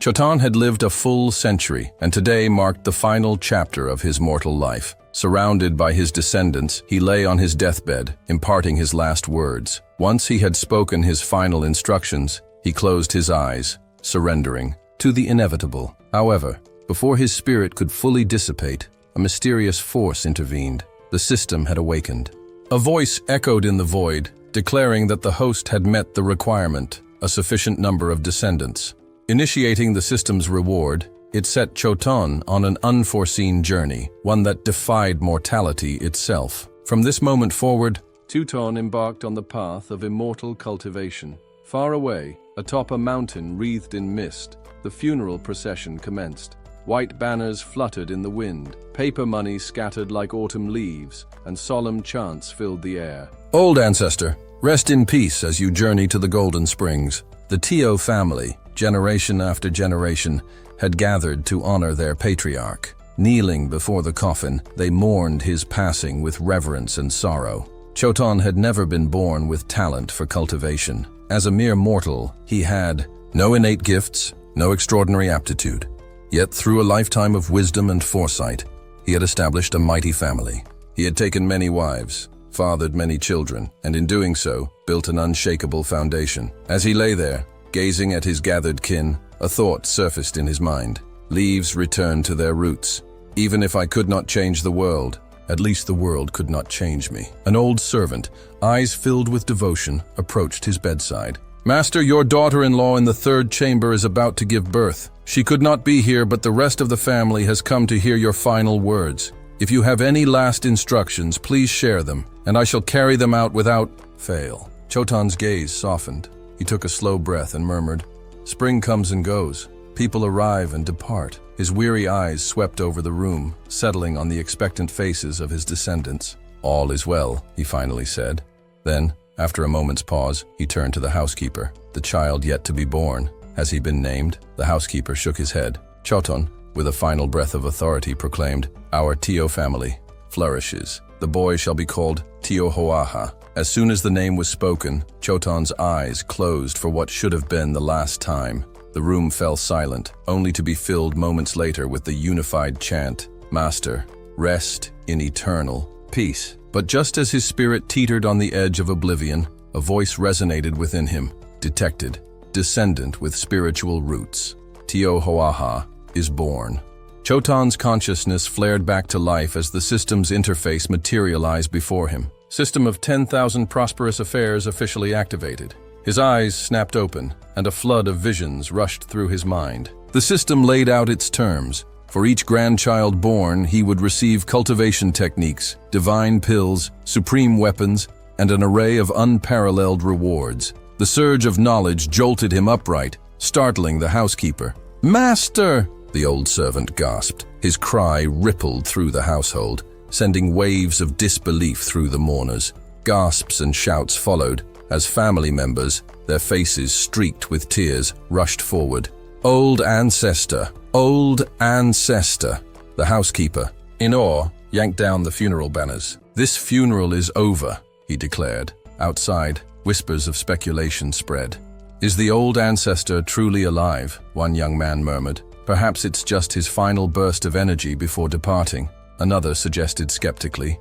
Chotan had lived a full century, and today marked the final chapter of his mortal life. Surrounded by his descendants, he lay on his deathbed, imparting his last words. Once he had spoken his final instructions, he closed his eyes, surrendering to the inevitable. However, before his spirit could fully dissipate, a mysterious force intervened. The system had awakened. A voice echoed in the void, declaring that the host had met the requirement, a sufficient number of descendants. Initiating the system's reward, it set Chotan on an unforeseen journey, one that defied mortality itself. From this moment forward, Chotan embarked on the path of immortal cultivation. Far away, atop a mountain wreathed in mist, the funeral procession commenced. White banners fluttered in the wind, paper money scattered like autumn leaves, and solemn chants filled the air. Old ancestor, rest in peace as you journey to the Golden Springs. The Tio family, generation after generation, had gathered to honor their patriarch. Kneeling before the coffin, they mourned his passing with reverence and sorrow. Chotan had never been born with talent for cultivation. As a mere mortal, he had no innate gifts, no extraordinary aptitude. Yet through a lifetime of wisdom and foresight, he had established a mighty family. He had taken many wives, fathered many children, and in doing so, built an unshakable foundation. As he lay there, gazing at his gathered kin, a thought surfaced in his mind. Leaves returned to their roots. Even if I could not change the world, at least the world could not change me. An old servant, eyes filled with devotion, approached his bedside. Master, your daughter-in-law in the third chamber is about to give birth. She could not be here, but the rest of the family has come to hear your final words. If you have any last instructions, please share them, and I shall carry them out without fail. Chotan's gaze softened. He took a slow breath and murmured, "Spring comes and goes. People arrive and depart." His weary eyes swept over the room, settling on the expectant faces of his descendants. "All is well," he finally said. Then, after a moment's pause, he turned to the housekeeper. The child yet to be born. Has he been named? The housekeeper shook his head. Chotan, with a final breath of authority, proclaimed, "Our Tio family flourishes. The boy shall be called Tio Hoaha." As soon as the name was spoken, Chotan's eyes closed for what should have been the last time. The room fell silent, only to be filled moments later with the unified chant, "Master, rest in eternal peace." But just as his spirit teetered on the edge of oblivion, a voice resonated within him, detected, descendant with spiritual roots. Tio Hoaha is born. Chotan's consciousness flared back to life as the system's interface materialized before him. System of 10,000 prosperous affairs officially activated. His eyes snapped open, and a flood of visions rushed through his mind. The system laid out its terms. For each grandchild born, he would receive cultivation techniques, divine pills, supreme weapons, and an array of unparalleled rewards. The surge of knowledge jolted him upright, startling the housekeeper. "Master!" the old servant gasped. His cry rippled through the household, sending waves of disbelief through the mourners. Gasps and shouts followed, as family members, their faces streaked with tears, rushed forward. "Old ancestor! Old ancestor!" The housekeeper, in awe, yanked down the funeral banners. "This funeral is over," he declared. Outside, whispers of speculation spread. "Is the old ancestor truly alive?" one young man murmured. "Perhaps it's just his final burst of energy before departing," another suggested skeptically.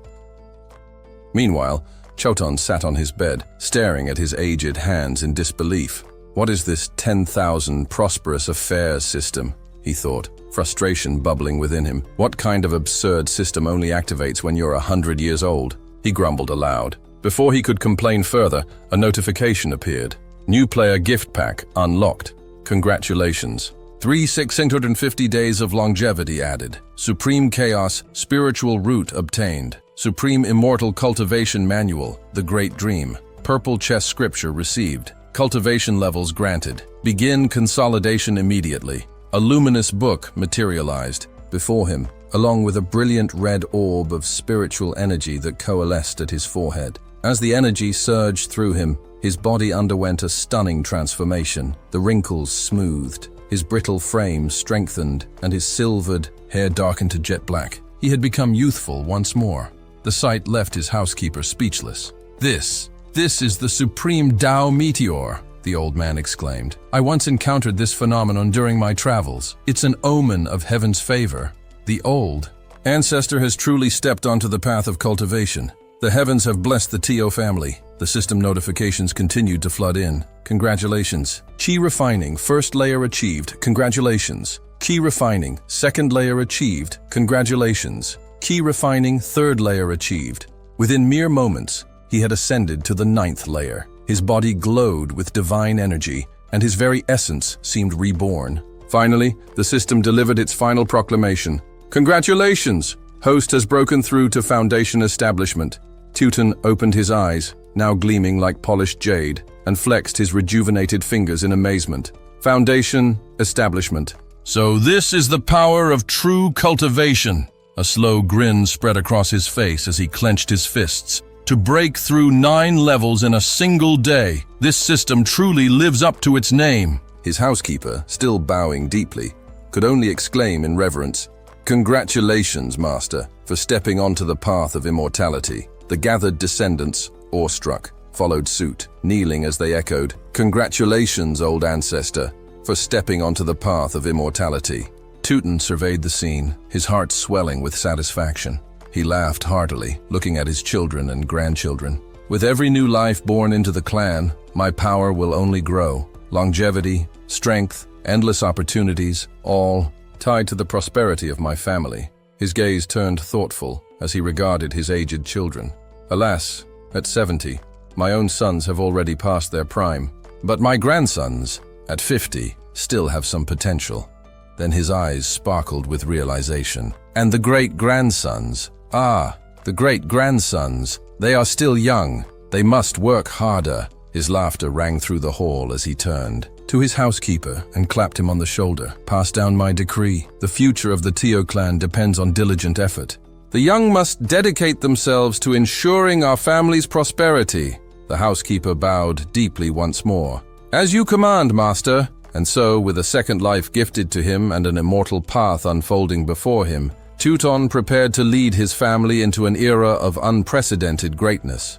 Meanwhile, Chotan sat on his bed, staring at his aged hands in disbelief. "What is this 10,000 prosperous affairs system?" he thought, frustration bubbling within him. "What kind of absurd system only activates when you're 100 years old?" He grumbled aloud. Before he could complain further, a notification appeared. "New player gift pack unlocked. Congratulations. 650 days of longevity added. Supreme Chaos Spiritual Root obtained. Supreme Immortal Cultivation Manual, The Great Dream. Purple Chess Scripture received. Cultivation levels granted. Begin consolidation immediately." A luminous book materialized before him, along with a brilliant red orb of spiritual energy that coalesced at his forehead. As the energy surged through him, his body underwent a stunning transformation. The wrinkles smoothed, his brittle frame strengthened, and his silvered hair darkened to jet black. He had become youthful once more. The sight left his housekeeper speechless. This is the supreme Tao meteor," the old man exclaimed. "I once encountered this phenomenon during my travels. It's an omen of heaven's favor. The old ancestor has truly stepped onto the path of cultivation. The heavens have blessed the Tio family." The system notifications continued to flood in. "Congratulations. Qi refining, first layer achieved. Congratulations. Qi refining, second layer achieved. Congratulations. Qi refining, third layer achieved." Within mere moments, he had ascended to the 9th layer. His body glowed with divine energy, and his very essence seemed reborn. Finally, the system delivered its final proclamation. "Congratulations! Host has broken through to Foundation Establishment." Teuton opened his eyes, now gleaming like polished jade, and flexed his rejuvenated fingers in amazement. "Foundation Establishment. So this is the power of true cultivation." A slow grin spread across his face as he clenched his fists. "To break through 9 levels in a single day, this system truly lives up to its name." His housekeeper, still bowing deeply, could only exclaim in reverence, "Congratulations, Master, for stepping onto the path of immortality." The gathered descendants, awestruck, followed suit, kneeling as they echoed, "Congratulations, old ancestor, for stepping onto the path of immortality." Teuton surveyed the scene, his heart swelling with satisfaction. He laughed heartily, looking at his children and grandchildren. "With every new life born into the clan, my power will only grow. Longevity, strength, endless opportunities, all tied to the prosperity of my family." His gaze turned thoughtful as he regarded his aged children. "Alas, at 70, my own sons have already passed their prime, but my grandsons, at 50, still have some potential." Then his eyes sparkled with realization. "And the great-grandsons? Ah, the great-grandsons. They are still young. They must work harder." His laughter rang through the hall as he turned to his housekeeper and clapped him on the shoulder. "Pass down my decree. The future of the Tio clan depends on diligent effort. The young must dedicate themselves to ensuring our family's prosperity." The housekeeper bowed deeply once more. "As you command, Master." And so, with a second life gifted to him and an immortal path unfolding before him, Teuton prepared to lead his family into an era of unprecedented greatness.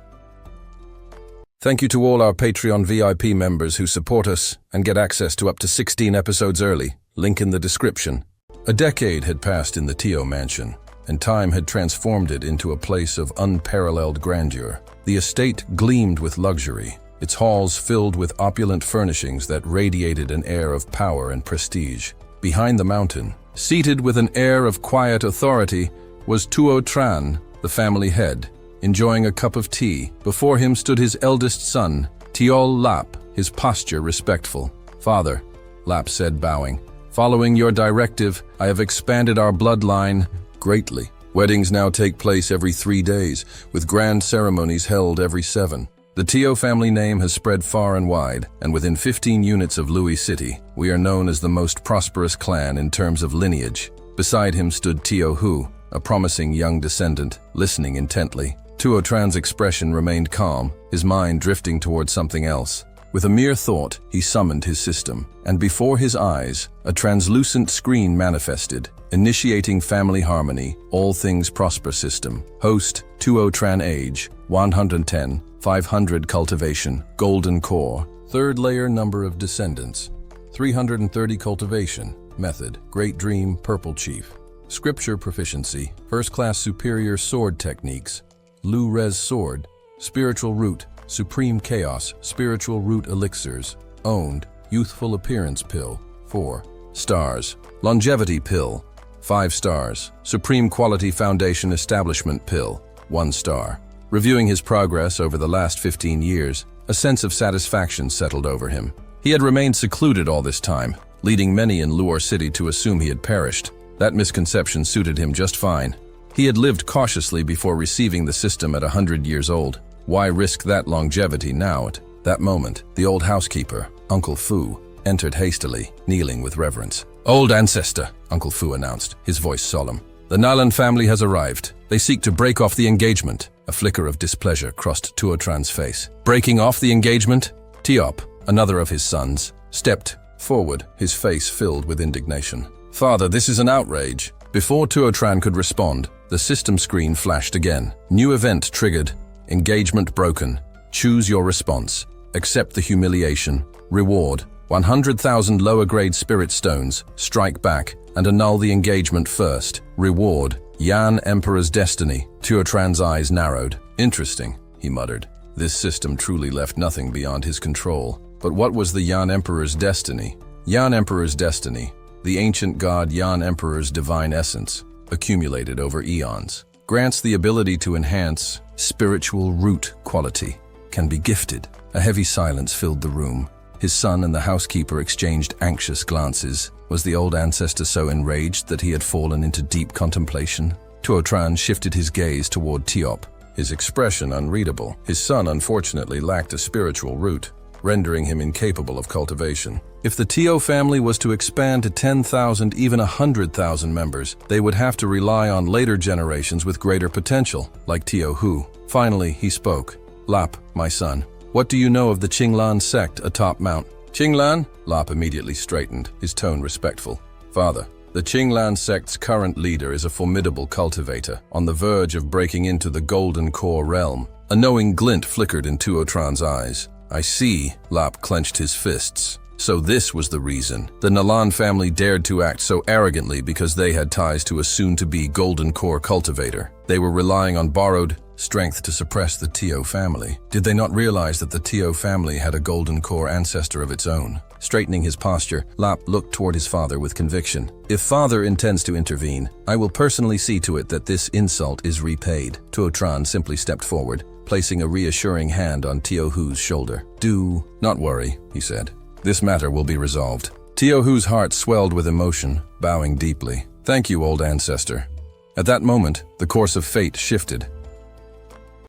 Thank you to all our Patreon VIP members who support us and get access to up to 16 episodes early. Link in the description. A decade had passed in the Tio mansion, and time had transformed it into a place of unparalleled grandeur. The estate gleamed with luxury, its halls filled with opulent furnishings that radiated an air of power and prestige. Behind the mountain, seated with an air of quiet authority, was Tuo Tran, the family head, enjoying a cup of tea. Before him stood his eldest son, Tiol Lap, his posture respectful. "Father," Lap said, bowing, "following your directive, I have expanded our bloodline greatly. Weddings now take place every 3 days, with grand ceremonies held every 7. The Tio family name has spread far and wide, and within 15 units of Louis City, we are known as the most prosperous clan in terms of lineage." Beside him stood Tio Hu, a promising young descendant, listening intently. Tuo Tran's expression remained calm, his mind drifting towards something else. With a mere thought, he summoned his system, and before his eyes, a translucent screen manifested, initiating family harmony, all things prosper system. Host, Tuo Tran age, 110, 500 cultivation, golden core. Third layer number of descendants, 330 cultivation. Method, Great Dream, Purple Chief. Scripture proficiency, first class superior sword techniques. Lu Res sword, spiritual root, supreme chaos, spiritual root elixirs. Owned, youthful appearance pill, 4 stars. Longevity pill, 5 stars. Supreme quality foundation establishment pill, 1 star. Reviewing his progress over the last 15 years, a sense of satisfaction settled over him. He had remained secluded all this time, leading many in Luor City to assume he had perished. That misconception suited him just fine. He had lived cautiously before receiving the system at 100 years old. Why risk that longevity now? At that moment, the old housekeeper, Uncle Fu, entered hastily, kneeling with reverence. "Old ancestor," Uncle Fu announced, his voice solemn. "The Nalan family has arrived. They seek to break off the engagement." A flicker of displeasure crossed Tuo Tran's face. "Breaking off the engagement?" Tiop, another of his sons, stepped forward, his face filled with indignation. "Father, this is an outrage." Before Tuo Tran could respond, the system screen flashed again. New event triggered. Engagement broken. Choose your response. Accept the humiliation Reward: 100,000 lower-grade spirit stones. Strike back and annul the engagement first. Reward: Yan Emperor's destiny. Tuotran's eyes narrowed. Interesting, he muttered. This system truly left nothing beyond his control. But what was the Yan Emperor's destiny? Yan Emperor's destiny, the ancient god Yan Emperor's divine essence, accumulated over eons, grants the ability to enhance spiritual root quality, can be gifted. A heavy silence filled the room. His son and the housekeeper exchanged anxious glances. Was the old ancestor so enraged that he had fallen into deep contemplation? Tuotran shifted his gaze toward Tiop, his expression unreadable. His son unfortunately lacked a spiritual root, rendering him incapable of cultivation. If the Tio family was to expand to 10,000, even 100,000 members, they would have to rely on later generations with greater potential, like Tio Hu. Finally, he spoke. Lap, my son, what do you know of the Qinglan sect atop Mount? Qinglan? Lap immediately straightened, his tone respectful. Father, the Qinglan sect's current leader is a formidable cultivator, on the verge of breaking into the Golden Core realm. A knowing glint flickered in Tuotran's eyes. I see, Lap clenched his fists. So this was the reason. The Nalan family dared to act so arrogantly because they had ties to a soon-to-be Golden Core cultivator. They were relying on borrowed strength to suppress the Tio family. Did they not realize that the Tio family had a Golden Core ancestor of its own? Straightening his posture, Lap looked toward his father with conviction. If father intends to intervene, I will personally see to it that this insult is repaid. Tuotran simply stepped forward, placing a reassuring hand on Tio Hu's shoulder. Do not worry, he said. This matter will be resolved. Tio Hu's heart swelled with emotion, bowing deeply. Thank you, old ancestor. At that moment, the course of fate shifted.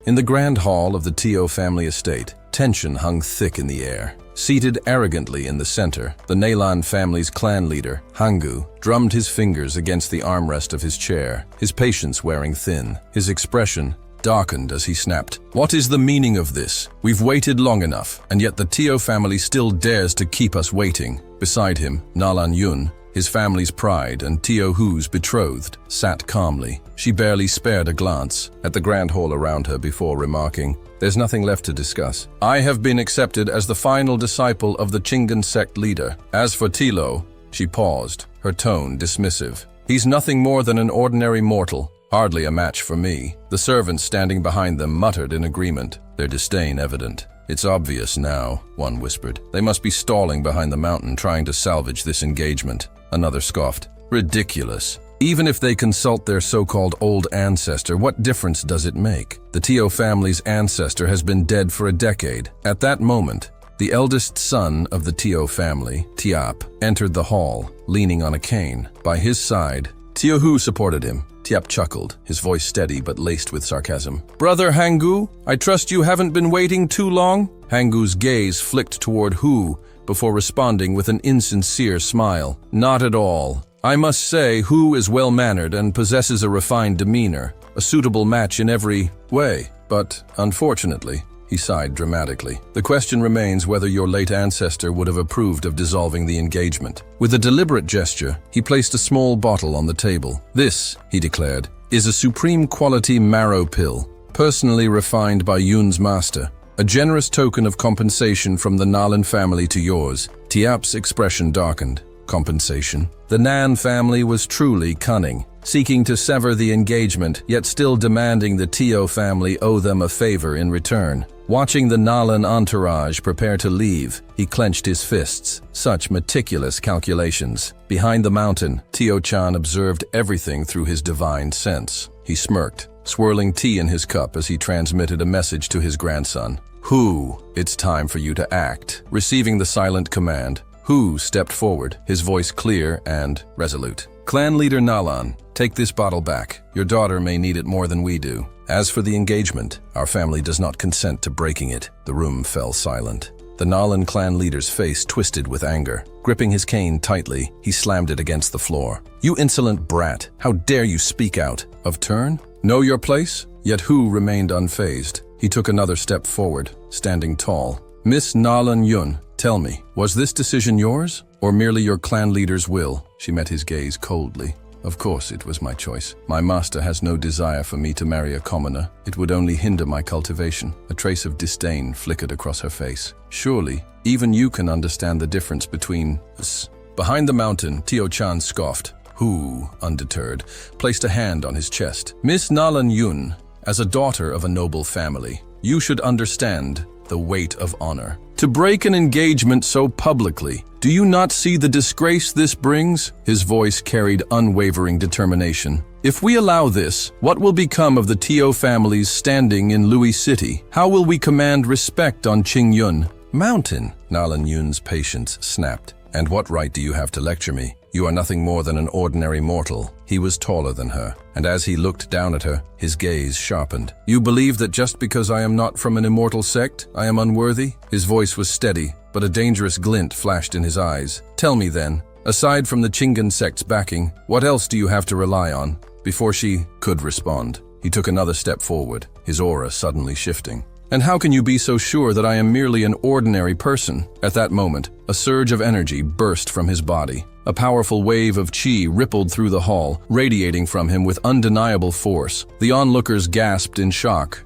In the grand hall of the Tio family estate, tension hung thick in the air. Seated arrogantly in the center, the Nalan family's clan leader, Hangu, drummed his fingers against the armrest of his chair, his patience wearing thin, his expression darkened as he snapped. What is the meaning of this? We've waited long enough, and yet the Tio family still dares to keep us waiting. Beside him, Nalan Yun, his family's pride and Tio Hu's betrothed, sat calmly. She barely spared a glance at the grand hall around her before remarking, "There's nothing left to discuss. I have been accepted as the final disciple of the Qingan sect leader. As for Tilo," she paused, her tone dismissive. "He's nothing more than an ordinary mortal. Hardly a match for me." The servants standing behind them muttered in agreement, their disdain evident. "It's obvious now," one whispered. "They must be stalling behind the mountain trying to salvage this engagement." Another scoffed. "Ridiculous. Even if they consult their so-called old ancestor, what difference does it make? The Tio family's ancestor has been dead for a decade." At that moment, the eldest son of the Tio family, Tiap, entered the hall, leaning on a cane. By his side, Tio Hu supported him. Tiap chuckled, his voice steady but laced with sarcasm. "Brother Hangu, I trust you haven't been waiting too long?" Hangu's gaze flicked toward Hu before responding with an insincere smile. "Not at all. I must say Hu is well-mannered and possesses a refined demeanor, a suitable match in every way. But, unfortunately," he sighed dramatically, "the question remains whether your late ancestor would have approved of dissolving the engagement." With a deliberate gesture, he placed a small bottle on the table. "This," he declared, "is a supreme quality marrow pill, personally refined by Yun's master. A generous token of compensation from the Nalan family to yours." Tiap's expression darkened. Compensation? The Nan family was truly cunning, seeking to sever the engagement, yet still demanding the Tio family owe them a favor in return. Watching the Nalan entourage prepare to leave, he clenched his fists. Such meticulous calculations. Behind the mountain, Tio-chan observed everything through his divine sense. He smirked, swirling tea in his cup as he transmitted a message to his grandson. "Hu, it's time for you to act." Receiving the silent command, Hu stepped forward, his voice clear and resolute. "Clan leader Nalan, take this bottle back. Your daughter may need it more than we do. As for the engagement, our family does not consent to breaking it." The room fell silent. The Nalan clan leader's face twisted with anger. Gripping his cane tightly, he slammed it against the floor. "You insolent brat, how dare you speak out? Of turn? Know your place?" Yet Hu remained unfazed. He took another step forward, standing tall. "Miss Nalan Yun, tell me, was this decision yours, or merely your clan leader's will?" She met his gaze coldly. Of course it was my choice. My master has no desire for me to marry a commoner. It would only hinder my cultivation. A trace of disdain flickered across her face. Surely, even you can understand the difference between us. Behind the mountain, Tio-chan scoffed. Who, undeterred, placed a hand on his chest. Miss Nalan Yun, as a daughter of a noble family, you should understand the weight of honor. To break an engagement so publicly, do you not see the disgrace this brings? His voice carried unwavering determination. If we allow this, what will become of the Tio family's standing in Louis City? How will we command respect on Qingyun Mountain? Nalan Yun's patience snapped. And what right do you have to lecture me? You are nothing more than an ordinary mortal. He was taller than her, and as he looked down at her, his gaze sharpened. You believe that just because I am not from an immortal sect, I am unworthy? His voice was steady, but a dangerous glint flashed in his eyes. Tell me then, aside from the Qingan sect's backing, what else do you have to rely on? Before she could respond, he took another step forward, his aura suddenly shifting. And how can you be so sure that I am merely an ordinary person? At that moment, a surge of energy burst from his body. A powerful wave of qi rippled through the hall, radiating from him with undeniable force. The onlookers gasped in shock.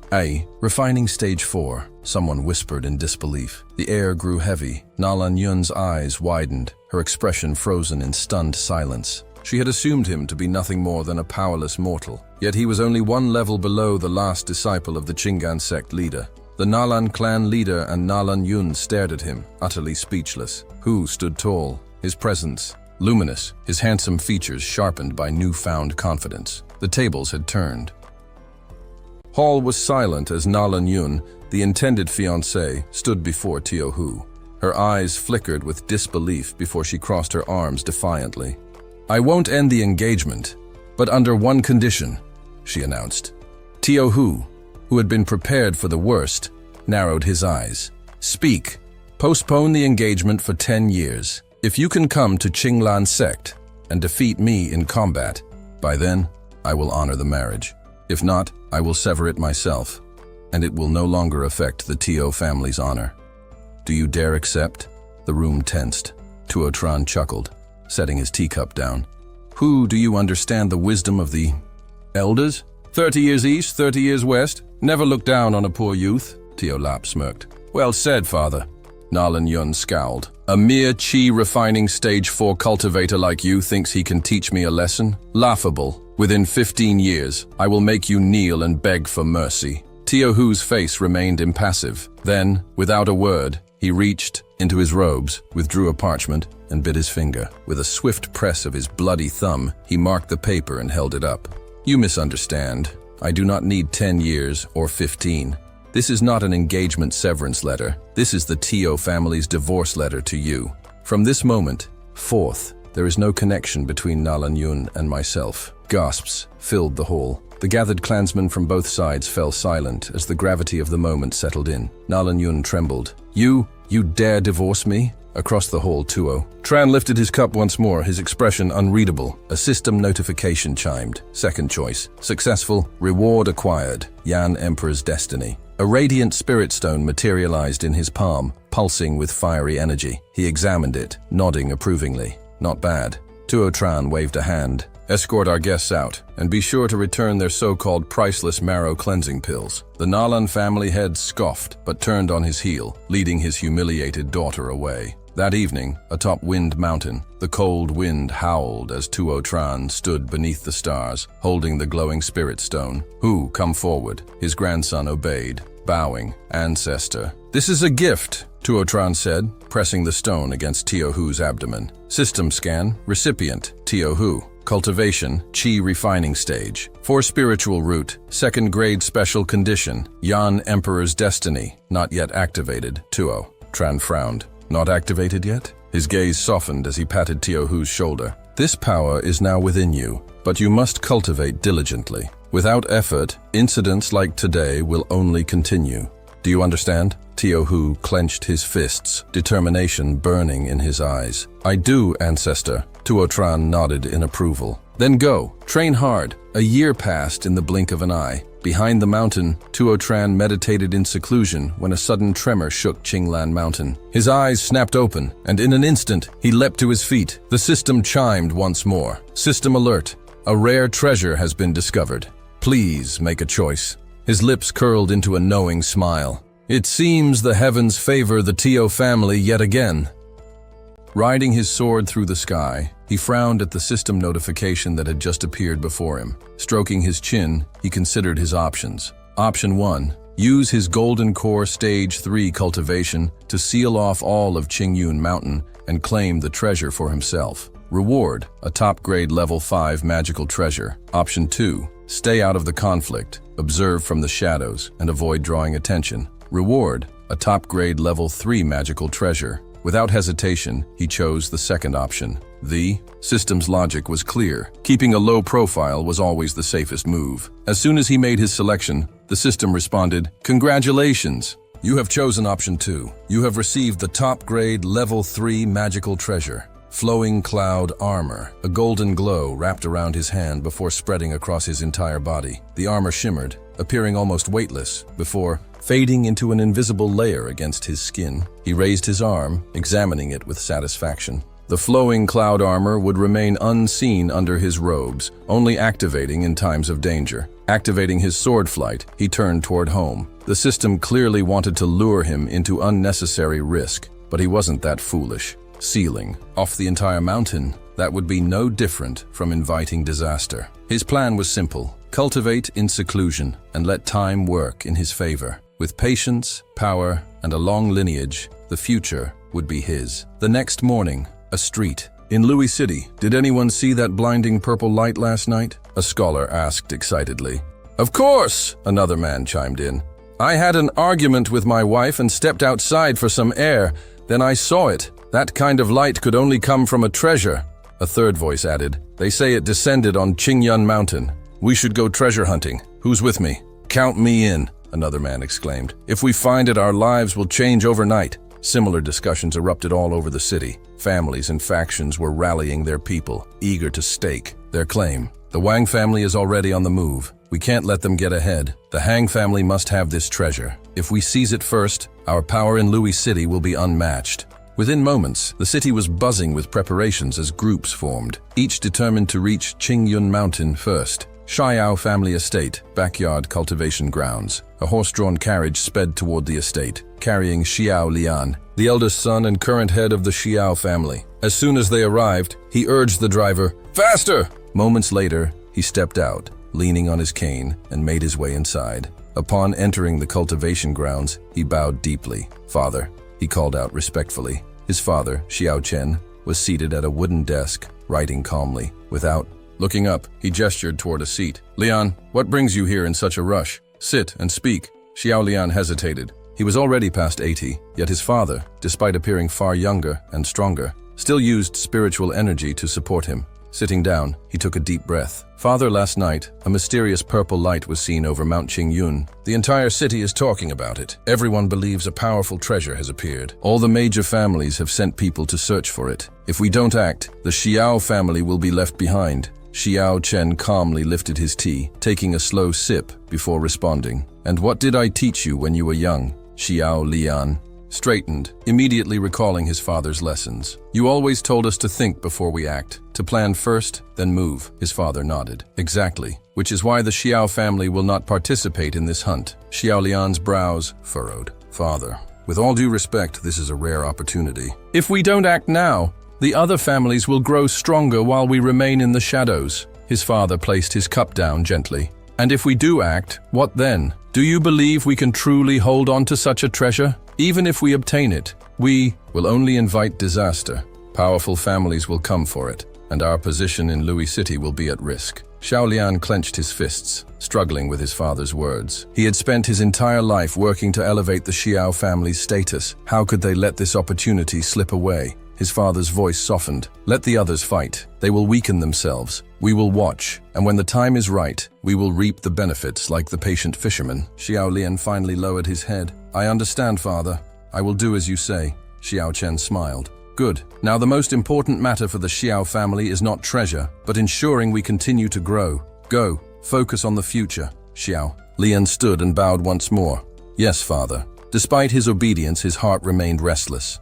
Refining stage 4, someone whispered in disbelief. The air grew heavy. Nalan Yun's eyes widened, her expression frozen in stunned silence. She had assumed him to be nothing more than a powerless mortal, yet he was only one level below the last disciple of the Qingan sect leader. The Nalan clan leader and Nalan Yun stared at him, utterly speechless. Hu stood tall, his presence luminous, his handsome features sharpened by newfound confidence. The tables had turned. Hall was silent as Nalan Yun, the intended fiancée, stood before Tio Hu. Her eyes flickered with disbelief before she crossed her arms defiantly. I won't end the engagement, but under one condition, she announced. Tio Hu, who had been prepared for the worst, narrowed his eyes. Speak. Postpone the engagement for 10 years. If you can come to Qinglan sect and defeat me in combat, by then, I will honor the marriage. If not, I will sever it myself, and it will no longer affect the Tio family's honor. Do you dare accept? The room tensed. Tuotran chuckled, setting his teacup down. Who do you understand the wisdom of the elders? 30 years east, 30 years west. Never look down on a poor youth, Tio Lap smirked. Well said, father. Nalan Yun scowled. A mere qi refining stage 4 cultivator like you thinks he can teach me a lesson? Laughable. Within 15 years, I will make you kneel and beg for mercy. Tio Hu's face remained impassive. Then, without a word, he reached into his robes, withdrew a parchment, and bit his finger. With a swift press of his bloody thumb, he marked the paper and held it up. You misunderstand. I do not need 10 years or 15. This is not an engagement severance letter. This is the Tio family's divorce letter to you. From this moment forth, there is no connection between Nalan Yun and myself. Gasps filled the hall. The gathered clansmen from both sides fell silent as the gravity of the moment settled in. Nalan Yun trembled. You dare divorce me? Across the hall, Tuo Tran lifted his cup once more, his expression unreadable. A system notification chimed. Second choice. Successful. Reward acquired. Yan Emperor's destiny. A radiant spirit stone materialized in his palm, pulsing with fiery energy. He examined it, nodding approvingly. Not bad. Tuo Tran waved a hand. Escort our guests out, and be sure to return their so-called priceless marrow cleansing pills. The Nalan family head scoffed, but turned on his heel, leading his humiliated daughter away. That evening, atop Wind Mountain, the cold wind howled as Tuo Tran stood beneath the stars, holding the glowing spirit stone. Hu, come forward. His grandson obeyed, bowing. Ancestor. This is a gift, Tuo Tran said, pressing the stone against Tio Hu's abdomen. System scan. Recipient, Tio Hu. Cultivation, Qi refining stage. For spiritual root, 2nd grade special condition. Yan Emperor's destiny, not yet activated. Tuo Tran frowned. Not activated yet? His gaze softened as he patted Tio Hu's shoulder. This power is now within you, but you must cultivate diligently. Without effort, incidents like today will only continue. Do you understand? Tio Hu clenched his fists, determination burning in his eyes. I do, ancestor. Tuo Tran nodded in approval. Then go. Train hard. A year passed in the blink of an eye. Behind the mountain, Tuo Tran meditated in seclusion when a sudden tremor shook Qinglan Mountain. His eyes snapped open, and in an instant, he leapt to his feet. The system chimed once more. System alert. A rare treasure has been discovered. Please make a choice." His lips curled into a knowing smile. "It seems the heavens favor the Tio family yet again." Riding his sword through the sky, he frowned at the system notification that had just appeared before him. Stroking his chin, he considered his options. Option 1. Use his Golden Core Stage 3 cultivation to seal off all of Qingyun Mountain and claim the treasure for himself. Reward: a top-grade level 5 magical treasure. Option 2. Stay out of the conflict, observe from the shadows, and avoid drawing attention. Reward: a top-grade level 3 magical treasure. Without hesitation, he chose the second option. The system's logic was clear. Keeping a low profile was always the safest move. As soon as he made his selection, the system responded, "Congratulations! You have chosen option 2. You have received the top-grade level 3 magical treasure. Flowing Cloud Armor." A golden glow wrapped around his hand before spreading across his entire body. The armor shimmered, appearing almost weightless, before fading into an invisible layer against his skin. He raised his arm, examining it with satisfaction. The flowing cloud armor would remain unseen under his robes, only activating in times of danger. Activating his sword flight, he turned toward home. The system clearly wanted to lure him into unnecessary risk, but he wasn't that foolish. Sealing off the entire mountain, that would be no different from inviting disaster. His plan was simple: cultivate in seclusion and let time work in his favor. With patience, power, and a long lineage, the future would be his. The next morning, a street in Louis City. "Did anyone see that blinding purple light last night?" a scholar asked excitedly. "Of course," another man chimed in. "I had an argument with my wife and stepped outside for some air. Then I saw it. That kind of light could only come from a treasure." A third voice added, "They say it descended on Qingyun Mountain. We should go treasure hunting. Who's with me?" "Count me in," another man exclaimed. "If we find it, our lives will change overnight." Similar discussions erupted all over the city. Families and factions were rallying their people, eager to stake their claim. "The Wang family is already on the move. We can't let them get ahead. The Han family must have this treasure. If we seize it first, our power in Louis City will be unmatched." Within moments, the city was buzzing with preparations as groups formed, each determined to reach Qingyun Mountain first. Xiao family estate, backyard cultivation grounds. A horse-drawn carriage sped toward the estate, carrying Xiao Lian, the eldest son and current head of the Xiao family. As soon as they arrived, he urged the driver, "Faster!" Moments later, he stepped out, leaning on his cane, and made his way inside. Upon entering the cultivation grounds, he bowed deeply. "Father," he called out respectfully. His father, Xiao Chen, was seated at a wooden desk, writing calmly. Without looking up, he gestured toward a seat. "Lian, what brings you here in such a rush? Sit and speak." Xiao Lian hesitated. He was already past 80, yet his father, despite appearing far younger and stronger, still used spiritual energy to support him. Sitting down, he took a deep breath. "Father, last night, a mysterious purple light was seen over Mount Qingyun. The entire city is talking about it. Everyone believes a powerful treasure has appeared. All the major families have sent people to search for it. If we don't act, the Xiao family will be left behind." Xiao Chen calmly lifted his tea, taking a slow sip before responding. "And what did I teach you when you were young?" Xiao Lian straightened, immediately recalling his father's lessons. "You always told us to think before we act, to plan first, then move." His father nodded. "Exactly, which is why the Xiao family will not participate in this hunt." Xiao Lian's brows furrowed. "Father, with all due respect, this is a rare opportunity. If we don't act now, the other families will grow stronger while we remain in the shadows." His father placed his cup down gently. "And if we do act, what then? Do you believe we can truly hold on to such a treasure? Even if we obtain it, we will only invite disaster. Powerful families will come for it, and our position in Louis City will be at risk." Xiao Lian clenched his fists, struggling with his father's words. He had spent his entire life working to elevate the Xiao family's status. How could they let this opportunity slip away? His father's voice softened. "Let the others fight. They will weaken themselves. We will watch, and when the time is right, we will reap the benefits like the patient fisherman." Xiao Lian finally lowered his head. "I understand, father. I will do as you say." Xiao Chen smiled. "Good. Now the most important matter for the Xiao family is not treasure, but ensuring we continue to grow. Go, focus on the future." Xiao Lian stood and bowed once more. "Yes, father." Despite his obedience, his heart remained restless.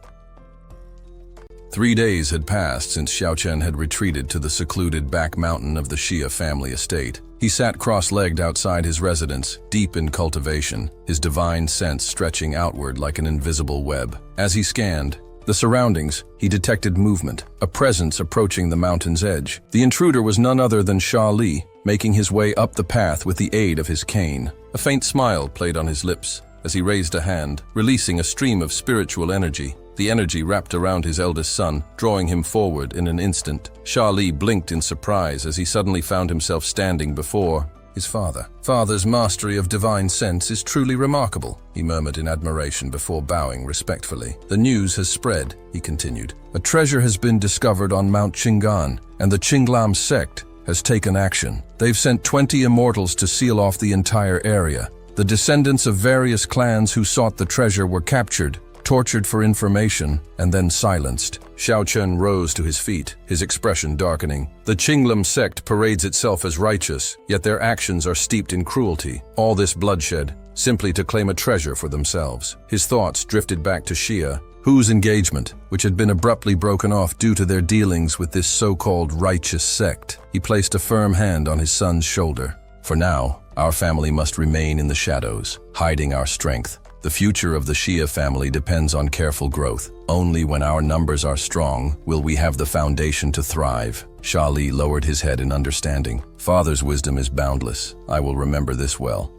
3 days had passed since Xiaochen had retreated to the secluded back mountain of the Xia family estate. He sat cross-legged outside his residence, deep in cultivation, his divine sense stretching outward like an invisible web. As he scanned the surroundings, he detected movement, a presence approaching the mountain's edge. The intruder was none other than Sha Li, making his way up the path with the aid of his cane. A faint smile played on his lips as he raised a hand, releasing a stream of spiritual energy. The energy wrapped around his eldest son, drawing him forward in an instant. Sha Li blinked in surprise as he suddenly found himself standing before his father. "Father's mastery of divine sense is truly remarkable," he murmured in admiration before bowing respectfully. "The news has spread," he continued. "A treasure has been discovered on Mount Qinggan, and the Qinglam sect has taken action. They've sent 20 immortals to seal off the entire area. The descendants of various clans who sought the treasure were captured, tortured for information, and then silenced." Xiaochen rose to his feet, his expression darkening. "The Qinglam sect parades itself as righteous, yet their actions are steeped in cruelty. All this bloodshed, simply to claim a treasure for themselves." His thoughts drifted back to Xia, whose engagement, which had been abruptly broken off due to their dealings with this so-called righteous sect. He placed a firm hand on his son's shoulder. "For now, our family must remain in the shadows, hiding our strength. The future of the Xia family depends on careful growth. Only when our numbers are strong will we have the foundation to thrive." Sha Li lowered his head in understanding. "Father's wisdom is boundless. I will remember this well."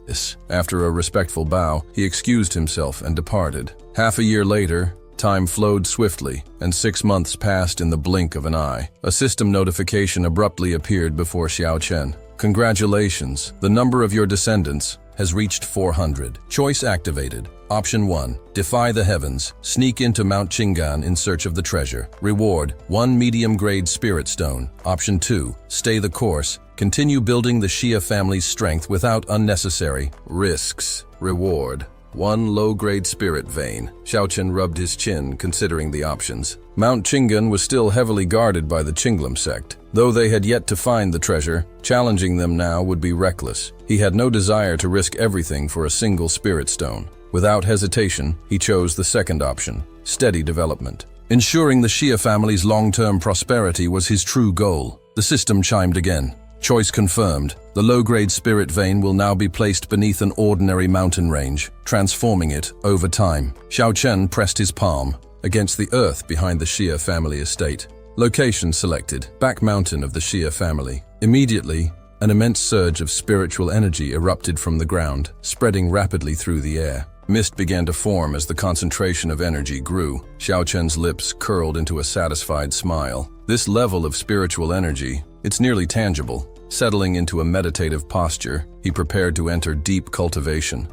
After a respectful bow, he excused himself and departed. Half a year later, time flowed swiftly, and 6 months passed in the blink of an eye. A system notification abruptly appeared before Xiaochen. "Congratulations, the number of your descendants has reached 400. Choice activated. Option 1. Defy the heavens. Sneak into Mount Qinggan in search of the treasure. Reward: 1 medium-grade spirit stone. Option 2. Stay the course. Continue building the Xia family's strength without unnecessary risks. Reward: 1 low-grade spirit vein." Xiaochen rubbed his chin, considering the options. Mount Qinggan was still heavily guarded by the Qinglam sect. Though they had yet to find the treasure, challenging them now would be reckless. He had no desire to risk everything for a single spirit stone. Without hesitation, he chose the second option: steady development. Ensuring the Xia family's long-term prosperity was his true goal. The system chimed again. Choice confirmed. The low-grade spirit vein will now be placed beneath an ordinary mountain range, transforming it over time. Xiaochen pressed his palm against the earth behind the Xia family estate. Location selected: back mountain of the Xia family. Immediately, an immense surge of spiritual energy erupted from the ground, spreading rapidly through the air. Mist began to form as the concentration of energy grew. Xiaochen's lips curled into a satisfied smile. This level of spiritual energy, it's nearly tangible. Settling into a meditative posture, he prepared to enter deep cultivation.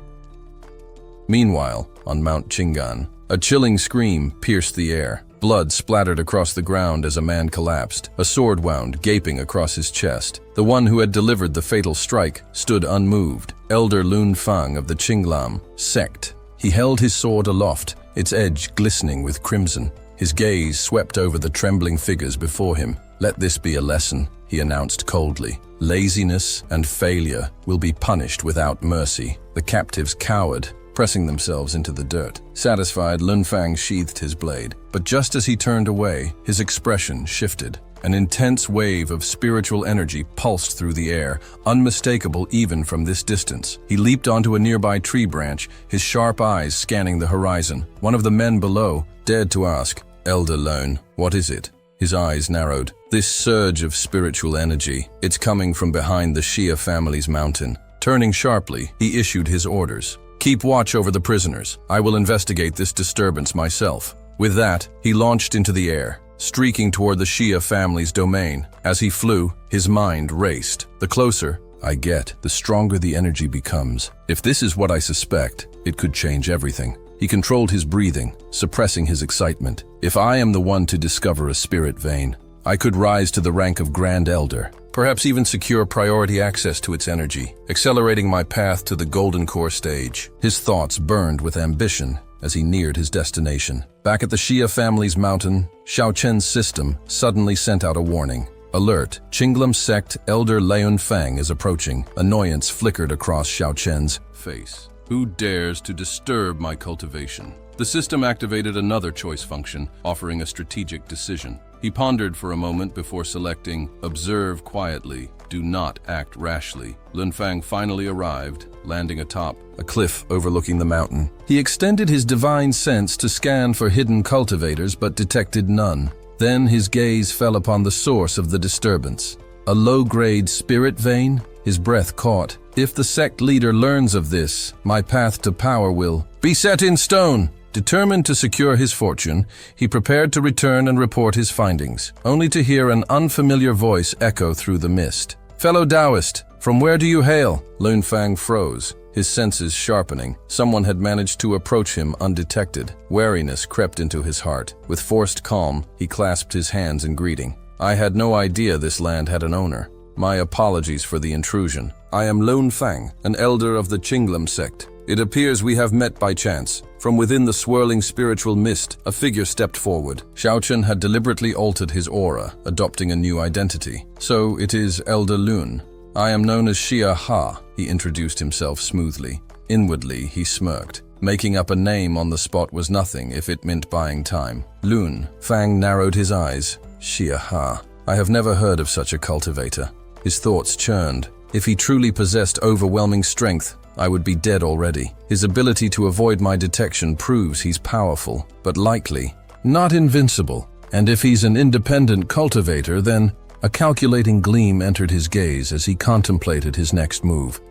Meanwhile, on Mount Qinggan, a chilling scream pierced the air. Blood splattered across the ground as a man collapsed, a sword wound gaping across his chest. The one who had delivered the fatal strike stood unmoved, Elder Lun Fang of the Qinglam sect. He held his sword aloft, its edge glistening with crimson. His gaze swept over the trembling figures before him. "Let this be a lesson," he announced coldly. "Laziness and failure will be punished without mercy." The captives cowered, pressing themselves into the dirt. Satisfied, Lun Fang sheathed his blade. But just as he turned away, his expression shifted. An intense wave of spiritual energy pulsed through the air, unmistakable even from this distance. He leaped onto a nearby tree branch, his sharp eyes scanning the horizon. One of the men below dared to ask, "Elder Lun, what is it?" His eyes narrowed. "This surge of spiritual energy, it's coming from behind the Xia family's mountain." Turning sharply, he issued his orders. "Keep watch over the prisoners. I will investigate this disturbance myself." With that, he launched into the air, streaking toward the Xia family's domain. As he flew, his mind raced. The closer I get, the stronger the energy becomes. If this is what I suspect, it could change everything. He controlled his breathing, suppressing his excitement. If I am the one to discover a spirit vein, I could rise to the rank of Grand Elder, perhaps even secure priority access to its energy, accelerating my path to the Golden Core stage. His thoughts burned with ambition as he neared his destination. Back at the Xia family's mountain, Xiaochen's system suddenly sent out a warning. Alert, Qinglam sect Elder Lun Fang is approaching. Annoyance flickered across Xiaochen's face. "Who dares to disturb my cultivation?" The system activated another choice function, offering a strategic decision. He pondered for a moment before selecting Observe quietly, do not act rashly. Lunfang finally arrived, landing atop a cliff overlooking the mountain. He extended his divine sense to scan for hidden cultivators but detected none. Then his gaze fell upon the source of the disturbance. A low-grade spirit vein? His breath caught. If the sect leader learns of this, my path to power will be set in stone. Determined to secure his fortune, he prepared to return and report his findings, only to hear an unfamiliar voice echo through the mist. "Fellow Taoist, from where do you hail?" Lunfang froze, his senses sharpening. Someone had managed to approach him undetected. Wariness crept into his heart. With forced calm, he clasped his hands in greeting. "I had no idea this land had an owner. My apologies for the intrusion. I am Lunfang, an elder of the Qinglam sect. It appears we have met by chance." From within the swirling spiritual mist, a figure stepped forward. Xiaochen had deliberately altered his aura, adopting a new identity. "So it is Elder Lun. I am known as Xia Ha," he introduced himself smoothly. Inwardly, he smirked. Making up a name on the spot was nothing if it meant buying time. Lun Fang narrowed his eyes. Xia Ha. I have never heard of such a cultivator. His thoughts churned. If he truly possessed overwhelming strength, I would be dead already. His ability to avoid my detection proves he's powerful, but likely not invincible. And if he's an independent cultivator, then a calculating gleam entered his gaze as he contemplated his next move.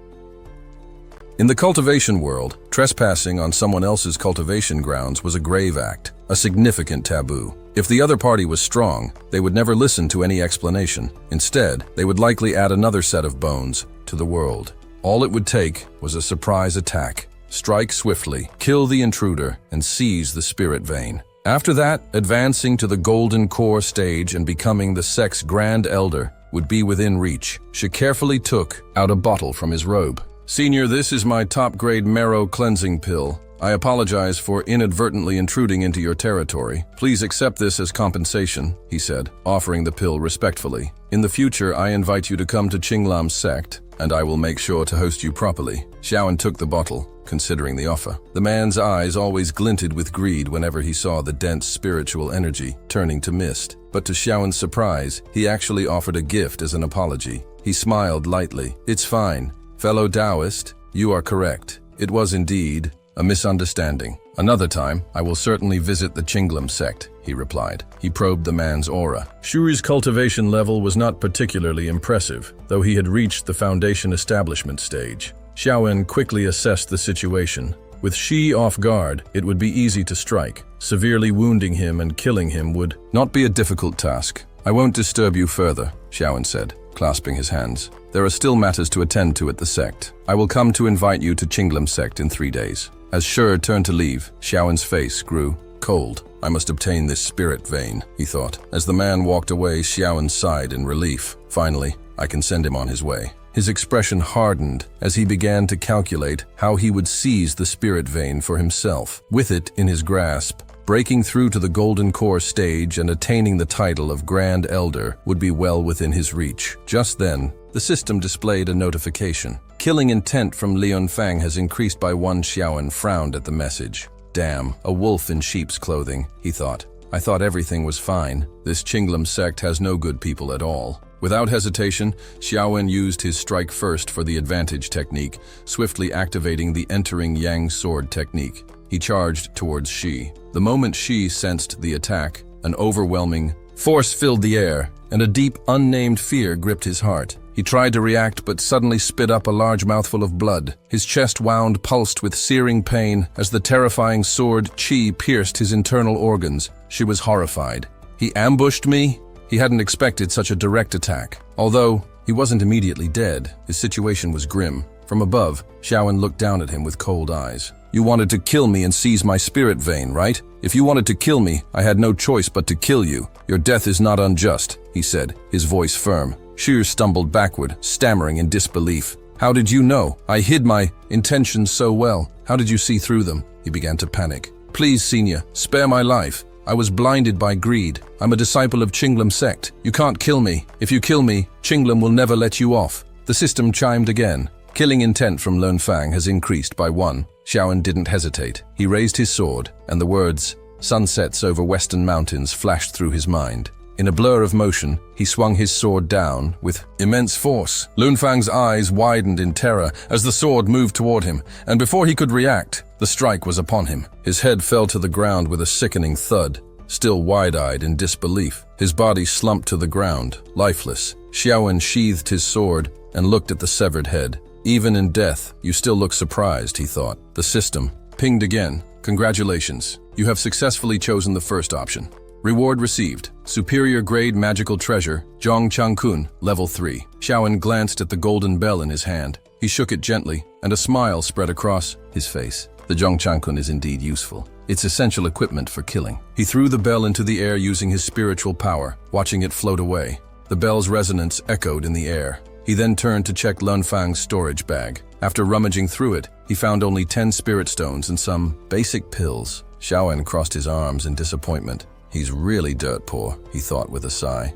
In the cultivation world, trespassing on someone else's cultivation grounds was a grave act, a significant taboo. If the other party was strong, they would never listen to any explanation. Instead, they would likely add another set of bones to the world. All it would take was a surprise attack. Strike swiftly, kill the intruder, and seize the spirit vein. After that, advancing to the golden core stage and becoming the sect's grand elder would be within reach. She carefully took out a bottle from his robe. "Senior, this is my top-grade marrow cleansing pill. I apologize for inadvertently intruding into your territory. Please accept this as compensation," he said, offering the pill respectfully. "In the future, I invite you to come to Qinglam's sect, and I will make sure to host you properly." Xiaoan took the bottle, considering the offer. The man's eyes always glinted with greed whenever he saw the dense spiritual energy turning to mist. But to Xiaoan's surprise, he actually offered a gift as an apology. He smiled lightly. "It's fine. Fellow Taoist, you are correct. It was indeed a misunderstanding. Another time, I will certainly visit the Qinglam sect," he replied. He probed the man's aura. Shuri's cultivation level was not particularly impressive, though he had reached the foundation establishment stage. Xiaoan quickly assessed the situation. With Shi off guard, it would be easy to strike. Severely wounding him and killing him would not be a difficult task. "I won't disturb you further," Xiaoan said, clasping his hands. "There are still matters to attend to at the sect. I will come to invite you to Qinglam sect in 3 days." As Shur turned to leave, Xiaoan's face grew cold. "I must obtain this spirit vein," he thought. As the man walked away, Xiaoan sighed in relief. "Finally, I can send him on his way." His expression hardened as he began to calculate how he would seize the spirit vein for himself. With it in his grasp, breaking through to the golden core stage and attaining the title of Grand Elder would be well within his reach. Just then, the system displayed a notification. "Killing intent from Lunfang has increased by 1." Xiaoan frowned at the message. "Damn, a wolf in sheep's clothing," he thought. "I thought everything was fine. This Qinglam sect has no good people at all." Without hesitation, Xiaoan used his strike first for the advantage technique, swiftly activating the entering Yang sword technique. He charged towards Shi. The moment Shi sensed the attack, an overwhelming force filled the air, and a deep, unnamed fear gripped his heart. He tried to react but suddenly spit up a large mouthful of blood. His chest wound, pulsed with searing pain as the terrifying sword Qi pierced his internal organs. She was horrified. "He ambushed me?" He hadn't expected such a direct attack. Although he wasn't immediately dead, his situation was grim. From above, Xiaoan looked down at him with cold eyes. "You wanted to kill me and seize my spirit vein, right? If you wanted to kill me, I had no choice but to kill you. Your death is not unjust," he said, his voice firm. Shears stumbled backward, stammering in disbelief. "How did you know? I hid my intentions so well. How did you see through them?" He began to panic. "Please, Senior, spare my life. I was blinded by greed. I'm a disciple of Qinglam sect. You can't kill me. If you kill me, Qinglam will never let you off." The system chimed again. "Killing intent from Lunfang has increased by 1." Xiaoan didn't hesitate. He raised his sword, and the words, "Sunsets over western mountains," flashed through his mind. In a blur of motion, he swung his sword down with immense force. Lunfang's eyes widened in terror as the sword moved toward him, and before he could react, the strike was upon him. His head fell to the ground with a sickening thud. Still wide-eyed in disbelief, his body slumped to the ground, lifeless. Xiaoan sheathed his sword and looked at the severed head. "Even in death, you still look surprised," he thought. The system pinged again. "Congratulations. You have successfully chosen the first option. Reward received. Superior grade magical treasure, Zhongchangkun, level 3. Xiaoan glanced at the golden bell in his hand. He shook it gently, and a smile spread across his face. The Zhongchangkun is indeed useful. It's essential equipment for killing. He threw the bell into the air using his spiritual power, watching it float away. The bell's resonance echoed in the air. He then turned to check Lunfang's storage bag. After rummaging through it, he found only 10 spirit stones and some basic pills. Xiaoan crossed his arms in disappointment. "He's really dirt poor," he thought with a sigh.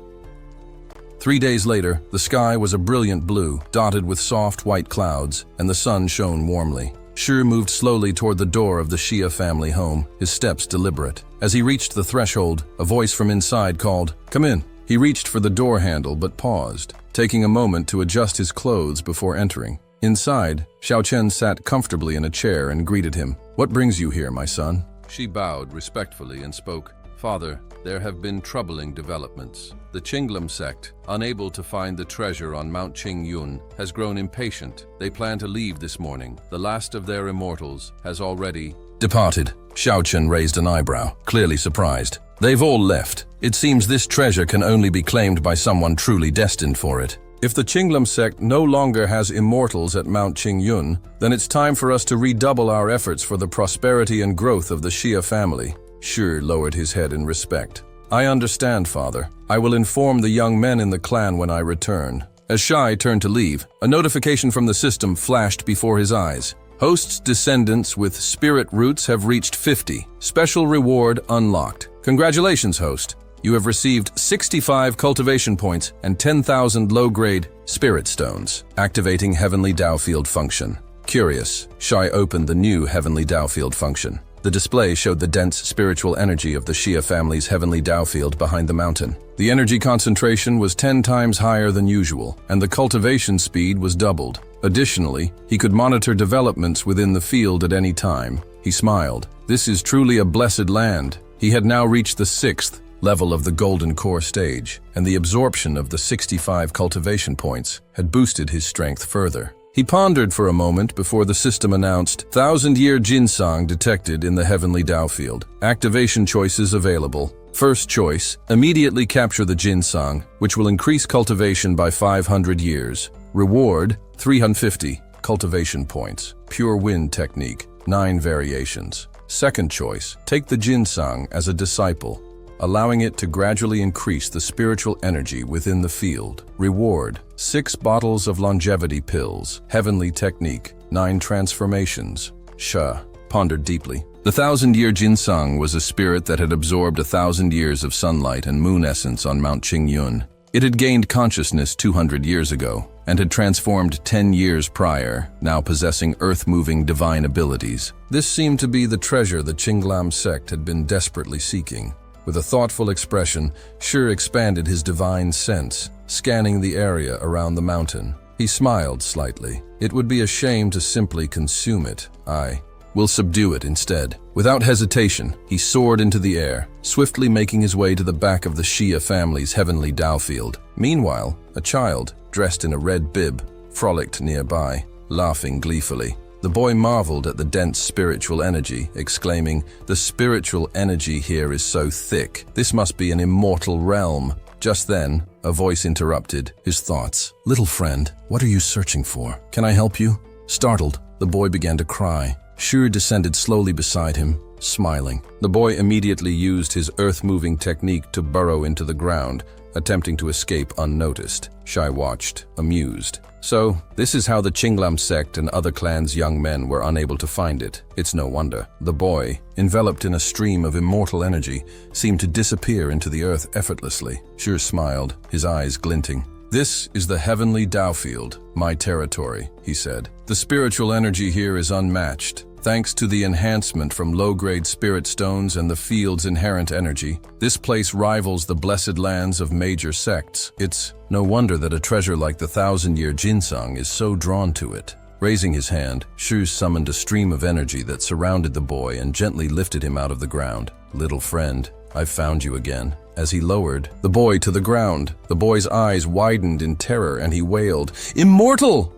3 days later, the sky was a brilliant blue, dotted with soft white clouds, and the sun shone warmly. Shi moved slowly toward the door of the Xia family home, his steps deliberate. As he reached the threshold, a voice from inside called, "Come in." He reached for the door handle but paused, taking a moment to adjust his clothes before entering. Inside, Xiaochen sat comfortably in a chair and greeted him. "What brings you here, my son?" She bowed respectfully and spoke, "Father, there have been troubling developments. The Qinglam sect, unable to find the treasure on Mount Qingyun, has grown impatient. They plan to leave this morning. The last of their immortals has already departed." Xiaochen raised an eyebrow, clearly surprised. "They've all left. It seems this treasure can only be claimed by someone truly destined for it. If the Qinglam sect no longer has immortals at Mount Qingyun, then it's time for us to redouble our efforts for the prosperity and growth of the Xia family." Shi lowered his head in respect. "I understand, Father. I will inform the young men in the clan when I return." As Shai turned to leave, a notification from the system flashed before his eyes. "Host's descendants with spirit roots have reached 50. Special reward unlocked. Congratulations, host. You have received 65 cultivation points and 10,000 low-grade spirit stones, activating Heavenly Dao Field function." Curious, Shai opened the new Heavenly Dao Field function. The display showed the dense spiritual energy of the Xia family's Heavenly Dao Field behind the mountain. The energy concentration was 10 times higher than usual, and the cultivation speed was doubled. Additionally, he could monitor developments within the field at any time. He smiled. This is truly a blessed land. He had now reached the 6th level of the Golden Core stage, and the absorption of the 65 cultivation points had boosted his strength further. He pondered for a moment before the system announced, "1,000-year ginseng detected in the Heavenly Dao Field. Activation choices available. First choice, immediately capture the ginseng, which will increase cultivation by 500 years. Reward, 350 cultivation points. Pure wind technique, 9 variations. Second choice, take the ginseng as a disciple, allowing it to gradually increase the spiritual energy within the field. Reward, 6 bottles of longevity pills. Heavenly technique, 9 transformations." Sha pondered deeply. The 1,000-year ginseng was a spirit that had absorbed 1,000 years of sunlight and moon essence on Mount Qingyun. It had gained consciousness 200 years ago and had transformed 10 years prior, now possessing earth-moving divine abilities. This seemed to be the treasure the Qinglam sect had been desperately seeking. With a thoughtful expression, Shi expanded his divine sense, scanning the area around the mountain. He smiled slightly. "It would be a shame to simply consume it. I will subdue it instead." Without hesitation, he soared into the air, swiftly making his way to the back of the Xia family's Heavenly Dao Field. Meanwhile, a child, dressed in a red bib, frolicked nearby, laughing gleefully. The boy marveled at the dense spiritual energy, exclaiming, "The spiritual energy here is so thick. This must be an immortal realm." Just then, a voice interrupted his thoughts. "Little friend, what are you searching for? Can I help you?" Startled, the boy began to cry. Shi descended slowly beside him, smiling. The boy immediately used his earth-moving technique to burrow into the ground, attempting to escape unnoticed. Shai watched, amused. So, this is how the Qinglam sect and other clans' young men were unable to find it. It's no wonder. The boy, enveloped in a stream of immortal energy, seemed to disappear into the earth effortlessly. Shi smiled, his eyes glinting. "This is the Heavenly Dao Field, my territory," he said. "The spiritual energy here is unmatched. Thanks to the enhancement from low-grade spirit stones and the field's inherent energy, this place rivals the blessed lands of major sects. It's no wonder that a treasure like the thousand-year ginseng is so drawn to it. Raising his hand, Shu summoned a stream of energy that surrounded the boy and gently lifted him out of the ground. "Little friend, I've found you again." As he lowered the boy to the ground, the boy's eyes widened in terror and he wailed, "Immortal!"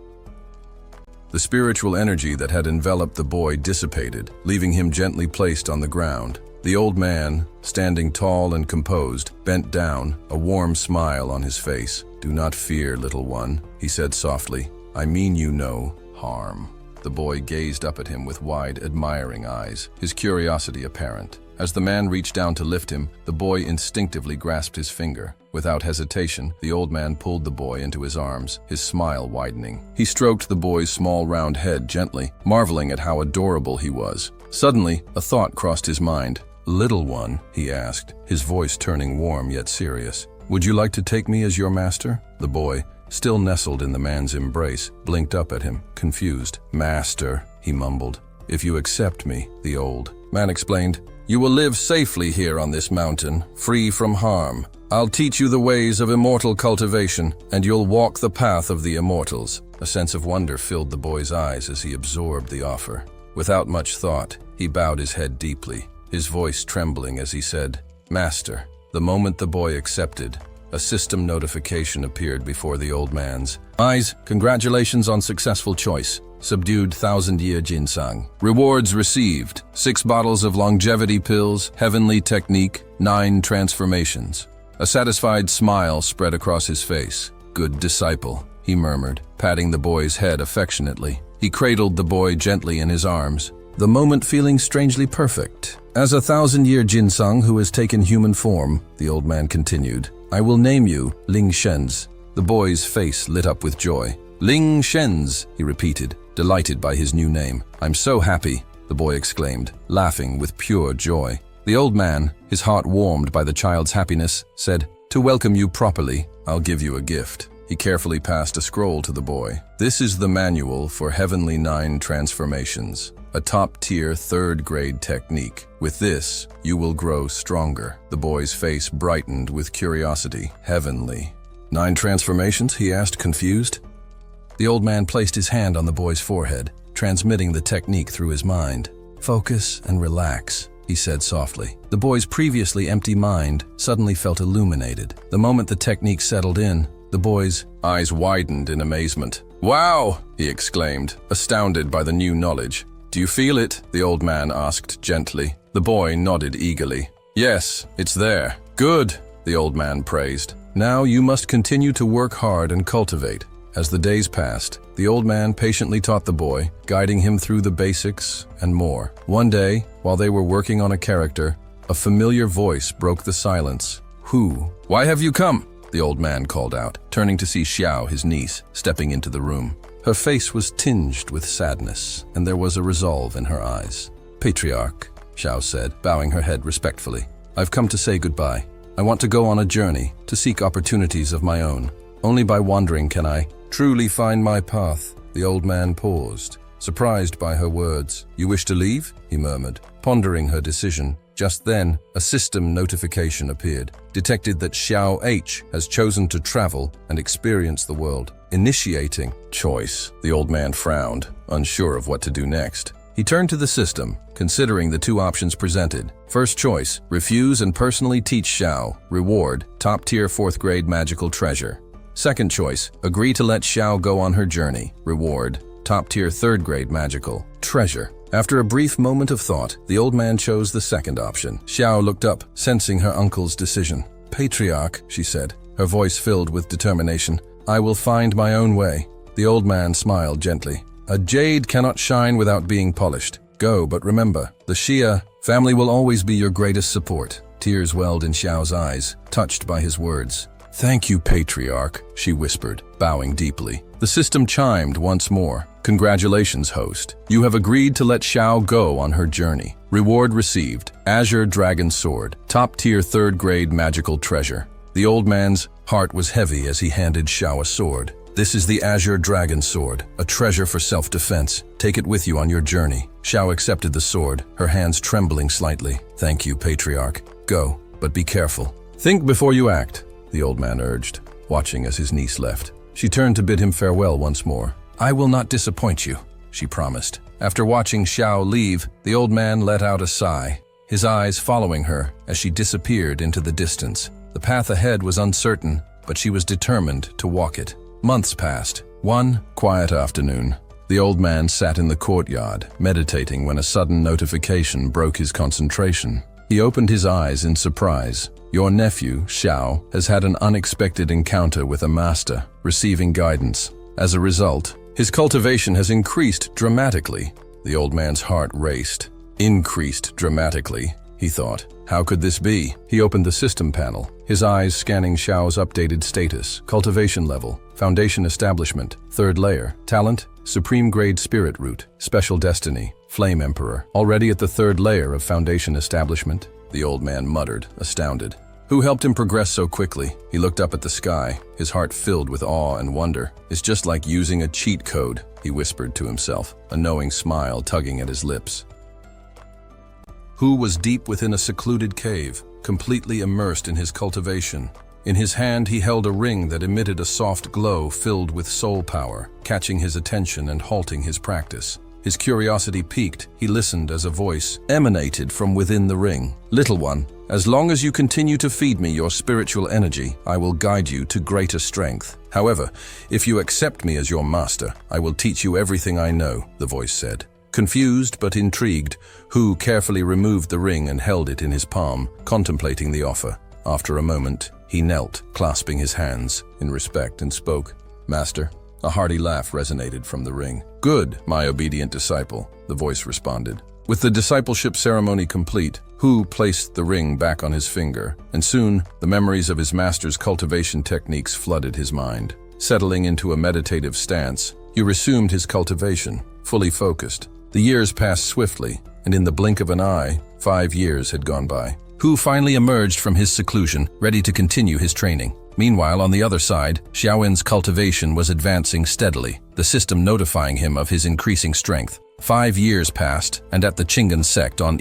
The spiritual energy that had enveloped the boy dissipated, leaving him gently placed on the ground. The old man, standing tall and composed, bent down, a warm smile on his face. "Do not fear, little one," he said softly. "I mean you no harm." The boy gazed up at him with wide, admiring eyes, his curiosity apparent. As the man reached down to lift him, the boy instinctively grasped his finger. Without hesitation, the old man pulled the boy into his arms, his smile widening. He stroked the boy's small round head gently, marveling at how adorable he was. Suddenly, a thought crossed his mind. "Little one," he asked, his voice turning warm yet serious, "would you like to take me as your master?" The boy, still nestled in the man's embrace, blinked up at him, confused. "Master," he mumbled. "If you accept me," the old man explained, "you will live safely here on this mountain, free from harm. I'll teach you the ways of immortal cultivation, and you'll walk the path of the immortals." A sense of wonder filled the boy's eyes as he absorbed the offer. Without much thought, he bowed his head deeply, his voice trembling as he said, "Master." The moment the boy accepted, a system notification appeared before the old man's eyes. "Congratulations on successful choice. Subdued thousand-year ginseng. Rewards received: 6 bottles of longevity pills, heavenly technique, 9 transformations." A satisfied smile spread across his face. "Good disciple," he murmured, patting the boy's head affectionately. He cradled the boy gently in his arms, the moment feeling strangely perfect. "As a thousand-year ginseng who has taken human form," the old man continued, "I will name you Ling Shenz." The boy's face lit up with joy. "Ling Shenz," he repeated, delighted by his new name. "I'm so happy," the boy exclaimed, laughing with pure joy. The old man, his heart warmed by the child's happiness, said, "To welcome you properly, I'll give you a gift." He carefully passed a scroll to the boy. "This is the manual for Heavenly 9 Transformations, a top-tier 3rd-grade technique. With this, you will grow stronger." The boy's face brightened with curiosity. "Heavenly 9 transformations?" he asked, confused. The old man placed his hand on the boy's forehead, transmitting the technique through his mind. "Focus and relax," he said softly. The boy's previously empty mind suddenly felt illuminated. The moment the technique settled in, the boy's eyes widened in amazement. "Wow!" he exclaimed, astounded by the new knowledge. "Do you feel it?" the old man asked gently. The boy nodded eagerly. "Yes, it's there." "Good," the old man praised. "Now you must continue to work hard and cultivate." As the days passed, the old man patiently taught the boy, guiding him through the basics and more. One day, while they were working on a character, a familiar voice broke the silence. "Who? Why have you come?" the old man called out, turning to see Xiao, his niece, stepping into the room. Her face was tinged with sadness, and there was a resolve in her eyes. "Patriarch," Xiao said, bowing her head respectfully, "I've come to say goodbye. I want to go on a journey, to seek opportunities of my own. Only by wandering can I truly find my path." The old man paused, surprised by her words. "You wish to leave?" he murmured, pondering her decision. Just then, a system notification appeared, detected that Xiao H has chosen to travel and experience the world. Initiating choice. The old man frowned, unsure of what to do next. He turned to the system, considering the 2 options presented. First choice, refuse and personally teach Xiao. Reward, top-tier 4th-grade magical treasure. Second choice, agree to let Xiao go on her journey. Reward, top-tier 3rd-grade magical treasure. After a brief moment of thought, the old man chose the second option. Xiao looked up, sensing her uncle's decision. "Patriarch," she said, her voice filled with determination, "I will find my own way." The old man smiled gently. "A jade cannot shine without being polished. Go, but remember, the Xia family will always be your greatest support." Tears welled in Xiao's eyes, touched by his words. "Thank you, Patriarch," she whispered, bowing deeply. The system chimed once more. "Congratulations, host. You have agreed to let Xiao go on her journey. Reward received: Azure Dragon Sword, top-tier 3rd-grade magical treasure." The old man's heart was heavy as he handed Xiao a sword. This is the Azure Dragon Sword, a treasure for self-defense. Take it with you on your journey. Xiao accepted the sword, her hands trembling slightly. Thank you, Patriarch. Go, but be careful. Think before you act, the old man urged, watching as his niece left. She turned to bid him farewell once more. I will not disappoint you, she promised. After watching Xiao leave, the old man let out a sigh, his eyes following her as she disappeared into the distance. The path ahead was uncertain, but she was determined to walk it. Months passed. One quiet afternoon, the old man sat in the courtyard, meditating when a sudden notification broke his concentration. He opened his eyes in surprise. Your nephew, Xiao, has had an unexpected encounter with a master, receiving guidance. As a result, his cultivation has increased dramatically. The old man's heart raced. Increased dramatically, he thought. How could this be? He opened the system panel, his eyes scanning Xiao's updated status, cultivation level, foundation establishment, 3rd layer, talent, supreme grade spirit root, special destiny, flame emperor. Already at the 3rd layer of foundation establishment, the old man muttered, astounded. Who helped him progress so quickly? He looked up at the sky, his heart filled with awe and wonder. It's just like using a cheat code, he whispered to himself, a knowing smile tugging at his lips. Hu was deep within a secluded cave, completely immersed in his cultivation. In his hand he held a ring that emitted a soft glow filled with soul power, catching his attention and halting his practice. His curiosity piqued, he listened as a voice emanated from within the ring. Little one, as long as you continue to feed me your spiritual energy, I will guide you to greater strength. However, if you accept me as your master, I will teach you everything I know, the voice said. Confused but intrigued, Hu carefully removed the ring and held it in his palm, contemplating the offer. After a moment, he knelt, clasping his hands in respect, and spoke, Master. A hearty laugh resonated from the ring. Good, my obedient disciple, the voice responded. With the discipleship ceremony complete, Hu placed the ring back on his finger, and soon the memories of his master's cultivation techniques flooded his mind. Settling into a meditative stance, he resumed his cultivation, fully focused. The years passed swiftly, and in the blink of an eye, 5 years had gone by. Hu finally emerged from his seclusion, ready to continue his training. Meanwhile, on the other side, Xiaowen's cultivation was advancing steadily, the system notifying him of his increasing strength. 5 years passed, and at the Qingan sect on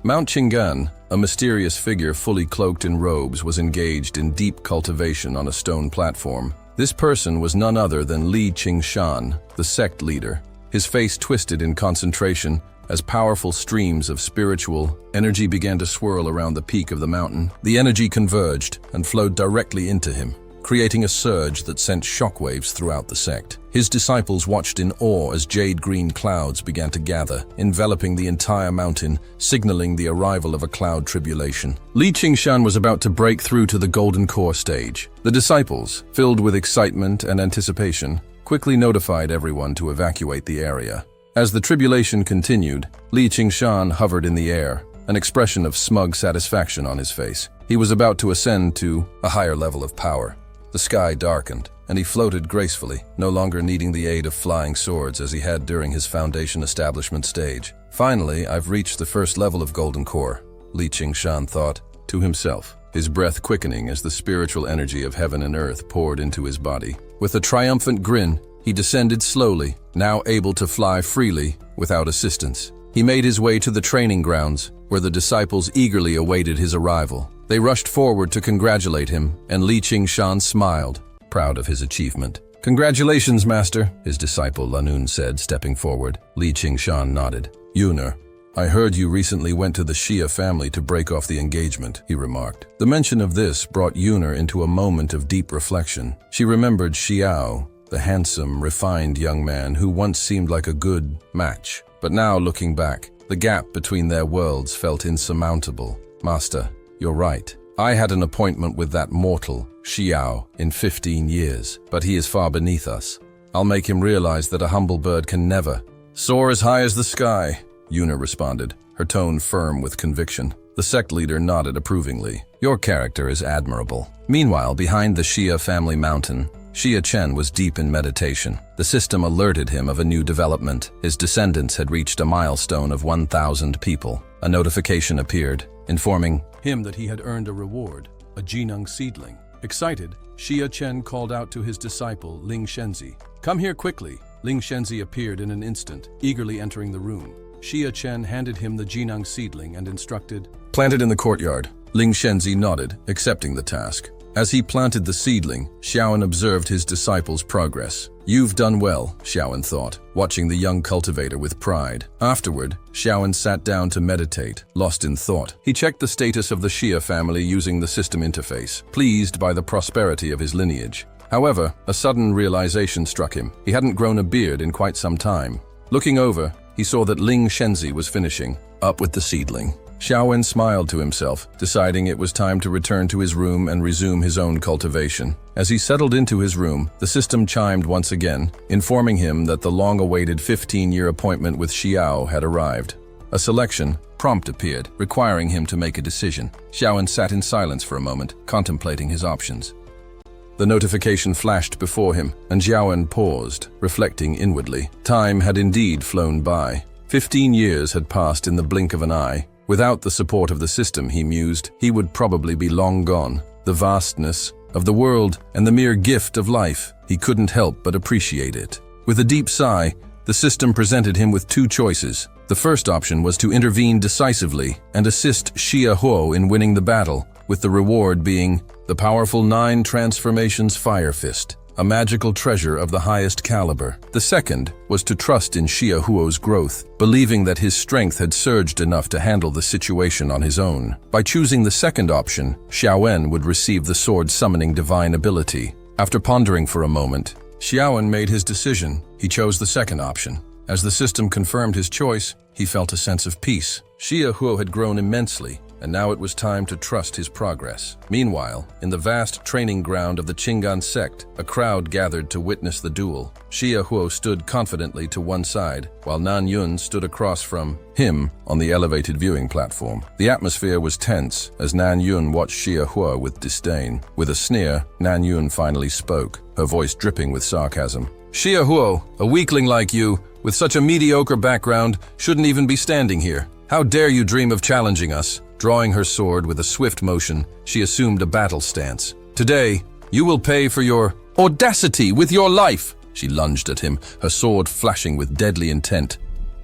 Mount Qingan, a mysterious figure fully cloaked in robes was engaged in deep cultivation on a stone platform. This person was none other than Li Qingshan, the sect leader. His face twisted in concentration as powerful streams of spiritual energy began to swirl around the peak of the mountain. The energy converged and flowed directly into him, creating a surge that sent shockwaves throughout the sect. His disciples watched in awe as jade-green clouds began to gather, enveloping the entire mountain, signaling the arrival of a cloud tribulation. Li Qingshan was about to break through to the golden core stage. The disciples, filled with excitement and anticipation, quickly notified everyone to evacuate the area. As the tribulation continued, Li Qingshan hovered in the air, an expression of smug satisfaction on his face. He was about to ascend to a higher level of power. The sky darkened, and he floated gracefully, no longer needing the aid of flying swords as he had during his foundation establishment stage. Finally, I've reached the first level of golden core, Li Qingshan thought to himself, his breath quickening as the spiritual energy of heaven and earth poured into his body. With a triumphant grin, he descended slowly, now able to fly freely without assistance. He made his way to the training grounds, where the disciples eagerly awaited his arrival. They rushed forward to congratulate him, and Li Qingshan smiled, proud of his achievement. Congratulations, Master, his disciple Lanun said, stepping forward. Li Qingshan nodded. Yuner, I heard you recently went to the Xia family to break off the engagement, he remarked. The mention of this brought Yuner into a moment of deep reflection. She remembered Xiao, the handsome, refined young man who once seemed like a good match. But now, looking back, the gap between their worlds felt insurmountable. Master, you're right. I had an appointment with that mortal, Xiao, in 15 years, but he is far beneath us. I'll make him realize that a humble bird can never soar as high as the sky, Yuna responded, her tone firm with conviction. The sect leader nodded approvingly. Your character is admirable. Meanwhile, behind the Xia family mountain, Xia Chen was deep in meditation. The system alerted him of a new development. His descendants had reached a milestone of 1,000 people. A notification appeared, informing him that he had earned a reward, a Jinung seedling. Excited, Xia Chen called out to his disciple, Ling Shenzi. "Come here quickly." Ling Shenzi appeared in an instant, eagerly entering the room. Xia Chen handed him the Jinang seedling and instructed, "Plant it in the courtyard." Ling Shenzi nodded, accepting the task. As he planted the seedling, Xiaoan observed his disciple's progress. "You've done well," Xiaoan thought, watching the young cultivator with pride. Afterward, Xiaoan sat down to meditate, lost in thought. He checked the status of the Xia family using the system interface, pleased by the prosperity of his lineage. However, a sudden realization struck him. He hadn't grown a beard in quite some time. Looking over, he saw that Ling Shenzi was finishing up with the seedling. Xiaoan smiled to himself, deciding it was time to return to his room and resume his own cultivation. As he settled into his room, the system chimed once again, informing him that the long-awaited 15-year appointment with Xiao had arrived. A selection prompt appeared, requiring him to make a decision. Xiaoan sat in silence for a moment, contemplating his options. The notification flashed before him, and Xiaoan paused, reflecting inwardly. Time had indeed flown by. 15 years had passed in the blink of an eye. Without the support of the system, he mused, he would probably be long gone. The vastness of the world and the mere gift of life, he couldn't help but appreciate it. With a deep sigh, the system presented him with two choices. The first option was to intervene decisively and assist Xia Huo in winning the battle, with the reward being the powerful 9 Transformations Fire Fist, a magical treasure of the highest caliber. The second was to trust in Xia Huo's growth, believing that his strength had surged enough to handle the situation on his own. By choosing the second option, Xiaoan would receive the sword summoning divine ability. After pondering for a moment, Xiaoan made his decision. He chose the second option. As the system confirmed his choice, he felt a sense of peace. Xia Huo had grown immensely, and now it was time to trust his progress. Meanwhile, in the vast training ground of the Qinggan sect, a crowd gathered to witness the duel. Xia Huo stood confidently to one side, while Nan Yun stood across from him on the elevated viewing platform. The atmosphere was tense as Nan Yun watched Xia Huo with disdain. With a sneer, Nan Yun finally spoke, her voice dripping with sarcasm. "Xia Huo, a weakling like you, with such a mediocre background, shouldn't even be standing here. How dare you dream of challenging us?" Drawing her sword with a swift motion, she assumed a battle stance. "Today, you will pay for your audacity with your life!" She lunged at him, her sword flashing with deadly intent.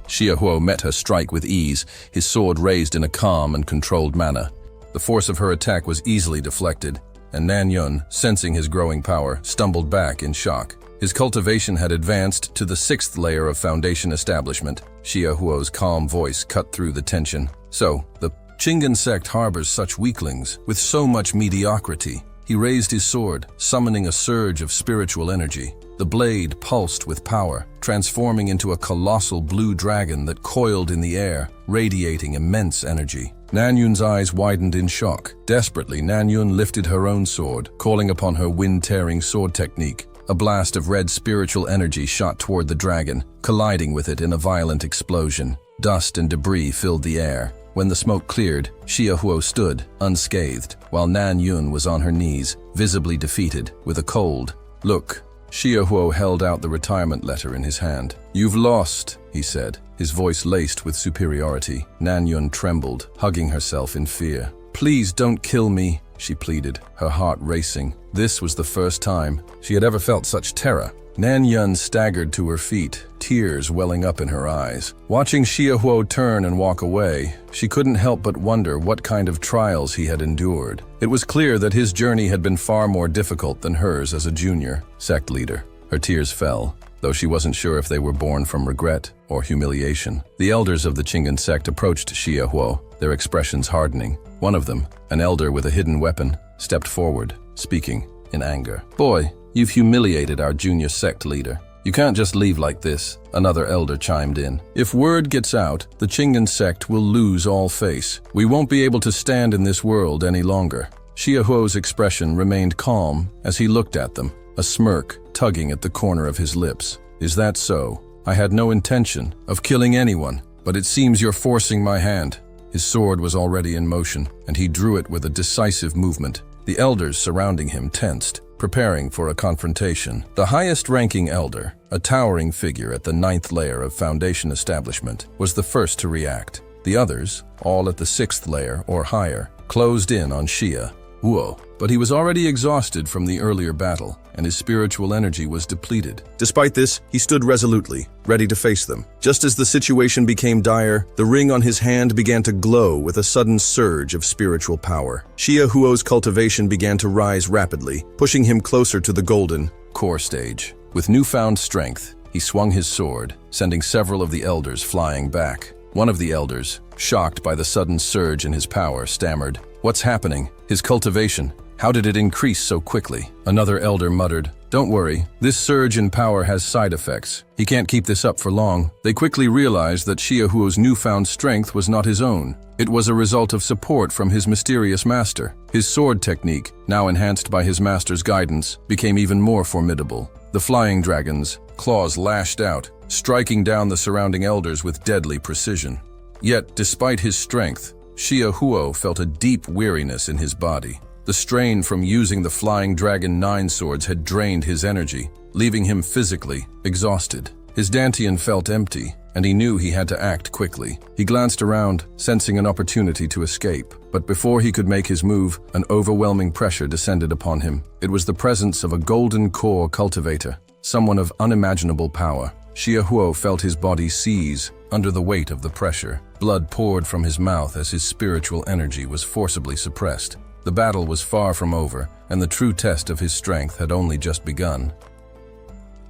Xia Huo met her strike with ease, his sword raised in a calm and controlled manner. The force of her attack was easily deflected, and Nan Yun, sensing his growing power, stumbled back in shock. His cultivation had advanced to the 6th layer of foundation establishment. Xia Huo's calm voice cut through the tension. "So, the Qinggan sect harbors such weaklings, with so much mediocrity." He raised his sword, summoning a surge of spiritual energy. The blade pulsed with power, transforming into a colossal blue dragon that coiled in the air, radiating immense energy. Nan Yun's eyes widened in shock. Desperately, Nan Yun lifted her own sword, calling upon her wind-tearing sword technique. A blast of red spiritual energy shot toward the dragon, colliding with it in a violent explosion. Dust and debris filled the air. When the smoke cleared, Xia Huo stood, unscathed, while Nan Yun was on her knees, visibly defeated, with a cold look. Xia Huo held out the retirement letter in his hand. "You've lost," he said, his voice laced with superiority. Nan Yun trembled, hugging herself in fear. "Please don't kill me," she pleaded, her heart racing. This was the first time she had ever felt such terror. Nan Yun staggered to her feet, tears welling up in her eyes. Watching Xia Huo turn and walk away, she couldn't help but wonder what kind of trials he had endured. It was clear that his journey had been far more difficult than hers as a junior sect leader. Her tears fell, though she wasn't sure if they were born from regret or humiliation. The elders of the Qinggan sect approached Xia Huo, their expressions hardening. One of them, an elder with a hidden weapon, stepped forward, speaking in anger. "Boy, you've humiliated our junior sect leader. You can't just leave like this," another elder chimed in. "If word gets out, the Qinggan sect will lose all face. We won't be able to stand in this world any longer." Xia Huo's expression remained calm as he looked at them, a smirk tugging at the corner of his lips. "Is that so? I had no intention of killing anyone, but it seems you're forcing my hand." His sword was already in motion, and he drew it with a decisive movement. The elders surrounding him tensed, preparing for a confrontation. The highest-ranking elder, a towering figure at the 9th layer of foundation establishment, was the first to react. The others, all at the 6th layer or higher, closed in on Xia. Huo, but he was already exhausted from the earlier battle, and his spiritual energy was depleted. Despite this, he stood resolutely, ready to face them. Just as the situation became dire, the ring on his hand began to glow with a sudden surge of spiritual power. Xia Huo's cultivation began to rise rapidly, pushing him closer to the golden core stage. With newfound strength, he swung his sword, sending several of the elders flying back. One of the elders, shocked by the sudden surge in his power, stammered, "What's happening? His cultivation, how did it increase so quickly?" Another elder muttered, "Don't worry, this surge in power has side effects. He can't keep this up for long." They quickly realized that Xia Huo's newfound strength was not his own. It was a result of support from his mysterious master. His sword technique, now enhanced by his master's guidance, became even more formidable. The flying dragon's claws lashed out, striking down the surrounding elders with deadly precision. Yet, despite his strength, Xia Huo felt a deep weariness in his body. The strain from using the flying dragon 9 swords had drained his energy, leaving him physically exhausted. His dantian felt empty, and he knew he had to act quickly. He glanced around, sensing an opportunity to escape. But before he could make his move, an overwhelming pressure descended upon him. It was the presence of a golden core cultivator, someone of unimaginable power. Xia Huo felt his body seize under the weight of the pressure. Blood poured from his mouth as his spiritual energy was forcibly suppressed. The battle was far from over, and the true test of his strength had only just begun.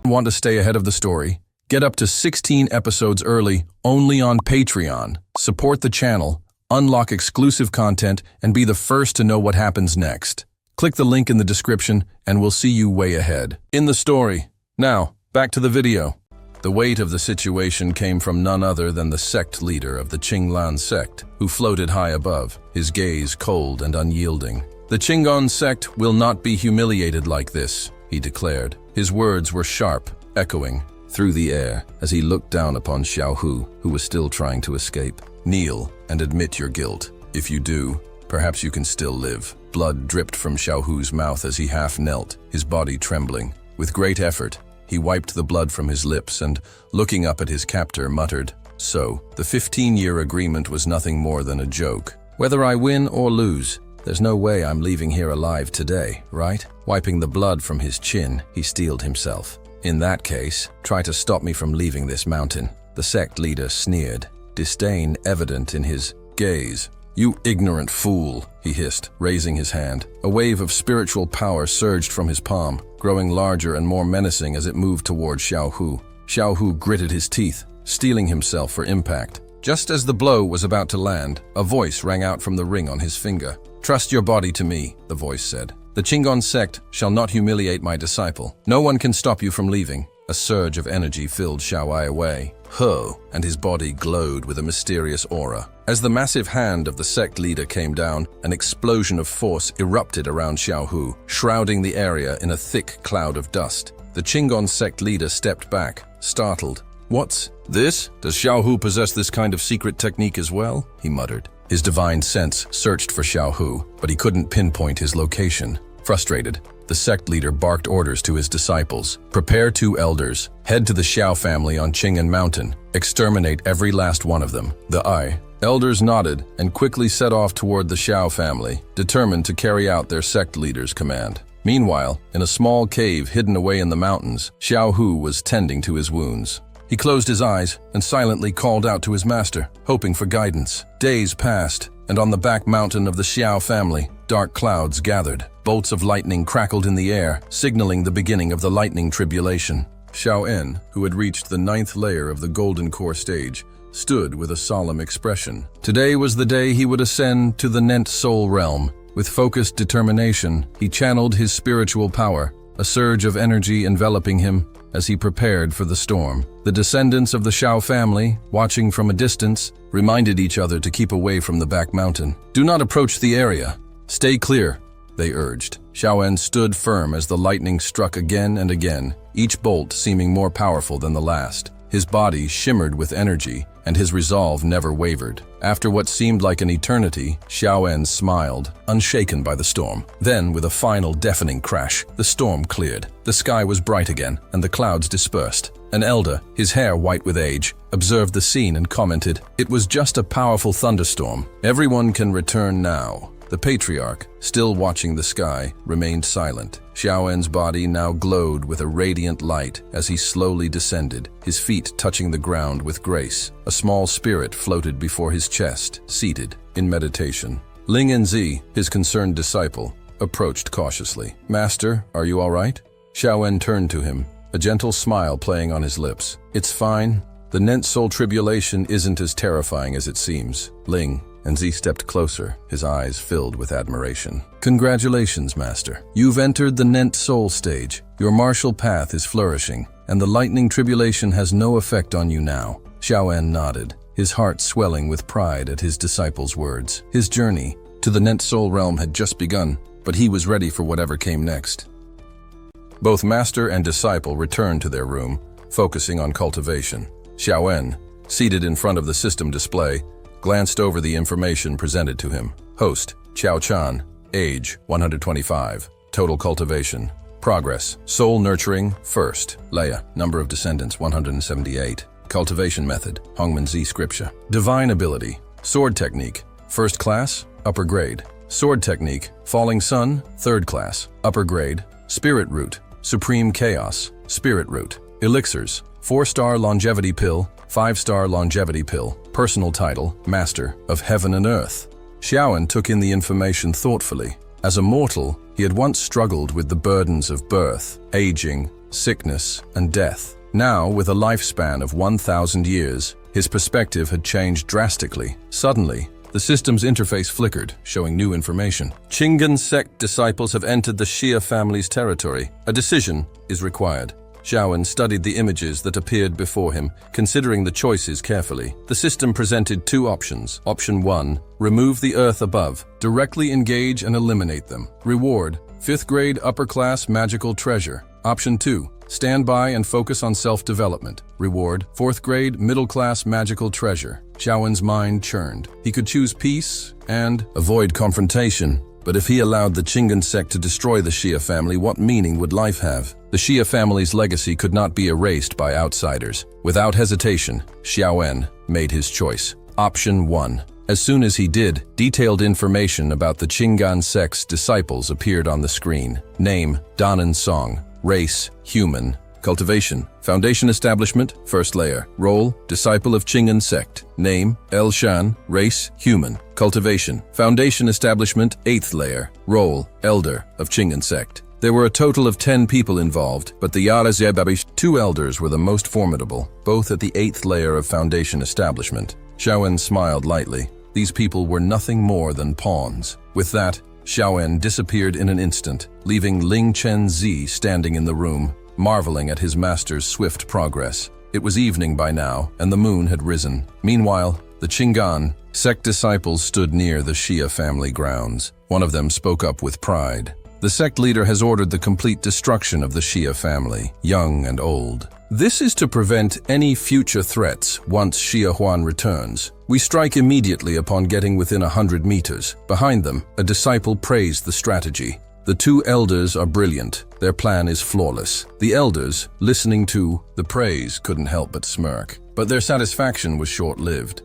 Want to stay ahead of the story? Get up to 16 episodes early, only on Patreon. Support the channel, unlock exclusive content, and be the first to know what happens next. Click the link in the description, and we'll see you way ahead. In the story. Now, back to the video. The weight of the situation came from none other than the sect leader of the Qinglan sect, who floated high above, his gaze cold and unyielding. "The Qinglan sect will not be humiliated like this," he declared. His words were sharp, echoing through the air as he looked down upon Xiaohu, who was still trying to escape. "Kneel and admit your guilt. If you do, perhaps you can still live." Blood dripped from Xiaohu's mouth as he half knelt, his body trembling. With great effort, he wiped the blood from his lips and, looking up at his captor, muttered, "So, the 15-year agreement was nothing more than a joke. Whether I win or lose, there's no way I'm leaving here alive today, right?" Wiping the blood from his chin, he steeled himself. "In that case, try to stop me from leaving this mountain." The sect leader sneered, disdain evident in his gaze. "You ignorant fool," he hissed, raising his hand. A wave of spiritual power surged from his palm, growing larger and more menacing as it moved toward Xiaohu. Xiaohu gritted his teeth, steeling himself for impact. Just as the blow was about to land, a voice rang out from the ring on his finger. "Trust your body to me," the voice said. "The Qinglan sect shall not humiliate my disciple. No one can stop you from leaving." A surge of energy filled Xiaowei away. Ho, and his body glowed with a mysterious aura. As the massive hand of the sect leader came down, an explosion of force erupted around Xiaohu, shrouding the area in a thick cloud of dust. The Qinglan sect leader stepped back, startled. "What's this? Does Xiaohu possess this kind of secret technique as well?" he muttered. His divine sense searched for Xiaohu, but he couldn't pinpoint his location. Frustrated, the sect leader barked orders to his disciples. "Prepare 2 elders. Head to the Xiao family on Qing'an Mountain. Exterminate every last one of them." The elders nodded and quickly set off toward the Xiao family, determined to carry out their sect leader's command. Meanwhile, in a small cave hidden away in the mountains, Xiaohu was tending to his wounds. He closed his eyes and silently called out to his master, hoping for guidance. Days passed, and on the back mountain of the Xiao family, dark clouds gathered. Bolts of lightning crackled in the air, signaling the beginning of the lightning tribulation. Xiao En, who had reached the 9th layer of the golden core stage, stood with a solemn expression. Today was the day he would ascend to the Nent soul realm. With focused determination, he channeled his spiritual power, a surge of energy enveloping him as he prepared for the storm. The descendants of the Xiao family, watching from a distance, reminded each other to keep away from the back mountain. "Do not approach the area. Stay clear," they urged. Xiao En stood firm as the lightning struck again and again, each bolt seeming more powerful than the last. His body shimmered with energy, and his resolve never wavered. After what seemed like an eternity, Xiao En smiled, unshaken by the storm. Then, with a final deafening crash, the storm cleared. The sky was bright again, and the clouds dispersed. An elder, his hair white with age, observed the scene and commented, "It was just a powerful thunderstorm. Everyone can return now." The patriarch, still watching the sky, remained silent. Xiaoen's body now glowed with a radiant light as he slowly descended, his feet touching the ground with grace. A small spirit floated before his chest, seated in meditation. Ling Enzi, his concerned disciple, approached cautiously. "Master, are you all right?" Xiaoen turned to him, a gentle smile playing on his lips. "It's fine. The nent soul tribulation isn't as terrifying as it seems." Ling Enzi stepped closer, his eyes filled with admiration. "Congratulations, Master. You've entered the nent soul stage. Your martial path is flourishing, and the lightning tribulation has no effect on you now." Xiaoen nodded, his heart swelling with pride at his disciple's words. His journey to the nent soul realm had just begun, but he was ready for whatever came next. Both master and disciple returned to their room, focusing on cultivation. Xiaoen, seated in front of the system display, glanced over the information presented to him. Host, Qiao Chan, age 125, total cultivation. Progress, soul nurturing, first. Leia, number of descendants 178. Cultivation method, Hongmen Z scripture. Divine ability, sword technique, first class, upper grade. Sword technique, falling sun, third class, upper grade. Spirit root, supreme chaos, spirit root. Elixirs, 4-star longevity pill, 5-star longevity pill. Personal title, Master of Heaven and Earth. Xiaoen took in the information thoughtfully. As a mortal, he had once struggled with the burdens of birth, aging, sickness, and death. Now, with a lifespan of 1,000 years, his perspective had changed drastically. Suddenly, the system's interface flickered, showing new information. Qinggan sect disciples have entered the Xia family's territory. A decision is required. Xiaoen studied the images that appeared before him, considering the choices carefully. The system presented two options. Option 1, remove the earth above. Directly engage and eliminate them. Reward, 5th grade upper class magical treasure. Option 2, stand by and focus on self-development. Reward, 4th grade middle class magical treasure. Xiaoen's mind churned. He could choose peace and avoid confrontation. But if he allowed the Qinggan sect to destroy the Xia family, what meaning would life have? The Xia family's legacy could not be erased by outsiders. Without hesitation, Xiaoen made his choice. Option 1. As soon as he did, detailed information about the Qinggan sect's disciples appeared on the screen. Name, Danan Song. Race, human. Cultivation, foundation establishment, first layer. Role, disciple of Qinggan sect. Name, El Shan. Race, human. Cultivation, foundation establishment, 8th layer. Role, elder of Qinggan sect. There were a total of 10 people involved, but the Yara-Zebabish 2 elders were the most formidable, both at the 8th layer of foundation establishment. Xiaoen smiled lightly. These people were nothing more than pawns. With that, Xiaoen disappeared in an instant, leaving Ling Chenzi standing in the room, marveling at his master's swift progress. It was evening by now, and the moon had risen. Meanwhile, the Qinggan sect disciples stood near the Xia family grounds. One of them spoke up with pride. The sect leader has ordered the complete destruction of the Xia family, young and old. This is to prevent any future threats once Xia Huan returns. We strike immediately upon getting within 100 meters. Behind them, a disciple praised the strategy. The 2 elders are brilliant. Their plan is flawless. The elders, listening to the praise, couldn't help but smirk. But their satisfaction was short-lived.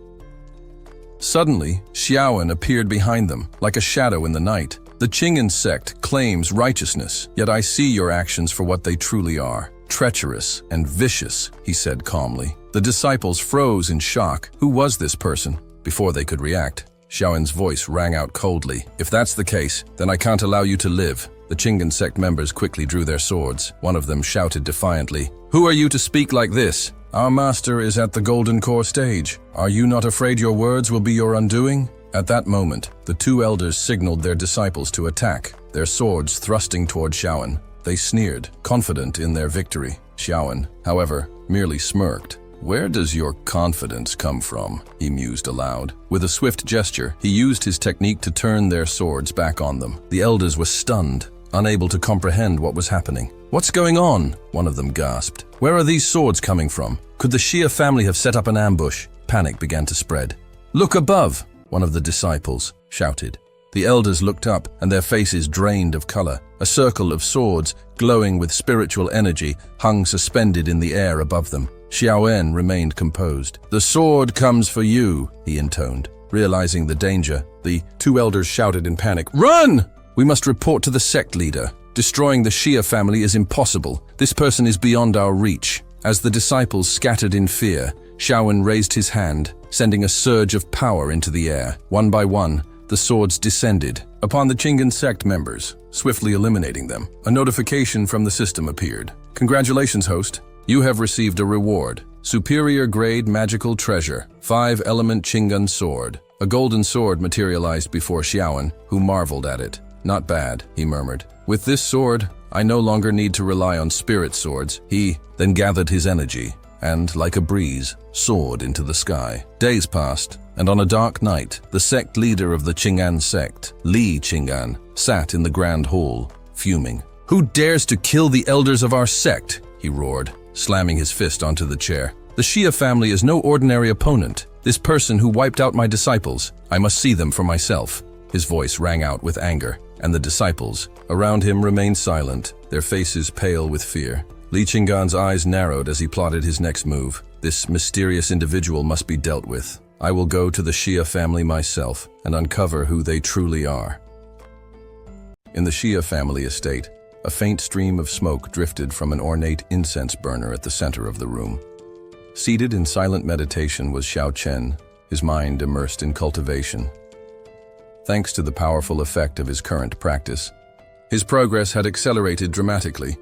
Suddenly, Xiaoen appeared behind them, like a shadow in the night. The Qinggan sect claims righteousness, yet I see your actions for what they truly are. Treacherous and vicious, he said calmly. The disciples froze in shock. Who was this person? Before they could react, Xiaoen's voice rang out coldly. If that's the case, then I can't allow you to live. The Qinggan sect members quickly drew their swords. One of them shouted defiantly, "Who are you to speak like this? Our master is at the Golden Core stage. Are you not afraid your words will be your undoing?" At that moment, the 2 elders signaled their disciples to attack, their swords thrusting toward Xiaoen. They sneered, confident in their victory. Xiaoen, however, merely smirked. "Where does your confidence come from?" he mused aloud. With a swift gesture, he used his technique to turn their swords back on them. The elders were stunned, unable to comprehend what was happening. "What's going on?" one of them gasped. "Where are these swords coming from? Could the Xia family have set up an ambush?" Panic began to spread. "Look above!" one of the disciples shouted. The elders looked up, and their faces drained of color. A circle of swords, glowing with spiritual energy, hung suspended in the air above them. Xiaoen remained composed. "The sword comes for you," he intoned. Realizing the danger, the two elders shouted in panic, "Run! We must report to the sect leader. Destroying the Shia family is impossible. This person is beyond our reach." As the disciples scattered in fear, Shaowen raised his hand, sending a surge of power into the air. One by one, the swords descended upon the Qinggan sect members, swiftly eliminating them. A notification from the system appeared. "Congratulations, host. You have received a reward. Superior grade magical treasure, 5-element Qinggan sword." A golden sword materialized before Xiaowen, who marveled at it. "Not bad," he murmured. "With this sword, I no longer need to rely on spirit swords." He then gathered his energy and, like a breeze, soared into the sky. Days passed, and on a dark night, the sect leader of the Qing'an sect, Li Qing'an, sat in the grand hall, fuming. "Who dares to kill the elders of our sect?" he roared, slamming his fist onto the chair. "The Xia family is no ordinary opponent. This person who wiped out my disciples, I must see them for myself." His voice rang out with anger, and the disciples around him remained silent, their faces pale with fear. Li Qing'an's eyes narrowed as he plotted his next move. This mysterious individual must be dealt with. I will go to the Xia family myself and uncover who they truly are. In the Xia family estate, a faint stream of smoke drifted from an ornate incense burner at the center of the room. Seated in silent meditation was Xiao Chen, his mind immersed in cultivation. Thanks to the powerful effect of his current practice, his progress had accelerated dramatically.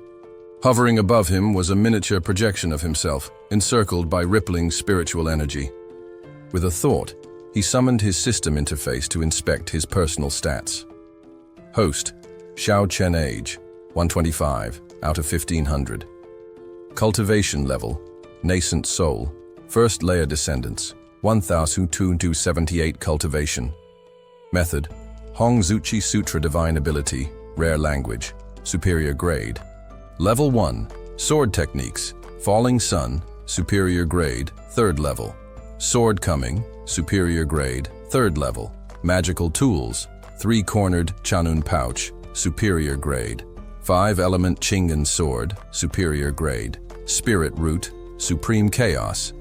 Hovering above him was a miniature projection of himself, encircled by rippling spiritual energy. With a thought, he summoned his system interface to inspect his personal stats. Host, Xiao Chen age, 125 out of 1500. Cultivation level, nascent soul, first layer descendants, 1278 cultivation. Method, Hong Zuchi Sutra divine ability, rare language, superior grade. Level 1, sword techniques, falling sun, superior grade, 3rd level. Sword coming, superior grade, 3rd level. Magical tools, 3-cornered Chanun pouch, superior grade. 5-element Qing'an sword, superior grade. Spirit root, supreme chaos.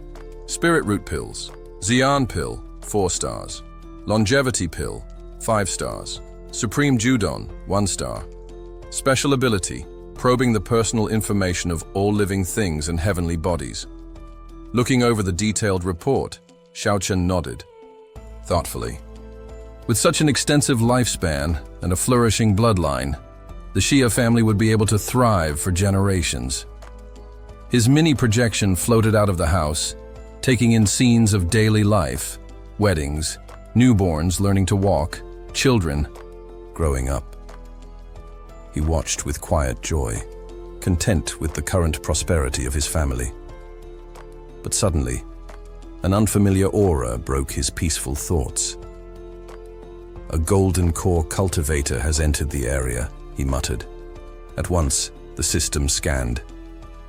Spirit root pills, Xian pill, 4 stars. Longevity pill, 5 stars. Supreme Judon, 1 star. Special ability, probing the personal information of all living things and heavenly bodies. Looking over the detailed report, Xiao Chen nodded, thoughtfully. With such an extensive lifespan and a flourishing bloodline, the Xia family would be able to thrive for generations. His mini projection floated out of the house, taking in scenes of daily life, weddings, newborns learning to walk, children growing up. He watched with quiet joy, content with the current prosperity of his family. But suddenly, an unfamiliar aura broke his peaceful thoughts. "A golden core cultivator has entered the area," he muttered. At once, the system scanned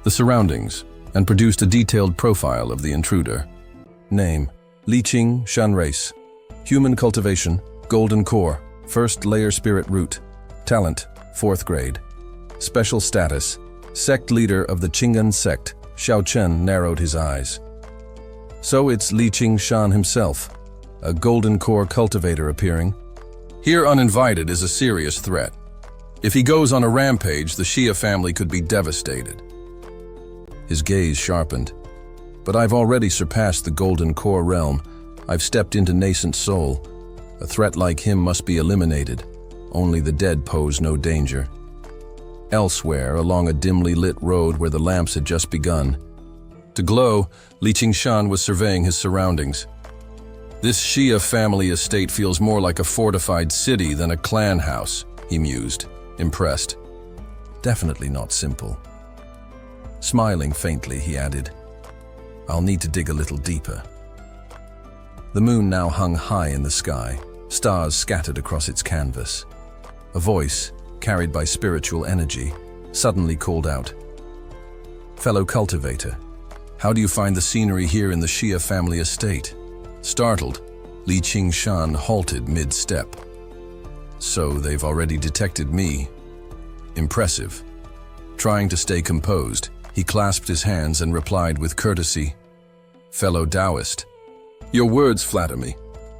the surroundings and produced a detailed profile of the intruder. Name, Li Qing Shan race. Human cultivation, golden core, 1st layer spirit root. Talent, 4th grade. Special status, sect leader of the Qing'an sect. Xiao Chen narrowed his eyes. So it's Li Qing Shan himself, a golden core cultivator appearing. Here uninvited is a serious threat. If he goes on a rampage, the Xia family could be devastated. His gaze sharpened. But I've already surpassed the golden core realm. I've stepped into nascent soul. A threat like him must be eliminated. Only the dead pose no danger. Elsewhere, along a dimly lit road where the lamps had just begun to glow, Li Qingshan was surveying his surroundings. This Xia family estate feels more like a fortified city than a clan house, he mused, impressed. Definitely not simple. Smiling faintly, he added, "I'll need to dig a little deeper." The moon now hung high in the sky, stars scattered across its canvas. A voice, carried by spiritual energy, suddenly called out, "Fellow cultivator, how do you find the scenery here in the Xia family estate?" Startled, Li Qingshan halted mid-step. So they've already detected me. Impressive. Trying to stay composed, he clasped his hands and replied with courtesy, "Fellow Taoist, your words flatter me.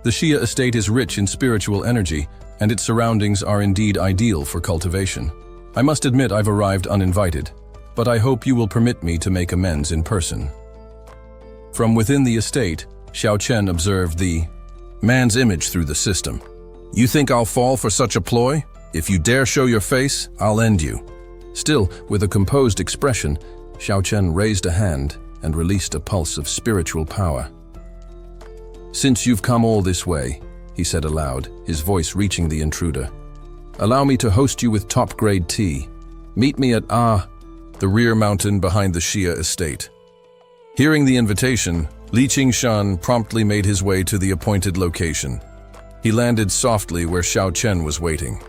The Xia estate is rich in spiritual energy, and its surroundings are indeed ideal for cultivation. I must admit I've arrived uninvited, but I hope you will permit me to make amends in person. From within the estate, Xiao Chen observed the man's image through the system. You think I'll fall for such a ploy? If you dare show your face, I'll end you. Still, with a composed expression, Xiao Chen raised a hand and released a pulse of spiritual power. Since you've come all this way, he said aloud, his voice reaching the intruder, allow me to host you with top-grade tea. Meet me at the rear mountain behind the Xia estate. Hearing the invitation, Li Qingshan promptly made his way to the appointed location. He landed softly where Xiao Chen was waiting.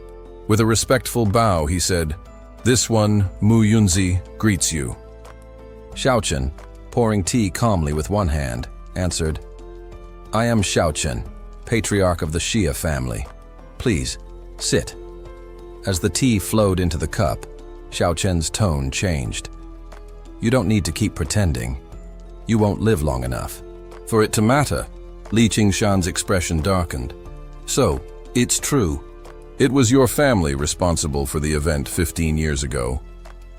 With a respectful bow, he said, "This one, Mu Yunzi, greets you." Xiao Chen, pouring tea calmly with one hand, answered, "I am Xiao Chen, patriarch of the Xia family. Please, sit." As the tea flowed into the cup, Xiao Chen's tone changed. "You don't need to keep pretending. You won't live long enough for it to matter." Li Qingshan's expression darkened. "So, it's true. It was your family responsible for the event 15 years ago,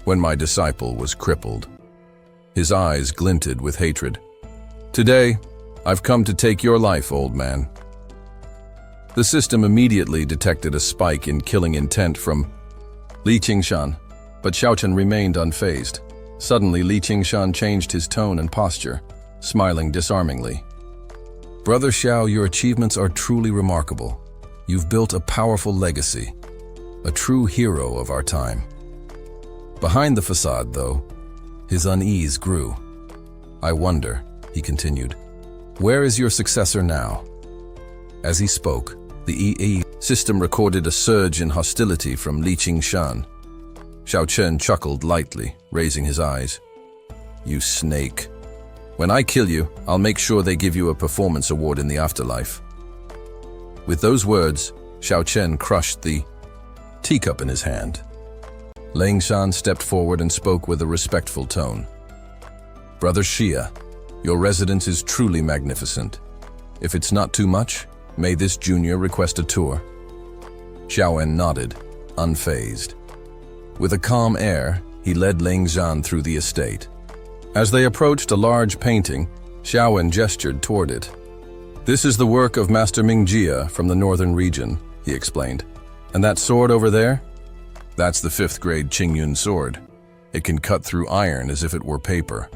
when my disciple was crippled." His eyes glinted with hatred. "Today, I've come to take your life, old man." The system immediately detected a spike in killing intent from Li Qingshan, but Xiao Chen remained unfazed. Suddenly, Li Qingshan changed his tone and posture, smiling disarmingly. "Brother Xiao, your achievements are truly remarkable. You've built a powerful legacy, a true hero of our time." Behind the facade, though, his unease grew. "I wonder," he continued, "where is your successor now?" As he spoke, the EE system recorded a surge in hostility from Li Qingshan. Xiao Chen chuckled lightly, raising his eyes. "You snake. When I kill you, I'll make sure they give you a performance award in the afterlife." With those words, Xiao Chen crushed the teacup in his hand. Ling Shan stepped forward and spoke with a respectful tone. "Brother Xia, your residence is truly magnificent. If it's not too much, may this junior request a tour?" Xiaowen nodded, unfazed. With a calm air, he led Ling Zhan through the estate. As they approached a large painting, Xiaowen gestured toward it. "This is the work of Master Mingjia from the northern region," he explained. "And that sword over there? That's the 5th grade Qingyun sword. It can cut through iron as if it were paper.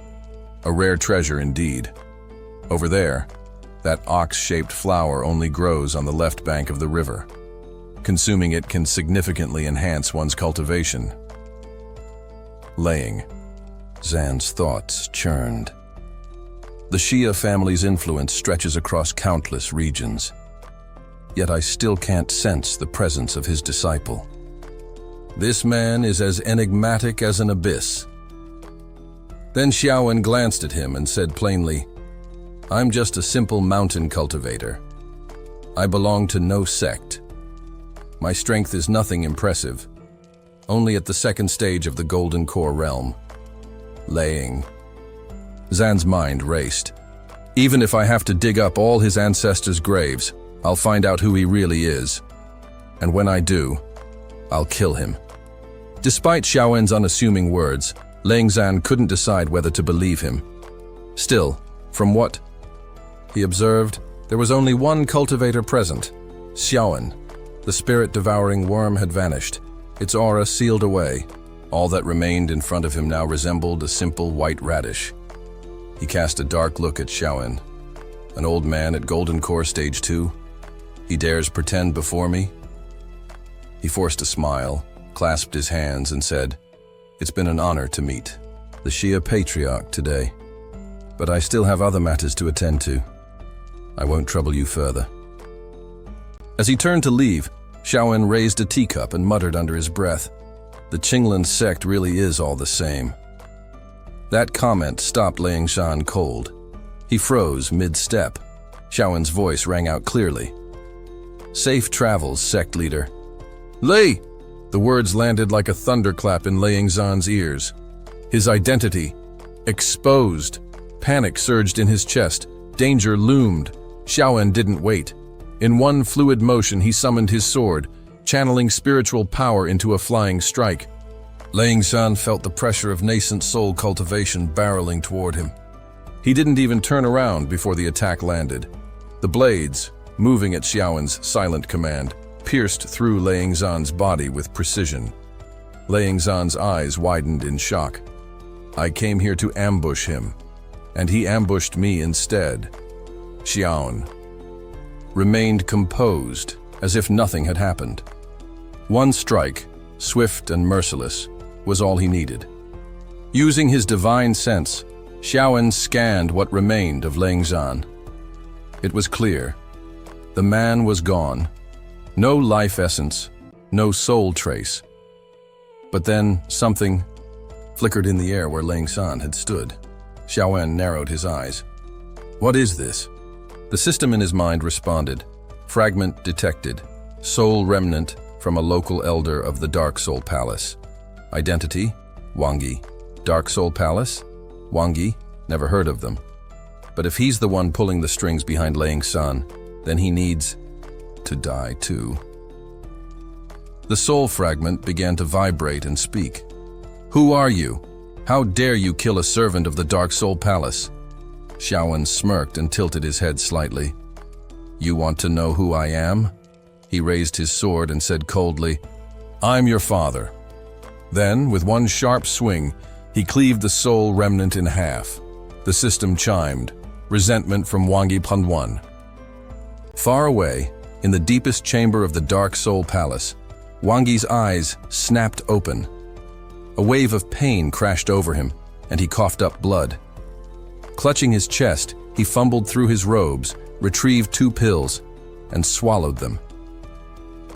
A rare treasure indeed. Over there, that ox-shaped flower only grows on the left bank of the river. Consuming it can significantly enhance one's cultivation." Laying. Zan's thoughts churned. The Xia family's influence stretches across countless regions. Yet I still can't sense the presence of his disciple. This man is as enigmatic as an abyss. Then Xiaowen glanced at him and said plainly, "I'm just a simple mountain cultivator. I belong to no sect. My strength is nothing impressive, only at the 2nd stage of the Golden Core realm." Laying. Zan's mind raced. "Even if I have to dig up all his ancestors' graves, I'll find out who he really is. And when I do, I'll kill him." Despite Xiaowen's unassuming words, Ling Zan couldn't decide whether to believe him. Still, from what he observed, there was only one cultivator present, Xiaowen. The spirit-devouring worm had vanished, its aura sealed away. All that remained in front of him now resembled a simple white radish. He cast a dark look at Xiaowen. "An old man at Golden Core Stage 2? He dares pretend before me?" He forced a smile, clasped his hands, and said, "It's been an honor to meet the Xia Patriarch today, but I still have other matters to attend to. I won't trouble you further." As he turned to leave, Xiaowen raised a teacup and muttered under his breath, "The Qinglan sect really is all the same." That comment stopped Ling Shan cold. He froze mid-step. Xiaowen's voice rang out clearly. "Safe travels, sect leader." "Lei!" The words landed like a thunderclap in Ling Zan's ears. His identity exposed. Panic surged in his chest. Danger loomed. Xiaowen didn't wait. In one fluid motion, he summoned his sword, channeling spiritual power into a flying strike. Liang San felt the pressure of nascent soul cultivation barreling toward him. He didn't even turn around before the attack landed. The blades, moving at Xiaowen's silent command, pierced through Liang Zan's body with precision. Liang Zan's eyes widened in shock. I came here to ambush him, and he ambushed me instead. Xiaowen remained composed, as if nothing had happened. One strike, swift and merciless, was all he needed. Using his divine sense, Xiaowen scanned what remained of Liang Zan. It was clear. The man was gone. No life essence, no soul trace. But then something flickered in the air where Liang San had stood. Xiaowen narrowed his eyes. What is this? The system in his mind responded. Fragment detected. Soul remnant from a local elder of the Dark Soul Palace. Identity, Wangi. Dark Soul Palace? Wangi? Never heard of them. But if he's the one pulling the strings behind Liang San, then he needs to die too. The soul fragment began to vibrate and speak. Who are you? How dare you kill a servant of the Dark Soul Palace? Xiaowen smirked and tilted his head slightly. You want to know who I am? He raised his sword and said coldly, I'm your father. Then, with one sharp swing, he cleaved the soul remnant in half. The system chimed, resentment from Wangi Panwan. Far away, in the deepest chamber of the Dark Soul Palace, Wangi's eyes snapped open. A wave of pain crashed over him, and he coughed up blood. Clutching his chest, he fumbled through his robes, retrieved 2 pills, and swallowed them.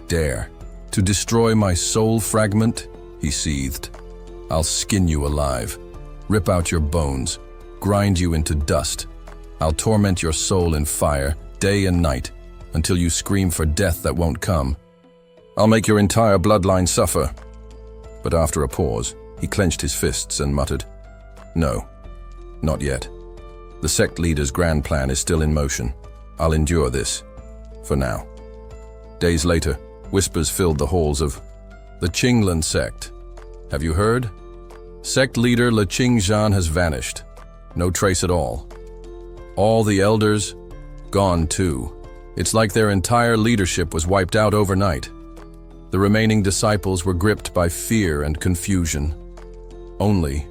Dare to destroy my soul fragment? He seethed. I'll skin you alive, rip out your bones, grind you into dust. I'll torment your soul in fire, day and night, until you scream for death that won't come. I'll make your entire bloodline suffer. But after a pause, he clenched his fists and muttered, No, not yet. The sect leader's grand plan is still in motion. I'll endure this, for now. Days later, whispers filled the halls of the Qinglan sect. Have you heard? Sect leader Le Qingzhan has vanished. No trace at all. All the elders, gone too. It's like their entire leadership was wiped out overnight. The remaining disciples were gripped by fear and confusion. Only,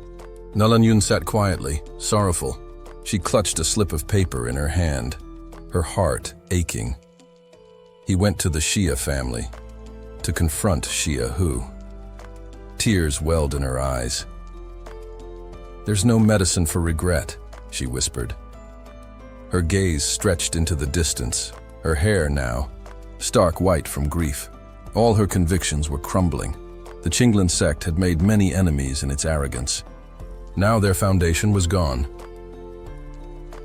Nalan Yun sat quietly, sorrowful. She clutched a slip of paper in her hand, her heart aching. He went to the Xia family, to confront Xia Hu. Tears welled in her eyes. There's no medicine for regret, she whispered. Her gaze stretched into the distance, her hair now, stark white from grief. All her convictions were crumbling. The Qinglan sect had made many enemies in its arrogance. Now their foundation was gone.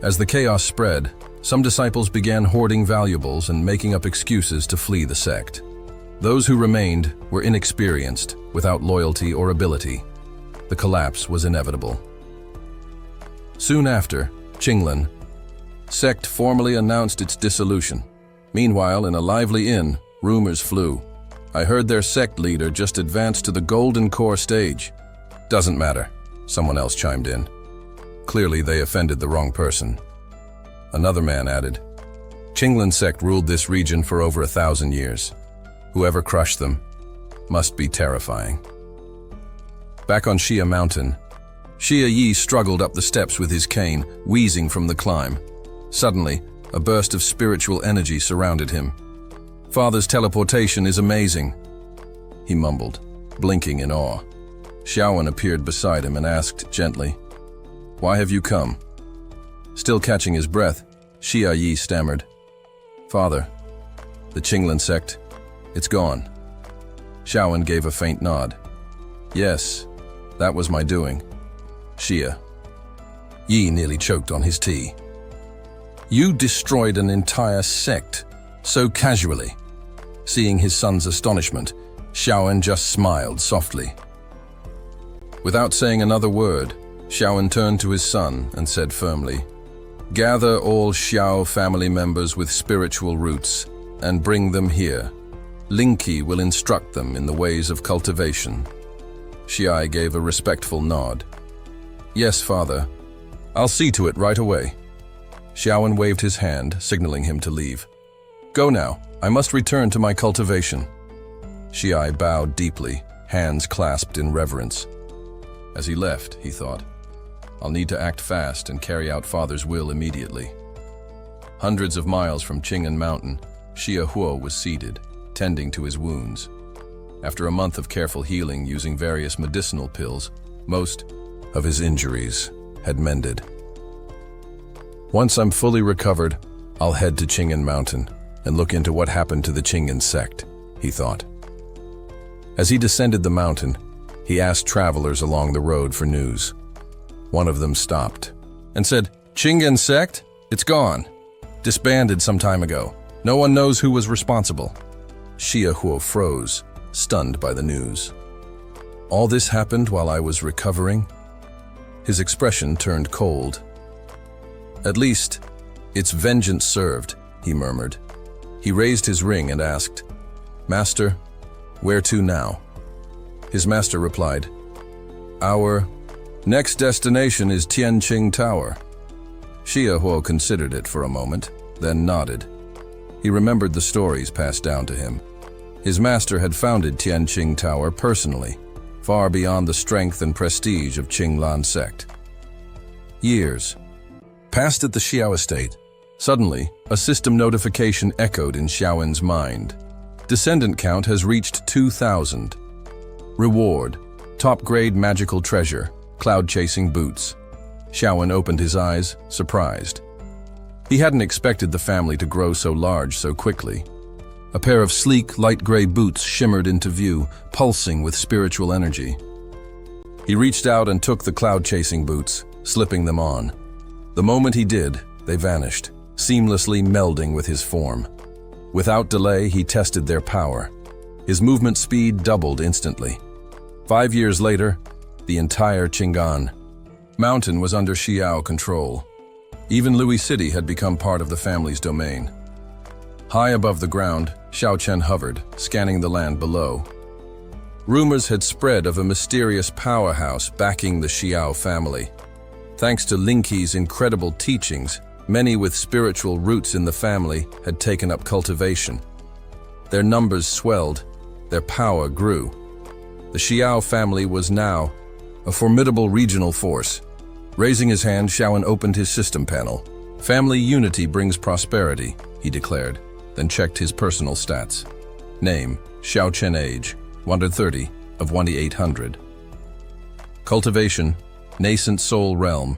As the chaos spread, some disciples began hoarding valuables and making up excuses to flee the sect. Those who remained were inexperienced, without loyalty or ability. The collapse was inevitable. Soon after, Qinglan sect formally announced its dissolution. Meanwhile, in a lively inn, rumors flew. I heard their sect leader just advanced to the Golden Core stage. Doesn't matter, someone else chimed in. Clearly they offended the wrong person. Another man added, Qinglan sect ruled this region for over 1,000 years. Whoever crushed them must be terrifying. Back on Xia Mountain, Xia Yi struggled up the steps with his cane, wheezing from the climb. Suddenly, a burst of spiritual energy surrounded him. Father's teleportation is amazing, he mumbled, blinking in awe. Xiaowen appeared beside him and asked gently, Why have you come? Still catching his breath, Xia Yi stammered, Father, the Qinglan sect, it's gone. Xiaowen gave a faint nod. Yes, that was my doing. Xia. Yi nearly choked on his tea. You destroyed an entire sect, so casually. Seeing his son's astonishment, Xiaowen just smiled softly. Without saying another word, Xiaowen turned to his son and said firmly, Gather all Xiao family members with spiritual roots and bring them here. Linky will instruct them in the ways of cultivation." Xiai gave a respectful nod. "Yes, father. I'll see to it right away." Xiaowen waved his hand, signaling him to leave. "Go now. I must return to my cultivation." Xiai bowed deeply, hands clasped in reverence. As he left, he thought, "I'll need to act fast and carry out father's will immediately." Hundreds of miles from Qing'an Mountain, Xia Huo was seated, tending to his wounds. After a month of careful healing using various medicinal pills, most of his injuries had mended. "Once I'm fully recovered, I'll head to Qing'an Mountain and look into what happened to the Qing'an sect," he thought. As he descended the mountain, he asked travelers along the road for news. One of them stopped and said, "Qing'an sect? It's gone. Disbanded some time ago. No one knows who was responsible." Xia Huo froze, stunned by the news. "All this happened while I was recovering?" His expression turned cold. "At least, it's vengeance served," he murmured. He raised his ring and asked, "Master, where to now?" His master replied, "Our next destination is Tianqing Tower." Xia Huo considered it for a moment, then nodded. He remembered the stories passed down to him. His master had founded Tianqing Tower personally, far beyond the strength and prestige of Qinglan sect. Years passed at the Xiao estate. Suddenly, a system notification echoed in Xiaowen's mind. Descendant count has reached 2,000. Reward: top-grade magical treasure, cloud-chasing boots. Xiaowen opened his eyes, surprised. He hadn't expected the family to grow so large so quickly. A pair of sleek, light gray boots shimmered into view, pulsing with spiritual energy. He reached out and took the cloud-chasing boots, slipping them on. The moment he did, they vanished, seamlessly melding with his form. Without delay, he tested their power. His movement speed doubled instantly. 5 years later, the entire Qing'an Mountain was under Xiao control. Even Louis City had become part of the family's domain. High above the ground, Xiaochen hovered, scanning the land below. Rumors had spread of a mysterious powerhouse backing the Xiao family. Thanks to Linky's incredible teachings, many with spiritual roots in the family had taken up cultivation. Their numbers swelled, their power grew. The Xiao family was now a formidable regional force. Raising his hand, Xiaowen opened his system panel. "Family unity brings prosperity," he declared, then checked his personal stats. Name: Xiaochen. Age: 130 of 1800. Cultivation: Nascent Soul Realm.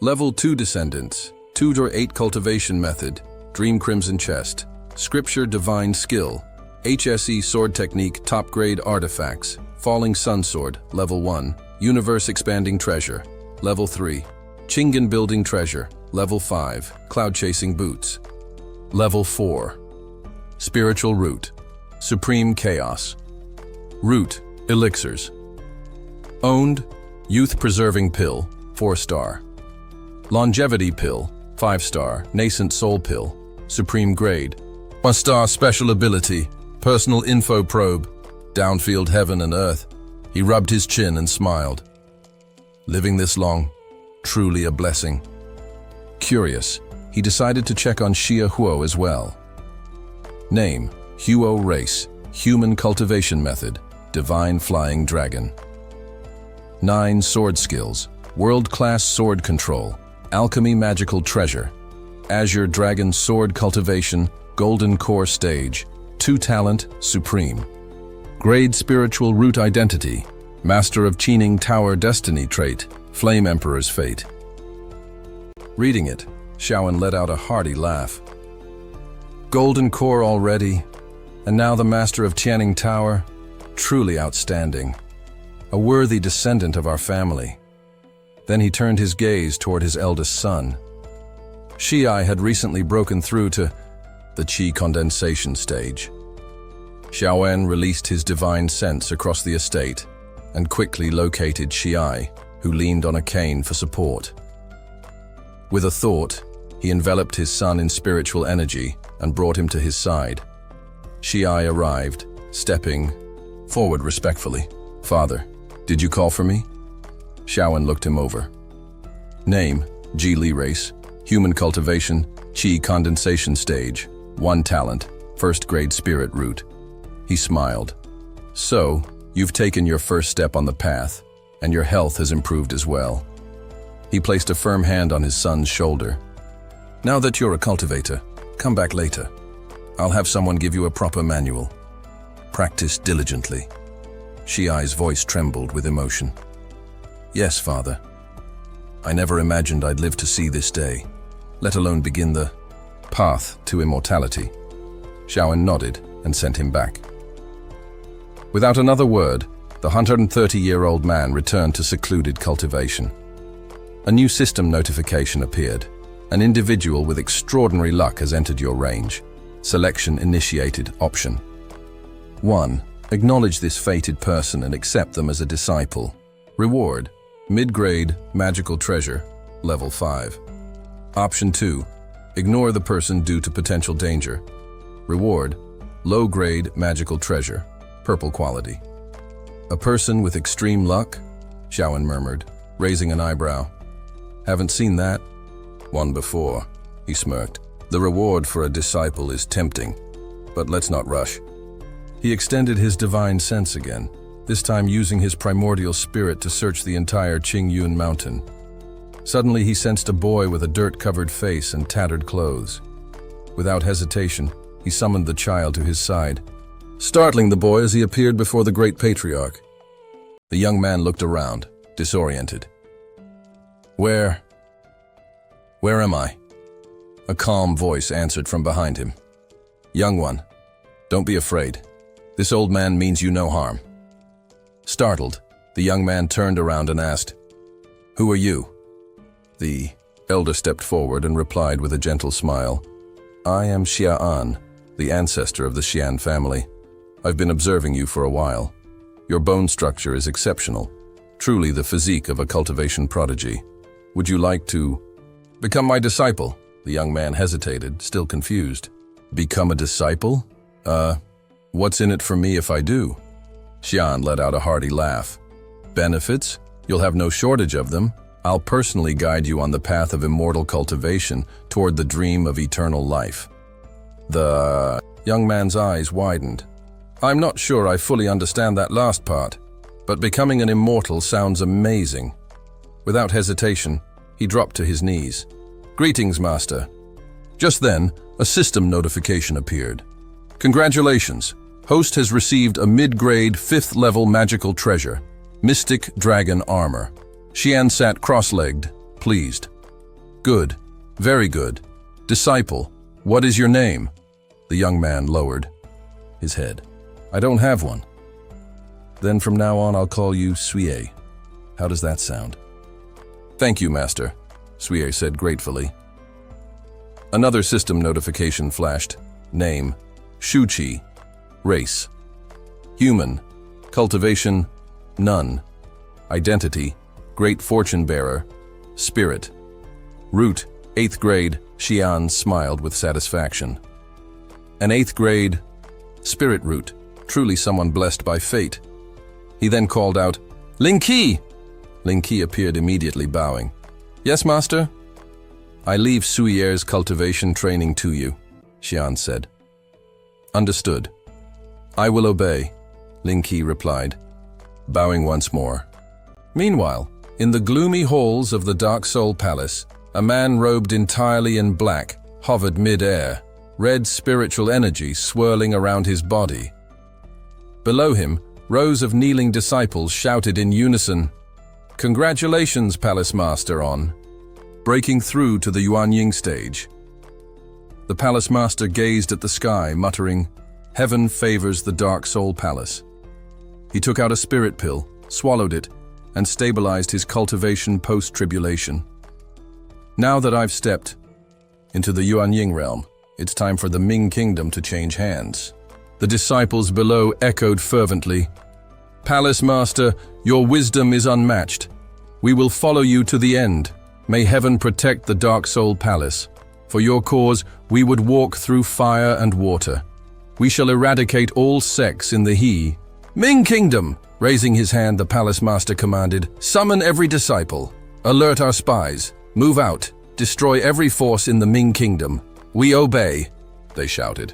Level 2 Descendants: Tutor 8 Cultivation Method, Dream Crimson Chest. Scripture Divine Skill, HSE Sword Technique Top Grade Artifacts, Falling Sun Sword, Level 1. Universe Expanding Treasure, Level 3. Qing'an Building Treasure, Level 5. Cloud Chasing Boots. Level 4. Spiritual Root, Supreme Chaos. Root, Elixirs. Owned, Youth Preserving Pill, 4-star. Longevity Pill, 5-star. Nascent Soul Pill, Supreme Grade. 1-star Special Ability, Personal Info Probe, Downfield Heaven and Earth. He rubbed his chin and smiled. Living this long, truly a blessing. Curious, he decided to check on Xia Huo as well. Name: Huo Race, Human Cultivation Method, Divine Flying Dragon. 9 Sword Skills, World-Class Sword Control, Alchemy Magical Treasure, Azure Dragon Sword Cultivation, Golden Core Stage, 2 Talent, Supreme. Grade Spiritual Root Identity, Master of Qing'an Tower Destiny Trait, Flame Emperor's Fate. Reading it, Xiaowen let out a hearty laugh. Golden Core already, and now the Master of Tianqing Tower? Truly outstanding. A worthy descendant of our family. Then he turned his gaze toward his eldest son. Xiai had recently broken through to the qi condensation stage. Xiaowen released his divine sense across the estate and quickly located Xiai, who leaned on a cane for support. With a thought, he enveloped his son in spiritual energy and brought him to his side, Xiai arrived, stepping forward respectfully. "Father, did you call for me?" Xiaoan looked him over. "Name, Ji Li race, human cultivation, Qi condensation stage, 1 talent, 1st grade spirit root." He smiled. "So, you've taken your first step on the path, and your health has improved as well." He placed a firm hand on his son's shoulder. "Now that you're a cultivator, come back later. I'll have someone give you a proper manual. Practice diligently." Xiai's voice trembled with emotion. "Yes, father. I never imagined I'd live to see this day, let alone begin the path to immortality." Xiaoan nodded and sent him back. Without another word, the 130-year-old man returned to secluded cultivation. A new system notification appeared. An individual with extraordinary luck has entered your range. Selection initiated option. 1. Acknowledge this fated person and accept them as a disciple. Reward: mid-grade magical treasure, level 5. Option 2. Ignore the person due to potential danger. Reward: low-grade magical treasure, purple quality. "A person with extreme luck?" Xiaoan murmured, raising an eyebrow. "Haven't seen that one before," he smirked. "The reward for a disciple is tempting, but let's not rush." He extended his divine sense again, this time using his primordial spirit to search the entire Qingyun mountain. Suddenly he sensed a boy with a dirt-covered face and tattered clothes. Without hesitation, he summoned the child to his side, startling the boy as he appeared before the great patriarch. The young man looked around, disoriented. Where am I?" A calm voice answered from behind him. "Young one, don't be afraid. This old man means you no harm." Startled, the young man turned around and asked, "Who are you?" The elder stepped forward and replied with a gentle smile, "I am Xia'an, the ancestor of the Xian family. I've been observing you for a while. Your bone structure is exceptional, truly the physique of a cultivation prodigy. Would you like to become my disciple?" The young man hesitated, still confused. "Become a disciple? What's in it for me if I do?" Xian let out a hearty laugh. "Benefits? You'll have no shortage of them. I'll personally guide you on the path of immortal cultivation toward the dream of eternal life." The young man's eyes widened. "I'm not sure I fully understand that last part, but becoming an immortal sounds amazing." Without hesitation, he dropped to his knees. "Greetings, Master." Just then, a system notification appeared. "Congratulations. Host has received a mid-grade 5th level magical treasure, Mystic Dragon Armor." Xian sat cross-legged, pleased. "Good. Very good. Disciple, what is your name?" The young man lowered his head. "I don't have one." "Then from now on I'll call you Sui. How does that sound?" "Thank you, Master," Sui said gratefully. Another system notification flashed. Name: Shuqi. Race: human. Cultivation: none. Identity: great fortune bearer. Spirit. Root: 8th grade. Xian smiled with satisfaction. An 8th grade spirit root, truly someone blessed by fate. He then called out, "Ling Qi!" Ling Qi appeared immediately, bowing. "Yes, Master?" "I leave Suyer's cultivation training to you," Xian said. "Understood. I will obey," Ling Qi replied, bowing once more. Meanwhile, in the gloomy halls of the Dark Soul Palace, a man robed entirely in black hovered mid-air, red spiritual energy swirling around his body. Below him, rows of kneeling disciples shouted in unison, "Congratulations, Palace Master, on breaking through to the Yuanying stage." The Palace Master gazed at the sky, muttering, "Heaven favors the Dark Soul Palace." He took out a spirit pill, swallowed it, and stabilized his cultivation post-tribulation. "Now that I've stepped into the Yuanying realm, it's time for the Ming Kingdom to change hands." The disciples below echoed fervently, "Palace Master, your wisdom is unmatched. We will follow you to the end. May heaven protect the Dark Soul Palace. For your cause, we would walk through fire and water. We shall eradicate all sects in the Ming Kingdom. Raising his hand, the palace master commanded, "Summon every disciple. Alert our spies. Move out. Destroy every force in the Ming Kingdom. We obey," they shouted.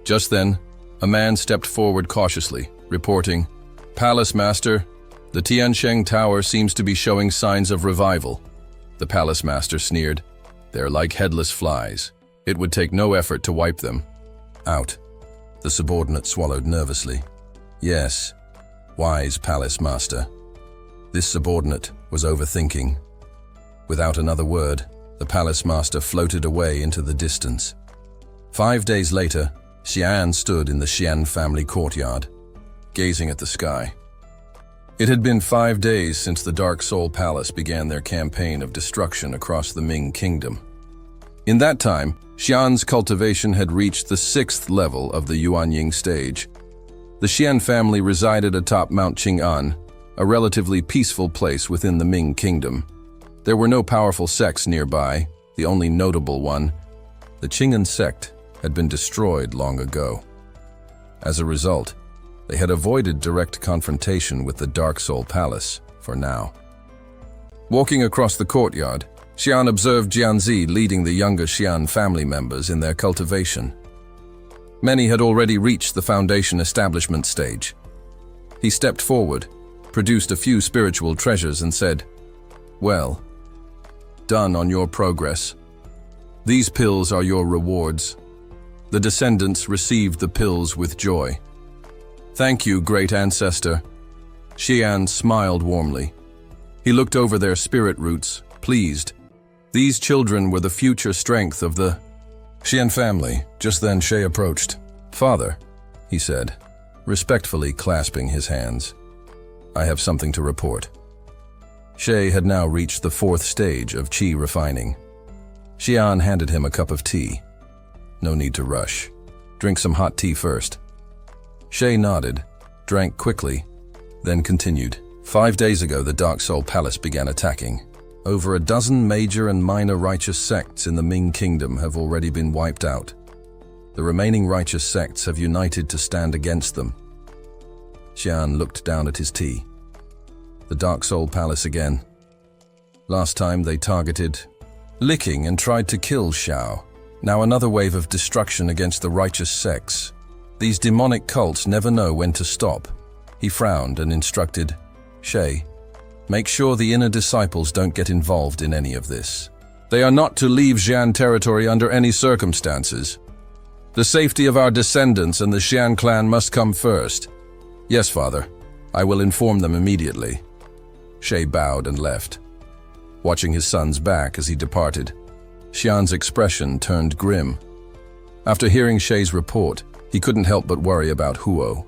Just then, a man stepped forward cautiously, reporting, "Palace master, the Tiansheng Tower seems to be showing signs of revival." The palace master sneered, "They're like headless flies. It would take no effort to wipe them out." The subordinate swallowed nervously. Yes, wise palace master. This subordinate was overthinking. Without another word, the palace master floated away into the distance. 5 days later, Xian stood in the Xian family courtyard, gazing at the sky. It had been 5 days since the Dark Soul Palace began their campaign of destruction across the Ming Kingdom. In that time, Xian's cultivation had reached the 6th level of the Yuanying stage. The Xian family resided atop Mount Qing'an, a relatively peaceful place within the Ming Kingdom. There were no powerful sects nearby. The only notable one, the Qing'an sect, had been destroyed long ago. As a result, they had avoided direct confrontation with the Dark Soul Palace for now. Walking across the courtyard, Xian observed Jianzi leading the younger Xian family members in their cultivation. Many had already reached the foundation establishment stage. He stepped forward, produced a few spiritual treasures and said, "Well, done on your progress. These pills are your rewards." The descendants received the pills with joy. "Thank you, great ancestor." Xian smiled warmly. He looked over their spirit roots, pleased. These children were the future strength of the Xian family. Just then Shay approached. "Father," he said, respectfully clasping his hands, "I have something to report." Shay had now reached the 4th stage of qi refining. Xian handed him a cup of tea. "No need to rush. Drink some hot tea first." Shay nodded, drank quickly, then continued. 5 days ago, the Dark Soul Palace began attacking. Over a dozen major and minor righteous sects in the Ming Kingdom have already been wiped out. The remaining righteous sects have united to stand against them. Xian looked down at his tea. The Dark Soul Palace again. Last time they targeted Licking and tried to kill Xiao. Now another wave of destruction against the righteous sects. These demonic cults never know when to stop. He frowned and instructed, "Shay, make sure the inner disciples don't get involved in any of this. They are not to leave Xian territory under any circumstances. The safety of our descendants and the Xian clan must come first." "Yes, father. I will inform them immediately." Shay bowed and left. Watching his son's back as he departed, Xian's expression turned grim. After hearing Shay's report, he couldn't help but worry about Huo.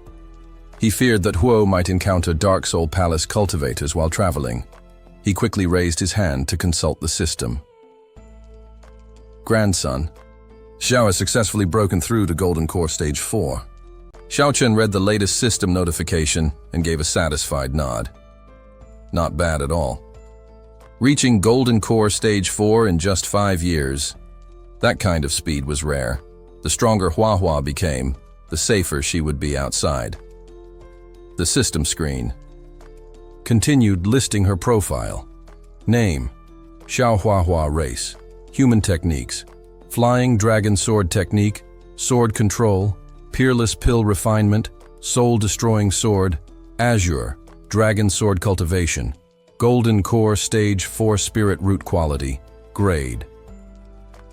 He feared that Huo might encounter Dark Soul Palace cultivators while traveling. He quickly raised his hand to consult the system. "Grandson, Xiao has successfully broken through to Golden Core Stage 4. Xiaochen read the latest system notification and gave a satisfied nod. "Not bad at all. Reaching Golden Core Stage 4 in just 5 years. That kind of speed was rare. The stronger Huahua became, the safer she would be outside." The system screen continued listing her profile. Name, Xiao Huahua race, human techniques, flying dragon sword technique, sword control, peerless pill refinement, soul-destroying sword, azure, dragon sword cultivation, Golden Core Stage 4 spirit root quality, grade.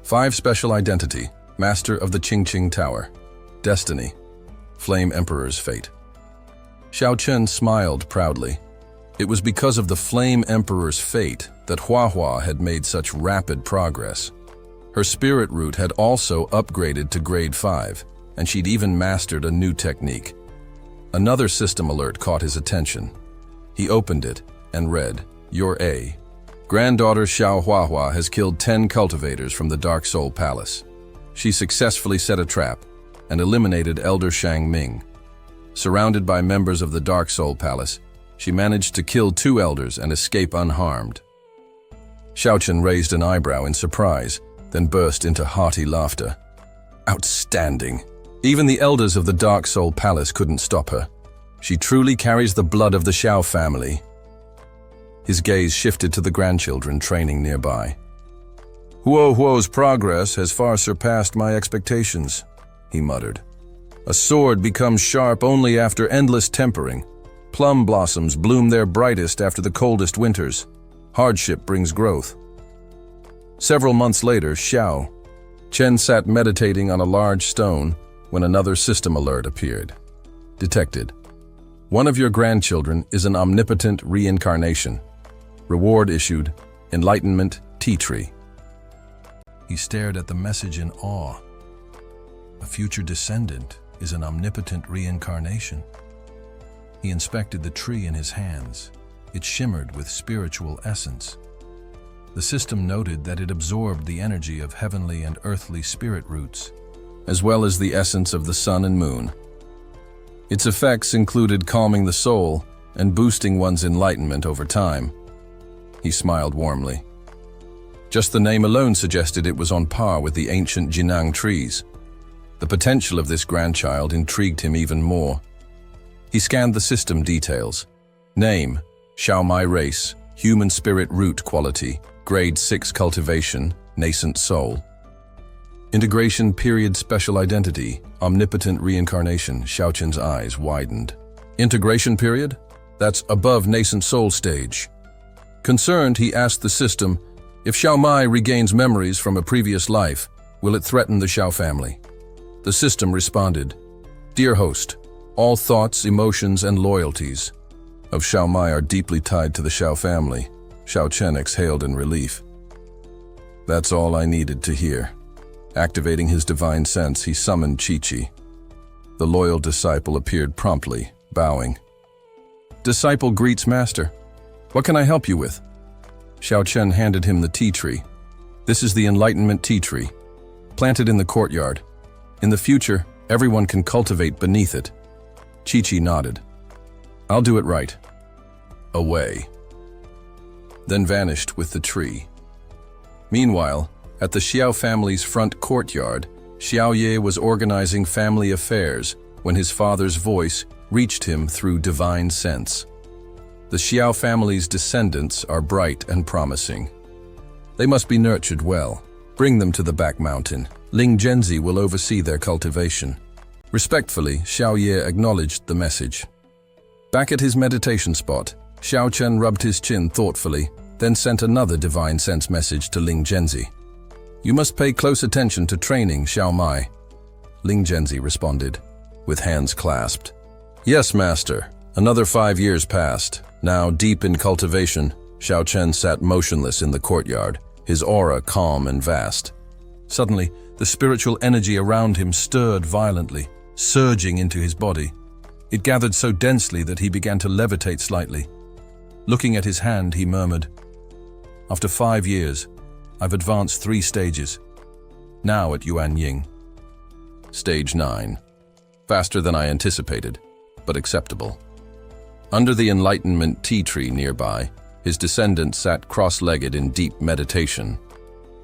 5 special identity, master of the Qingqing Tower, destiny, flame emperor's fate. Xiao Chen smiled proudly. It was because of the Flame Emperor's fate that Huahua had made such rapid progress. Her spirit root had also upgraded to grade 5, and she'd even mastered a new technique. Another system alert caught his attention. He opened it and read, "Your A. Granddaughter Xiao Huahua has killed 10 cultivators from the Dark Soul Palace. She successfully set a trap and eliminated Elder Shang Ming. Surrounded by members of the Dark Soul Palace, she managed to kill 2 elders and escape unharmed." Xiaochen raised an eyebrow in surprise, then burst into hearty laughter. "Outstanding. Even the elders of the Dark Soul Palace couldn't stop her. She truly carries the blood of the Xiao family. His gaze shifted to the grandchildren training nearby. Huo's progress has far surpassed my expectations, he muttered. A sword becomes sharp only after endless tempering. Plum blossoms bloom their brightest after the coldest winters. Hardship brings growth. Several months later, Xiao Chen sat meditating on a large stone when another system alert appeared. Detected. One of your grandchildren is an omnipotent reincarnation. Reward issued, Enlightenment Tea Tree. He stared at the message in awe. A future descendant is an omnipotent reincarnation. He inspected the tree in his hands. It shimmered with spiritual essence. The system noted that it absorbed the energy of heavenly and earthly spirit roots, as well as the essence of the sun and moon. Its effects included calming the soul and boosting one's enlightenment over time. He smiled warmly. Just the name alone suggested it was on par with the ancient Jinang trees. The potential of this grandchild intrigued him even more. He scanned the system details. Name, Xiaomai race, human spirit root quality, grade 6 cultivation, nascent soul. Integration period special identity, omnipotent reincarnation. Xiaochen's eyes widened. Integration period? That's above nascent soul stage. Concerned, he asked the system, if Xiaomai regains memories from a previous life, will it threaten the Xiao family? The system responded, Dear host, all thoughts, emotions, and loyalties of Xiaomai are deeply tied to the Xiao family. Xiao Chen exhaled in relief. That's all I needed to hear. Activating his divine sense, he summoned Chi-Chi. The loyal disciple appeared promptly, bowing. Disciple greets master. What can I help you with? Xiao Chen handed him the tea tree. This is the Enlightenment tea tree, planted in the courtyard. In the future, everyone can cultivate beneath it. Chi-Chi nodded. I'll do it right. Away. Then vanished with the tree. Meanwhile, at the Xiao family's front courtyard, Xiao Ye was organizing family affairs when his father's voice reached him through divine sense. The Xiao family's descendants are bright and promising. They must be nurtured well. Bring them to the back mountain. Ling Zhenzi will oversee their cultivation. Respectfully, Xiao Ye acknowledged the message. Back at his meditation spot, Xiao Chen rubbed his chin thoughtfully, then sent another divine sense message to Ling Zhenzi. You must pay close attention to training, Xiao Mai. Ling Zhenzi responded, with hands clasped. Yes, master. Another 5 years passed. Now, deep in cultivation, Xiao Chen sat motionless in the courtyard, his aura calm and vast. Suddenly, the spiritual energy around him stirred violently, surging into his body. It gathered so densely that he began to levitate slightly. Looking at his hand, he murmured, After 5 years, I've advanced 3 stages. Now at Yuan Ying. Stage 9. Faster than I anticipated, but acceptable. Under the Enlightenment tea tree nearby, his descendants sat cross-legged in deep meditation.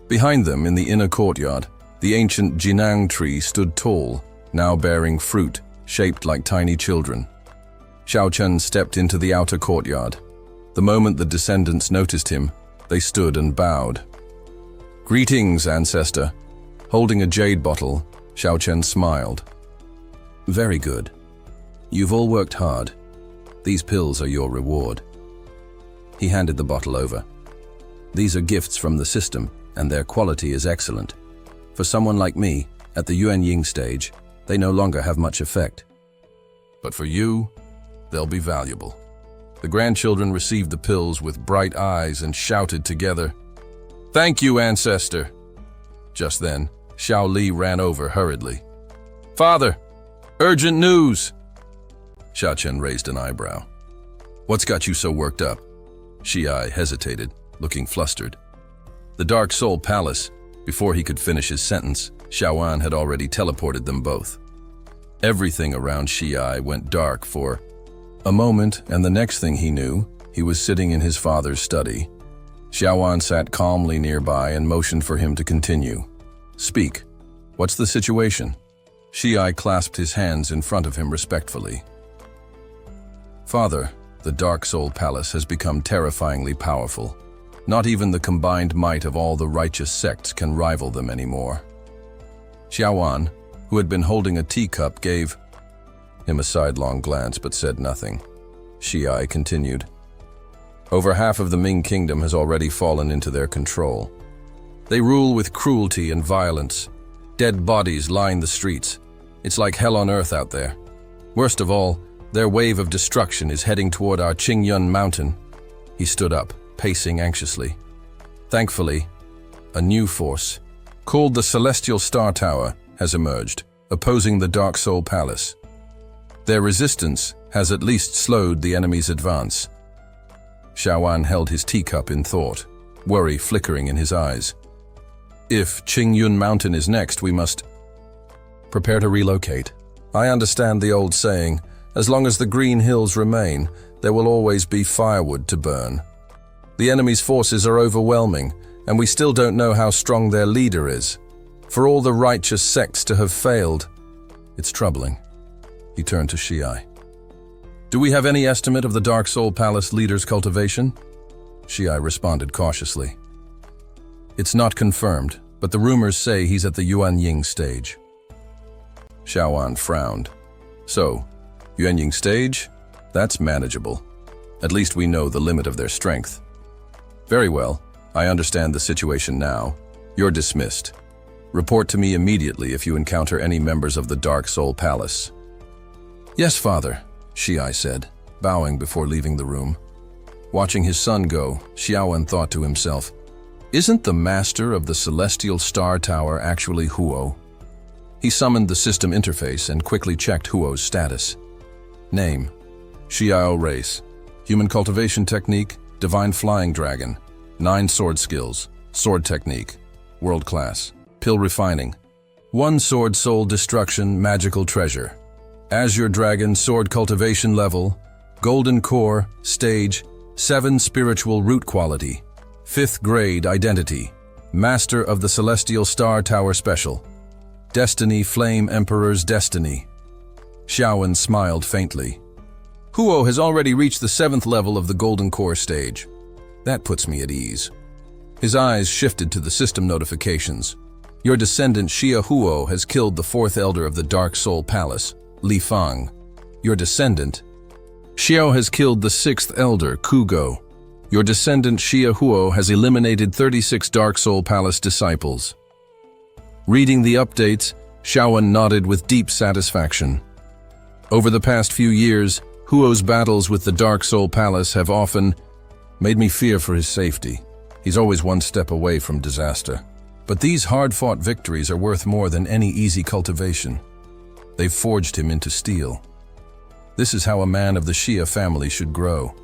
Behind them, in the inner courtyard, the ancient Jinang tree stood tall, now bearing fruit, shaped like tiny children. Xiao Chen stepped into the outer courtyard. The moment the descendants noticed him, they stood and bowed. Greetings, ancestor. Holding a jade bottle, Xiao Chen smiled. Very good. You've all worked hard. These pills are your reward. He handed the bottle over. These are gifts from the system, and their quality is excellent. For someone like me, at the Yuan Ying stage, they no longer have much effect. But for you, they'll be valuable. The grandchildren received the pills with bright eyes and shouted together, Thank you, ancestor. Just then, Xiao Li ran over hurriedly. Father, urgent news! Xiao Chen raised an eyebrow. What's got you so worked up? Shi-ai hesitated, looking flustered. The Dark Soul Palace. Before he could finish his sentence, Xiaoan had already teleported them both. Everything around Shi-ai went dark for a moment, and the next thing he knew, he was sitting in his father's study. Xiaoan sat calmly nearby and motioned for him to continue. Speak. What's the situation? Shi clasped his hands in front of him respectfully. Father, the Dark Soul Palace has become terrifyingly powerful. Not even the combined might of all the righteous sects can rival them anymore. Xiaowan, who had been holding a teacup, gave him a sidelong glance but said nothing. Shi continued. Over half of the Ming kingdom has already fallen into their control. They rule with cruelty and violence. Dead bodies line the streets. It's like hell on earth out there. Worst of all, their wave of destruction is heading toward our Qingyun mountain. He stood up, pacing anxiously. Thankfully, a new force, called the Celestial Star Tower, has emerged, opposing the Dark Soul Palace. Their resistance has at least slowed the enemy's advance. Xiaowan held his teacup in thought, worry flickering in his eyes. If Qingyun Mountain is next, we must prepare to relocate. I understand the old saying, as long as the green hills remain, there will always be firewood to burn. The enemy's forces are overwhelming, and we still don't know how strong their leader is. For all the righteous sects to have failed, it's troubling. He turned to Shi. Do we have any estimate of the Dark Soul Palace leader's cultivation? Shi responded cautiously. It's not confirmed, but the rumors say he's at the Yuanying stage. Xiaowan frowned. So, Yuanying stage? That's manageable. At least we know the limit of their strength. Very well, I understand the situation now. You're dismissed. Report to me immediately if you encounter any members of the Dark Soul Palace. Yes, father, Shi said, bowing before leaving the room. Watching his son go, Xiaowan thought to himself, isn't the master of the Celestial Star Tower actually Huo? He summoned the system interface and quickly checked Huo's status. Name: Xiao race. Human cultivation technique: Divine Flying Dragon. 9 sword skills. Sword technique: world class. Pill refining. 1 sword soul destruction magical treasure. Azure Dragon sword cultivation level. Golden core stage 7 spiritual root quality. 5th grade identity. Master of the Celestial Star Tower special. Destiny Flame Emperor's destiny. Xiaowan smiled faintly. Huo has already reached the 7th level of the Golden Core stage. That puts me at ease. His eyes shifted to the system notifications. Your descendant Xia Huo has killed the 4th elder of the Dark Soul Palace, Li Fang. Your descendant Xiao has killed the 6th elder, Kugo. Your descendant Xia Huo has eliminated 36 Dark Soul Palace disciples. Reading the updates, Xiaowan nodded with deep satisfaction. Over the past few years, Huo's battles with the Dark Soul Palace have often made me fear for his safety. He's always one step away from disaster. But these hard-fought victories are worth more than any easy cultivation. They've forged him into steel. This is how a man of the Xia family should grow.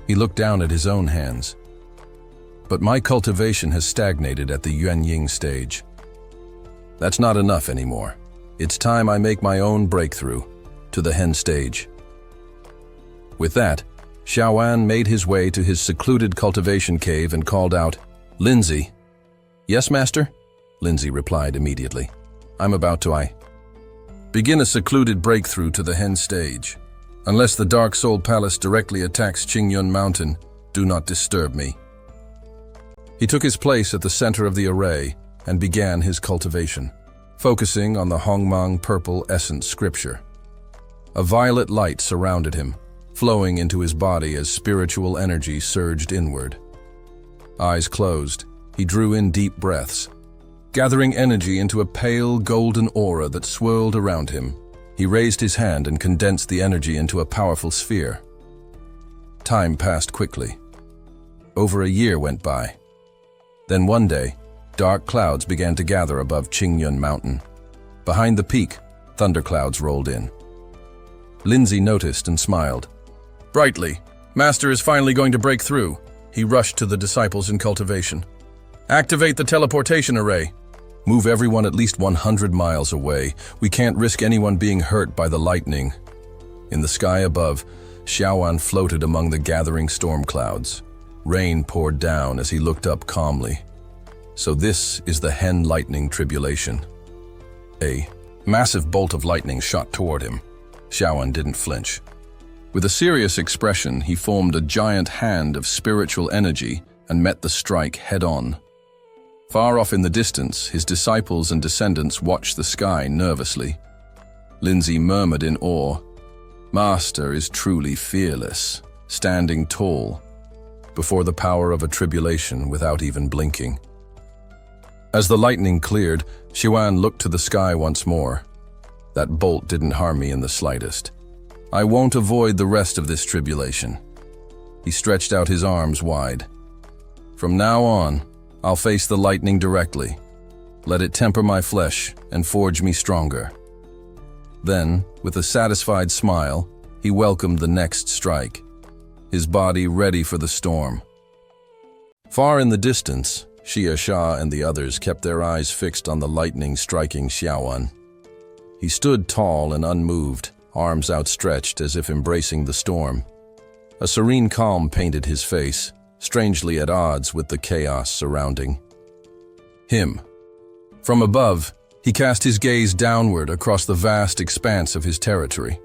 He looked down at his own hands. But my cultivation has stagnated at the Yuanying stage. That's not enough anymore. It's time I make my own breakthrough to the Hen stage. With that, Xiaowan made his way to his secluded cultivation cave and called out, Lindsay. Yes, master? Lindsay replied immediately. I'm about to begin a secluded breakthrough to the Hen stage. Unless the Dark Soul Palace directly attacks Qingyun Mountain, do not disturb me. He took his place at the center of the array and began his cultivation, focusing on the Hongmang purple essence scripture. A violet light surrounded him, flowing into his body as spiritual energy surged inward. Eyes closed, he drew in deep breaths, gathering energy into a pale golden aura that swirled around him. He raised his hand and condensed the energy into a powerful sphere. Time passed quickly. Over a year went by. Then one day, dark clouds began to gather above Qingyun Mountain. Behind the peak, thunderclouds rolled in. Lindsay noticed and smiled. Brightly, Master is finally going to break through. He rushed to the disciples in cultivation. Activate the teleportation array. Move everyone at least 100 miles away. We can't risk anyone being hurt by the lightning. In the sky above, Xiaowan floated among the gathering storm clouds. Rain poured down as he looked up calmly. So this is the Hen lightning tribulation. Massive bolt of lightning shot toward him. Xiaoan didn't flinch. With a serious expression, he formed a giant hand of spiritual energy and met the strike head-on. Far off in the distance, his disciples and descendants watched the sky nervously. Lindsay murmured in awe, "Master is truly fearless, standing tall, before the power of a tribulation without even blinking." As the lightning cleared, Xiaoan looked to the sky once more. "That bolt didn't harm me in the slightest. I won't avoid the rest of this tribulation." He stretched out his arms wide. "From now on, I'll face the lightning directly. Let it temper my flesh and forge me stronger." Then, with a satisfied smile, he welcomed the next strike, his body ready for the storm. Far in the distance, Xia Sha and the others kept their eyes fixed on the lightning striking Xiaoan. He stood tall and unmoved, arms outstretched as if embracing the storm. A serene calm painted his face, strangely at odds with the chaos surrounding him. From above, he cast his gaze downward across the vast expanse of his territory.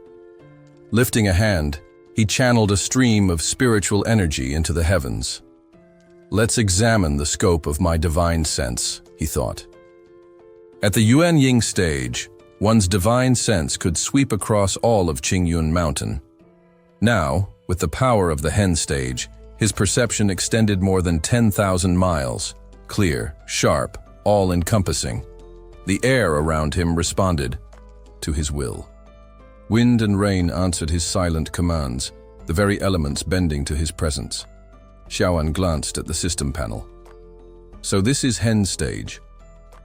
Lifting a hand, he channeled a stream of spiritual energy into the heavens. "Let's examine the scope of my divine sense," he thought. At the Yuanying stage, one's divine sense could sweep across all of Qingyun Mountain. Now, with the power of the Hen stage, his perception extended more than 10,000 miles, clear, sharp, all-encompassing. The air around him responded to his will. Wind and rain answered his silent commands, the very elements bending to his presence. Xiaoan glanced at the system panel. So this is Hen stage.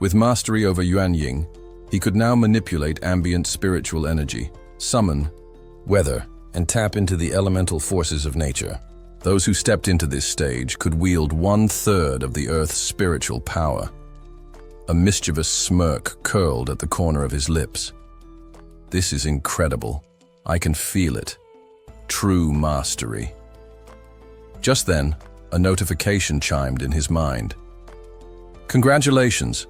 With mastery over Yuanying, he could now manipulate ambient spiritual energy, summon weather, and tap into the elemental forces of nature. Those who stepped into this stage could wield 1/3 of the Earth's spiritual power. A mischievous smirk curled at the corner of his lips. "This is incredible. I can feel it. True mastery." Just then, a notification chimed in his mind. "Congratulations.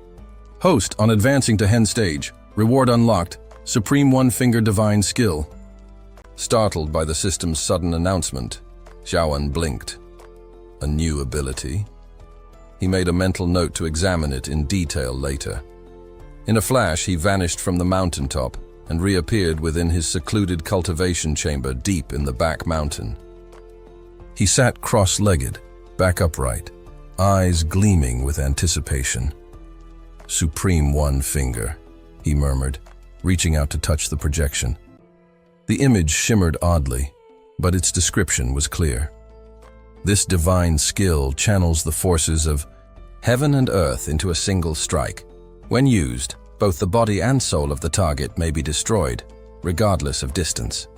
Host on advancing to Hen stage. Reward unlocked. Supreme one-finger divine skill." Startled by the system's sudden announcement, Xiaoan blinked. A new ability? He made a mental note to examine it in detail later. In a flash, he vanished from the mountaintop and reappeared within his secluded cultivation chamber deep in the back mountain. He sat cross-legged, back upright, eyes gleaming with anticipation. "Supreme one finger," he murmured, reaching out to touch the projection. The image shimmered oddly, but its description was clear. This divine skill channels the forces of heaven and earth into a single strike. When used, both the body and soul of the target may be destroyed, regardless of distance.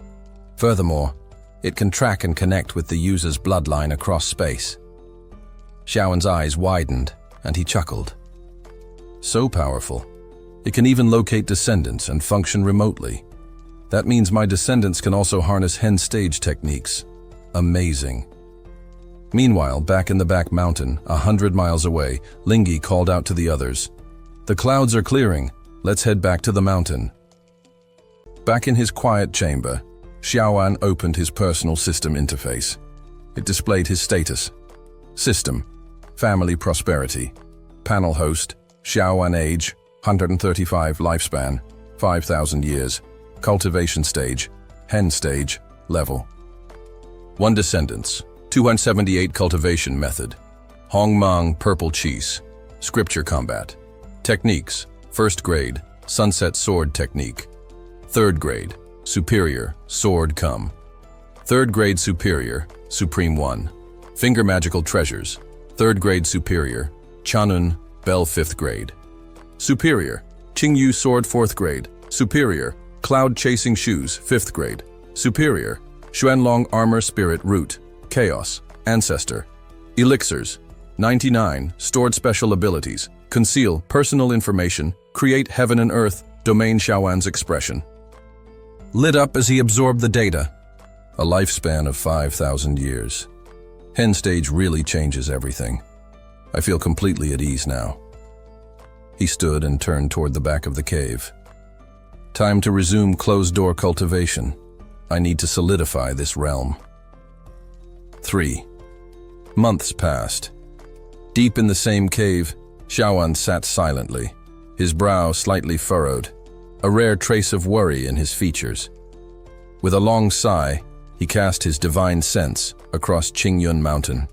Furthermore, it can track and connect with the user's bloodline across space. Xiaoan's eyes widened, and he chuckled. So powerful. It can even locate descendants and function remotely. That means my descendants can also harness Hen stage techniques. Amazing. Meanwhile, back in the back mountain, 100 miles away, Lingyi called out to the others. "The clouds are clearing. Let's head back to the mountain." Back in his quiet chamber, Xiaoan opened his personal system interface. It displayed his status. System: Family Prosperity. Panel host: Xiaoan age: 135 lifespan: 5,000 years. Cultivation stage: Hen stage. Level: 1 descendants. 278 cultivation method. Hongmang purple cheese. Scripture combat. Techniques: 1st grade, sunset sword technique. 3rd grade, superior, sword come. 3rd grade superior, supreme one. Finger magical treasures. 3rd grade superior, Chanun, bell 5th grade. Superior, Qingyu sword 4th grade. Superior, cloud chasing shoes 5th grade. Superior, Xuanlong armor spirit root, chaos, ancestor. Elixirs, 99, stored special abilities. Conceal personal information, create heaven and earth, domain Xiaoan's expression. Lit up as he absorbed the data. A lifespan of 5,000 years. Hen stage really changes everything. I feel completely at ease now. He stood and turned toward the back of the cave. Time to resume closed-door cultivation. I need to solidify this realm. 3. Months passed. Deep in the same cave, Xiaoan sat silently, his brow slightly furrowed, a rare trace of worry in his features. With a long sigh, he cast his divine sense across Qingyun Mountain.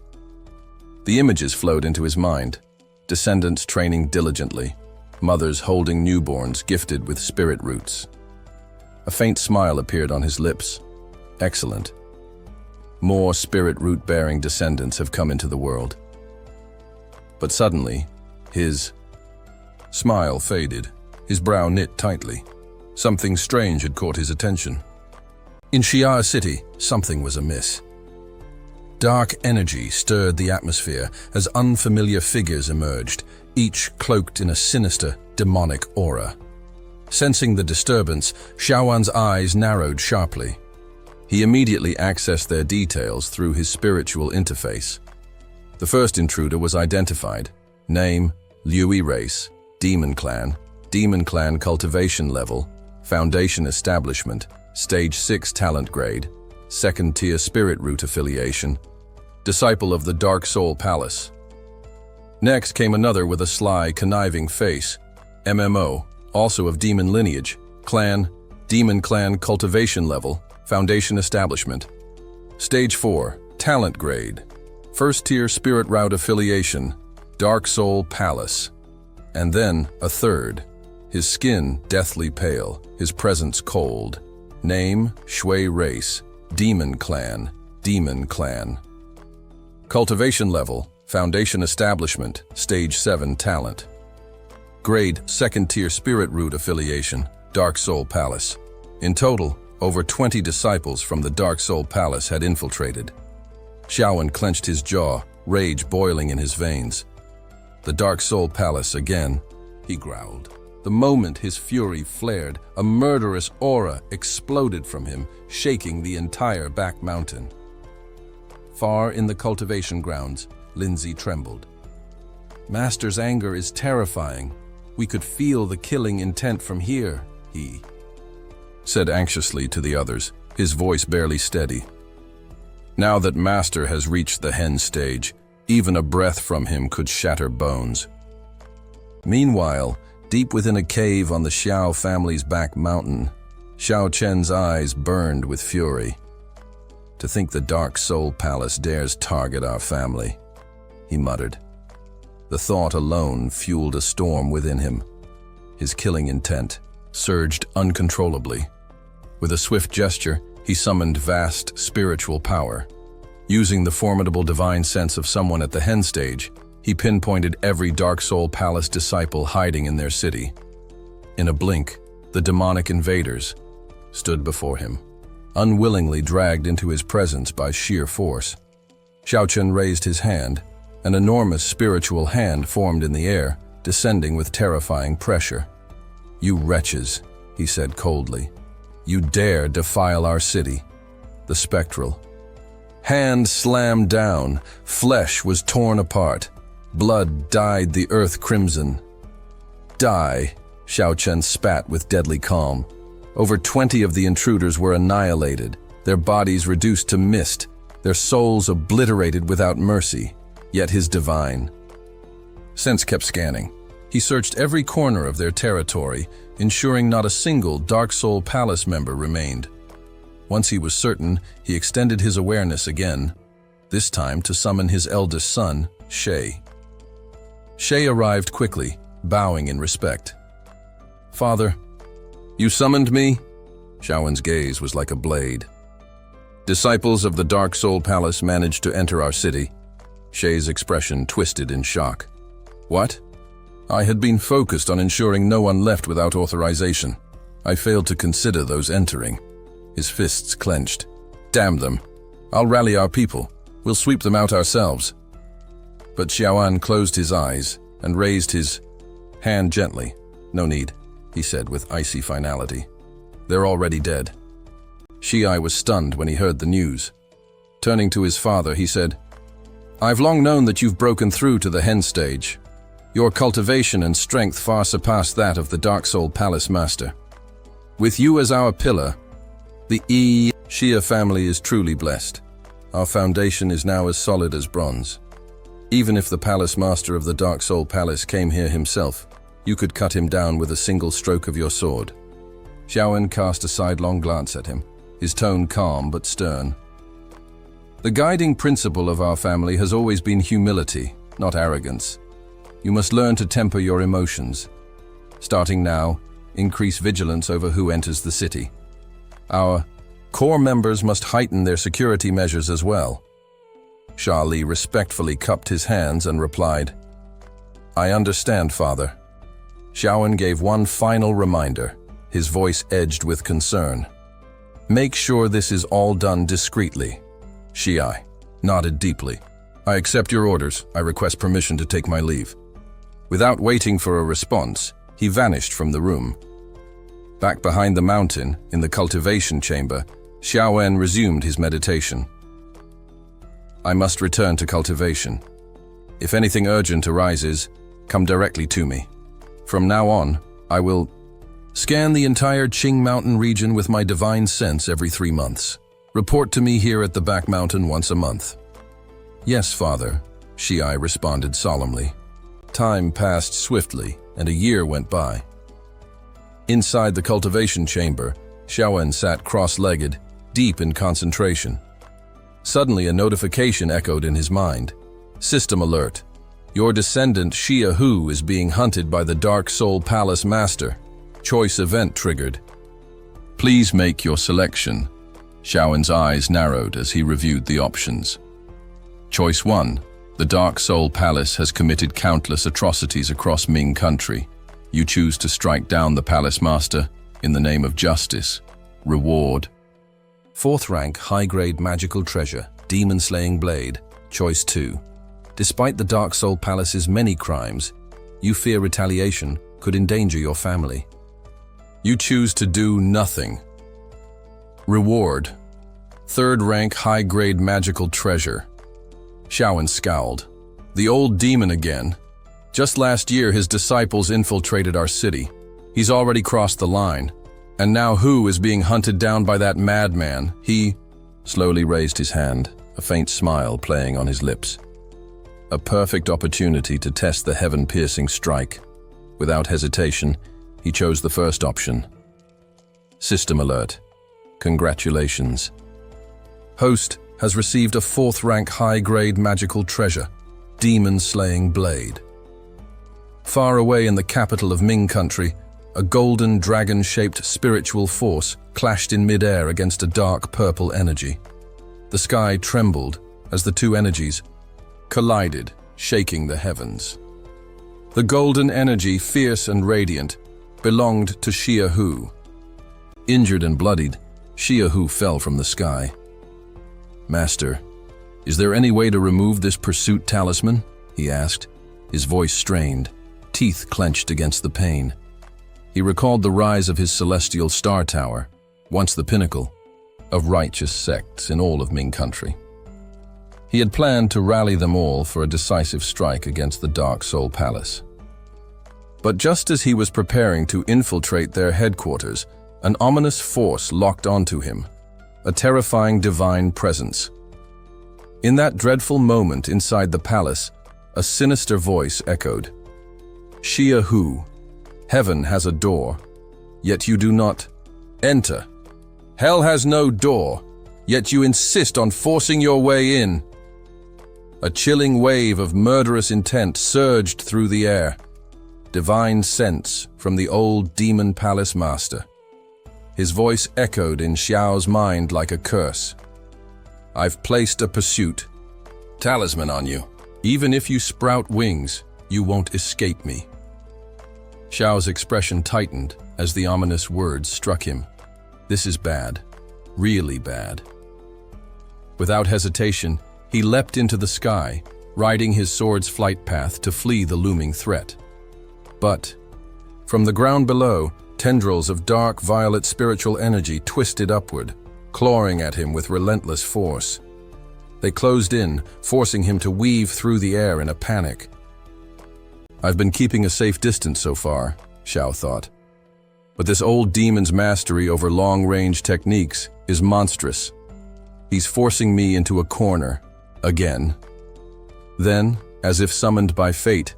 The images flowed into his mind, descendants training diligently, mothers holding newborns gifted with spirit roots. A faint smile appeared on his lips. Excellent. More spirit root-bearing descendants have come into the world. But suddenly, his smile faded, his brow knit tightly. Something strange had caught his attention. In Xia City, something was amiss. Dark energy stirred the atmosphere as unfamiliar figures emerged, each cloaked in a sinister, demonic aura. Sensing the disturbance, Xiaoan's eyes narrowed sharply. He immediately accessed their details through his spiritual interface. The first intruder was identified. Name, Liui race, Demon Clan cultivation level, Foundation establishment, Stage 6 talent grade, 2nd tier spirit root affiliation, disciple of the Dark Soul Palace. Next came another with a sly, conniving face, MMO, also of demon lineage, Demon Clan cultivation level, Foundation establishment, Stage 4 talent grade, 1st tier spirit route affiliation, Dark Soul Palace. And then a third, his skin deathly pale, his presence cold. Name, Shui race, Demon Clan. Cultivation level, Foundation establishment, Stage 7 talent. Grade, 2nd tier spirit root affiliation, Dark Soul Palace. In total, over 20 disciples from the Dark Soul Palace had infiltrated. Xiaoan clenched his jaw, rage boiling in his veins. The Dark Soul Palace again, he growled. The moment his fury flared, a murderous aura exploded from him, shaking the entire back mountain. Far in the cultivation grounds, Lindsay trembled. Master's anger is terrifying. We could feel the killing intent from here, he said anxiously to the others, his voice barely steady. Now that Master has reached the hen stage, even a breath from him could shatter bones. Meanwhile, deep within a cave on the Xiao family's back mountain, Xiao Chen's eyes burned with fury. To think the Dark Soul Palace dares target our family, he muttered. The thought alone fueled a storm within him. His killing intent surged uncontrollably. With a swift gesture, he summoned vast spiritual power. Using the formidable divine sense of someone at the hen stage, he pinpointed every Dark Soul Palace disciple hiding in their city. In a blink, the demonic invaders stood before him, unwillingly dragged into his presence by sheer force. Xiaochen raised his hand. An enormous spiritual hand formed in the air, descending with terrifying pressure. "You wretches," he said coldly. "You dare defile our city." The spectral hand slammed down. Flesh was torn apart. Blood dyed the earth crimson. "Die," Xiaochen spat with deadly calm. Over 20 of the intruders were annihilated, their bodies reduced to mist, their souls obliterated without mercy. Yet his divine sense kept scanning. He searched every corner of their territory, ensuring not a single Dark Soul Palace member remained. Once he was certain, he extended his awareness again, this time to summon his eldest son, Shay. Shay arrived quickly, bowing in respect. "Father, you summoned me?" Xiaowen's gaze was like a blade. "Disciples of the Dark Soul Palace managed to enter our city." Shay's expression twisted in shock. "What?" "I had been focused on ensuring no one left without authorization. I failed to consider those entering." His fists clenched. "Damn them. I'll rally our people. We'll sweep them out ourselves." But Xiaoan closed his eyes and raised his hand gently. "No need," he said with icy finality. "They're already dead." Shiai was stunned when he heard the news. Turning to his father, he said, "I've long known that you've broken through to the hen stage. Your cultivation and strength far surpass that of the Dark Soul Palace Master. With you as our pillar, the Xia family is truly blessed. Our foundation is now as solid as bronze. Even if the palace master of the Dark Soul Palace came here himself, you could cut him down with a single stroke of your sword. Xiaowen cast a sidelong glance at him, his tone calm but stern. The guiding principle of our family has always been humility, not arrogance. You must learn to temper your emotions. Starting now, increase vigilance over who enters the city. Our core members must heighten their security measures as well. Sha Li respectfully cupped his hands and replied, I understand, Father. Xiaowen gave one final reminder, his voice edged with concern. Make sure this is all done discreetly. Xi nodded deeply. I accept your orders. I request permission to take my leave. Without waiting for a response, he vanished from the room. Back behind the mountain, in the cultivation chamber, Xiaowen resumed his meditation. I must return to cultivation. If anything urgent arises, come directly to me. From now on, I will scan the entire Qing Mountain region with my divine sense every 3 months. Report to me here at the back mountain once a month. Yes, Father, Xi responded solemnly. Time passed swiftly, and a year went by. Inside the cultivation chamber, Xiaowen sat cross-legged, deep in concentration. Suddenly, a notification echoed in his mind. System alert. Your descendant Xia Hu is being hunted by the Dark Soul Palace Master. Choice event triggered. Please make your selection. Xiaowen's eyes narrowed as he reviewed the options. Choice 1. The Dark Soul Palace has committed countless atrocities across Ming country. You choose to strike down the Palace Master in the name of justice. Reward. 4th rank, high-grade magical treasure, demon-slaying blade. Choice 2. Despite the Dark Soul Palace's many crimes, you fear retaliation could endanger your family. You choose to do nothing. Reward. 3rd rank, high-grade magical treasure. Xiaowen scowled. The old demon again. Just last year, his disciples infiltrated our city. He's already crossed the line. And now Hu is being hunted down by that madman. He slowly raised his hand, a faint smile playing on his lips. A perfect opportunity to test the heaven-piercing strike. Without hesitation, he chose the first option. System alert. Congratulations. Host has received a 4th rank high-grade magical treasure, demon-slaying blade. Far away in the capital of Ming country, a golden dragon-shaped spiritual force clashed in mid-air against a dark purple energy. The sky trembled as the two energies collided, shaking the heavens. The golden energy, fierce and radiant, belonged to Xia Hu. Injured and bloodied, Xia Hu fell from the sky. Master, is there any way to remove this pursuit talisman? He asked, his voice strained, teeth clenched against the pain. He recalled the rise of his celestial star tower, once the pinnacle of righteous sects in all of Ming country. He had planned to rally them all for a decisive strike against the Dark Soul Palace. But just as he was preparing to infiltrate their headquarters, an ominous force locked onto him, a terrifying divine presence. In that dreadful moment inside the palace, a sinister voice echoed. Xia Hu, heaven has a door, yet you do not enter. Hell has no door, yet you insist on forcing your way in. A chilling wave of murderous intent surged through the air. Divine sense from the old demon palace master. His voice echoed in Xiao's mind like a curse. I've placed a pursuit talisman on you. Even if you sprout wings, you won't escape me. Xiao's expression tightened as the ominous words struck him. This is bad, really bad. Without hesitation, he leapt into the sky, riding his sword's flight path to flee the looming threat. But from the ground below, tendrils of dark violet spiritual energy twisted upward, clawing at him with relentless force. They closed in, forcing him to weave through the air in a panic. I've been keeping a safe distance so far, Xiao thought. But this old demon's mastery over long-range techniques is monstrous. He's forcing me into a corner, again. Then, as if summoned by fate,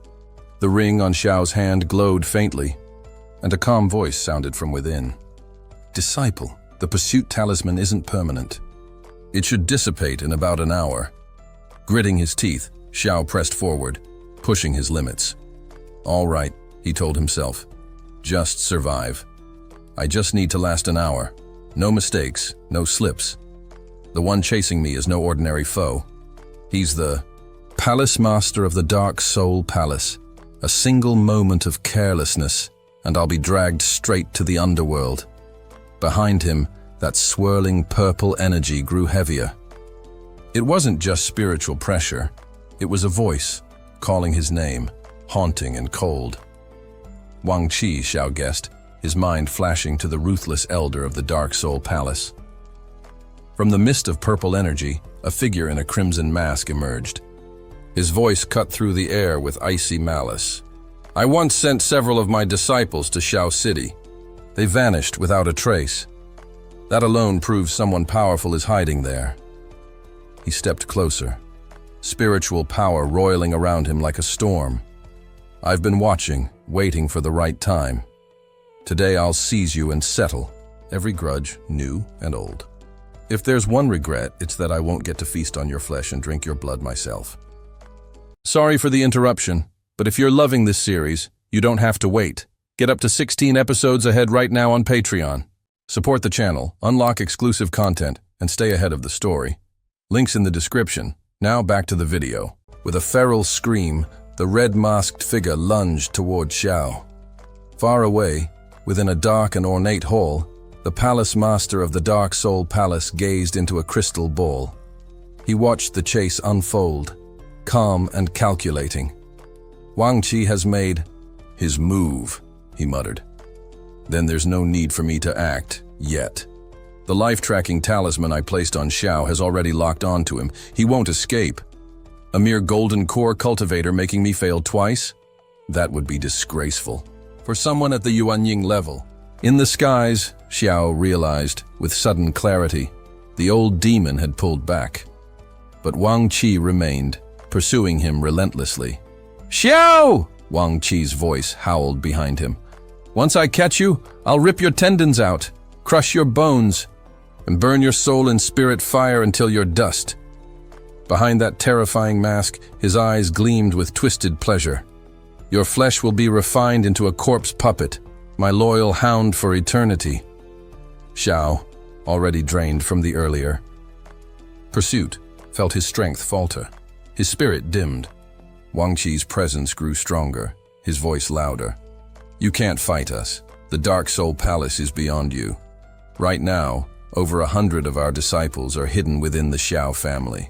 the ring on Xiao's hand glowed faintly, and a calm voice sounded from within. Disciple, the pursuit talisman isn't permanent. It should dissipate in about an hour. Gritting his teeth, Xiao pressed forward, pushing his limits. All right, he told himself. Just survive. I just need to last an hour. No mistakes, no slips. The one chasing me is no ordinary foe. He's the Palace Master of the Dark Soul Palace. A single moment of carelessness, and I'll be dragged straight to the underworld. Behind him, that swirling purple energy grew heavier. It wasn't just spiritual pressure. It was a voice, calling his name, haunting and cold. Wang Qi, Xiao guessed, his mind flashing to the ruthless elder of the Dark Soul Palace. From the mist of purple energy, a figure in a crimson mask emerged. His voice cut through the air with icy malice. I once sent several of my disciples to Xiao City. They vanished without a trace. That alone proves someone powerful is hiding there. He stepped closer, spiritual power roiling around him like a storm. I've been watching, waiting for the right time. Today I'll seize you and settle every grudge, new and old. If there's one regret, it's that I won't get to feast on your flesh and drink your blood myself. Sorry for the interruption, but if you're loving this series, you don't have to wait. Get up to 16 episodes ahead right now on Patreon. Support the channel, unlock exclusive content, and stay ahead of the story. Links in the description. Now back to the video. With a feral scream, the red-masked figure lunged toward Xiao. Far away, within a dark and ornate hall, the Palace Master of the Dark Soul Palace gazed into a crystal ball. He watched the chase unfold, calm and calculating. Wang Qi has made his move, he muttered. Then there's no need for me to act, yet. The life-tracking talisman I placed on Xiao has already locked onto him. He won't escape. A mere golden core cultivator making me fail twice? That would be disgraceful. For someone at the Yuanying level. In the skies, Xiao realized, with sudden clarity, the old demon had pulled back. But Wang Qi remained, pursuing him relentlessly. Xiao! Wang Qi's voice howled behind him. Once I catch you, I'll rip your tendons out, crush your bones, and burn your soul in spirit fire until you're dust. Behind that terrifying mask, his eyes gleamed with twisted pleasure. Your flesh will be refined into a corpse puppet, my loyal hound for eternity. Xiao, already drained from the earlier pursuit, felt his strength falter. His spirit dimmed. Wang Qi's presence grew stronger, his voice louder. You can't fight us. The Dark Soul Palace is beyond you. Right now, over 100 of our disciples are hidden within the Xiao family.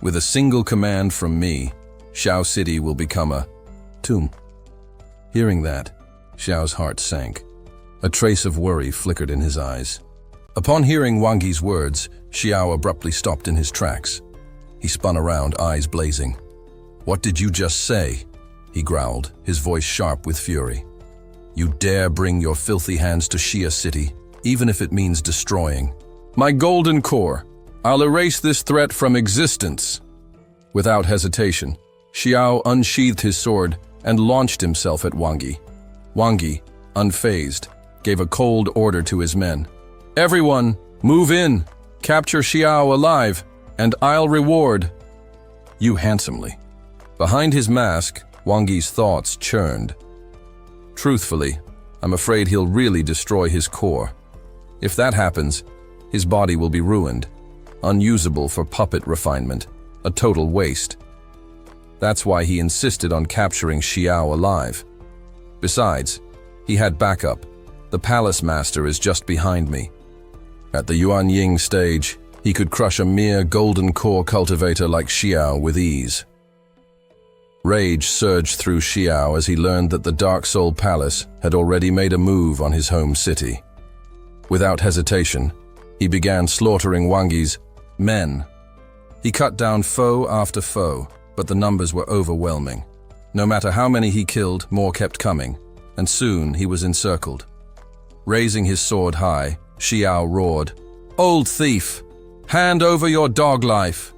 With a single command from me, Xiao City will become a tomb. Hearing that, Xiao's heart sank. A trace of worry flickered in his eyes. Upon hearing Wang Yi's words, Xiao abruptly stopped in his tracks. He spun around, eyes blazing. What did you just say? He growled, his voice sharp with fury. You dare bring your filthy hands to Xia City, even if it means destroying my golden core. I'll erase this threat from existence. Without hesitation, Xiao unsheathed his sword and launched himself at Wang Yi. Wang Yi, unfazed, gave a cold order to his men. Everyone, move in, capture Xiao alive, and I'll reward you handsomely. Behind his mask, Wang Yi's thoughts churned. Truthfully, I'm afraid he'll really destroy his core. If that happens, his body will be ruined, unusable for puppet refinement, a total waste. That's why he insisted on capturing Xiao alive. Besides, he had backup. The Palace Master is just behind me. At the Yuanying stage, he could crush a mere golden core cultivator like Xiao with ease. Rage surged through Xiao as he learned that the Dark Soul Palace had already made a move on his home city. Without hesitation, he began slaughtering Wang Yi's men. He cut down foe after foe, but the numbers were overwhelming. No matter how many he killed, more kept coming, and soon he was encircled. Raising his sword high, Xiao roared, "Old thief! Hand over your dog life!"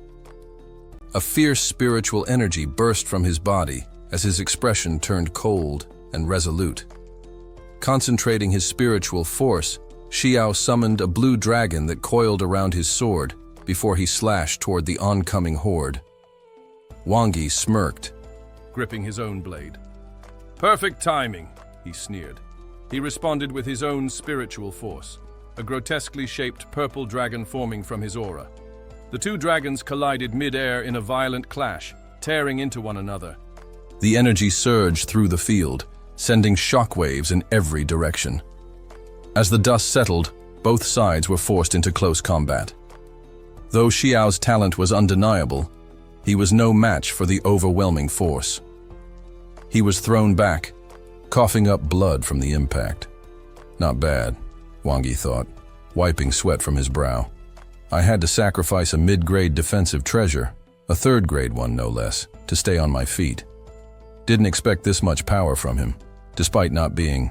A fierce spiritual energy burst from his body as his expression turned cold and resolute. Concentrating his spiritual force, Xiao summoned a blue dragon that coiled around his sword before he slashed toward the oncoming horde. Wang Yi smirked, gripping his own blade. "Perfect timing," he sneered. He responded with his own spiritual force, a grotesquely shaped purple dragon forming from his aura. The two dragons collided mid-air in a violent clash, tearing into one another. The energy surged through the field, sending shockwaves in every direction. As the dust settled, both sides were forced into close combat. Though Xiao's talent was undeniable, he was no match for the overwhelming force. He was thrown back, coughing up blood from the impact. Not bad, Wang Yi thought, wiping sweat from his brow. I had to sacrifice a mid-grade defensive treasure, a third-grade one no less, to stay on my feet. Didn't expect this much power from him, despite not being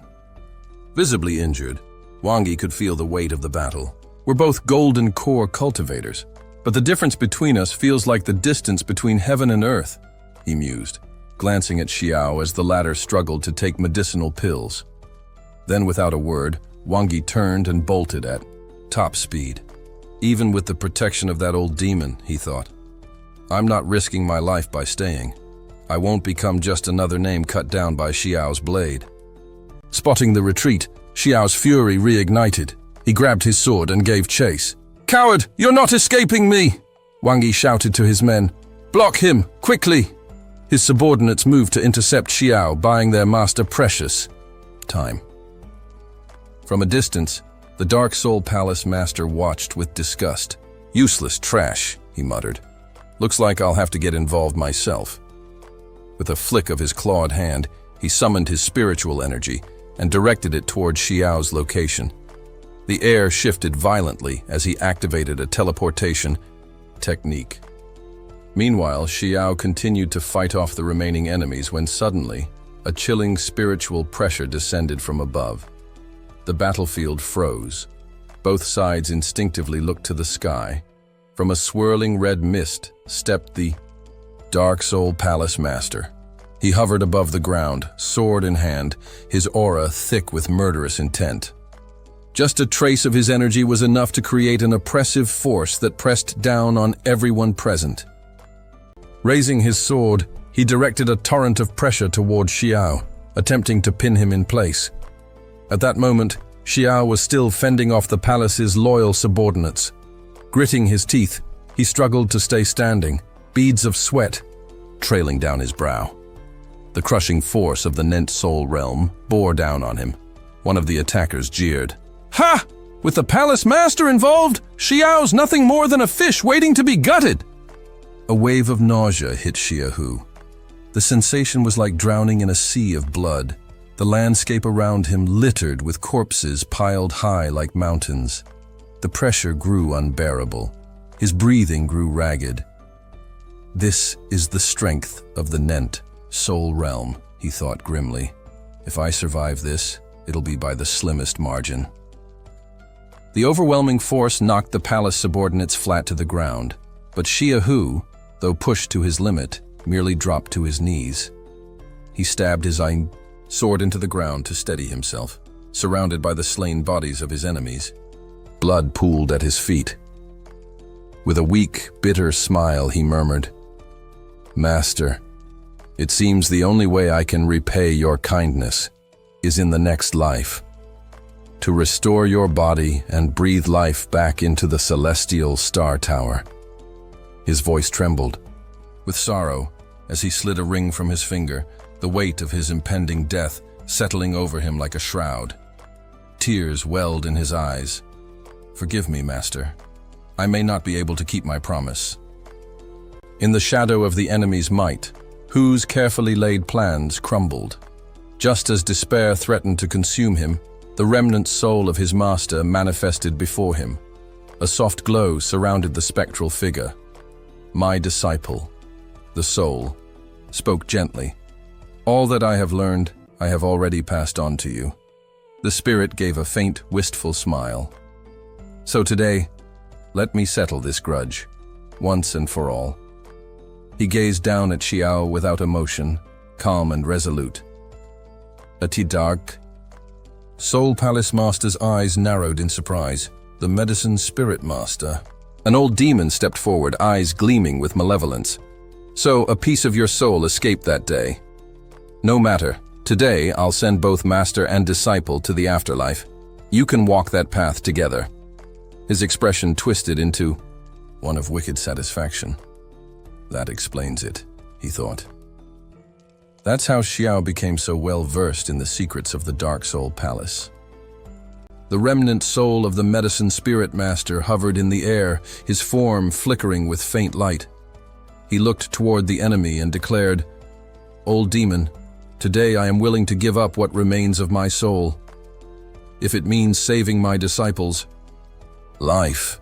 visibly injured. Wang Yi could feel the weight of the battle. We're both golden core cultivators, but the difference between us feels like the distance between heaven and earth, he mused, glancing at Xiao as the latter struggled to take medicinal pills. Then, without a word, Wang Yi turned and bolted at top speed. Even with the protection of that old demon, he thought. I'm not risking my life by staying. I won't become just another name cut down by Xiao's blade. Spotting the retreat, Xiao's fury reignited. He grabbed his sword and gave chase. "Coward, you're not escaping me!" Wang Yi shouted to his men. "Block him, quickly!" His subordinates moved to intercept Xiao, buying their master precious time. From a distance, the Dark Soul Palace master watched with disgust. "Useless trash," he muttered. "Looks like I'll have to get involved myself." With a flick of his clawed hand, he summoned his spiritual energy and directed it toward Xiao's location. The air shifted violently as he activated a teleportation technique. Meanwhile, Xiao continued to fight off the remaining enemies when suddenly, a chilling spiritual pressure descended from above. The battlefield froze. Both sides instinctively looked to the sky. From a swirling red mist stepped the Dark Soul Palace Master. He hovered above the ground, sword in hand, his aura thick with murderous intent. Just a trace of his energy was enough to create an oppressive force that pressed down on everyone present. Raising his sword, he directed a torrent of pressure toward Xiao, attempting to pin him in place. At that moment, Xiao was still fending off the palace's loyal subordinates. Gritting his teeth, he struggled to stay standing, beads of sweat trailing down his brow. The crushing force of the Nent soul realm bore down on him. One of the attackers jeered. "Ha! With the palace master involved, Xiao's nothing more than a fish waiting to be gutted!" A wave of nausea hit Xiaohu. The sensation was like drowning in a sea of blood. The landscape around him littered with corpses piled high like mountains. The pressure grew unbearable. His breathing grew ragged. This is the strength of the Nent soul realm, he thought grimly. If I survive this, it'll be by the slimmest margin. The overwhelming force knocked the palace subordinates flat to the ground, but Xiaohu, though pushed to his limit, merely dropped to his knees. He stabbed his sword into the ground to steady himself, surrounded by the slain bodies of his enemies. Blood pooled at his feet. With a weak, bitter smile, he murmured, "Master, it seems the only way I can repay your kindness is in the next life. To restore your body and breathe life back into the celestial star tower." His voice trembled with sorrow as he slid a ring from his finger, the weight of his impending death settling over him like a shroud. Tears welled in his eyes. "Forgive me, Master. I may not be able to keep my promise." In the shadow of the enemy's might, Hu's carefully laid plans crumbled. Just as despair threatened to consume him, the remnant soul of his master manifested before him. A soft glow surrounded the spectral figure. "My disciple," the soul spoke gently. "All that I have learned, I have already passed on to you. The spirit gave a faint, wistful smile. So today, let me settle this grudge, once and for all. He gazed down at Xiao without emotion, calm and resolute. Patriarch. Soul Palace Master's eyes narrowed in surprise. The medicine spirit master. An old demon stepped forward, eyes gleaming with malevolence. So, a piece of your soul escaped that day. No matter. Today, I'll send both master and disciple to the afterlife. You can walk that path together. His expression twisted into one of wicked satisfaction. That explains it, he thought. That's how Xiao became so well versed in the secrets of the Dark Soul Palace. The remnant soul of the medicine spirit master hovered in the air, his form flickering with faint light. He looked toward the enemy and declared, "Old demon, today I am willing to give up what remains of my soul. If it means saving my disciples' life."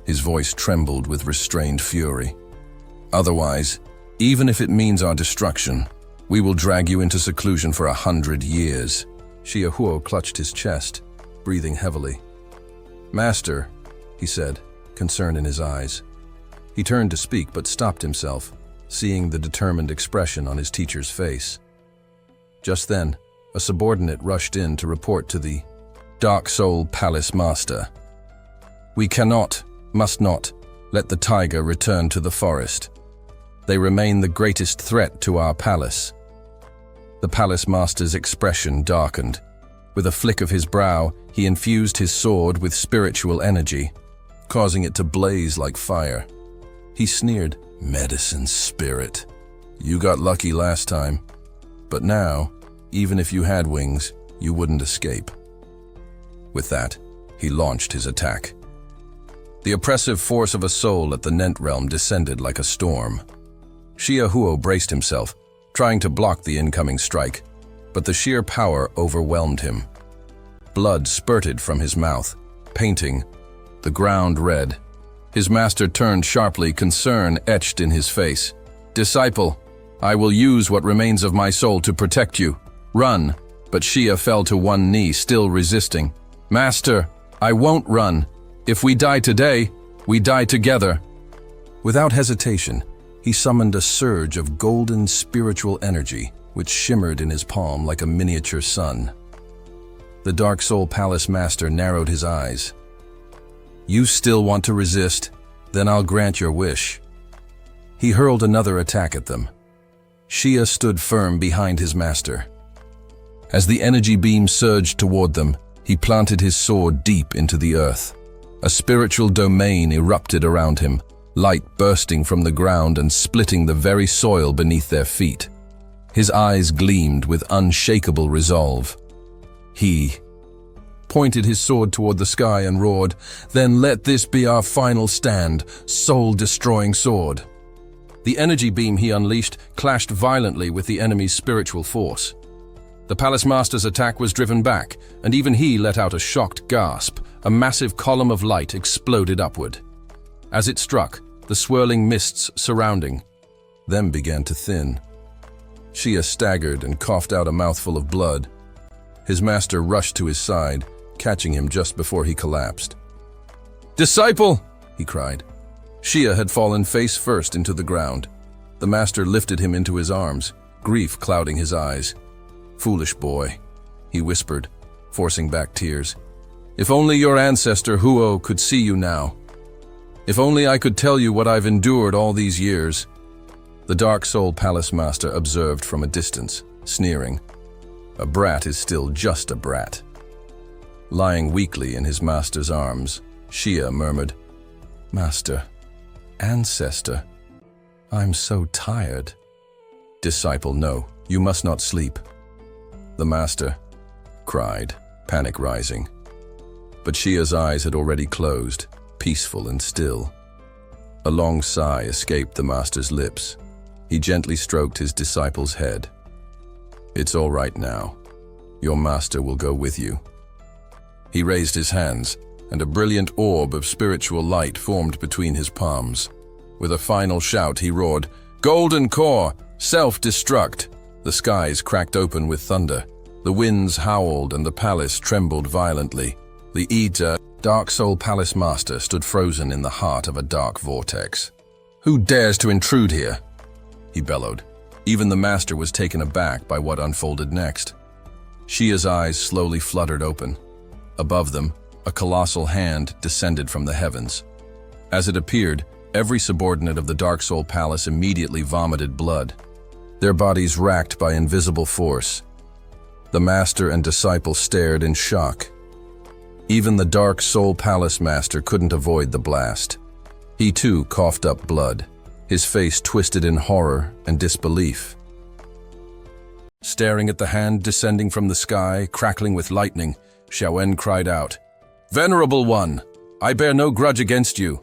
His voice trembled with restrained fury. "Otherwise, even if it means our destruction, we will drag you into seclusion for 100 years. Yahello clutched his chest, breathing heavily. "Master," he said, concern in his eyes. He turned to speak but stopped himself, seeing the determined expression on his teacher's face. Just then, a subordinate rushed in to report to the Dark Soul Palace Master. "We cannot, must not, let the tiger return to the forest. They remain the greatest threat to our palace." The palace master's expression darkened. With a flick of his brow, he infused his sword with spiritual energy, causing it to blaze like fire. He sneered, "Medicine spirit. You got lucky last time. But now, even if you had wings, you wouldn't escape." With that, he launched his attack. The oppressive force of a soul at the Nent realm descended like a storm. Yahello braced himself, trying to block the incoming strike, but the sheer power overwhelmed him. Blood spurted from his mouth, painting the ground red. His master turned sharply, concern etched in his face. "Disciple, I will use what remains of my soul to protect you. Run." But Xia fell to one knee, still resisting. "Master, I won't run. If we die today, we die together." Without hesitation, he summoned a surge of golden spiritual energy, which shimmered in his palm like a miniature sun. The Dark Soul Palace Master narrowed his eyes. "You still want to resist? Then I'll grant your wish." He hurled another attack at them. Xia stood firm behind his master. As the energy beam surged toward them, he planted his sword deep into the earth. A spiritual domain erupted around him, light bursting from the ground and splitting the very soil beneath their feet. His eyes gleamed with unshakable resolve. He pointed his sword toward the sky and roared, "Then let this be our final stand, soul-destroying sword." The energy beam he unleashed clashed violently with the enemy's spiritual force. The Palace Master's attack was driven back, and even he let out a shocked gasp. A massive column of light exploded upward. As it struck, the swirling mists surrounding them began to thin. Xia staggered and coughed out a mouthful of blood. His master rushed to his side, catching him just before he collapsed. "Disciple!" he cried. Xia had fallen face first into the ground. The master lifted him into his arms, grief clouding his eyes. "Foolish boy," he whispered, forcing back tears. "If only your ancestor Huo could see you now. If only I could tell you what I've endured all these years." The Dark Soul Palace Master observed from a distance, sneering. A brat is still just a brat. Lying weakly in his master's arms, Xia murmured, "Master, ancestor, I'm so tired." "Disciple, no, you must not sleep." The master cried, panic rising. But Xia's eyes had already closed, peaceful and still. A long sigh escaped the master's lips. He gently stroked his disciple's head. "It's all right now. Your master will go with you." He raised his hands, and a brilliant orb of spiritual light formed between his palms. With a final shout, he roared, "Golden Core! Self-destruct!" The skies cracked open with thunder. The winds howled and the palace trembled violently. The Ida, Dark Soul Palace Master, stood frozen in the heart of a dark vortex. "Who dares to intrude here?" he bellowed. Even the master was taken aback by what unfolded next. Shia's eyes slowly fluttered open. Above them, a colossal hand descended from the heavens. As it appeared, every subordinate of the Dark Soul Palace immediately vomited blood, their bodies racked by invisible force. The master and disciple stared in shock. Even the Dark Soul Palace Master couldn't avoid the blast. He too coughed up blood, his face twisted in horror and disbelief. Staring at the hand descending from the sky, crackling with lightning, Xiaowen cried out, "Venerable One, I bear no grudge against you.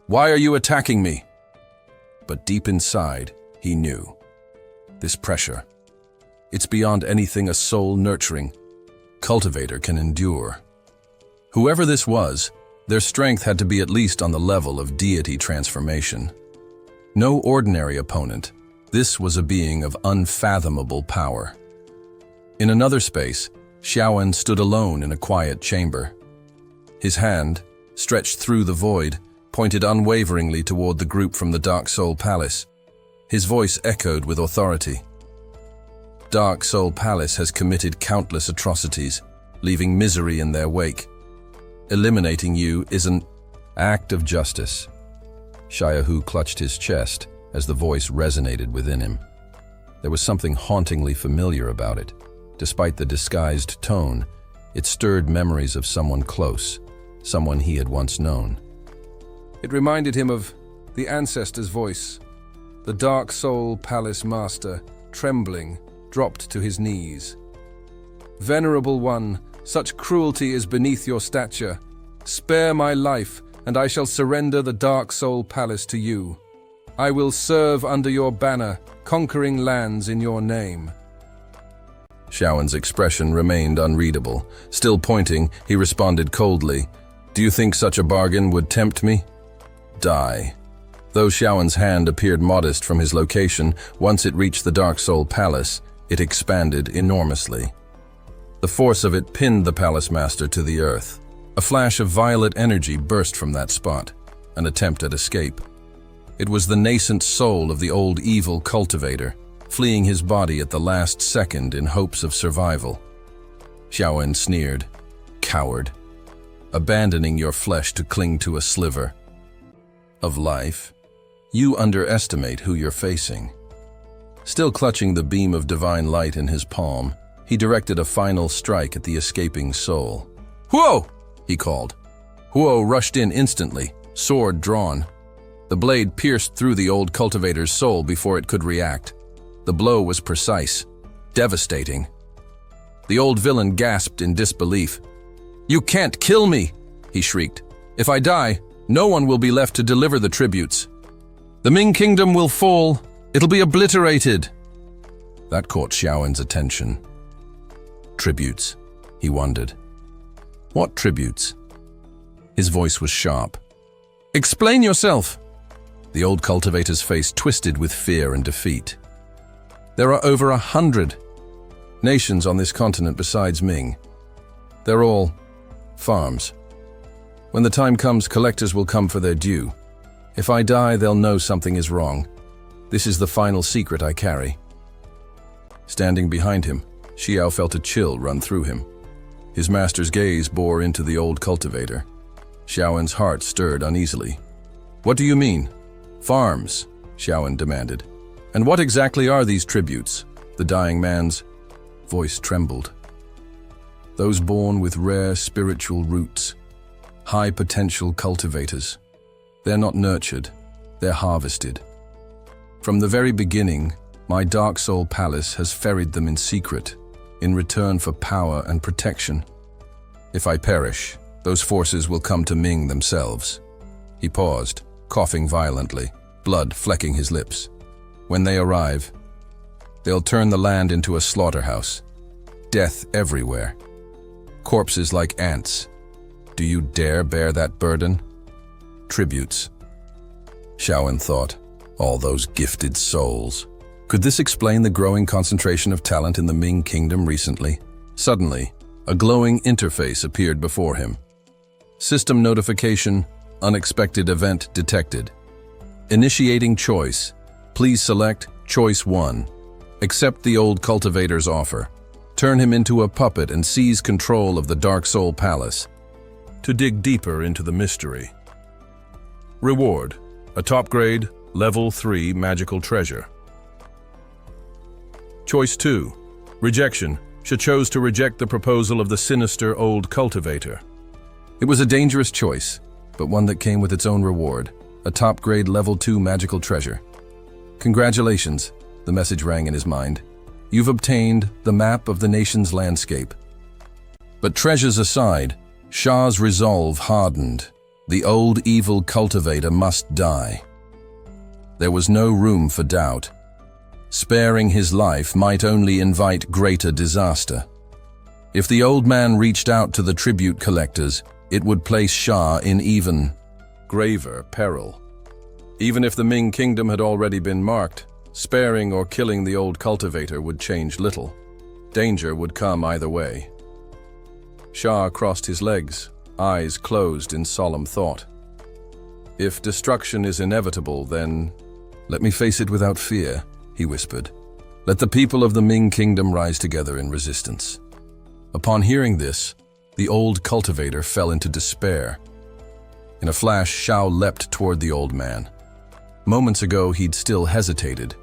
Why are you attacking me?" But deep inside, he knew. This pressure, it's beyond anything a soul-nurturing cultivator can endure. Whoever this was, their strength had to be at least on the level of deity transformation. No ordinary opponent. This was a being of unfathomable power. In another space, Xiaowen stood alone in a quiet chamber. His hand, stretched through the void, pointed unwaveringly toward the group from the Dark Soul Palace. His voice echoed with authority. "Dark Soul Palace has committed countless atrocities, leaving misery in their wake. Eliminating you is an act of justice." Xiaohu clutched his chest as the voice resonated within him. There was something hauntingly familiar about it. Despite the disguised tone, it stirred memories of someone close, someone he had once known. It reminded him of the ancestor's voice. The Dark Soul Palace Master, trembling, dropped to his knees. "Venerable One, such cruelty is beneath your stature. Spare my life, and I shall surrender the Dark Soul Palace to you. I will serve under your banner, conquering lands in your name." Xiaowen's expression remained unreadable. Still pointing, he responded coldly, "Do you think such a bargain would tempt me? Die." Though Xiaowen's hand appeared modest from his location, once it reached the Dark Soul Palace, it expanded enormously. The force of it pinned the Palace Master to the earth. A flash of violet energy burst from that spot, an attempt at escape. It was the nascent soul of the old evil cultivator, fleeing his body at the last second in hopes of survival. Xiaowen sneered, "Coward, abandoning your flesh to cling to a sliver of life. You underestimate who you're facing." Still clutching the beam of divine light in his palm, he directed a final strike at the escaping soul. "Huo!" he called. Huo rushed in instantly, sword drawn. The blade pierced through the old cultivator's soul before it could react. The blow was precise, devastating. The old villain gasped in disbelief. "You can't kill me!" he shrieked. "If I die, no one will be left to deliver the tributes. The Ming Kingdom will fall. It'll be obliterated." That caught Xiaowen's attention. "Tributes," he wondered. "What tributes?" His voice was sharp. "Explain yourself!" The old cultivator's face twisted with fear and defeat. "There are over 100 nations on this continent besides Ming. They're all farms. When the time comes, collectors will come for their due. If I die, they'll know something is wrong. This is the final secret I carry." Standing behind him, Xiao felt a chill run through him. His master's gaze bore into the old cultivator. Xiaowen's heart stirred uneasily. "What do you mean?" "Farms," Xiaowen demanded. "And what exactly are these tributes?" The dying man's voice trembled. "Those born with rare spiritual roots, high-potential cultivators. They're not nurtured, they're harvested. From the very beginning, my Dark Soul Palace has ferried them in secret, in return for power and protection. If I perish, those forces will come to Ming themselves." He paused, coughing violently, blood flecking his lips. "When they arrive, they'll turn the land into a slaughterhouse. Death everywhere. Corpses like ants. Do you dare bear that burden?" Tributes. Xiaowen thought, all those gifted souls. Could this explain the growing concentration of talent in the Ming Kingdom recently? Suddenly, a glowing interface appeared before him. System notification, unexpected event detected. Initiating choice. Please select Choice 1. Accept the old cultivator's offer. Turn him into a puppet and seize control of the Dark Soul Palace. To dig deeper into the mystery. Reward. A top grade, level 3 magical treasure. Choice 2. Rejection. She chose to reject the proposal of the sinister old cultivator. It was a dangerous choice, but one that came with its own reward. A top grade level 2 magical treasure. Congratulations, the message rang in his mind. You've obtained the map of the nation's landscape. But treasures aside, Shah's resolve hardened. The old evil cultivator must die. There was no room for doubt. Sparing his life might only invite greater disaster. If the old man reached out to the tribute collectors, it would place Shah in even graver peril. Even if the Ming kingdom had already been marked, sparing or killing the old cultivator would change little. Danger would come either way. Shah crossed his legs, eyes closed in solemn thought. If destruction is inevitable, then let me face it without fear, he whispered. Let the people of the Ming kingdom rise together in resistance. Upon hearing this, the old cultivator fell into despair. In a flash, Shao leapt toward the old man. Moments ago, he'd still hesitated.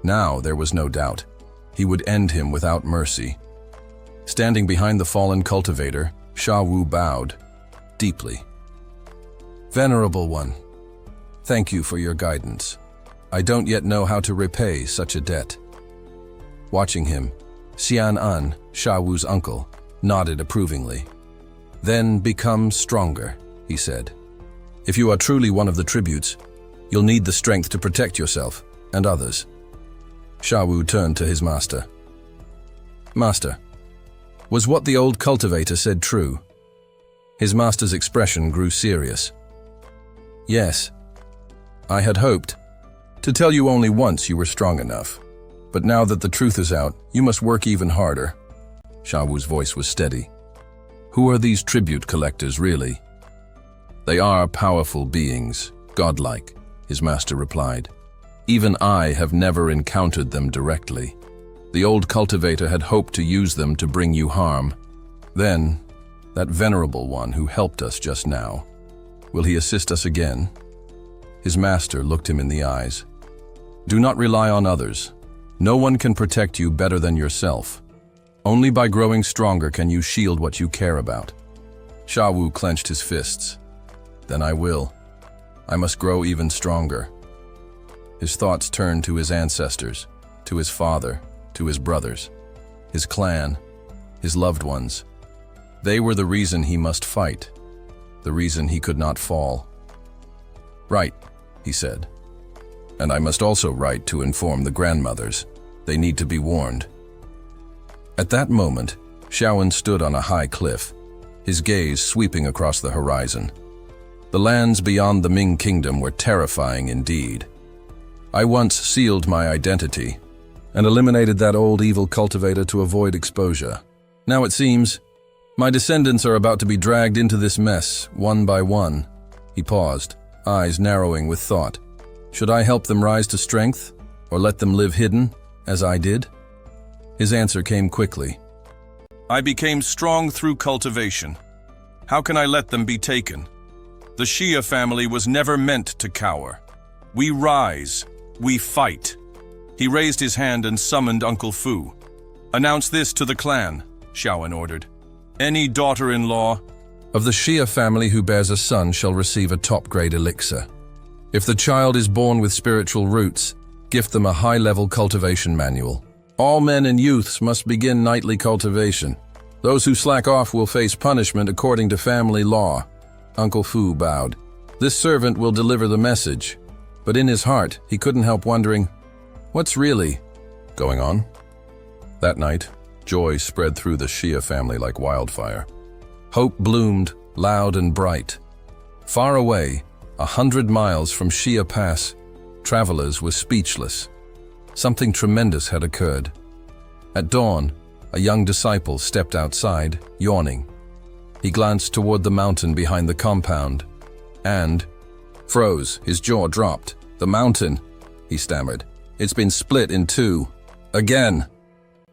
Now there was no doubt. He would end him without mercy. Standing behind the fallen cultivator, Sha Wu bowed, deeply. Venerable One, thank you for your guidance. I don't yet know how to repay such a debt. Watching him, Xian An, Sha Wu's uncle, nodded approvingly. Then become stronger, he said. If you are truly one of the tributes, you'll need the strength to protect yourself and others. Sha Wu turned to his master. Master, was what the old cultivator said true? His master's expression grew serious. Yes, I had hoped. To tell you only once you were strong enough. But now that the truth is out, you must work even harder. Sha Wu's voice was steady. Who are these tribute collectors really? They are powerful beings, godlike, his master replied. Even I have never encountered them directly. The old cultivator had hoped to use them to bring you harm. Then, that venerable one who helped us just now. Will he assist us again? His master looked him in the eyes. Do not rely on others. No one can protect you better than yourself. Only by growing stronger can you shield what you care about. Sha Wu clenched his fists. Then I will. I must grow even stronger. His thoughts turned to his ancestors, to his father, to his brothers, his clan, his loved ones. They were the reason he must fight, the reason he could not fall. Right, he said. And I must also write to inform the grandmothers. They need to be warned. At that moment, Shaoan stood on a high cliff, his gaze sweeping across the horizon. The lands beyond the Ming kingdom were terrifying indeed. I once sealed my identity and eliminated that old evil cultivator to avoid exposure. Now it seems my descendants are about to be dragged into this mess, one by one. He paused, eyes narrowing with thought. Should I help them rise to strength, or let them live hidden, as I did? His answer came quickly. I became strong through cultivation. How can I let them be taken? The Xia family was never meant to cower. We rise, we fight. He raised his hand and summoned Uncle Fu. Announce this to the clan, Shaoan ordered. Any daughter-in-law of the Xia family who bears a son shall receive a top-grade elixir. If the child is born with spiritual roots, gift them a high-level cultivation manual. All men and youths must begin nightly cultivation. Those who slack off will face punishment according to family law. Uncle Fu bowed. This servant will deliver the message. But in his heart, he couldn't help wondering, what's really going on? That night, joy spread through the Xia family like wildfire. Hope bloomed, loud and bright. Far away, 100 miles from Xia Pass, travelers were speechless. Something tremendous had occurred. At dawn, a young disciple stepped outside, yawning. He glanced toward the mountain behind the compound and froze. His jaw dropped. "The mountain," he stammered. "It's been split in two. Again."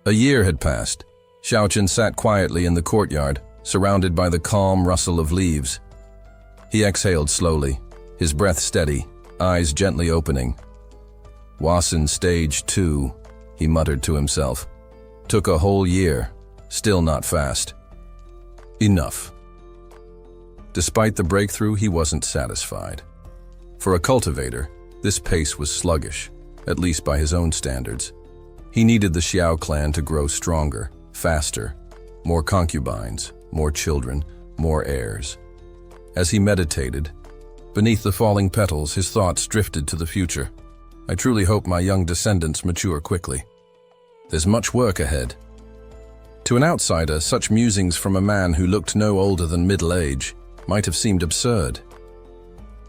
A year had passed. Xiaochen sat quietly in the courtyard, surrounded by the calm rustle of leaves. He exhaled slowly, his breath steady, eyes gently opening. "Wasen stage 2, he muttered to himself. "Took a whole year, still not fast. Enough." Despite the breakthrough, he wasn't satisfied. For a cultivator, this pace was sluggish, at least by his own standards. He needed the Xiao clan to grow stronger, faster, more concubines, more children, more heirs. As he meditated, beneath the falling petals, his thoughts drifted to the future. "I truly hope my young descendants mature quickly. There's much work ahead." To an outsider, such musings from a man who looked no older than middle age might have seemed absurd.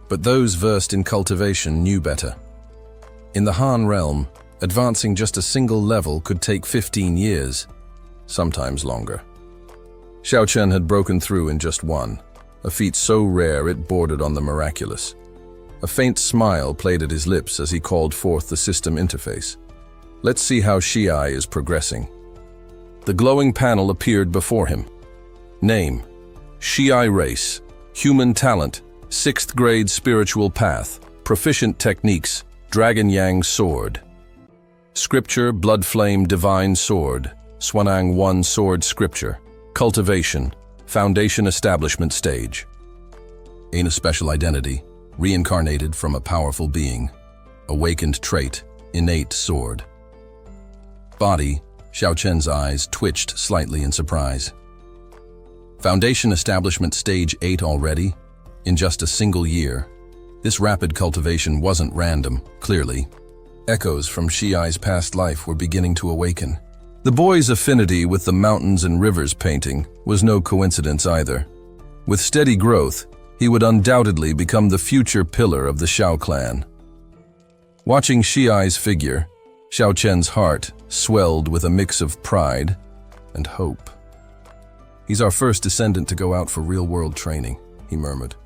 But those versed in cultivation knew better. In the Han realm, advancing just a single level could take 15 years, sometimes longer. Xiaochen had broken through in just one, a feat so rare it bordered on the miraculous. A faint smile played at his lips as he called forth the system interface. "Let's see how Xiai is progressing." The glowing panel appeared before him. Name: Xiai race, human talent, 6th grade spiritual path, proficient techniques, Dragon Yang sword. Scripture: Blood Flame Divine Sword, Swanang 1 Sword Scripture. Cultivation: Foundation Establishment Stage. Ain't a special identity, reincarnated from a powerful being. Awakened trait: Innate sword. Body: Xiaochen's eyes twitched slightly in surprise. Foundation Establishment Stage 8 already? In just a single year. This rapid cultivation wasn't random, clearly. Echoes from Xiai's past life were beginning to awaken. The boy's affinity with the mountains and rivers painting was no coincidence either. With steady growth, he would undoubtedly become the future pillar of the Xiao clan. Watching Xiai's figure, Xiaochen's heart swelled with a mix of pride and hope. "He's our first descendant to go out for real-world training," he murmured.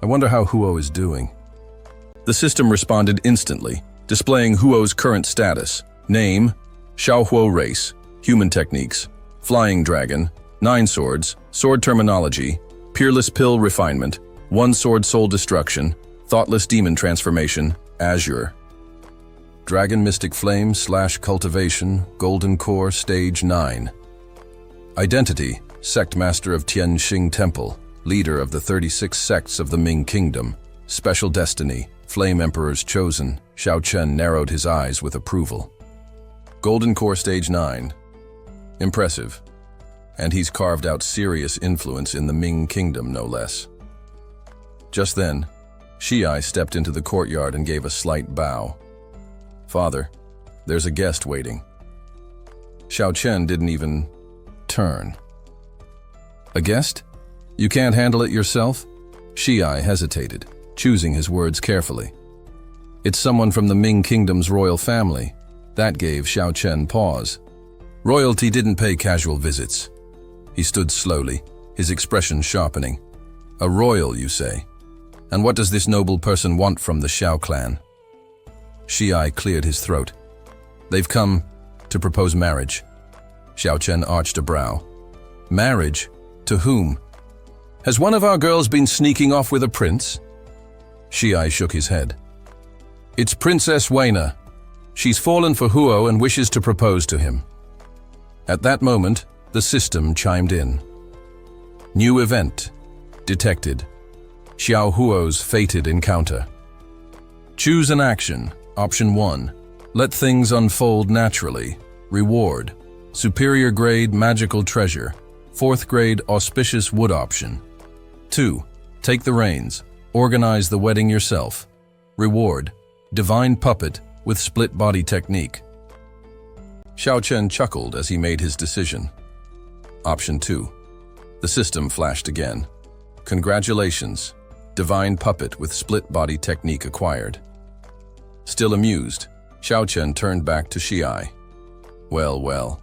"I wonder how Huo is doing." The system responded instantly, displaying Huo's current status. Name: Xiaohuo race, human techniques, flying dragon, 9 swords, sword terminology, peerless pill refinement, 1 sword soul destruction, thoughtless demon transformation, Azure. Dragon mystic flame / cultivation, golden core stage 9. Identity: sect master of Tianxing Temple, leader of the 36 sects of the Ming Kingdom. Special destiny: Flame Emperor's chosen. Xiaochen narrowed his eyes with approval. Golden core stage 9. Impressive. And he's carved out serious influence in the Ming Kingdom, no less. Just then, Xiai stepped into the courtyard and gave a slight bow. "Father, there's a guest waiting." Xiaochen didn't even turn. "A guest? You can't handle it yourself?" Xiai hesitated, choosing his words carefully. "It's someone from the Ming Kingdom's royal family." That gave Xiaochen pause. Royalty didn't pay casual visits. He stood slowly, his expression sharpening. "A royal, you say? And what does this noble person want from the Xiao clan?" Xiai cleared his throat. "They've come to propose marriage." Xiaochen arched a brow. "Marriage? To whom? Has one of our girls been sneaking off with a prince?" Xiai shook his head. "It's Princess Weina. She's fallen for Huo and wishes to propose to him." At that moment, the system chimed in. New event detected. Xiao Huo's fated encounter. Choose an action. Option 1. Let things unfold naturally. Reward: superior grade magical treasure. 4th grade auspicious wood option. 2. Take the reins. Organize the wedding yourself. Reward: divine puppet with split body technique. Xiaochen chuckled as he made his decision. Option 2. The system flashed again. Congratulations. Divine puppet with split body technique acquired. Still amused, Xiaochen turned back to Xiai. Well,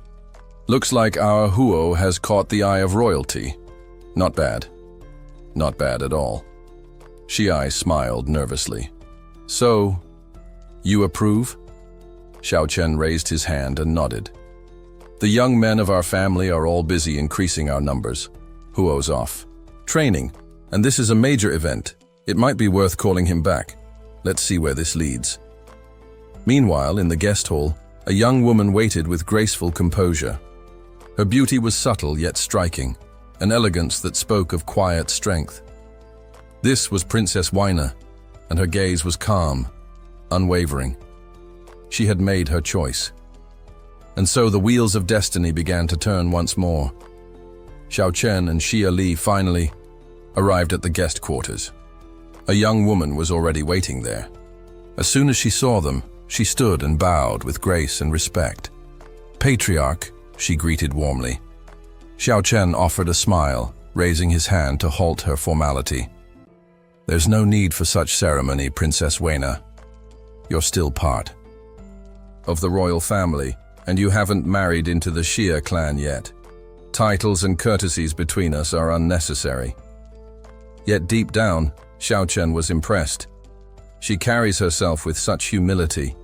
Looks like our Huo has caught the eye of royalty. Not bad. Not bad at all. Xiai smiled nervously. So, you approve? Xiao Chen raised his hand and nodded. The young men of our family are all busy increasing our numbers. Huo's off. Training, and this is a major event. It might be worth calling him back. Let's see where this leads. Meanwhile, in the guest hall, a young woman waited with graceful composure. Her beauty was subtle yet striking, an elegance that spoke of quiet strength. This was Princess Weiner, and her gaze was calm, unwavering. She had made her choice. And so the wheels of destiny began to turn once more. Xiao Chen and Xia Li finally arrived at the guest quarters. A young woman was already waiting there. As soon as she saw them, she stood and bowed with grace and respect. "Patriarch," she greeted warmly. Xiao Chen offered a smile, raising his hand to halt her formality. "There's no need for such ceremony, Princess Weiner. You're still part of the royal family, and you haven't married into the Xia clan yet. Titles and courtesies between us are unnecessary." Yet deep down, Xiao Chen was impressed. She carries herself with such humility,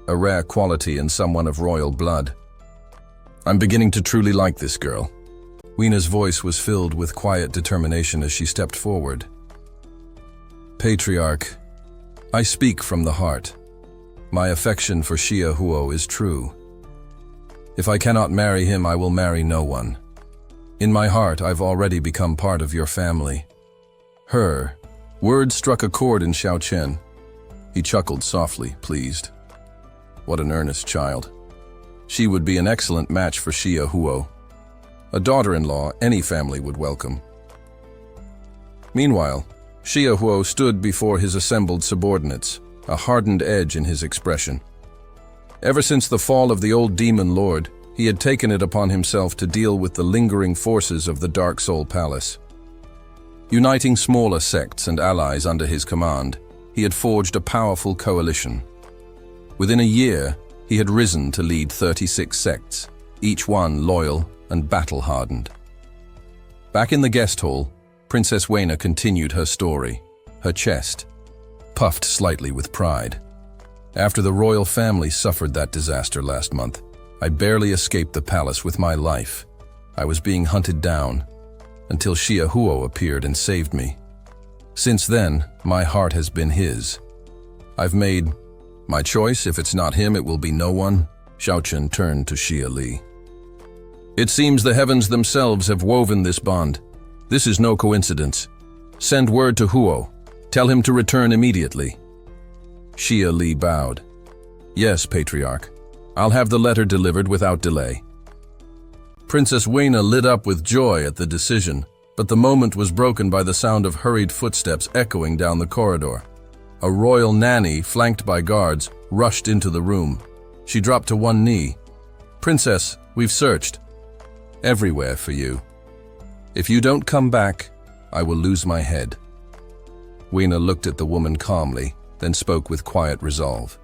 a rare quality in someone of royal blood. "I'm beginning to truly like this girl." Weiner's voice was filled with quiet determination as she stepped forward. "Patriarch, I speak from the heart. My affection for Xia Huo is true. If I cannot marry him, I will marry no one. In my heart, I've already become part of your family." Her words struck a chord in Xiao Chen. He chuckled softly, pleased. What an earnest child. She would be an excellent match for Xia Huo. A daughter-in-law any family would welcome. Meanwhile, Xia Huo stood before his assembled subordinates, a hardened edge in his expression. Ever since the fall of the old demon lord, he had taken it upon himself to deal with the lingering forces of the Dark Soul Palace. Uniting smaller sects and allies under his command, he had forged a powerful coalition. Within a year, he had risen to lead 36 sects, each one loyal and battle-hardened. Back in the guest hall, Princess Weiner continued her story, her chest puffed slightly with pride. "After the royal family suffered that disaster last month, I barely escaped the palace with my life. I was being hunted down, until Xia Huo appeared and saved me. Since then, my heart has been his. I've made my choice. If it's not him, it will be no one." Xiao Chen turned to Xia Li. "It seems the heavens themselves have woven this bond. This is no coincidence. Send word to Huo. Tell him to return immediately." Xia Li bowed. "Yes, Patriarch. I'll have the letter delivered without delay." Princess Weiner lit up with joy at the decision, but the moment was broken by the sound of hurried footsteps echoing down the corridor. A royal nanny, flanked by guards, rushed into the room. She dropped to one knee. "Princess, we've searched everywhere for you. If you don't come back, I will lose my head." Weiner looked at the woman calmly, then spoke with quiet resolve.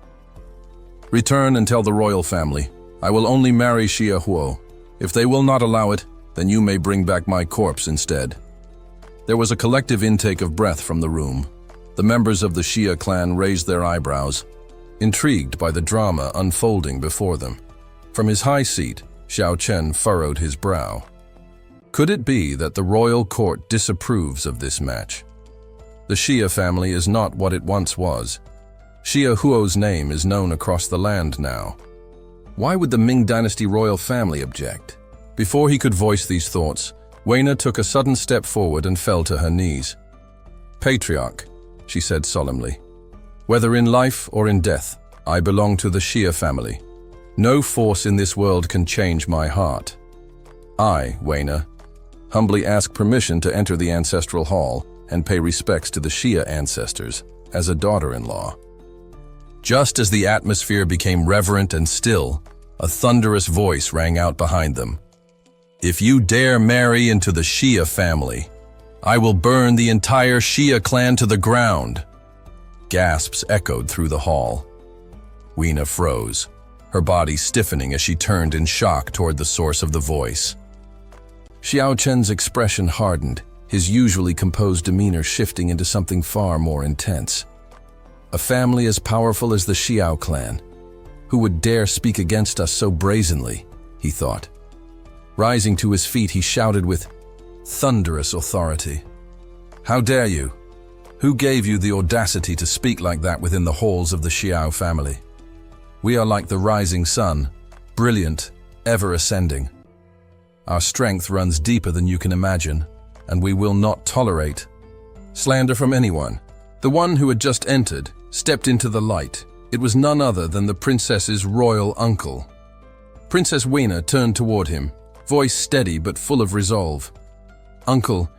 "Return and tell the royal family. I will only marry Xia Huo. If they will not allow it, then you may bring back my corpse instead." There was a collective intake of breath from the room. The members of the Xia clan raised their eyebrows, intrigued by the drama unfolding before them. From his high seat, Xiao Chen furrowed his brow. Could it be that the royal court disapproves of this match? The Xia family is not what it once was. Xia Huo's name is known across the land now. Why would the Ming Dynasty royal family object? Before he could voice these thoughts, Weiner took a sudden step forward and fell to her knees. "Patriarch," she said solemnly, "whether in life or in death, I belong to the Xia family. No force in this world can change my heart. I, Weiner, humbly ask permission to enter the ancestral hall and pay respects to the Xia ancestors as a daughter-in-law." Just as the atmosphere became reverent and still, a thunderous voice rang out behind them. "If you dare marry into the Xia family, I will burn the entire Xia clan to the ground." Gasps echoed through the hall. Weiner froze, her body stiffening as she turned in shock toward the source of the voice. Xiao Chen's expression hardened, his usually composed demeanor shifting into something far more intense. A family as powerful as the Xiao clan. Who would dare speak against us so brazenly, he thought. Rising to his feet, he shouted with thunderous authority. How dare you? Who gave you the audacity to speak like that within the halls of the Xiao family? We are like the rising sun, brilliant, ever ascending. Our strength runs deeper than you can imagine, and we will not tolerate slander from anyone. The one who had just entered stepped into the light. It was none other than the princess's royal uncle. Princess Weina turned toward him, voice steady but full of resolve. Uncle,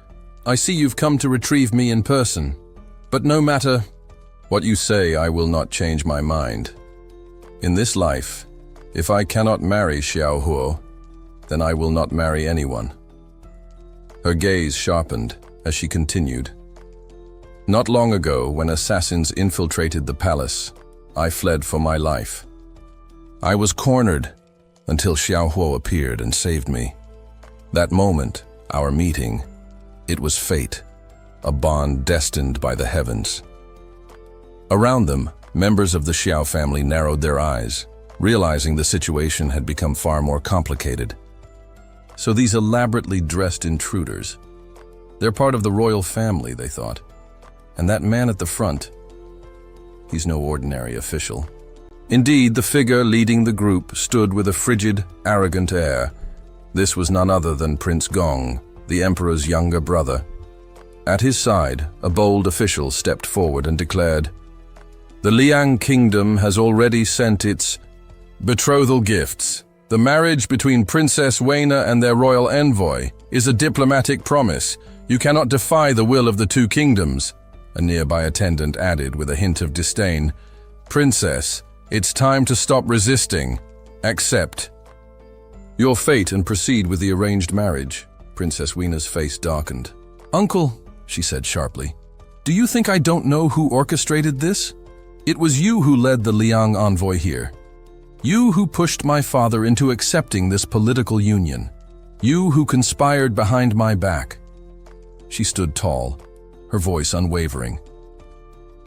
I see you've come to retrieve me in person, but no matter what you say, I will not change my mind. In this life, if I cannot marry Xiao Huo, then I will not marry anyone. Her gaze sharpened as she continued. Not long ago, when assassins infiltrated the palace, I fled for my life. I was cornered until Xiao Huo appeared and saved me. That moment, our meeting, it was fate, a bond destined by the heavens. Around them, members of the Xiao family narrowed their eyes, realizing the situation had become far more complicated. So these elaborately dressed intruders, they're part of the royal family, they thought. And that man at the front, he's no ordinary official. Indeed, the figure leading the group stood with a frigid, arrogant air. This was none other than Prince Gong, the emperor's younger brother. At his side, a bold official stepped forward and declared, "The Liang kingdom has already sent its betrothal gifts. The marriage between Princess Weina and their royal envoy is a diplomatic promise. You cannot defy the will of the two kingdoms." A nearby attendant added with a hint of disdain, "Princess, it's time to stop resisting. Accept your fate and proceed with the arranged marriage." Princess Weina's face darkened. "Uncle," she said sharply, "do you think I don't know who orchestrated this? It was you who led the Liang envoy here. You who pushed my father into accepting this political union. You who conspired behind my back." She stood tall, her voice unwavering.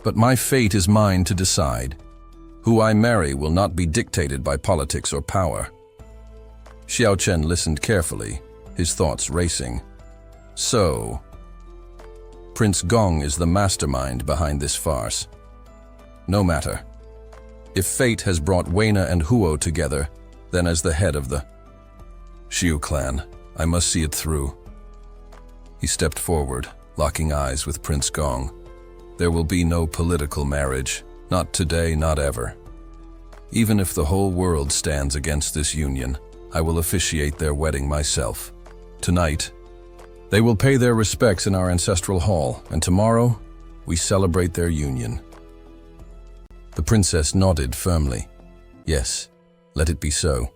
"But my fate is mine to decide. Who I marry will not be dictated by politics or power." Xiao Chen listened carefully, his thoughts racing. So, Prince Gong is the mastermind behind this farce. No matter. If fate has brought Weina and Huo together, then as the head of the Xiu clan, I must see it through. He stepped forward, locking eyes with Prince Gong. There will be no political marriage, not today, not ever. Even if the whole world stands against this union, I will officiate their wedding myself. Tonight, they will pay their respects in our ancestral hall, and tomorrow, we celebrate their union. The princess nodded firmly. Yes, let it be so.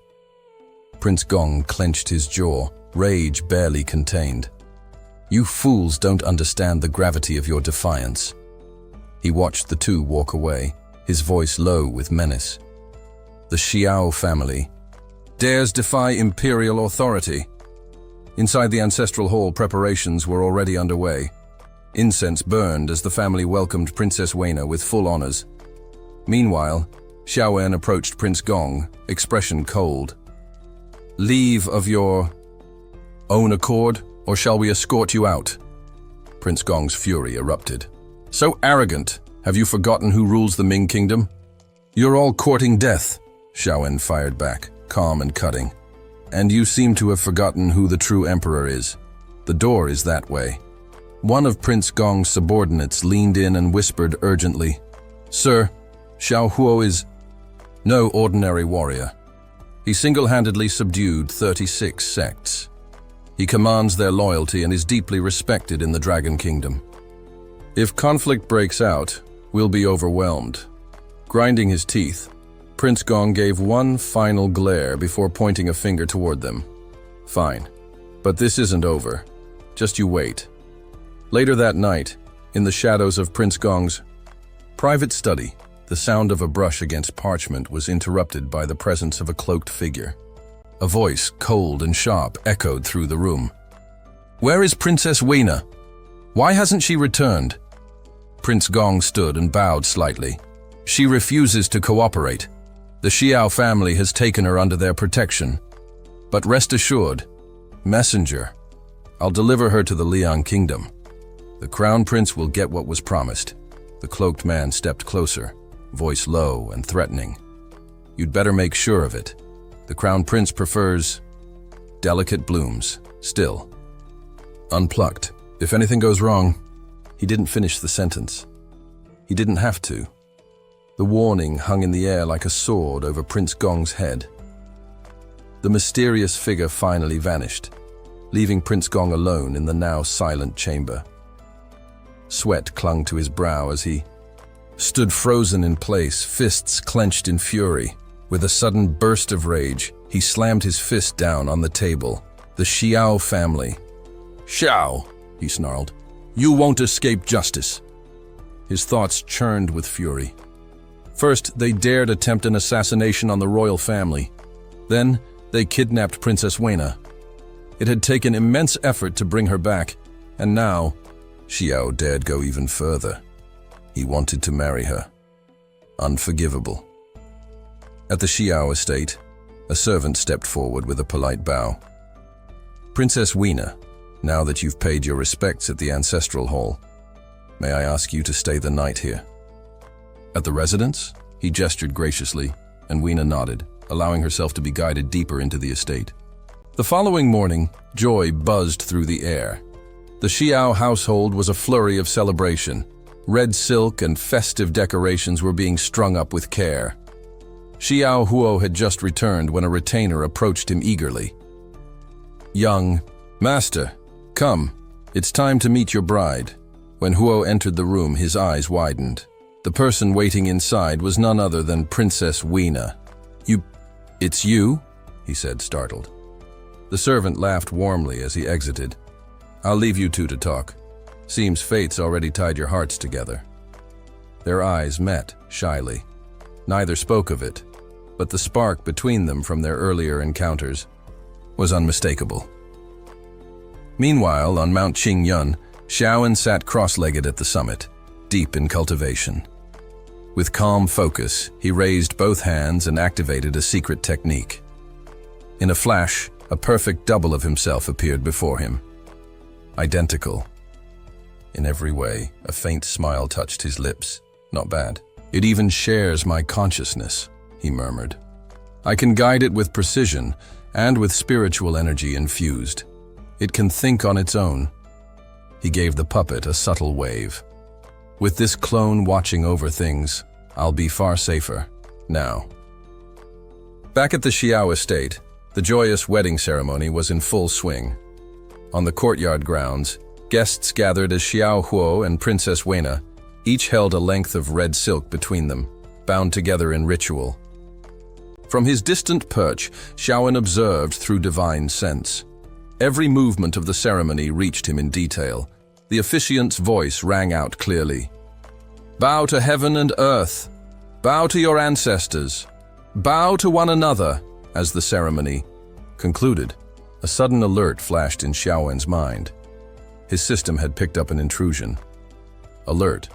Prince Gong clenched his jaw, rage barely contained. You fools don't understand the gravity of your defiance. He watched the two walk away, his voice low with menace. The Xiao family dares defy imperial authority. Inside the ancestral hall, preparations were already underway. Incense burned as the family welcomed Princess Weina with full honors. Meanwhile, Xiaowen approached Prince Gong, expression cold. Leave of your own accord, or shall we escort you out? Prince Gong's fury erupted. So arrogant! Have you forgotten who rules the Ming kingdom? You're all courting death, Xiaowen fired back, calm and cutting. And you seem to have forgotten who the true emperor is. The door is that way. One of Prince Gong's subordinates leaned in and whispered urgently, Sir, Xiao Huo is no ordinary warrior. He single-handedly subdued 36 sects. He commands their loyalty and is deeply respected in the Dragon Kingdom. If conflict breaks out, we'll be overwhelmed. Grinding his teeth, Prince Gong gave one final glare before pointing a finger toward them. Fine, but this isn't over. Just you wait. Later that night, in the shadows of Prince Gong's private study, the The sound of a brush against parchment was interrupted by the presence of a cloaked figure. A voice, cold and sharp, echoed through the room. "Where is Princess Weena? Why hasn't she returned?" Prince Gong stood and bowed slightly. "She refuses to cooperate. The Xiao family has taken her under their protection. But rest assured, messenger, I'll deliver her to the Liang Kingdom. The Crown Prince will get what was promised." The cloaked man stepped closer, voice low and threatening. "You'd better make sure of it. The Crown Prince prefers delicate blooms, still. Unplucked. If anything goes wrong..." He didn't finish the sentence. He didn't have to. The warning hung in the air like a sword over Prince Gong's head. The mysterious figure finally vanished, leaving Prince Gong alone in the now silent chamber. Sweat clung to his brow as he stood frozen in place, fists clenched in fury. With a sudden burst of rage, he slammed his fist down on the table. "The Xiao family." "Xiao," he snarled, "you won't escape justice." His thoughts churned with fury. First, they dared attempt an assassination on the royal family. Then, they kidnapped Princess Weena. It had taken immense effort to bring her back, and now, Xiao dared go even further. He wanted to marry her. Unforgivable. At the Xiao estate, a servant stepped forward with a polite bow. "Princess Weena, now that you've paid your respects at the ancestral hall, may I ask you to stay the night here?" "At the residence?" He gestured graciously, and Weena nodded, allowing herself to be guided deeper into the estate. The following morning, joy buzzed through the air. The Xiao household was a flurry of celebration. Red silk and festive decorations were being strung up with care. Xiao Huo had just returned when a retainer approached him eagerly. "Young master, come, it's time to meet your bride." When Huo entered the room, his eyes widened. The person waiting inside was none other than Princess Weena. It's you?" he said, startled. The servant laughed warmly as he exited. "I'll leave you two to talk. Seems fate's already tied your hearts together." Their eyes met, shyly. Neither spoke of it, but the spark between them from their earlier encounters was unmistakable. Meanwhile, on Mount Qingyun, Xiaoan sat cross-legged at the summit, deep in cultivation. With calm focus, he raised both hands and activated a secret technique. In a flash, a perfect double of himself appeared before him. Identical. In every way, a faint smile touched his lips. "Not bad. It even shares my consciousness," he murmured. "I can guide it with precision and with spiritual energy infused. It can think on its own." He gave the puppet a subtle wave. "With this clone watching over things, I'll be far safer now." Back at the Xiao estate, the joyous wedding ceremony was in full swing. On the courtyard grounds, guests gathered as Xiao Huo and Princess Weena each held a length of red silk between them, bound together in ritual. From his distant perch, Xiaoan observed through divine sense. Every movement of the ceremony reached him in detail. The officiant's voice rang out clearly. "Bow to heaven and earth. Bow to your ancestors. Bow to one another," as the ceremony concluded. A sudden alert flashed in Xiaoan's mind. His system had picked up an intrusion. Alert.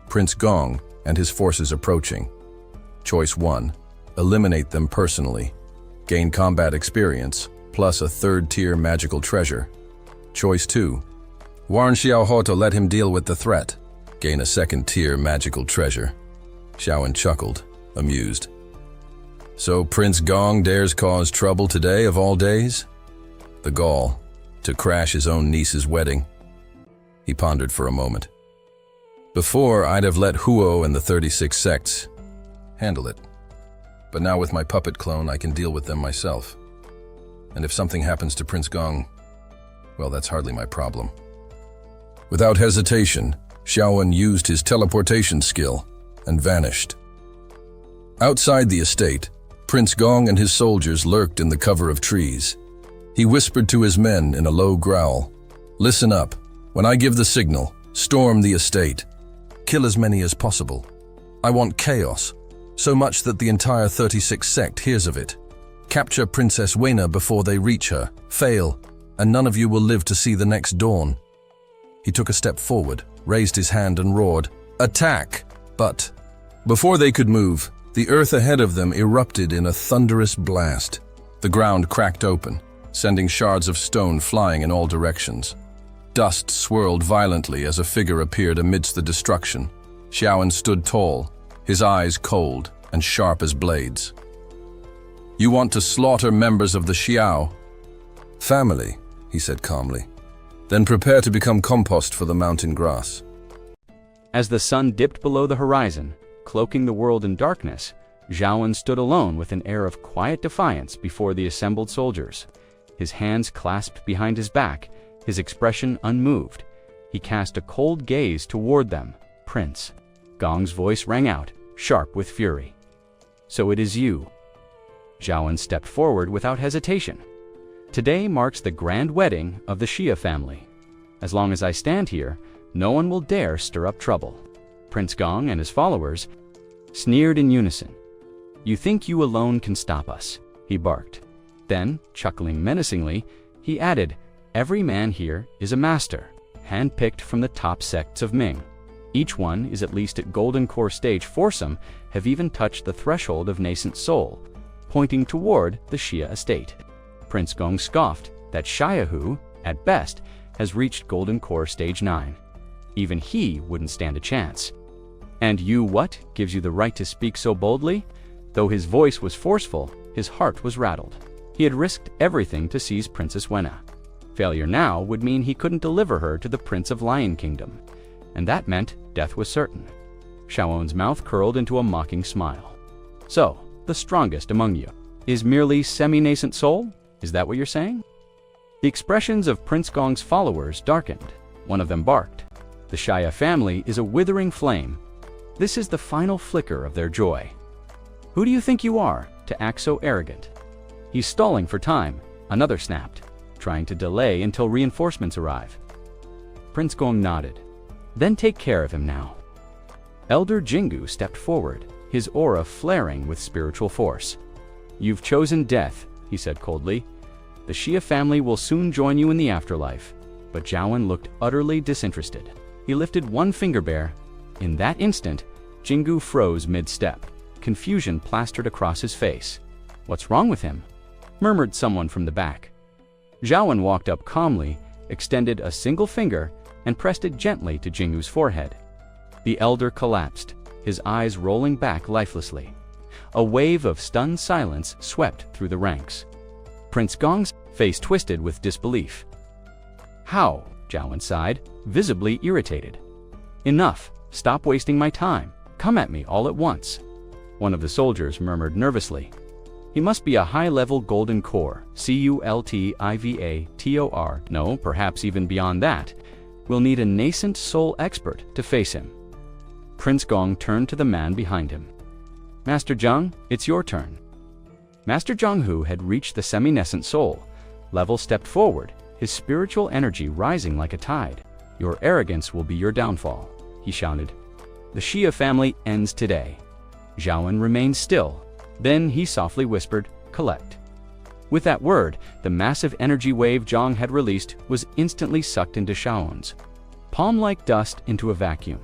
Prince Gong and his forces approaching. Choice 1. Eliminate them personally. Gain combat experience, plus a third-tier magical treasure. Choice 2. Warn Xiao Ho to let him deal with the threat. Gain a second-tier magical treasure. Xiaoan chuckled, amused. So Prince Gong dares cause trouble today of all days? The gall, to crash his own niece's wedding. He pondered for a moment. Before, I'd have let Huo and the 36 sects handle it. But now with my puppet clone, I can deal with them myself. And if something happens to Prince Gong, well, that's hardly my problem. Without hesitation, Xiaoan used his teleportation skill and vanished. Outside the estate, Prince Gong and his soldiers lurked in the cover of trees. He whispered to his men in a low growl, "Listen up. When I give the signal, storm the estate. Kill as many as possible. I want chaos, so much that the entire 36 sect hears of it. Capture Princess Wena before they reach her. Fail, and none of you will live to see the next dawn." He took a step forward, raised his hand and roared, "Attack!" But before they could move, the earth ahead of them erupted in a thunderous blast. The ground cracked open, sending shards of stone flying in all directions. Dust swirled violently as a figure appeared amidst the destruction. Xiaoan stood tall, his eyes cold and sharp as blades. "You want to slaughter members of the Xiao family," he said calmly. "Then prepare to become compost for the mountain grass." As the sun dipped below the horizon, cloaking the world in darkness, Xiaoan stood alone with an air of quiet defiance before the assembled soldiers. His hands clasped behind his back, his expression unmoved. He cast a cold gaze toward them. "Prince." Gong's voice rang out, sharp with fury. "So it is you." Xiaoan stepped forward without hesitation. "Today marks the grand wedding of the Xia family. As long as I stand here, no one will dare stir up trouble." Prince Gong and his followers sneered in unison. "You think you alone can stop us?" he barked. Then, chuckling menacingly, he added, "Every man here is a master, handpicked from the top sects of Ming. Each one is at least at Golden Core stage. Some have even touched the threshold of nascent soul, pointing toward the Xia estate." Prince Gong scoffed that Xiaohu, at best, has reached Golden Core stage 9. Even he wouldn't stand a chance. "And you what gives you the right to speak so boldly?" Though his voice was forceful, his heart was rattled. He had risked everything to seize Princess Wena. Failure now would mean he couldn't deliver her to the Prince of Lion Kingdom, and that meant death was certain. Xiaoan's mouth curled into a mocking smile. "So, the strongest among you is merely semi-nascent soul? Is that what you're saying?" The expressions of Prince Gong's followers darkened. One of them barked. "The Xia family is a withering flame. This is the final flicker of their joy." "Who do you think you are, to act so arrogant?" "He's stalling for time," another snapped, "trying to delay until reinforcements arrive." Prince Gong nodded. "Then take care of him now." Elder Jingu stepped forward, his aura flaring with spiritual force. "You've chosen death," he said coldly. "The Xia family will soon join you in the afterlife." But Xiaoan looked utterly disinterested. He lifted one finger bare. In that instant, Jingu froze mid-step. Confusion plastered across his face. "What's wrong with him?" murmured someone from the back. Xiaoan walked up calmly, extended a single finger, and pressed it gently to Jingu's forehead. The elder collapsed, his eyes rolling back lifelessly. A wave of stunned silence swept through the ranks. Prince Gong's face twisted with disbelief. "How?" Xiaoan sighed, visibly irritated. "Enough! Stop wasting my time! Come at me all at once!" One of the soldiers murmured nervously. "He must be a high-level Golden Core, Cultivator. No, perhaps even beyond that. We'll need a nascent soul expert to face him." Prince Gong turned to the man behind him. "Master Zhang, it's your turn." Master Zhang Hu had reached the semi-nascent soul. Level stepped forward, his spiritual energy rising like a tide. "Your arrogance will be your downfall," he shouted. "The Xia family ends today." Xiaoan remained still. Then he softly whispered, "Collect." With that word, the massive energy wave Zhang had released was instantly sucked into Xiaoan's, palm-like dust into a vacuum.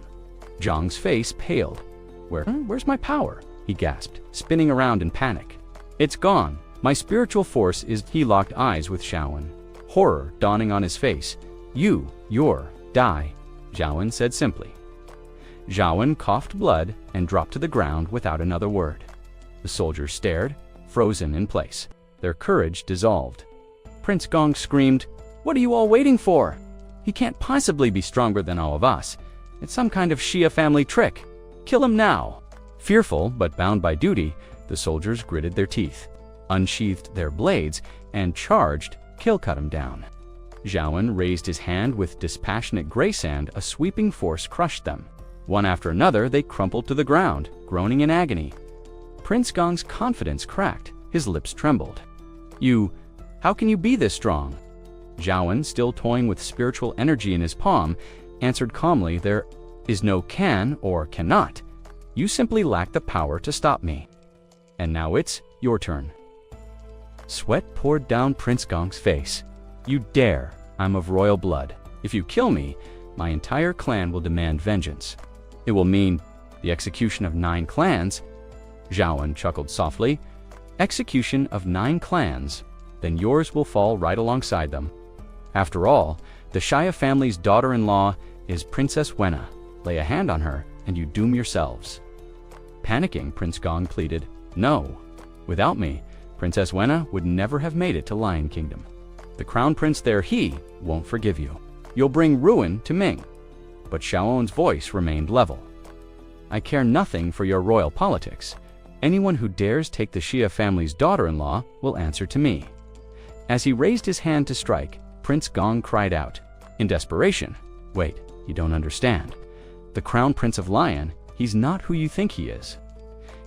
Zhang's face paled. Where's my power?" he gasped, spinning around in panic. "It's gone. My spiritual force is—" He locked eyes with Xiaoan, horror dawning on his face. "You're die," Xiaoan said simply. Xiaoan coughed blood and dropped to the ground without another word. The soldiers stared, frozen in place. Their courage dissolved. Prince Gong screamed, "What are you all waiting for? He can't possibly be stronger than all of us. It's some kind of Xia family trick. Kill him now!" Fearful but bound by duty, the soldiers gritted their teeth, unsheathed their blades, and charged, cut him down. Xiaoan raised his hand with dispassionate grace and a sweeping force crushed them. One after another, they crumpled to the ground, groaning in agony. Prince Gong's confidence cracked, his lips trembled. How can you be this strong?" Xiaoan, still toying with spiritual energy in his palm, answered calmly, "There is no can or cannot. You simply lack the power to stop me. And now it's your turn." Sweat poured down Prince Gong's face. "You dare! I'm of royal blood. If you kill me, my entire clan will demand vengeance. It will mean the execution of 9 clans." Zhaowen chuckled softly. "Execution of 9 clans, then yours will fall right alongside them. After all, the Xia family's daughter-in-law is Princess Wenna. Lay a hand on her, and you doom yourselves." Panicking, Prince Gong pleaded, "No. Without me, Princess Wenna would never have made it to Lion Kingdom. The crown prince there, he won't forgive you. You'll bring ruin to Ming." But Xiaowen's voice remained level. "I care nothing for your royal politics. Anyone who dares take the Xia family's daughter-in-law will answer to me." As he raised his hand to strike, Prince Gong cried out, in desperation, "Wait, you don't understand. The Crown Prince of Lion, he's not who you think he is.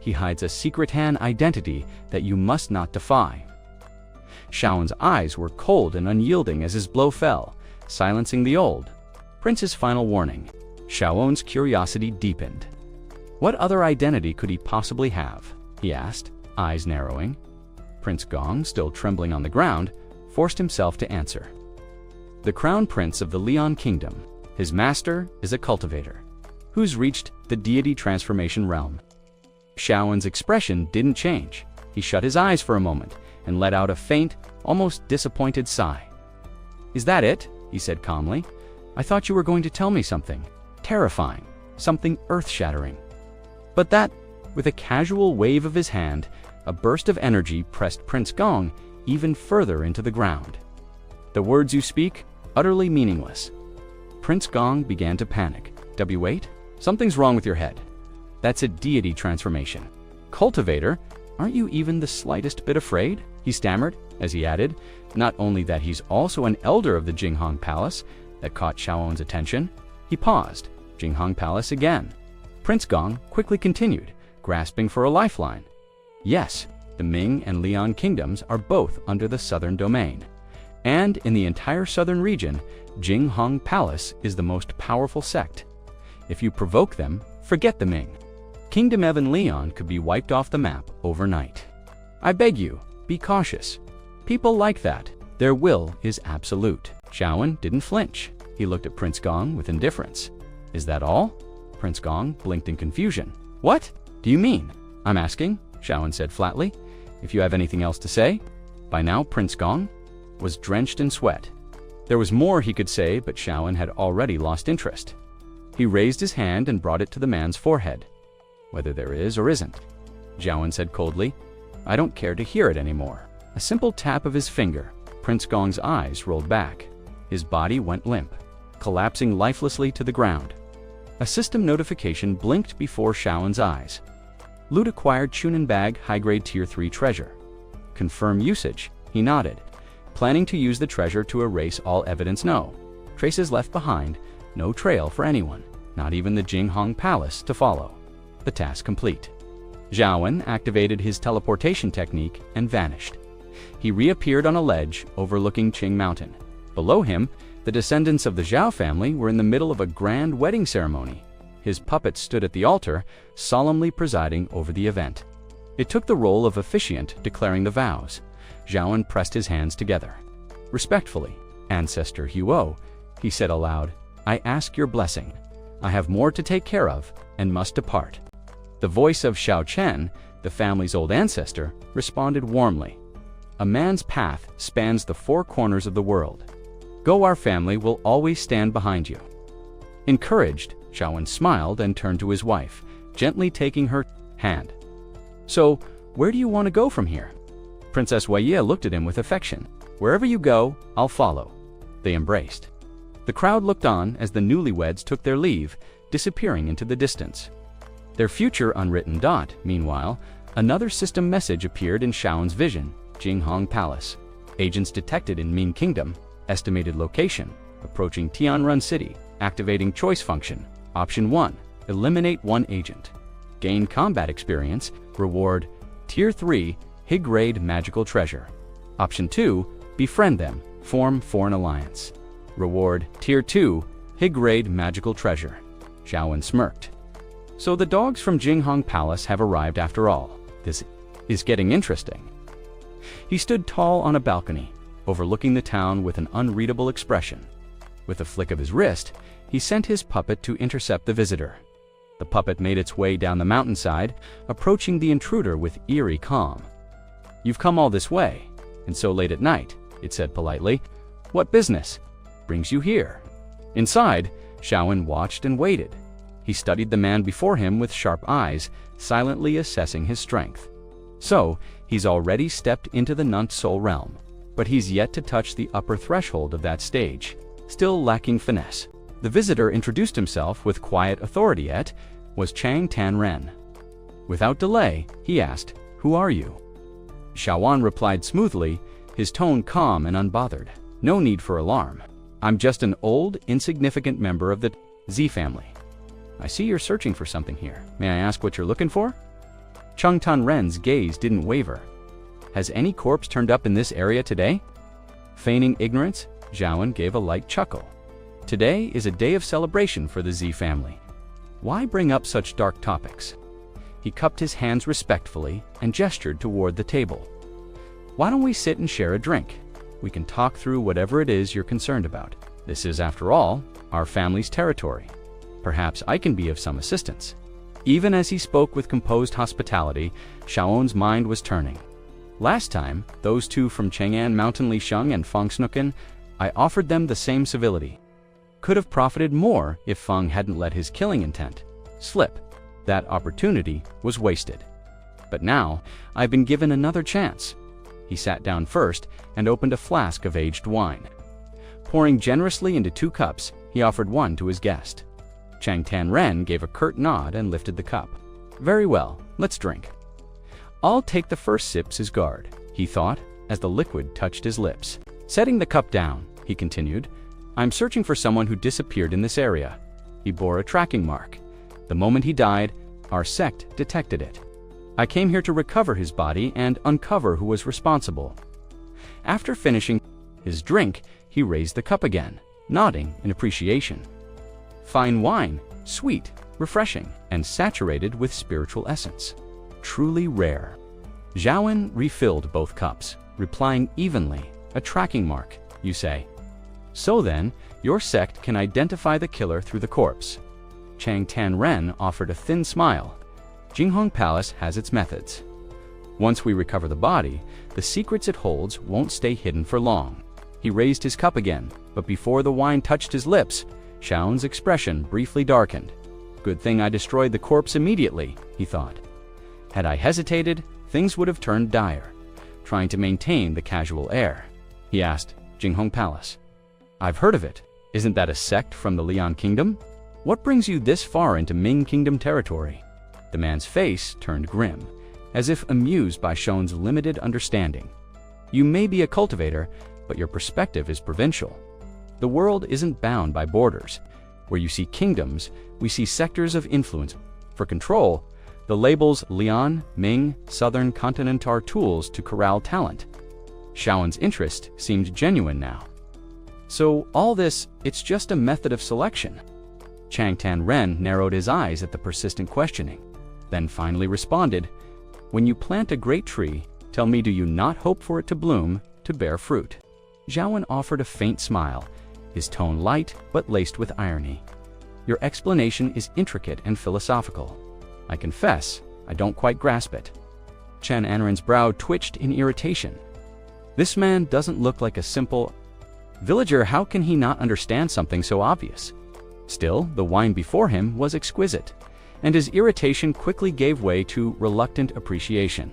He hides a secret Han identity that you must not defy." Xiaowen's eyes were cold and unyielding as his blow fell, silencing the old prince's final warning. Xiaowen's curiosity deepened. What other identity could he possibly have? He asked, eyes narrowing. Prince Gong, still trembling on the ground, forced himself to answer. "The Crown Prince of the Lion Kingdom. His master is a cultivator, who's reached the deity transformation realm." Xiaowen's expression didn't change. He shut his eyes for a moment and let out a faint, almost disappointed sigh. "Is that it?" he said calmly. "I thought you were going to tell me something terrifying, something earth-shattering." But that, with a casual wave of his hand, a burst of energy pressed Prince Gong even further into the ground. "The words you speak, utterly meaningless." Prince Gong began to panic. "Wait, something's wrong with your head. That's a deity transformation. Cultivator, aren't you even the slightest bit afraid?" he stammered, as he added, "Not only that, he's also an elder of the Jinghong Palace." That caught Xiaowen's attention. He paused. "Jinghong Palace again." Prince Gong quickly continued, grasping for a lifeline. "Yes, the Ming and Lian kingdoms are both under the southern domain. And in the entire southern region, Jinghong Palace is the most powerful sect. If you provoke them, forget the Ming. Kingdom Evan Leon could be wiped off the map overnight. I beg you, be cautious. People like that. Their will is absolute." Xiaowen didn't flinch. He looked at Prince Gong with indifference. "Is that all?" Prince Gong blinked in confusion. "What do you mean?" "I'm asking," Xiaowen said flatly. "If you have anything else to say." By now, Prince Gong was drenched in sweat. There was more he could say, but Xiaowen had already lost interest. He raised his hand and brought it to the man's forehead. "Whether there is or isn't," Xiaowen said coldly, "I don't care to hear it anymore." A simple tap of his finger. Prince Gong's eyes rolled back. His body went limp, collapsing lifelessly to the ground. A system notification blinked before Xiaowen's eyes. "Loot acquired Chunin bag high-grade tier 3 treasure. Confirm usage." He nodded, planning to use the treasure to erase all evidence. No traces left behind, no trail for anyone, not even the Jinghong Palace, to follow. The task complete. Xiaowen activated his teleportation technique and vanished. He reappeared on a ledge overlooking Qing Mountain. Below him, the descendants of the Zhao family were in the middle of a grand wedding ceremony. His puppet stood at the altar, solemnly presiding over the event. It took the role of officiant declaring the vows. Xiaowen pressed his hands together. "Respectfully, Ancestor Huo," he said aloud, "I ask your blessing. I have more to take care of and must depart." The voice of Xiao Chen, the family's old ancestor, responded warmly. "A man's path spans the 4 corners of the world. Go, our family will always stand behind you." Encouraged, Xiaowen smiled and turned to his wife, gently taking her hand. "So, where do you want to go from here?" Princess Wei looked at him with affection. "Wherever you go, I'll follow." They embraced. The crowd looked on as the newlyweds took their leave, disappearing into the distance. Their future unwritten dot. Meanwhile, another system message appeared in Xiaowen's vision. Jinghong Palace. Agents detected in Ming Kingdom. Estimated location. Approaching Tianrun City. Activating choice function. Option 1. Eliminate 1 agent. Gain combat experience. Reward Tier 3 high-grade magical treasure. Option 2. Befriend them. Form foreign alliance. Reward Tier 2 high-grade magical treasure. Xiaowen smirked. So the dogs from Jinghong Palace have arrived after all. This is getting interesting. He stood tall on a balcony, overlooking the town with an unreadable expression. With a flick of his wrist, he sent his puppet to intercept the visitor. The puppet made its way down the mountainside, approaching the intruder with eerie calm. "You've come all this way, and so late at night," it said politely. "What business brings you here?" Inside, Shaowen watched and waited. He studied the man before him with sharp eyes, silently assessing his strength. So, he's already stepped into the Nent soul realm, but he's yet to touch the upper threshold of that stage, still lacking finesse. The visitor introduced himself with quiet authority, yet was Chang Tan-ren. Without delay, he asked, "Who are you?" Shaowen replied smoothly, his tone calm and unbothered. "No need for alarm. I'm just an old, insignificant member of the Z family. I see you're searching for something here. May I ask what you're looking for?" Chang Tan-ren's gaze didn't waver. "Has any corpse turned up in this area today?" Feigning ignorance, Shaowen gave a light chuckle. "Today is a day of celebration for the Z family. Why bring up such dark topics?" He cupped his hands respectfully and gestured toward the table. "Why don't we sit and share a drink? We can talk through whatever it is you're concerned about. This is, after all, our family's territory. Perhaps I can be of some assistance." Even as he spoke with composed hospitality, Shaowen's mind was turning. Last time, those two from Chang'an Mountain Li Sheng and Feng Snuken, I offered them the same civility. Could have profited more if Feng hadn't let his killing intent slip. That opportunity was wasted. But now, I've been given another chance. He sat down first and opened a flask of aged wine. Pouring generously into 2 cups, he offered one to his guest. Chang Tan-ren gave a curt nod and lifted the cup. "Very well, let's drink." "I'll take the first sip as guard," he thought, as the liquid touched his lips. Setting the cup down, he continued, "I'm searching for someone who disappeared in this area. He bore a tracking mark. The moment he died, our sect detected it. I came here to recover his body and uncover who was responsible." After finishing his drink, he raised the cup again, nodding in appreciation. "Fine wine, sweet, refreshing, and saturated with spiritual essence. Truly rare." Shaowen refilled both cups, replying evenly, "A tracking mark, you say? So then, your sect can identify the killer through the corpse." Chang Tan-ren offered a thin smile. "Jinghong Palace has its methods. Once we recover the body, the secrets it holds won't stay hidden for long." He raised his cup again, but before the wine touched his lips, Shaowen's expression briefly darkened. "Good thing I destroyed the corpse immediately," he thought. "Had I hesitated, things would have turned dire." Trying to maintain the casual air, he asked, "Jinghong Palace? I've heard of it. Isn't that a sect from the Lian Kingdom? What brings you this far into Ming Kingdom territory?" The man's face turned grim, as if amused by Shaowen's limited understanding. "You may be a cultivator, but your perspective is provincial. The world isn't bound by borders. Where you see kingdoms, we see sectors of influence. For control, the labels Lian, Ming, Southern Continent are tools to corral talent." Shaowen's interest seemed genuine now. "So all this, it's just a method of selection?" Chang Tan-ren narrowed his eyes at the persistent questioning, then finally responded, "When you plant a great tree, tell me, do you not hope for it to bloom, to bear fruit?" Shaowen offered a faint smile, his tone light but laced with irony. "Your explanation is intricate and philosophical. I confess, I don't quite grasp it." Chang Tan-ren's brow twitched in irritation. This man doesn't look like a simple villager. How can he not understand something so obvious? Still, the wine before him was exquisite, and his irritation quickly gave way to reluctant appreciation.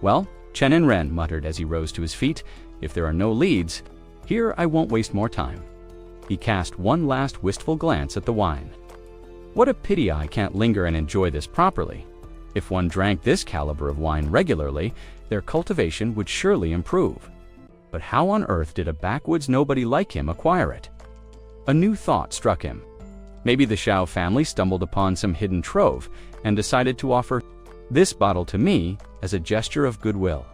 "Well," Chang Tan-ren muttered as he rose to his feet, "if there are no leads, here I won't waste more time." He cast one last wistful glance at the wine. "What a pity I can't linger and enjoy this properly. If one drank this caliber of wine regularly, their cultivation would surely improve. But how on earth did a backwoods nobody like him acquire it?" A new thought struck him. Maybe the Shao family stumbled upon some hidden trove and decided to offer this bottle to me as a gesture of goodwill.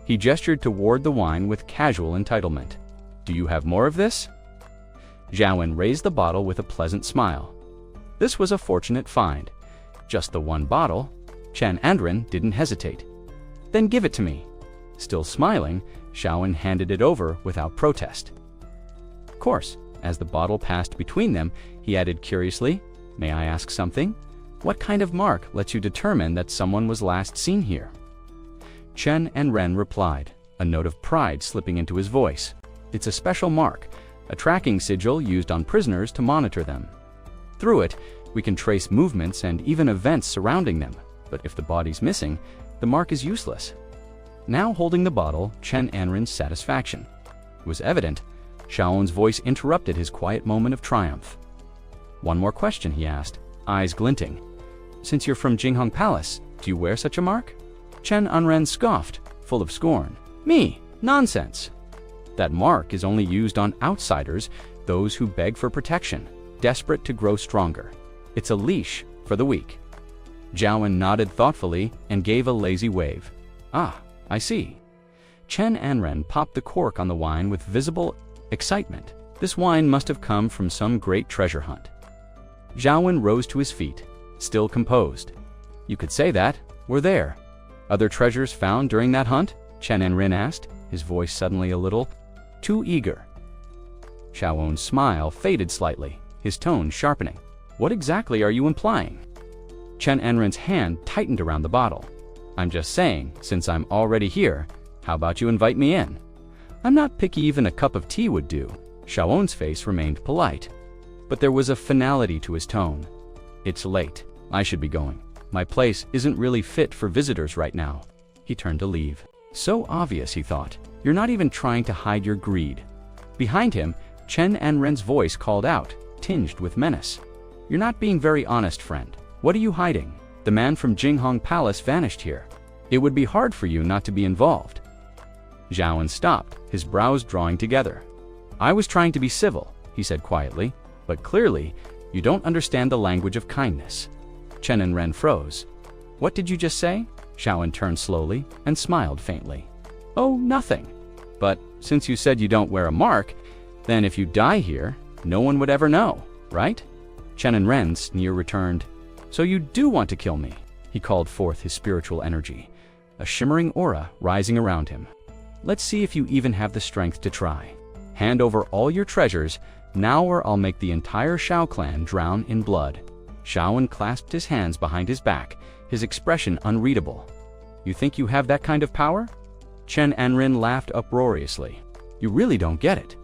He gestured toward the wine with casual entitlement. "Do you have more of this?" Shaowen raised the bottle with a pleasant smile. This was a fortunate find. Just the one bottle? Chen Anren didn't hesitate. Then give it to me. Still smiling, Xiaowen handed it over without protest. Of course, as the bottle passed between them, he added curiously, "May I ask something? What kind of mark lets you determine that someone was last seen here?" Chen Anren replied, a note of pride slipping into his voice. "It's a special mark, a tracking sigil used on prisoners to monitor them. Through it, we can trace movements and even events surrounding them, but if the body's missing, the mark is useless." Now holding the bottle, Chen Anren's satisfaction. It was evident. Xiaowen's voice interrupted his quiet moment of triumph. "One more question," he asked, eyes glinting. "Since you're from Jinghong Palace, do you wear such a mark?" Chen Anren scoffed, full of scorn. "Me? Nonsense! That mark is only used on outsiders, those who beg for protection, desperate to grow stronger. It's a leash for the weak." Xiaowen nodded thoughtfully and gave a lazy wave. "Ah, I see." Chen Anren popped the cork on the wine with visible excitement. This wine must have come from some great treasure hunt. Xiaowen rose to his feet, still composed. "You could say that. We're there." "Other treasures found during that hunt?" Chen Anren asked, his voice suddenly a little too eager. Xiaowen's smile faded slightly, his tone sharpening. "What exactly are you implying?" Chen Anren's hand tightened around the bottle. "I'm just saying, since I'm already here, how about you invite me in? I'm not picky, even a cup of tea would do." Xiaowen's face remained polite, but there was a finality to his tone. "It's late. I should be going. My place isn't really fit for visitors right now." He turned to leave. So obvious, he thought. You're not even trying to hide your greed. Behind him, Chen Anren's voice called out, tinged with menace. "You're not being very honest, friend. What are you hiding? The man from Jinghong Palace vanished here. It would be hard for you not to be involved." Xiaowen stopped, his brows drawing together. "I was trying to be civil," he said quietly, "but clearly, you don't understand the language of kindness." Chen Anren froze. "What did you just say?" Xiaowen turned slowly and smiled faintly. "Oh, nothing. But since you said you don't wear a mark, then if you die here, no one would ever know, right?" Chen Anren's sneer returned. "So you do want to kill me?" He called forth his spiritual energy, a shimmering aura rising around him. "Let's see if you even have the strength to try. Hand over all your treasures, now or I'll make the entire Shao clan drown in blood." Xiaowen clasped his hands behind his back, his expression unreadable. "You think you have that kind of power?" Chen Anren laughed uproariously. "You really don't get it.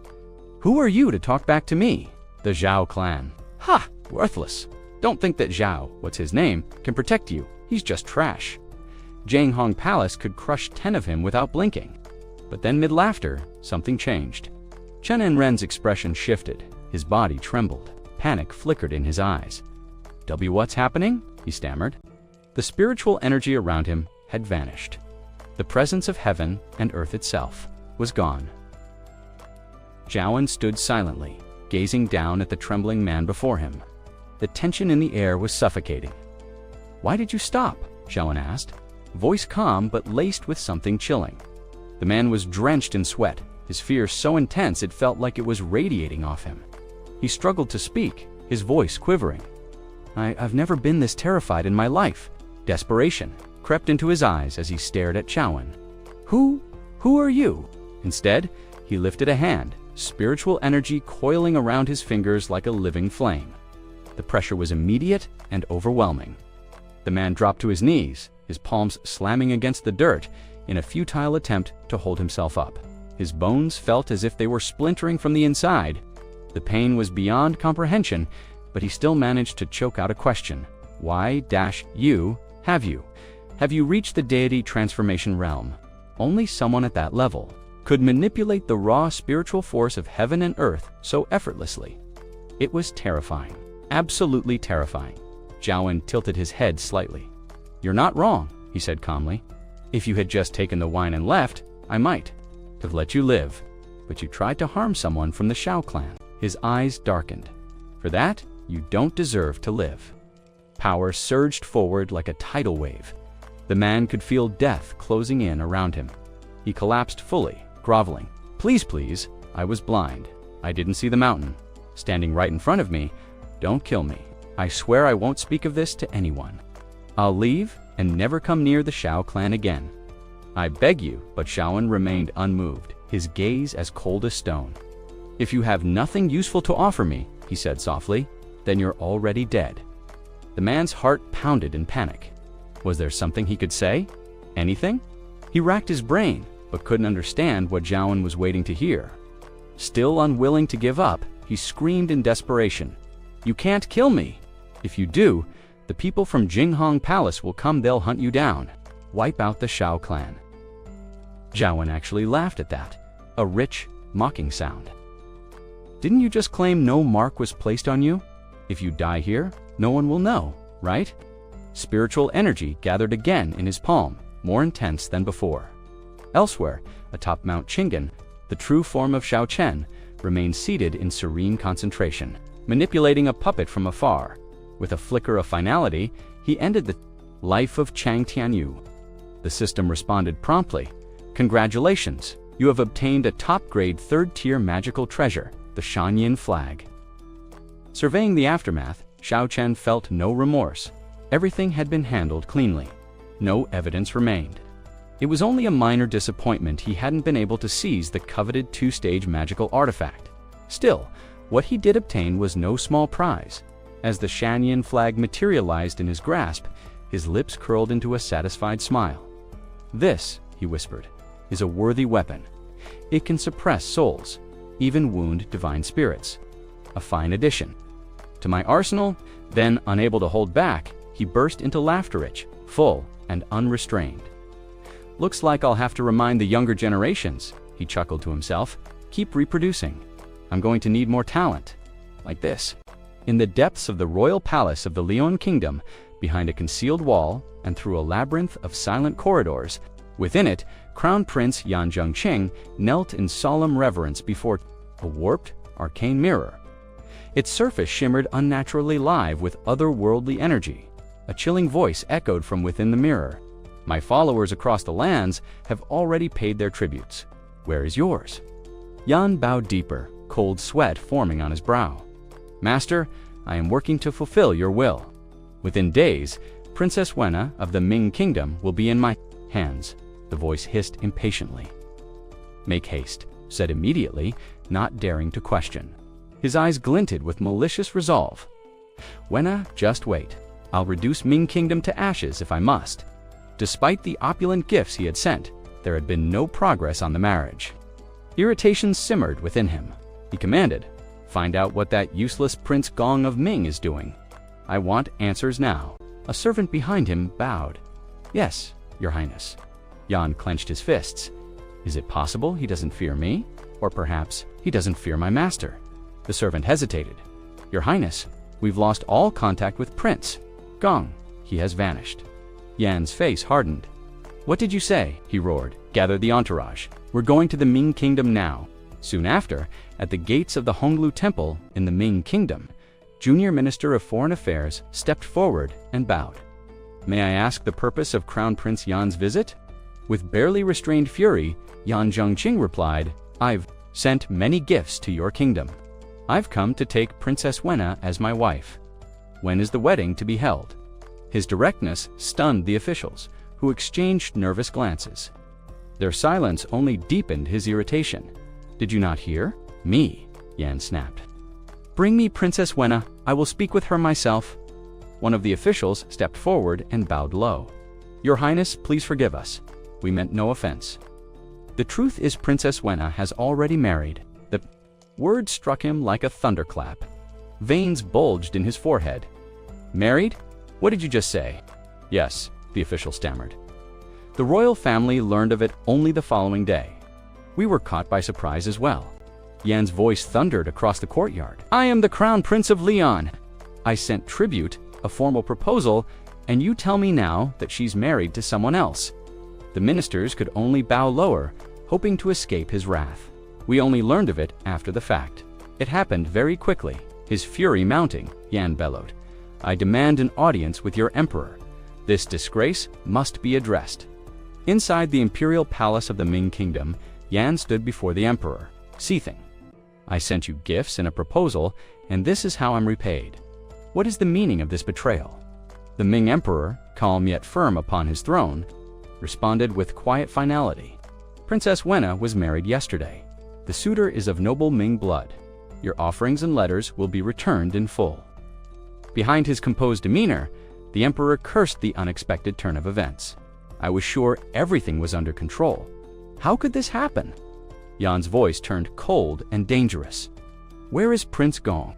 Who are you to talk back to me? The Zhao clan. Ha! Worthless. Don't think that Zhao, what's his name, can protect you. He's just trash. Jinghong Palace could crush 10 of him without blinking." But then mid-laughter, something changed. Chen Anren's expression shifted, his body trembled, panic flickered in his eyes. What's happening?" he stammered. The spiritual energy around him had vanished. The presence of heaven and earth itself was gone. Xiaowen stood silently, gazing down at the trembling man before him. The tension in the air was suffocating. "Why did you stop?" Xiaowen asked, voice calm but laced with something chilling. The man was drenched in sweat, his fear so intense it felt like it was radiating off him. He struggled to speak, his voice quivering. I've never been this terrified in my life." Desperation crept into his eyes as he stared at Xiaowen. Who are you?" Instead, he lifted a hand, spiritual energy coiling around his fingers like a living flame. The pressure was immediate and overwhelming. The man dropped to his knees, his palms slamming against the dirt in a futile attempt to hold himself up. His bones felt as if they were splintering from the inside. The pain was beyond comprehension, but he still managed to choke out a question. "Why-you have you? Have you reached the deity transformation realm?" Only someone at that level could manipulate the raw spiritual force of heaven and earth so effortlessly. It was terrifying, absolutely terrifying. Xiaowen tilted his head slightly. "You're not wrong," he said calmly. "If you had just taken the wine and left, I might have let you live. But you tried to harm someone from the Shao clan." His eyes darkened. "For that, you don't deserve to live." Power surged forward like a tidal wave. The man could feel death closing in around him. He collapsed fully, groveling. Please, I was blind. I didn't see the mountain. Standing right in front of me. Don't kill me. I swear I won't speak of this to anyone." I'll leave and never come near the Shao clan again. I beg you, but Shaoan remained unmoved, his gaze as cold as stone. If you have nothing useful to offer me, he said softly, then you're already dead. The man's heart pounded in panic. Was there something he could say? Anything? He racked his brain, but couldn't understand what Zhaoan was waiting to hear. Still unwilling to give up, he screamed in desperation, "You can't kill me! If you do, the people from Jinghong Palace will come, they'll hunt you down. Wipe out the Shao clan." Zhaoan actually laughed at that, a rich, mocking sound. "Didn't you just claim no mark was placed on you? If you die here, no one will know, right?" Spiritual energy gathered again in his palm, more intense than before. Elsewhere, atop Mount Qinggan, the true form of Shao Chen remained seated in serene concentration, manipulating a puppet from afar. With a flicker of finality, he ended the life of Chang Tianyu. The system responded promptly. "Congratulations, you have obtained a top-grade third-tier magical treasure, the Shanyin flag." Surveying the aftermath, Shao Chen felt no remorse. Everything had been handled cleanly. No evidence remained. It was only a minor disappointment he hadn't been able to seize the coveted two-stage magical artifact. Still, what he did obtain was no small prize. As the Shanyin flag materialized in his grasp, his lips curled into a satisfied smile. "This," he whispered, "is a worthy weapon. It can suppress souls, even wound divine spirits. A fine addition to my arsenal." Then, unable to hold back, he burst into laughter, rich, full, and unrestrained. "Looks like I'll have to remind the younger generations," he chuckled to himself. "Keep reproducing. I'm going to need more talent. Like this." In the depths of the royal palace of the Lion Kingdom, behind a concealed wall and through a labyrinth of silent corridors, within it, Crown Prince Yan Zhengqing knelt in solemn reverence before a warped, arcane mirror. Its surface shimmered unnaturally live with otherworldly energy. A chilling voice echoed from within the mirror. "My followers across the lands have already paid their tributes. Where is yours?" Yan bowed deeper, cold sweat forming on his brow. "Master, I am working to fulfill your will. Within days, Princess Wenna of the Ming Kingdom will be in my hands," the voice hissed impatiently. "Make haste," said immediately, not daring to question. His eyes glinted with malicious resolve. "Wenna, just wait. I'll reduce Ming Kingdom to ashes if I must." Despite the opulent gifts he had sent, there had been no progress on the marriage. Irritation simmered within him. He commanded, "Find out what that useless Prince Gong of Ming is doing. I want answers now." A servant behind him bowed. "Yes, Your Highness." Yan clenched his fists. "Is it possible he doesn't fear me? Or perhaps he doesn't fear my master?" The servant hesitated. "Your Highness, we've lost all contact with Prince Gong. He has vanished." Yan's face hardened. "What did you say?" he roared. "Gather the entourage. We're going to the Ming Kingdom now." Soon after, at the gates of the Honglu Temple in the Ming Kingdom, Junior Minister of Foreign Affairs stepped forward and bowed. "May I ask the purpose of Crown Prince Yan's visit?" With barely restrained fury, Yan Zhengqing replied, "I've sent many gifts to your kingdom. I've come to take Princess Wenna as my wife. When is the wedding to be held?" His directness stunned the officials, who exchanged nervous glances. Their silence only deepened his irritation. "Did you not hear? Me," Yan snapped. "Bring me Princess Wenna. I will speak with her myself." One of the officials stepped forward and bowed low. "Your Highness, please forgive us. We meant no offense. The truth is Princess Wenna has already married." The word struck him like a thunderclap. Veins bulged in his forehead. "Married? What did you just say?" "Yes," the official stammered. The royal family learned of it only the following day. "We were caught by surprise as well." Yan's voice thundered across the courtyard. "I am the Crown Prince of Leon. I sent tribute, a formal proposal, and you tell me now that she's married to someone else." The ministers could only bow lower, hoping to escape his wrath. "We only learned of it after the fact. It happened very quickly." His fury mounting, Yan bellowed, "I demand an audience with your emperor. This disgrace must be addressed." Inside the imperial palace of the Ming Kingdom, Yan stood before the emperor, seething. "I sent you gifts and a proposal, and this is how I'm repaid. What is the meaning of this betrayal?" The Ming Emperor, calm yet firm upon his throne, responded with quiet finality. Princess Wenna was married yesterday. The suitor is of noble Ming blood. Your offerings and letters will be returned in full. Behind his composed demeanor, the emperor cursed the unexpected turn of events. I was sure everything was under control. How could this happen? Yan's voice turned cold and dangerous. Where is Prince Gong?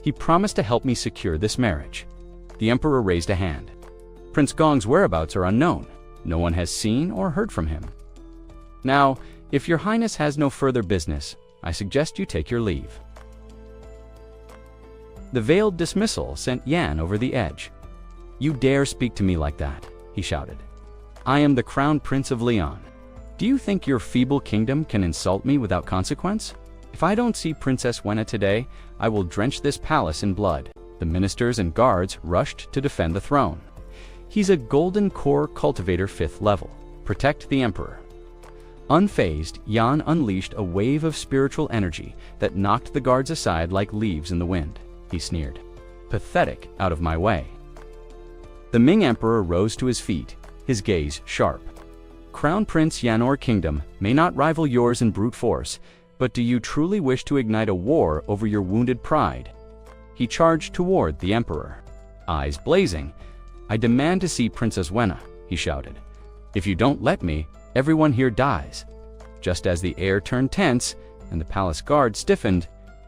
He promised to help me secure this marriage. The emperor raised a hand. Prince Gong's whereabouts are unknown. No one has seen or heard from him. Now, if your highness has no further business, I suggest you take your leave. The veiled dismissal sent Yan over the edge. You dare speak to me like that, he shouted. I am the crown prince of Leon. Do you think your feeble kingdom can insult me without consequence? If I don't see Princess Wenna today, I will drench this palace in blood. The ministers and guards rushed to defend the throne. He's a golden core cultivator 5th level. Protect the emperor. Unfazed, Yan unleashed a wave of spiritual energy that knocked the guards aside like leaves in the wind. He sneered. Pathetic, out of my way. The Ming Emperor rose to his feet, his gaze sharp. Crown Prince Yanor Kingdom may not rival yours in brute force, but do you truly wish to ignite a war over your wounded pride? He charged toward the emperor. Eyes blazing. I demand to see Princess Wenna, he shouted. If you don't let me, everyone here dies. Just as the air turned tense and the palace guard stiffened,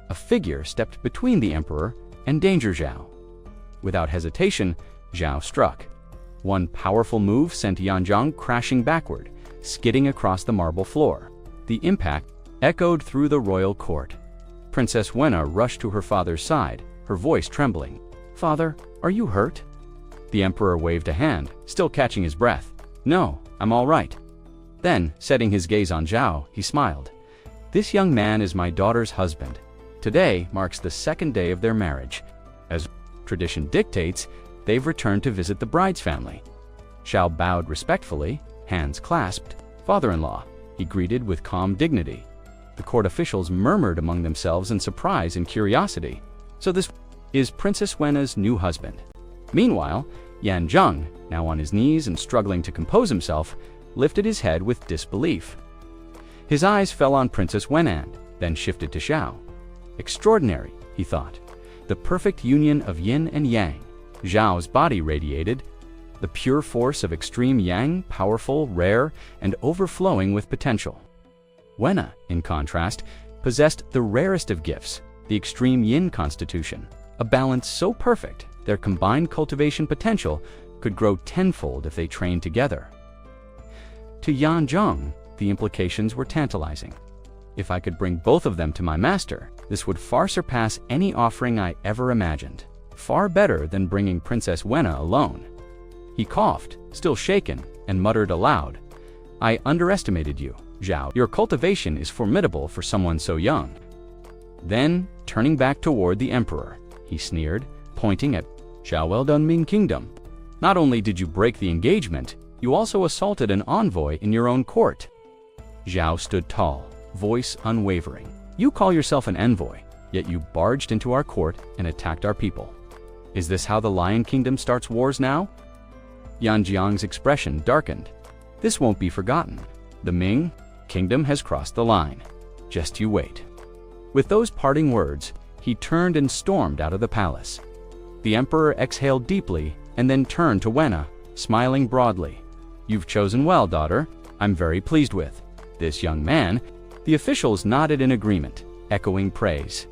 a figure stepped between the emperor and Danger Zhao. Without hesitation, Zhao struck. One powerful move sent Yanzhang crashing backward, skidding across the marble floor. The impact echoed through the royal court. Princess Wenna rushed to her father's side, her voice trembling. Father, are you hurt? The emperor waved a hand, still catching his breath. No, I'm all right. Then, setting his gaze on Zhao, he smiled. This young man is my daughter's husband. Today marks the 2nd day of their marriage. As tradition dictates, they've returned to visit the bride's family. Zhao bowed respectfully, hands clasped. Father-in-law, he greeted with calm dignity. The court officials murmured among themselves in surprise and curiosity. So this is Princess Wenna's new husband. Meanwhile, Yanzhang, now on his knees and struggling to compose himself, lifted his head with disbelief. His eyes fell on Princess Wenna, then shifted to Zhao. Extraordinary, he thought. The perfect union of yin and yang. Zhao's body radiated the pure force of extreme yang, powerful, rare, and overflowing with potential. Wenna, in contrast, possessed the rarest of gifts, the extreme yin constitution, a balance so perfect their combined cultivation potential could grow tenfold if they trained together. To Yanzhang, the implications were tantalizing. If I could bring both of them to my master, this would far surpass any offering I ever imagined. Far better than bringing Princess Wenna alone. He coughed, still shaken, and muttered aloud. I underestimated you, Zhao. Your cultivation is formidable for someone so young. Then, turning back toward the emperor, he sneered, pointing at Zhao. Well done, Ming Kingdom. Not only did you break the engagement, you also assaulted an envoy in your own court. Zhao stood tall, voice unwavering. You call yourself an envoy, yet you barged into our court and attacked our people. Is this how the Lion Kingdom starts wars now? Yanjiang's expression darkened. This won't be forgotten. The Ming Kingdom has crossed the line. Just you wait. With those parting words, he turned and stormed out of the palace. The emperor exhaled deeply and then turned to Wenna, smiling broadly. You've chosen well, daughter. I'm very pleased with this young man. The officials nodded in agreement, echoing praise.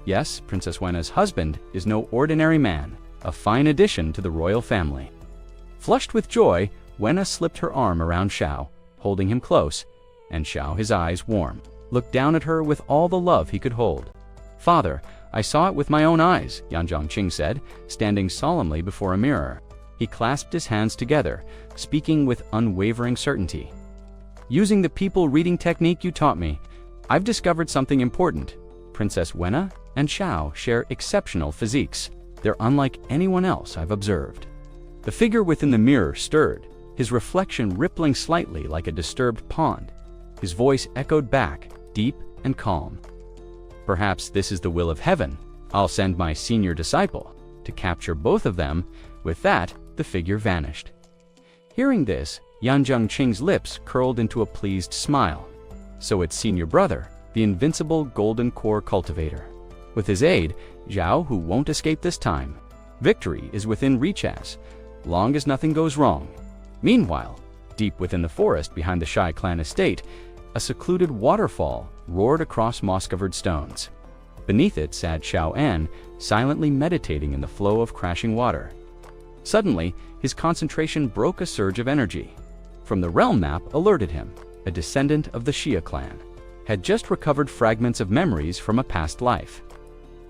Yes, Princess Wenna's husband is no ordinary man, a fine addition to the royal family. Flushed with joy, Wenna slipped her arm around Zhao, holding him close, and Zhao, his eyes warm, looked down at her with all the love he could hold. Father, I saw it with my own eyes, Yanzhang Qing said, standing solemnly before a mirror. He clasped his hands together, speaking with unwavering certainty. Using the people reading technique you taught me, I've discovered something important. Princess Wenna and Zhao share exceptional physiques. They're unlike anyone else I've observed. The figure within the mirror stirred, his reflection rippling slightly like a disturbed pond. His voice echoed back, deep and calm. Perhaps this is the will of heaven. I'll send my senior disciple to capture both of them. With that, the figure vanished. Hearing this, Yanzheng Qing's lips curled into a pleased smile. So it's senior brother, the invincible golden core cultivator. With his aid, Zhao Hu won't escape this time. Victory is within reach as long as nothing goes wrong. Meanwhile, deep within the forest behind the Shai clan estate, a secluded waterfall roared across moss-covered stones. Beneath it sat Xiao An, silently meditating in the flow of crashing water. Suddenly, his concentration broke a surge of energy. From the realm map alerted him, a descendant of the Xia clan, had just recovered fragments of memories from a past life.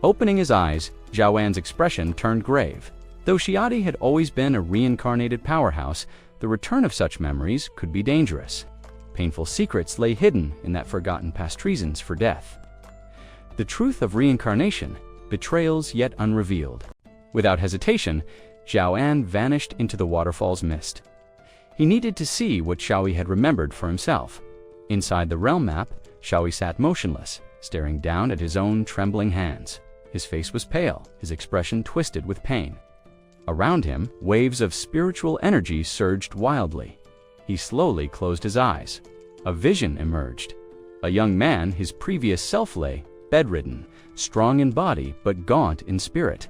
Opening his eyes, Zhao An's expression turned grave. Though Xiadi had always been a reincarnated powerhouse, the return of such memories could be dangerous. Painful secrets lay hidden in that forgotten past reasons for death. The truth of reincarnation, betrayals yet unrevealed. Without hesitation, Zhao An vanished into the waterfall's mist. He needed to see what Xiaoyi had remembered for himself. Inside the realm map, Xiaoyi sat motionless, staring down at his own trembling hands. His face was pale, his expression twisted with pain. Around him, waves of spiritual energy surged wildly. He slowly closed his eyes. A vision emerged. A young man his previous self lay, bedridden, strong in body but gaunt in spirit.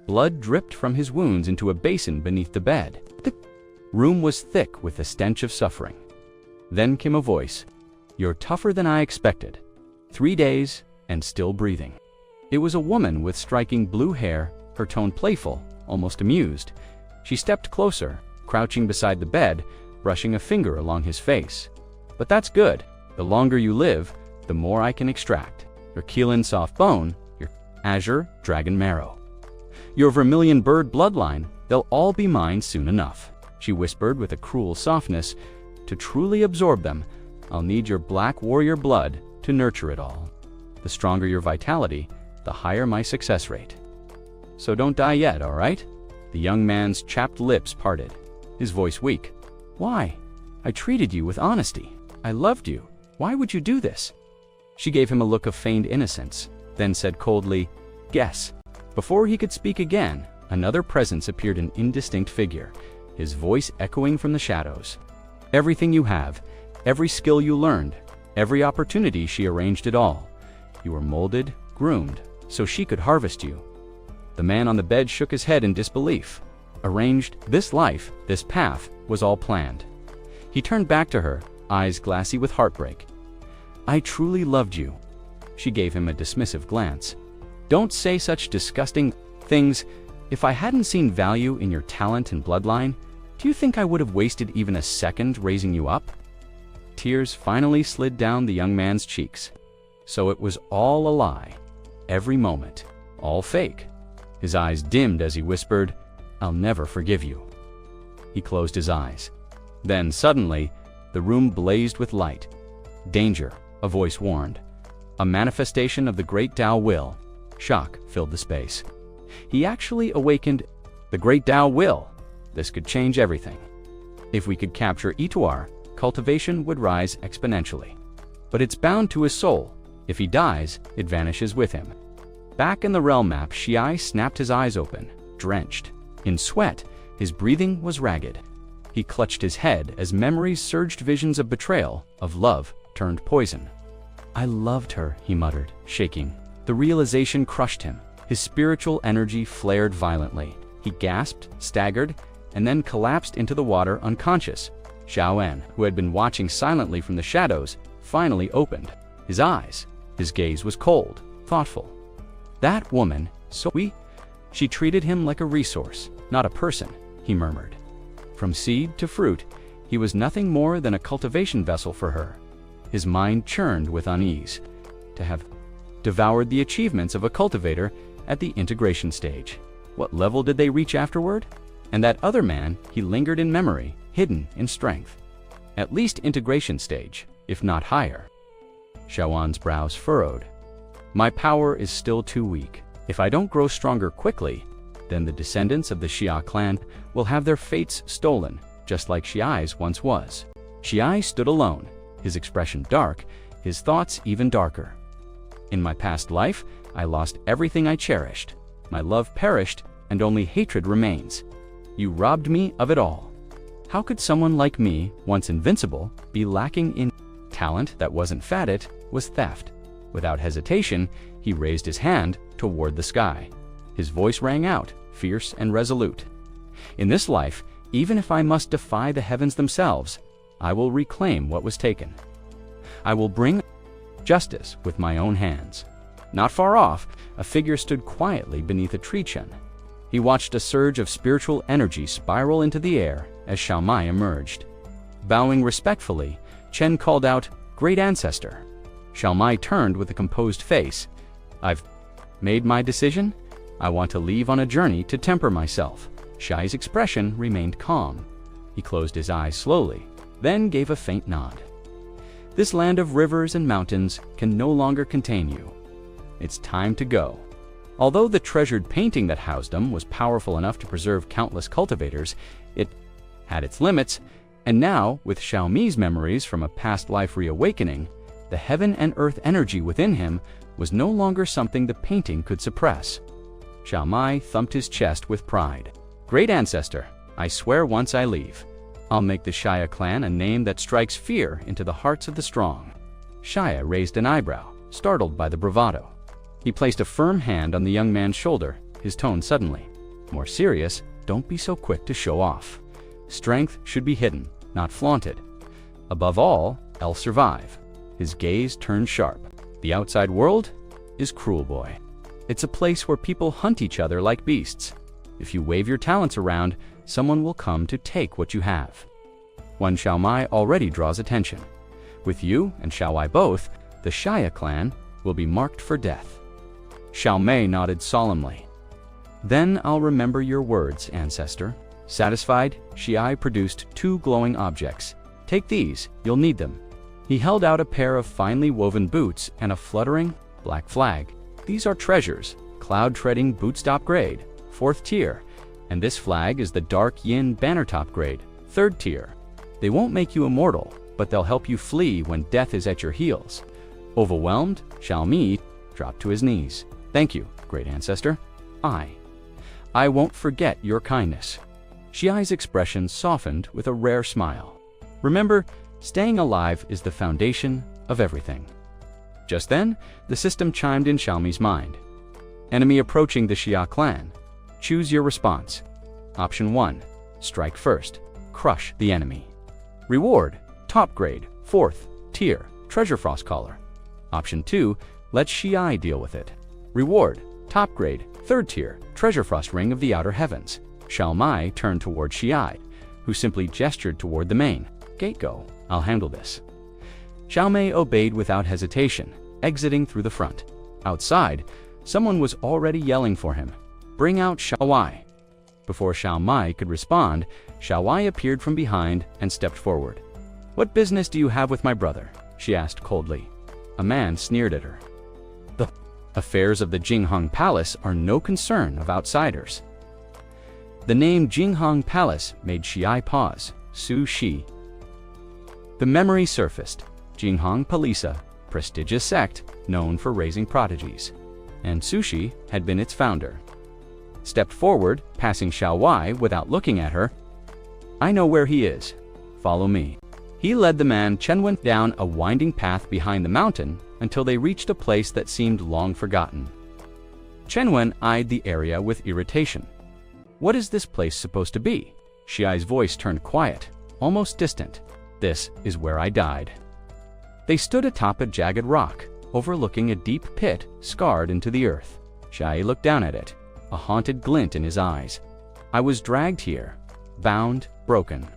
Blood dripped from his wounds into a basin beneath the bed. The room was thick with the stench of suffering. Then came a voice. "You're tougher than I expected. 3 days and still breathing." It was a woman with striking blue hair, her tone playful, almost amused. She stepped closer, crouching beside the bed, brushing a finger along his face. "But that's good. The longer you live, the more I can extract. Your Keelan soft bone, your azure dragon marrow, your vermilion bird bloodline, they'll all be mine soon enough." She whispered with a cruel softness. "To truly absorb them, I'll need your black warrior blood to nurture it all. The stronger your vitality, the higher my success rate. So don't die yet, all right?" The young man's chapped lips parted, his voice weak. "Why? I treated you with honesty. I loved you. Why would you do this?" She gave him a look of feigned innocence, then said coldly, "Guess." Before he could speak again, another presence appeared, an indistinct figure, his voice echoing from the shadows. "Everything you have, every skill you learned, every opportunity, she arranged it all. You were molded, groomed, so she could harvest you." The man on the bed shook his head in disbelief. Arranged, this life, this path, was all planned. He turned back to her, eyes glassy with heartbreak. "I truly loved you." She gave him a dismissive glance. "Don't say such disgusting things. If I hadn't seen value in your talent and bloodline, do you think I would have wasted even a second raising you up?" Tears finally slid down the young man's cheeks. So it was all a lie. Every moment. All fake. His eyes dimmed as he whispered, "I'll never forgive you." He closed his eyes. Then suddenly, the room blazed with light. "Danger," a voice warned. "A manifestation of the great Tao will." Shock filled the space. He actually awakened. The great Tao will. This could change everything. If we could capture Ituar, cultivation would rise exponentially. But it's bound to his soul. If he dies, it vanishes with him. Back in the realm map, Xiai snapped his eyes open, drenched. In sweat, his breathing was ragged. He clutched his head as memories surged, visions of betrayal, of love, turned poison. "I loved her," he muttered, shaking. The realization crushed him. His spiritual energy flared violently. He gasped, staggered, and then collapsed into the water unconscious. Xiao En, who had been watching silently from the shadows, finally opened his eyes. His gaze was cold, thoughtful. "That woman, she treated him like a resource, not a person," he murmured. From seed to fruit, he was nothing more than a cultivation vessel for her. His mind churned with unease. To have devoured the achievements of a cultivator at the integration stage. What level did they reach afterward? And that other man, he lingered in memory, hidden in strength. At least integration stage, if not higher. Xiaoan's brows furrowed. "My power is still too weak. If I don't grow stronger quickly, then the descendants of the Xia clan will have their fates stolen, just like Xiai's once was." Xiai stood alone, his expression dark, his thoughts even darker. "In my past life, I lost everything I cherished. My love perished, and only hatred remains. You robbed me of it all. How could someone like me, once invincible, be lacking in talent that wasn't fat? It was theft. Without hesitation, he raised his hand toward the sky. His voice rang out, fierce and resolute. In this life, even if I must defy the heavens themselves, I will reclaim what was taken. I will bring justice with my own hands. Not far off, a figure stood quietly beneath a tree chen. He watched a surge of spiritual energy spiral into the air as Xiao Mai emerged. Bowing respectfully, Chen called out, "Great ancestor." Xiao Mai turned with a composed face. "I've made my decision. I want to leave on a journey to temper myself." Xiai's expression remained calm. He closed his eyes slowly, then gave a faint nod. "This land of rivers and mountains can no longer contain you. It's time to go." Although the treasured painting that housed him was powerful enough to preserve countless cultivators, it had its limits, and now, with Xiaomi's memories from a past life reawakening, the heaven and earth energy within him was no longer something the painting could suppress. Xiao Mai thumped his chest with pride. "Great ancestor, I swear once I leave, I'll make the Shia clan a name that strikes fear into the hearts of the strong." Shia raised an eyebrow, startled by the bravado. He placed a firm hand on the young man's shoulder, his tone suddenly more serious. "Don't be so quick to show off. Strength should be hidden, not flaunted. Above all, else survive." His gaze turned sharp. "The outside world is cruel, boy. It's a place where people hunt each other like beasts. If you wave your talents around, someone will come to take what you have. One Xiao Mai already draws attention. With you and Xiao Wai both, the Shia clan will be marked for death." Xiao Mei nodded solemnly. "Then I'll remember your words, ancestor." Satisfied, Xiai produced 2 glowing objects. "Take these, you'll need them." He held out a pair of finely woven boots and a fluttering black flag. "These are treasures, cloud-treading bootstop grade, 4th tier, and this flag is the dark yin banner top grade, 3rd tier. They won't make you immortal, but they'll help you flee when death is at your heels." Overwhelmed, Xiao Mi dropped to his knees. "Thank you, great ancestor. I won't forget your kindness." Xiai's expression softened with a rare smile. "Remember, staying alive is the foundation of everything." Just then, the system chimed in Xiaomi's mind. "Enemy approaching the Xia clan. Choose your response. Option 1, strike first, crush the enemy. Reward, top grade, 4th tier, treasure frost collar. Option 2, let Xiai deal with it. Reward, top grade, 3rd tier, treasure frost ring of the outer heavens." Xiao Mai turned toward Xiai, who simply gestured toward the main gate. "Go, I'll handle this." Xiao Mei obeyed without hesitation, exiting through the front. Outside, someone was already yelling for him. "Bring out Xiao Wai." Before Xiao Mai could respond, Xiao Wai appeared from behind and stepped forward. "What business do you have with my brother?" she asked coldly. A man sneered at her. "The affairs of the Jinghong Palace are no concern of outsiders." The name Jinghong Palace made Xiai pause. Su Shi. The memory surfaced. Jinghong Palisa, prestigious sect known for raising prodigies, and Sushi had been its founder. Stepped forward, passing Xiao Wai without looking at her. "I know where he is. Follow me." He led the man Chenwen down a winding path behind the mountain until they reached a place that seemed long forgotten. Chenwen eyed the area with irritation. "What is this place supposed to be?" Xiai's voice turned quiet, almost distant. "This is where I died." They stood atop a jagged rock, overlooking a deep pit scarred into the earth. Xiai looked down at it, a haunted glint in his eyes. "I was dragged here, bound, broken.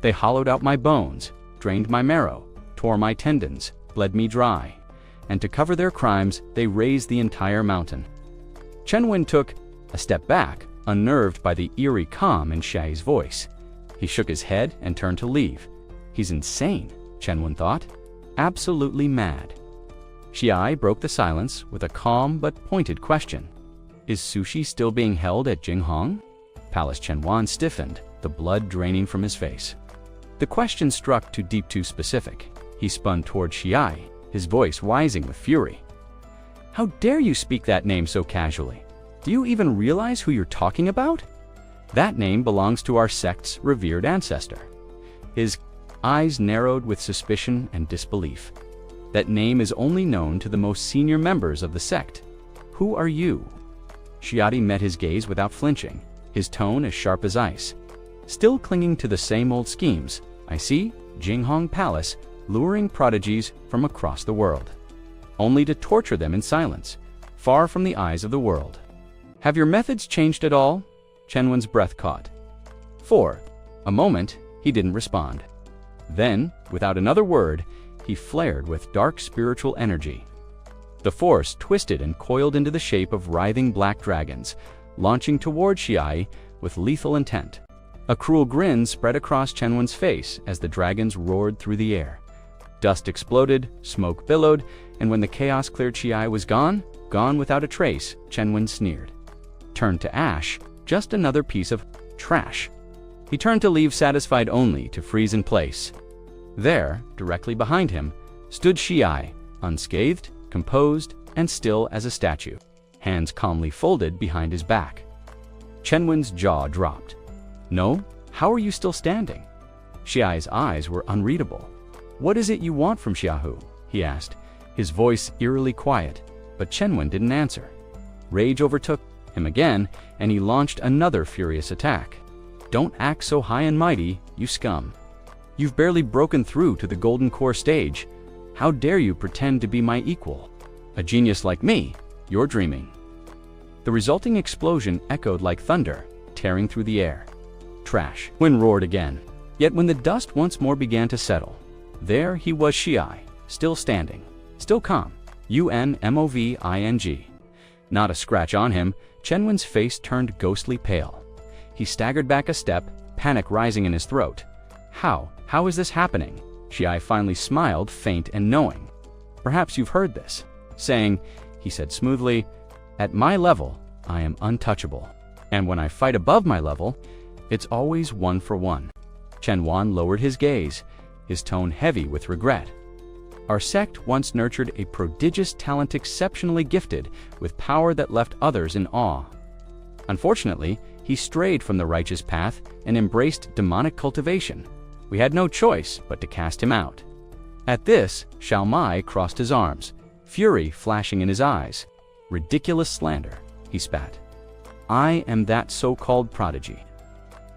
They hollowed out my bones, drained my marrow, tore my tendons, bled me dry. And to cover their crimes, they razed the entire mountain." Chenwen took a step back, unnerved by the eerie calm in Xiai's voice. He shook his head and turned to leave. He's insane, Chenwen thought. Absolutely mad. Xiai broke the silence with a calm but pointed question. "Is Sushi still being held at Jinghong?" Palace Chenwan stiffened, the blood draining from his face. The question struck too deep, too specific. He spun toward Xiai, his voice rising with fury. "How dare you speak that name so casually? Do you even realize who you're talking about?" That name belongs to our sect's revered ancestor. His eyes narrowed with suspicion and disbelief. That name is only known to the most senior members of the sect. Who are you? Xiadi met his gaze without flinching, his tone as sharp as ice. Still clinging to the same old schemes, I see Jinghong Palace luring prodigies from across the world, only to torture them in silence, far from the eyes of the world. Have your methods changed at all? Chenwen's breath caught. For a moment, he didn't respond. Then, without another word, he flared with dark spiritual energy. The force twisted and coiled into the shape of writhing black dragons, launching toward Xiai with lethal intent. A cruel grin spread across Chenwen's face as the dragons roared through the air. Dust exploded, smoke billowed, and when the chaos-cleared Xiai was gone without a trace, Chenwen sneered. Turned to ash, just another piece of trash. He turned to leave, satisfied only to freeze in place. There, directly behind him, stood Xiai, unscathed, composed, and still as a statue, hands calmly folded behind his back. Chenwen's jaw dropped. No? How are you still standing? Xiai's eyes were unreadable. What is it you want from Xiaohu? He asked, his voice eerily quiet, but Chenwen didn't answer. Rage overtook him again, and he launched another furious attack. Don't act so high and mighty, you scum. You've barely broken through to the Golden Core stage. How dare you pretend to be my equal? A genius like me, you're dreaming. The resulting explosion echoed like thunder, tearing through the air. Trash. Wind roared again. Yet when the dust once more began to settle, there he was, Xiai, still standing, still calm. UNMOVING. Not a scratch on him. Chenwen's face turned ghostly pale. He staggered back a step, panic rising in his throat. How is this happening? Xiai finally smiled, faint and knowing. Perhaps you've heard this. Saying, he said smoothly, at my level, I am untouchable. And when I fight above my level, it's always 1-for-1. Chenwen lowered his gaze, his tone heavy with regret. Our sect once nurtured a prodigious talent exceptionally gifted with power that left others in awe. Unfortunately, he strayed from the righteous path and embraced demonic cultivation. We had no choice but to cast him out. At this, Xiao Mai crossed his arms, fury flashing in his eyes. Ridiculous slander, he spat. I am that so-called prodigy.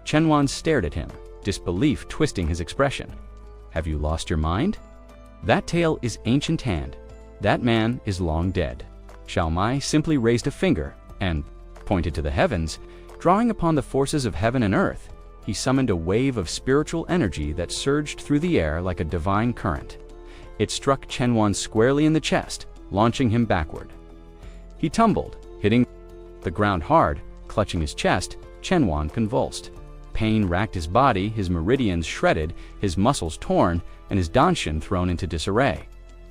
Chenwen stared at him, disbelief twisting his expression. Have you lost your mind? That tale is ancient hand. That man is long dead. Xiao Mai simply raised a finger and pointed to the heavens. Drawing upon the forces of heaven and earth, he summoned a wave of spiritual energy that surged through the air like a divine current. It struck Chenwen squarely in the chest, launching him backward. He tumbled, hitting the ground hard. Clutching his chest, Chenwen convulsed. Pain racked his body, his meridians shredded, his muscles torn, and his danshin thrown into disarray.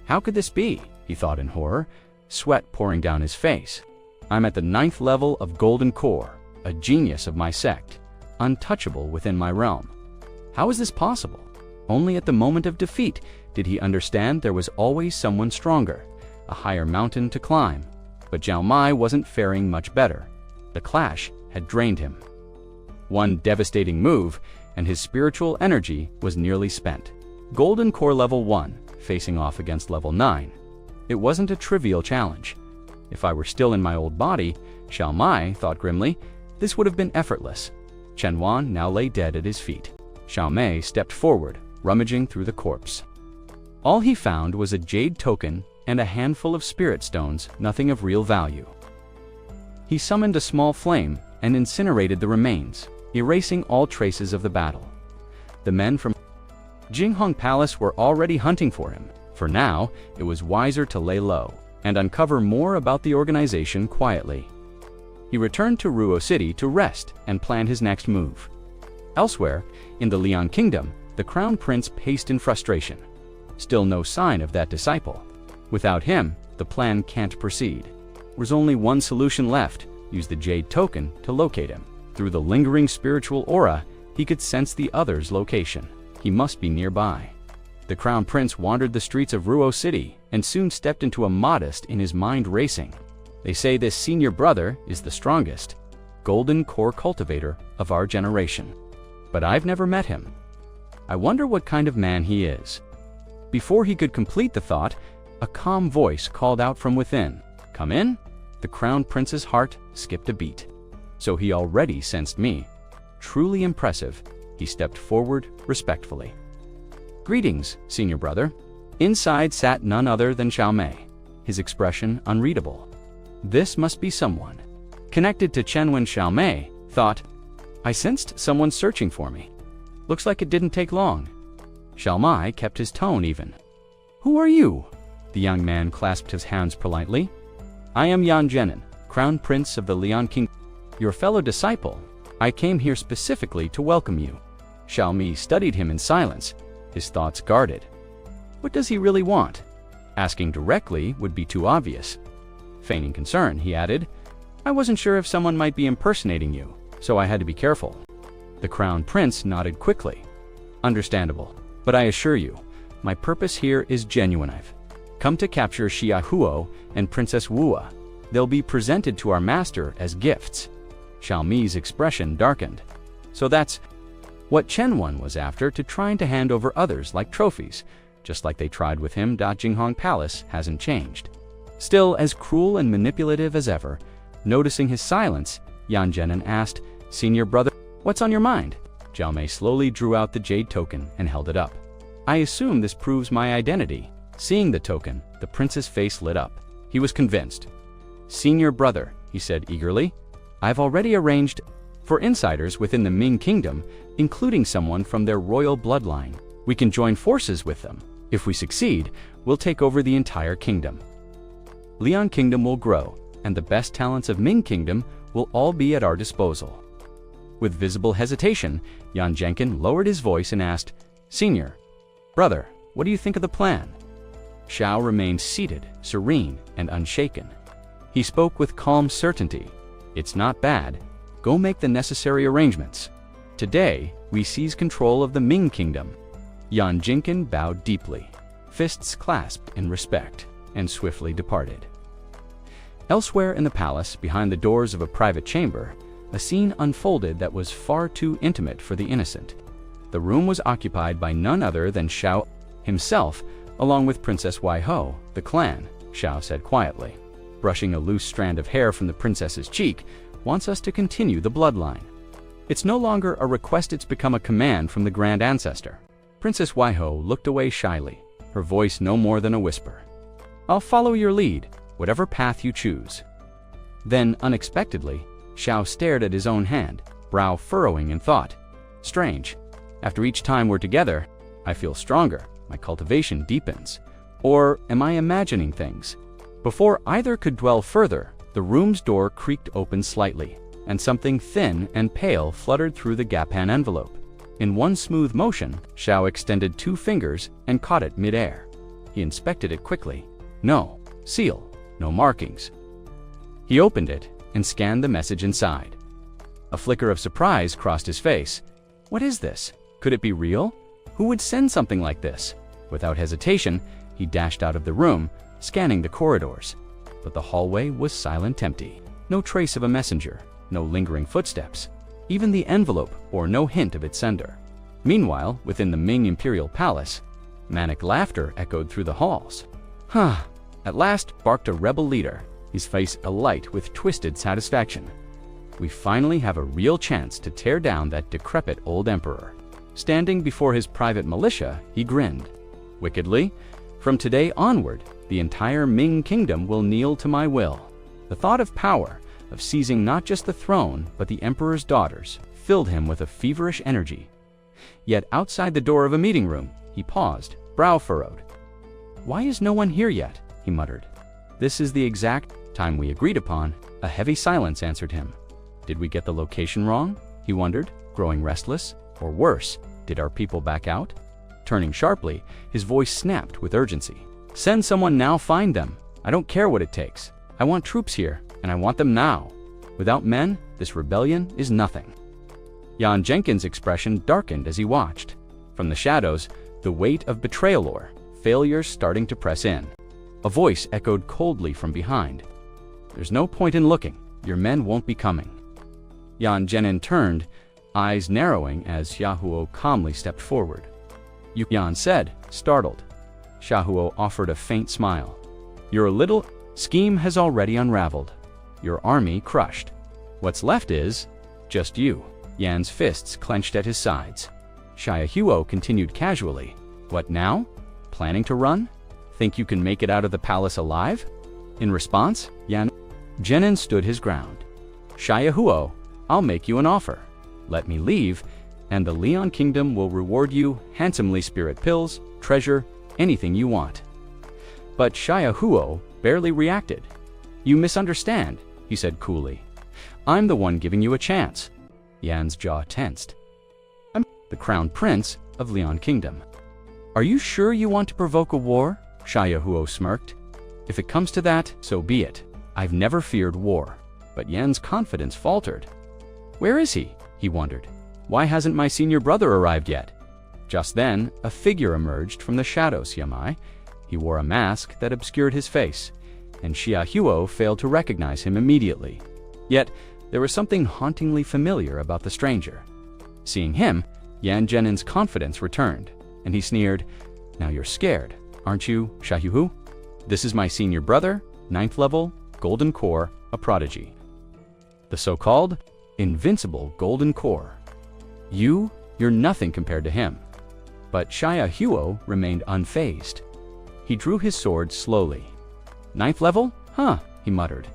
How could this be? He thought in horror, sweat pouring down his face. I'm at the 9th level of Golden Core, a genius of my sect, untouchable within my realm. How is this possible? Only at the moment of defeat did he understand there was always someone stronger, a higher mountain to climb. But Xiao Mai wasn't faring much better. The clash had drained him. One devastating move, and his spiritual energy was nearly spent. Golden Core Level 1, facing off against Level 9. It wasn't a trivial challenge. If I were still in my old body, Xiao Mai thought grimly, this would have been effortless. Chenwen now lay dead at his feet. Xiao Mai stepped forward, rummaging through the corpse. All he found was a jade token and a handful of spirit stones, nothing of real value. He summoned a small flame and incinerated the remains, erasing all traces of the battle. The men from Jinghong Palace were already hunting for him. For now, it was wiser to lay low and uncover more about the organization quietly. He returned to Ruo City to rest and plan his next move. Elsewhere, in the Liang Kingdom, the Crown Prince paced in frustration. Still no sign of that disciple. Without him, the plan can't proceed. There's only one solution left: use the jade token to locate him. Through the lingering spiritual aura, he could sense the other's location. He must be nearby. The Crown Prince wandered the streets of Ruo City and soon stepped into a modest in his mind racing. They say this senior brother is the strongest. golden core cultivator of our generation. But I've never met him. I wonder what kind of man he is. Before he could complete the thought, a calm voice called out from within, "Come in?" The crown prince's heart skipped a beat. So he already sensed me. Truly impressive, he stepped forward respectfully. "Greetings, senior brother." Inside sat none other than Xiao Mei, his expression unreadable. This must be someone connected to Chen when Xiao Mei thought, "I sensed someone searching for me. Looks like it didn't take long." Xiao Mei kept his tone even. "Who are you?" The young man clasped his hands politely. "I am Yan Zhenin, crown prince of the Lian King. Your fellow disciple. I came here specifically to welcome you." Xiao Mei studied him in silence, his thoughts guarded. What does he really want? Asking directly would be too obvious. Feigning concern, he added, "I wasn't sure if someone might be impersonating you, so I had to be careful." The crown prince nodded quickly. "Understandable, but I assure you, my purpose here is genuine. I've come to capture Xia Huo and Princess Wua. They'll be presented to our master as gifts." Xiao Mei's expression darkened. So that's what Chen Wen was after, to trying to hand over others like trophies, just like they tried with him. Jinghong Palace hasn't changed. Still as cruel and manipulative as ever, noticing his silence, Yan Zhenin asked, "Senior brother, what's on your mind?" Xiao Mei slowly drew out the jade token and held it up. "I assume this proves my identity." Seeing the token, the prince's face lit up. He was convinced. "Senior brother," he said eagerly, "I've already arranged for insiders within the Ming Kingdom, including someone from their royal bloodline. We can join forces with them. If we succeed, we'll take over the entire kingdom. Lian Kingdom will grow, and the best talents of Ming Kingdom will all be at our disposal." With visible hesitation, Yan Zhenin lowered his voice and asked, "Senior brother, what do you think of the plan?" Xiao remained seated, serene and unshaken. He spoke with calm certainty. "It's not bad. Go make the necessary arrangements. Today, we seize control of the Ming Kingdom." Yan Zhenin bowed deeply, fists clasped in respect, and swiftly departed. Elsewhere in the palace, behind the doors of a private chamber, a scene unfolded that was far too intimate for the innocent. The room was occupied by none other than Xiao himself, along with Princess Waiho. "The clan," Xiao said quietly, brushing a loose strand of hair from the princess's cheek, "wants us to continue the bloodline. It's no longer a request, it's become a command from the grand ancestor." Princess Waiho looked away shyly, her voice no more than a whisper. "I'll follow your lead, whatever path you choose." Then, unexpectedly, Xiao stared at his own hand, brow furrowing in thought. "Strange. After each time we're together, I feel stronger, my cultivation deepens. Or am I imagining things?" Before either could dwell further, the room's door creaked open slightly, and something thin and pale fluttered through the Gapan envelope. In one smooth motion, Xiao extended 2 fingers and caught it mid-air. He inspected it quickly. No seal, no markings. He opened it and scanned the message inside. A flicker of surprise crossed his face. What is this? Could it be real? Who would send something like this? Without hesitation, he dashed out of the room, scanning the corridors. But the hallway was silent, empty. No trace of a messenger, no lingering footsteps. Even the envelope bore no hint of its sender. Meanwhile, within the Ming Imperial Palace, manic laughter echoed through the halls. "Huh!" At last barked a rebel leader, his face alight with twisted satisfaction. "We finally have a real chance to tear down that decrepit old emperor." Standing before his private militia, he grinned. Wickedly, "From today onward, the entire Ming Kingdom will kneel to my will." The thought of power, of seizing not just the throne, but the emperor's daughters, filled him with a feverish energy. Yet outside the door of a meeting room, he paused, brow furrowed. "Why is no one here yet?" he muttered. "This is the exact time we agreed upon." A heavy silence answered him. Did we get the location wrong? He wondered, growing restless. Or worse, did our people back out? Turning sharply, his voice snapped with urgency. "Send someone now, find them. I don't care what it takes. I want troops here, and I want them now. Without men, this rebellion is nothing." Yan Zhenin's expression darkened as he watched. From the shadows, the weight of betrayal or failure starting to press in. A voice echoed coldly from behind. "There's no point in looking. Your men won't be coming." Yan Zhenin turned, eyes narrowing as Xiaohuo calmly stepped forward. Yan said, startled. Xiaohuo offered a faint smile. Your little scheme has already unraveled. Your army crushed. What's left is just you. Yan's fists clenched at his sides. Xiaohuo continued casually. What now? Planning to run? Think you can make it out of the palace alive? In response, Yan Zhenin stood his ground. Xiaohuo, I'll make you an offer. Let me leave, and the Lian Kingdom will reward you handsomely, spirit pills, treasure, anything you want. But Xiaohuo barely reacted. You misunderstand, he said coolly. I'm the one giving you a chance. Yan's jaw tensed. I'm the crown prince of Lian Kingdom. Are you sure you want to provoke a war? Xiaohuo smirked. If it comes to that, so be it. I've never feared war. But Yan's confidence faltered. Where is he? He wondered. Why hasn't my senior brother arrived yet? Just then, a figure emerged from the shadows, Yamai. He wore a mask that obscured his face, and Xiaohuo failed to recognize him immediately. Yet, there was something hauntingly familiar about the stranger. Seeing him, Yan Zhenin's confidence returned, and he sneered, Now you're scared, aren't you, Xiaohuo? This is my senior brother, 9th level, Golden Core, a prodigy. The so-called invincible Golden Core. You're nothing compared to him. But Xiaohuo remained unfazed. He drew his sword slowly. 9th level? Huh, he muttered.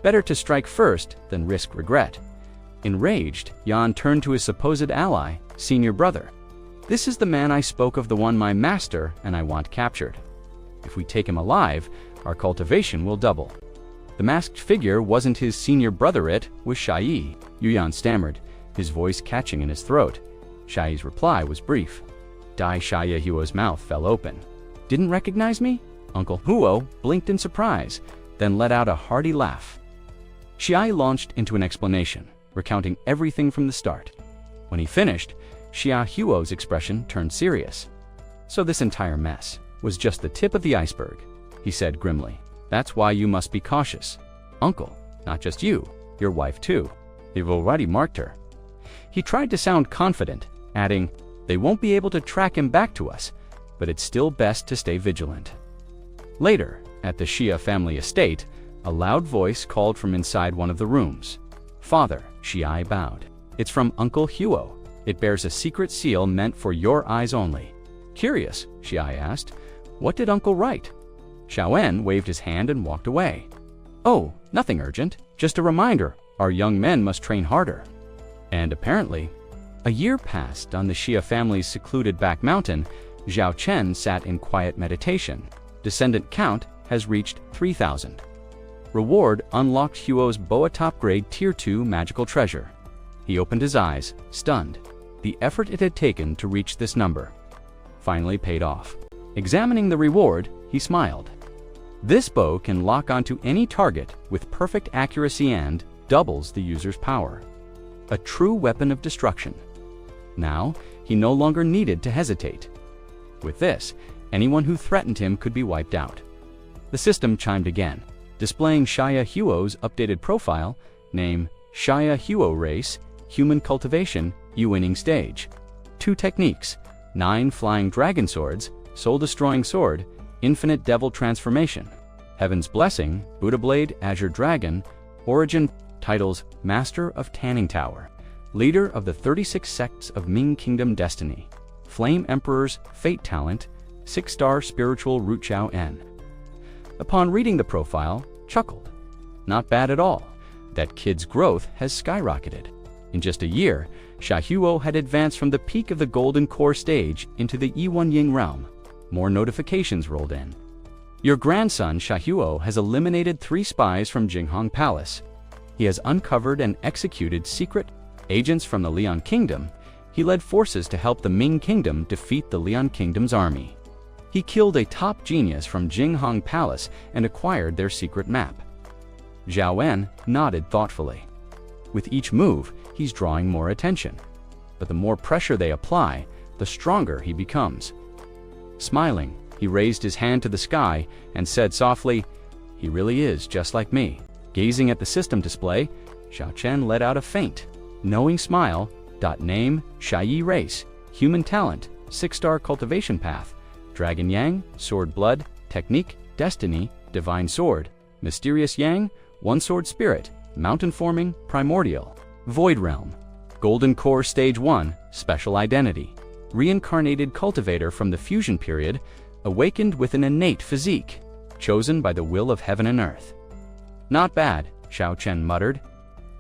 Better to strike first than risk regret. Enraged, Yan turned to his supposed ally, senior brother. This is the man I spoke of, the one my master and I want captured. If we take him alive, our cultivation will double. The masked figure wasn't his senior brother, it was Shai. Yuyan stammered, his voice catching in his throat. Shai's reply was brief. Dai Xiaohuo's mouth fell open. Didn't recognize me? Uncle Huo blinked in surprise, then let out a hearty laugh. Shai launched into an explanation, recounting everything from the start. When he finished, Xiaohuo's expression turned serious. So this entire mess was just the tip of the iceberg, he said grimly. That's why you must be cautious. Uncle, not just you, your wife too. They've already marked her. He tried to sound confident, adding, They won't be able to track him back to us, but it's still best to stay vigilant. Later, at the Xia family estate, a loud voice called from inside one of the rooms. Father, Xia bowed. It's from Uncle Huo. It bears a secret seal meant for your eyes only. Curious, Xia asked. What did Uncle write? Xiaoen waved his hand and walked away. Oh, nothing urgent. Just a reminder, our young men must train harder. And apparently, a year passed on the Xia family's secluded back mountain. Zhao Chen sat in quiet meditation. Descendant count has reached 3,000. Reward unlocked Huo's Boa top grade tier 2 magical treasure. He opened his eyes, stunned. The effort it had taken to reach this number finally paid off. Examining the reward, he smiled. This bow can lock onto any target with perfect accuracy and doubles the user's power. A true weapon of destruction. Now, he no longer needed to hesitate. With this, anyone who threatened him could be wiped out. The system chimed again, displaying Xiaohuo's updated profile, name Xiaohuo race, human cultivation, winning stage. 2 techniques, 9 flying dragon swords, soul-destroying sword, infinite devil transformation. Heaven's blessing, Buddha blade, azure dragon, origin, titles Master of Tanning Tower, leader of the 36 sects of Ming Kingdom destiny, Flame Emperor's fate talent, 6-star spiritual root Chao N. Upon reading the profile, chuckled. Not bad at all. That kid's growth has skyrocketed. In just a year, Xiaohuo had advanced from the peak of the Golden Core stage into the Yiwan Ying realm. More notifications rolled in. Your grandson Xiaohuo has eliminated 3 spies from Jinghong Palace. He has uncovered and executed secret agents from the Lian Kingdom. He led forces to help the Ming Kingdom defeat the Lian Kingdom's army. He killed a top genius from Jinghong Palace and acquired their secret map. Zhao Wen nodded thoughtfully. With each move, he's drawing more attention. But the more pressure they apply, the stronger he becomes. Smiling, he raised his hand to the sky and said softly, He really is just like me. Gazing at the system display, Xiao Chen let out a faint. knowing smile, name, Shai race, human talent, 6-star cultivation path, dragon yang, sword blood, technique, destiny, divine sword, mysterious yang, one sword spirit, mountain forming, primordial, void realm, golden core stage 1, special identity, reincarnated cultivator from the fusion period, awakened with an innate physique, chosen by the will of heaven and earth. Not bad, Xiao Chen muttered.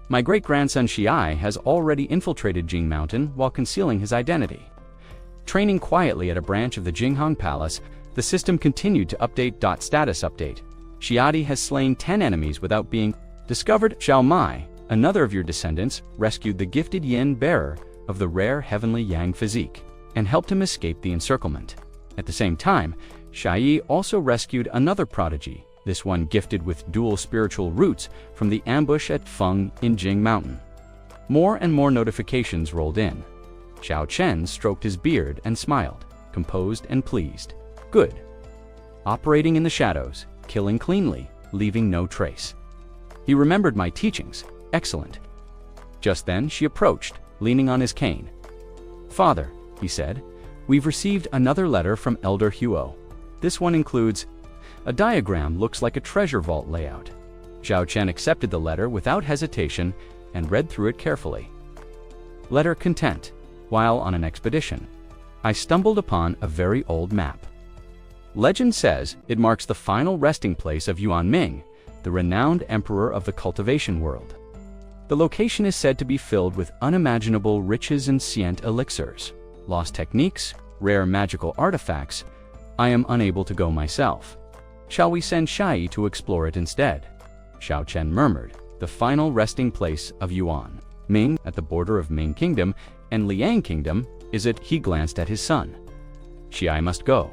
My great-grandson Xiai has already infiltrated Jing Mountain while concealing his identity. Training quietly at a branch of the Jinghong Palace, the system continued to update. Status update. Xiadi has slain 10 enemies without being discovered. Xiao Mai, another of your descendants, rescued the gifted yin bearer of the rare heavenly yang physique and helped him escape the encirclement. At the same time, Shai also rescued another prodigy, this one gifted with dual spiritual roots from the ambush at Feng in Jing Mountain. More and more notifications rolled in. Xiao Chen stroked his beard and smiled, composed and pleased. Good. Operating in the shadows, killing cleanly, leaving no trace. He remembered my teachings. Excellent. Just then she approached, leaning on his cane. Father, he said, we've received another letter from Elder Huo. This one includes a diagram looks like a treasure vault layout. Xiao Chen accepted the letter without hesitation and read through it carefully. Letter content. While on an expedition, I stumbled upon a very old map. Legend says it marks the final resting place of Yuan Ming, the renowned emperor of the cultivation world. The location is said to be filled with unimaginable riches and scient elixirs, lost techniques, rare magical artifacts. I am unable to go myself. Shall we send Shai to explore it instead? Xiao Chen murmured, the final resting place of Yuan Ming at the border of Ming Kingdom and Liang Kingdom, is it? He glanced at his son. Shai must go.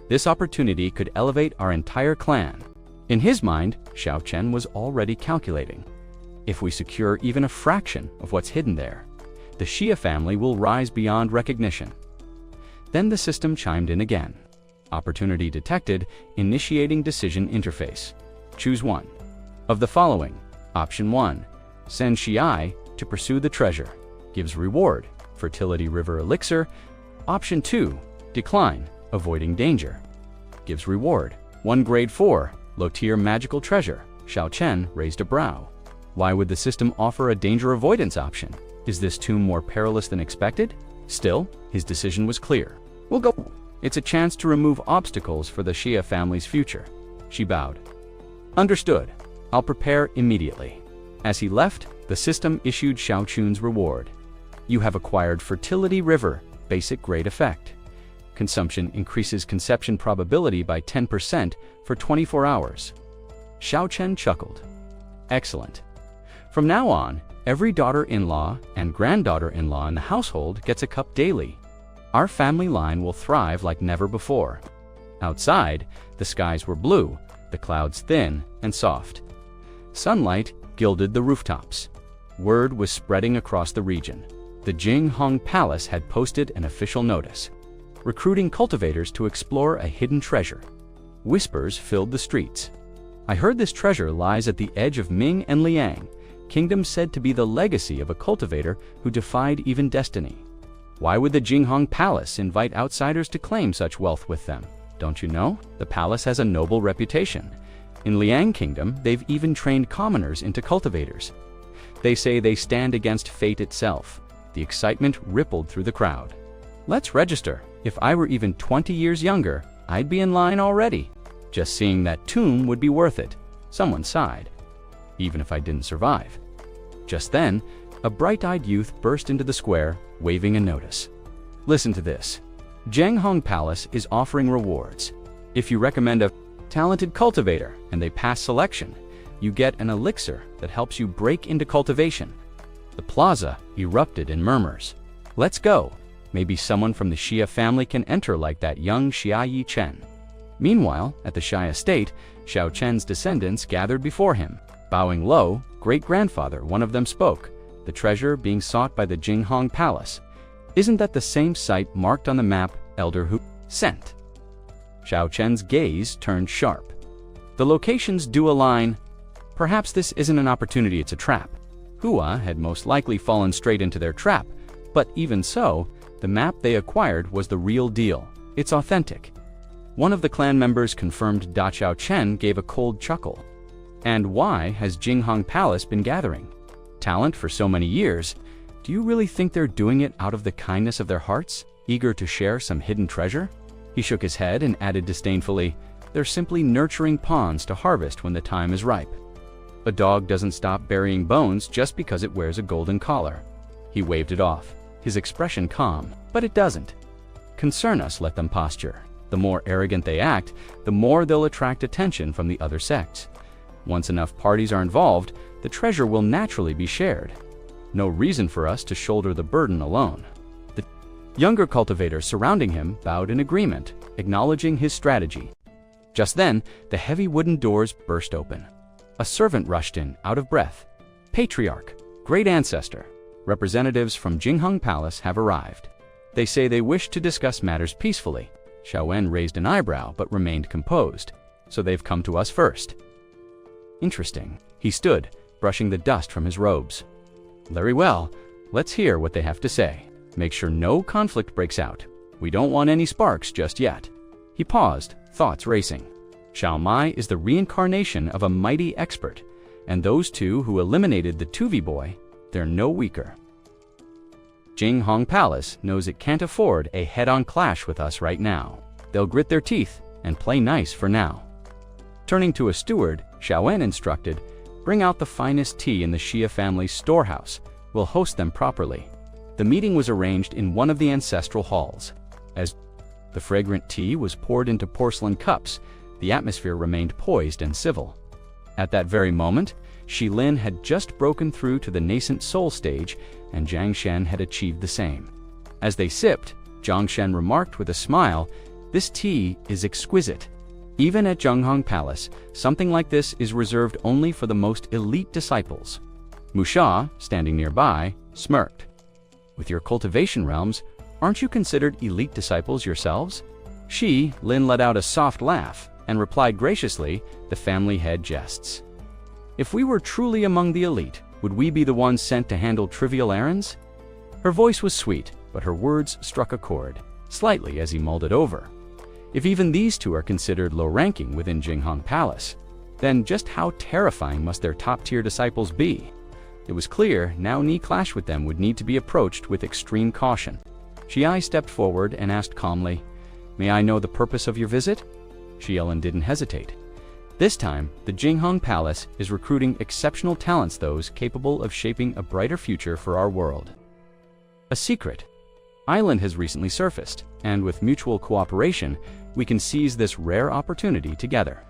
This opportunity could elevate our entire clan. In his mind, Xiao Chen was already calculating. If we secure even a fraction of what's hidden there, the Xia family will rise beyond recognition. Then the system chimed in again. Opportunity detected, initiating decision interface. Choose one. Of the following, option 1, send Xiai to pursue the treasure. Gives reward, fertility river elixir. Option 2, decline, avoiding danger. Gives reward, 1 grade 4, low tier magical treasure. Xiao Chen raised a brow. Why would the system offer a danger avoidance option? Is this tomb more perilous than expected? Still, his decision was clear. We'll go. It's a chance to remove obstacles for the Xia family's future. She bowed. Understood. I'll prepare immediately. As he left, the system issued Xiao Chun's reward. You have acquired Fertility River, basic grade effect. Consumption increases conception probability by 10% for 24 hours. Xiao Chen chuckled. Excellent. From now on, every daughter-in-law and granddaughter-in-law in the household gets a cup daily. Our family line will thrive like never before. Outside, the skies were blue, the clouds thin and soft. Sunlight gilded the rooftops. Word was spreading across the region. The Jinghong Palace had posted an official notice, recruiting cultivators to explore a hidden treasure. Whispers filled the streets. I heard this treasure lies at the edge of Ming and Liang, kingdoms said to be the legacy of a cultivator who defied even destiny. Why would the Jinghong Palace invite outsiders to claim such wealth with them? Don't you know? The palace has a noble reputation. In Liang Kingdom, they've even trained commoners into cultivators. They say they stand against fate itself. The excitement rippled through the crowd. Let's register. If I were even 20 years younger, I'd be in line already. Just seeing that tomb would be worth it. Someone sighed. Even if I didn't survive. Just then, a bright-eyed youth burst into the square, waving a notice. Listen to this. Jinghong Palace is offering rewards. If you recommend a talented cultivator and they pass selection, you get an elixir that helps you break into cultivation. The plaza erupted in murmurs. Let's go. Maybe someone from the Xia family can enter like that young Xia Chen. Meanwhile, at the Xia estate, Xiao Chen's descendants gathered before him. Bowing low, great-grandfather, one of them spoke, the treasure being sought by the Jinghong Palace. Isn't that the same site marked on the map Elder Hu sent? Xiao Chen's gaze turned sharp. The locations do align. Perhaps this isn't an opportunity, it's a trap. Hua had most likely fallen straight into their trap, but even so, the map they acquired was the real deal. It's authentic. One of the clan members confirmed Da Chao Chen gave a cold chuckle. And why has Jinghong Palace been gathering talent for so many years? Do you really think they're doing it out of the kindness of their hearts, eager to share some hidden treasure? He shook his head and added disdainfully, they're simply nurturing pawns to harvest when the time is ripe. A dog doesn't stop burying bones just because it wears a golden collar. He waved it off, his expression calm, but it doesn't concern us. Let them posture. The more arrogant they act, the more they'll attract attention from the other sects. Once enough parties are involved, the treasure will naturally be shared. No reason for us to shoulder the burden alone. The younger cultivators surrounding him bowed in agreement, acknowledging his strategy. Just then, the heavy wooden doors burst open. A servant rushed in, out of breath. Patriarch, great ancestor, representatives from Jinghong Palace have arrived. They say they wish to discuss matters peacefully. Xiaowen raised an eyebrow but remained composed. So they've come to us first. Interesting. He stood, brushing the dust from his robes. Very well, let's hear what they have to say. Make sure no conflict breaks out. We don't want any sparks just yet. He paused, thoughts racing. Xiao Mai is the reincarnation of a mighty expert, and those two who eliminated the Tuvi boy, they're no weaker. Jinghong Palace knows it can't afford a head-on clash with us right now. They'll grit their teeth and play nice for now. Turning to a steward, Xiaowen instructed, bring out the finest tea in the Xia family's storehouse. We'll host them properly. The meeting was arranged in one of the ancestral halls. As the fragrant tea was poured into porcelain cups, the atmosphere remained poised and civil. At that very moment, Shi Lin had just broken through to the nascent soul stage, and Jiang Shen had achieved the same. As they sipped, Jiang Shen remarked with a smile, "This tea is exquisite." Even at Jinghong Palace, something like this is reserved only for the most elite disciples. Musha, standing nearby, smirked. With your cultivation realms, aren't you considered elite disciples yourselves? Shi Lin let out a soft laugh and replied graciously, the family head jests. If we were truly among the elite, would we be the ones sent to handle trivial errands? Her voice was sweet, but her words struck a chord, slightly as he mulled it over. If even these two are considered low-ranking within Jinghong Palace, then just how terrifying must their top-tier disciples be? It was clear now any clash with them would need to be approached with extreme caution. Xiai stepped forward and asked calmly, "May I know the purpose of your visit?" Xielin didn't hesitate. This time, the Jinghong Palace is recruiting exceptional talents, those capable of shaping a brighter future for our world. A secret island has recently surfaced, and with mutual cooperation, we can seize this rare opportunity together.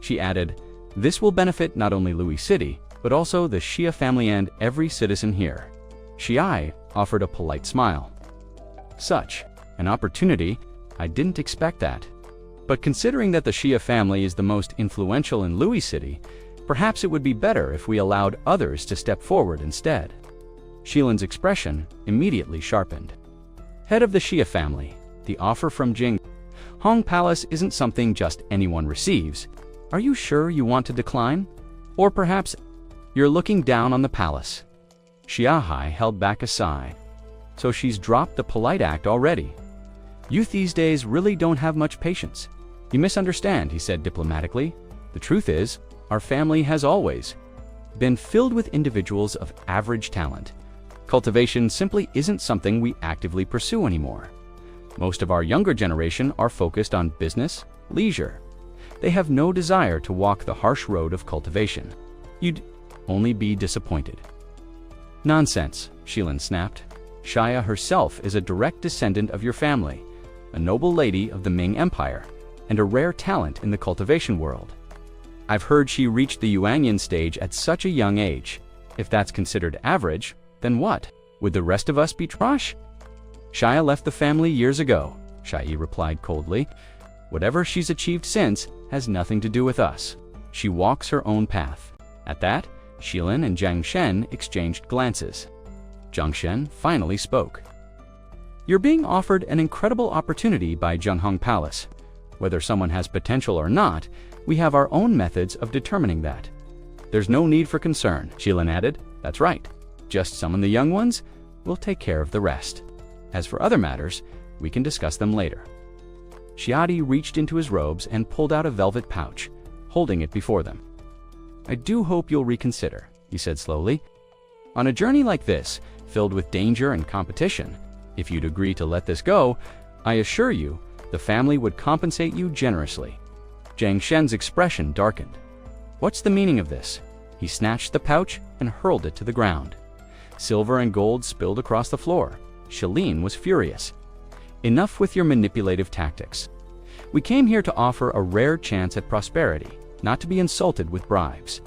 She added, "This will benefit not only Louis City, but also the Xia family and every citizen here." Xiai offered a polite smile. Such an opportunity, I didn't expect that. But considering that the Xia family is the most influential in Louis City, perhaps it would be better if we allowed others to step forward instead. Shilin's expression immediately sharpened. Head of the Xia family, the offer from Jinghong Palace isn't something just anyone receives. Are you sure you want to decline? Or perhaps you're looking down on the palace? Xiahai held back a sigh. So she's dropped the polite act already. Youth these days really don't have much patience. You misunderstand, he said diplomatically. The truth is, our family has always been filled with individuals of average talent. Cultivation simply isn't something we actively pursue anymore. Most of our younger generation are focused on business, leisure. They have no desire to walk the harsh road of cultivation. You'd only be disappointed. Nonsense, Shilin snapped. Xia herself is a direct descendant of your family, a noble lady of the Ming Empire, and a rare talent in the cultivation world. I've heard she reached the Yuanyan stage at such a young age. If that's considered average, then what? Would the rest of us be trash? Xia left the family years ago, Shai replied coldly. Whatever she's achieved since has nothing to do with us. She walks her own path. At that, Shilin and Jiang Shen exchanged glances. Jiang Shen finally spoke. You're being offered an incredible opportunity by Jinghong Palace. Whether someone has potential or not, we have our own methods of determining that. There's no need for concern, Shilin added. That's right. Just summon the young ones. We'll take care of the rest. As for other matters, we can discuss them later. Xiadi reached into his robes and pulled out a velvet pouch, holding it before them. I do hope you'll reconsider, he said slowly. On a journey like this, filled with danger and competition, if you'd agree to let this go, I assure you, the family would compensate you generously. Jiang Shen's expression darkened. What's the meaning of this? He snatched the pouch and hurled it to the ground. Silver and gold spilled across the floor. Shalin was furious. Enough with your manipulative tactics. We came here to offer a rare chance at prosperity, not to be insulted with bribes.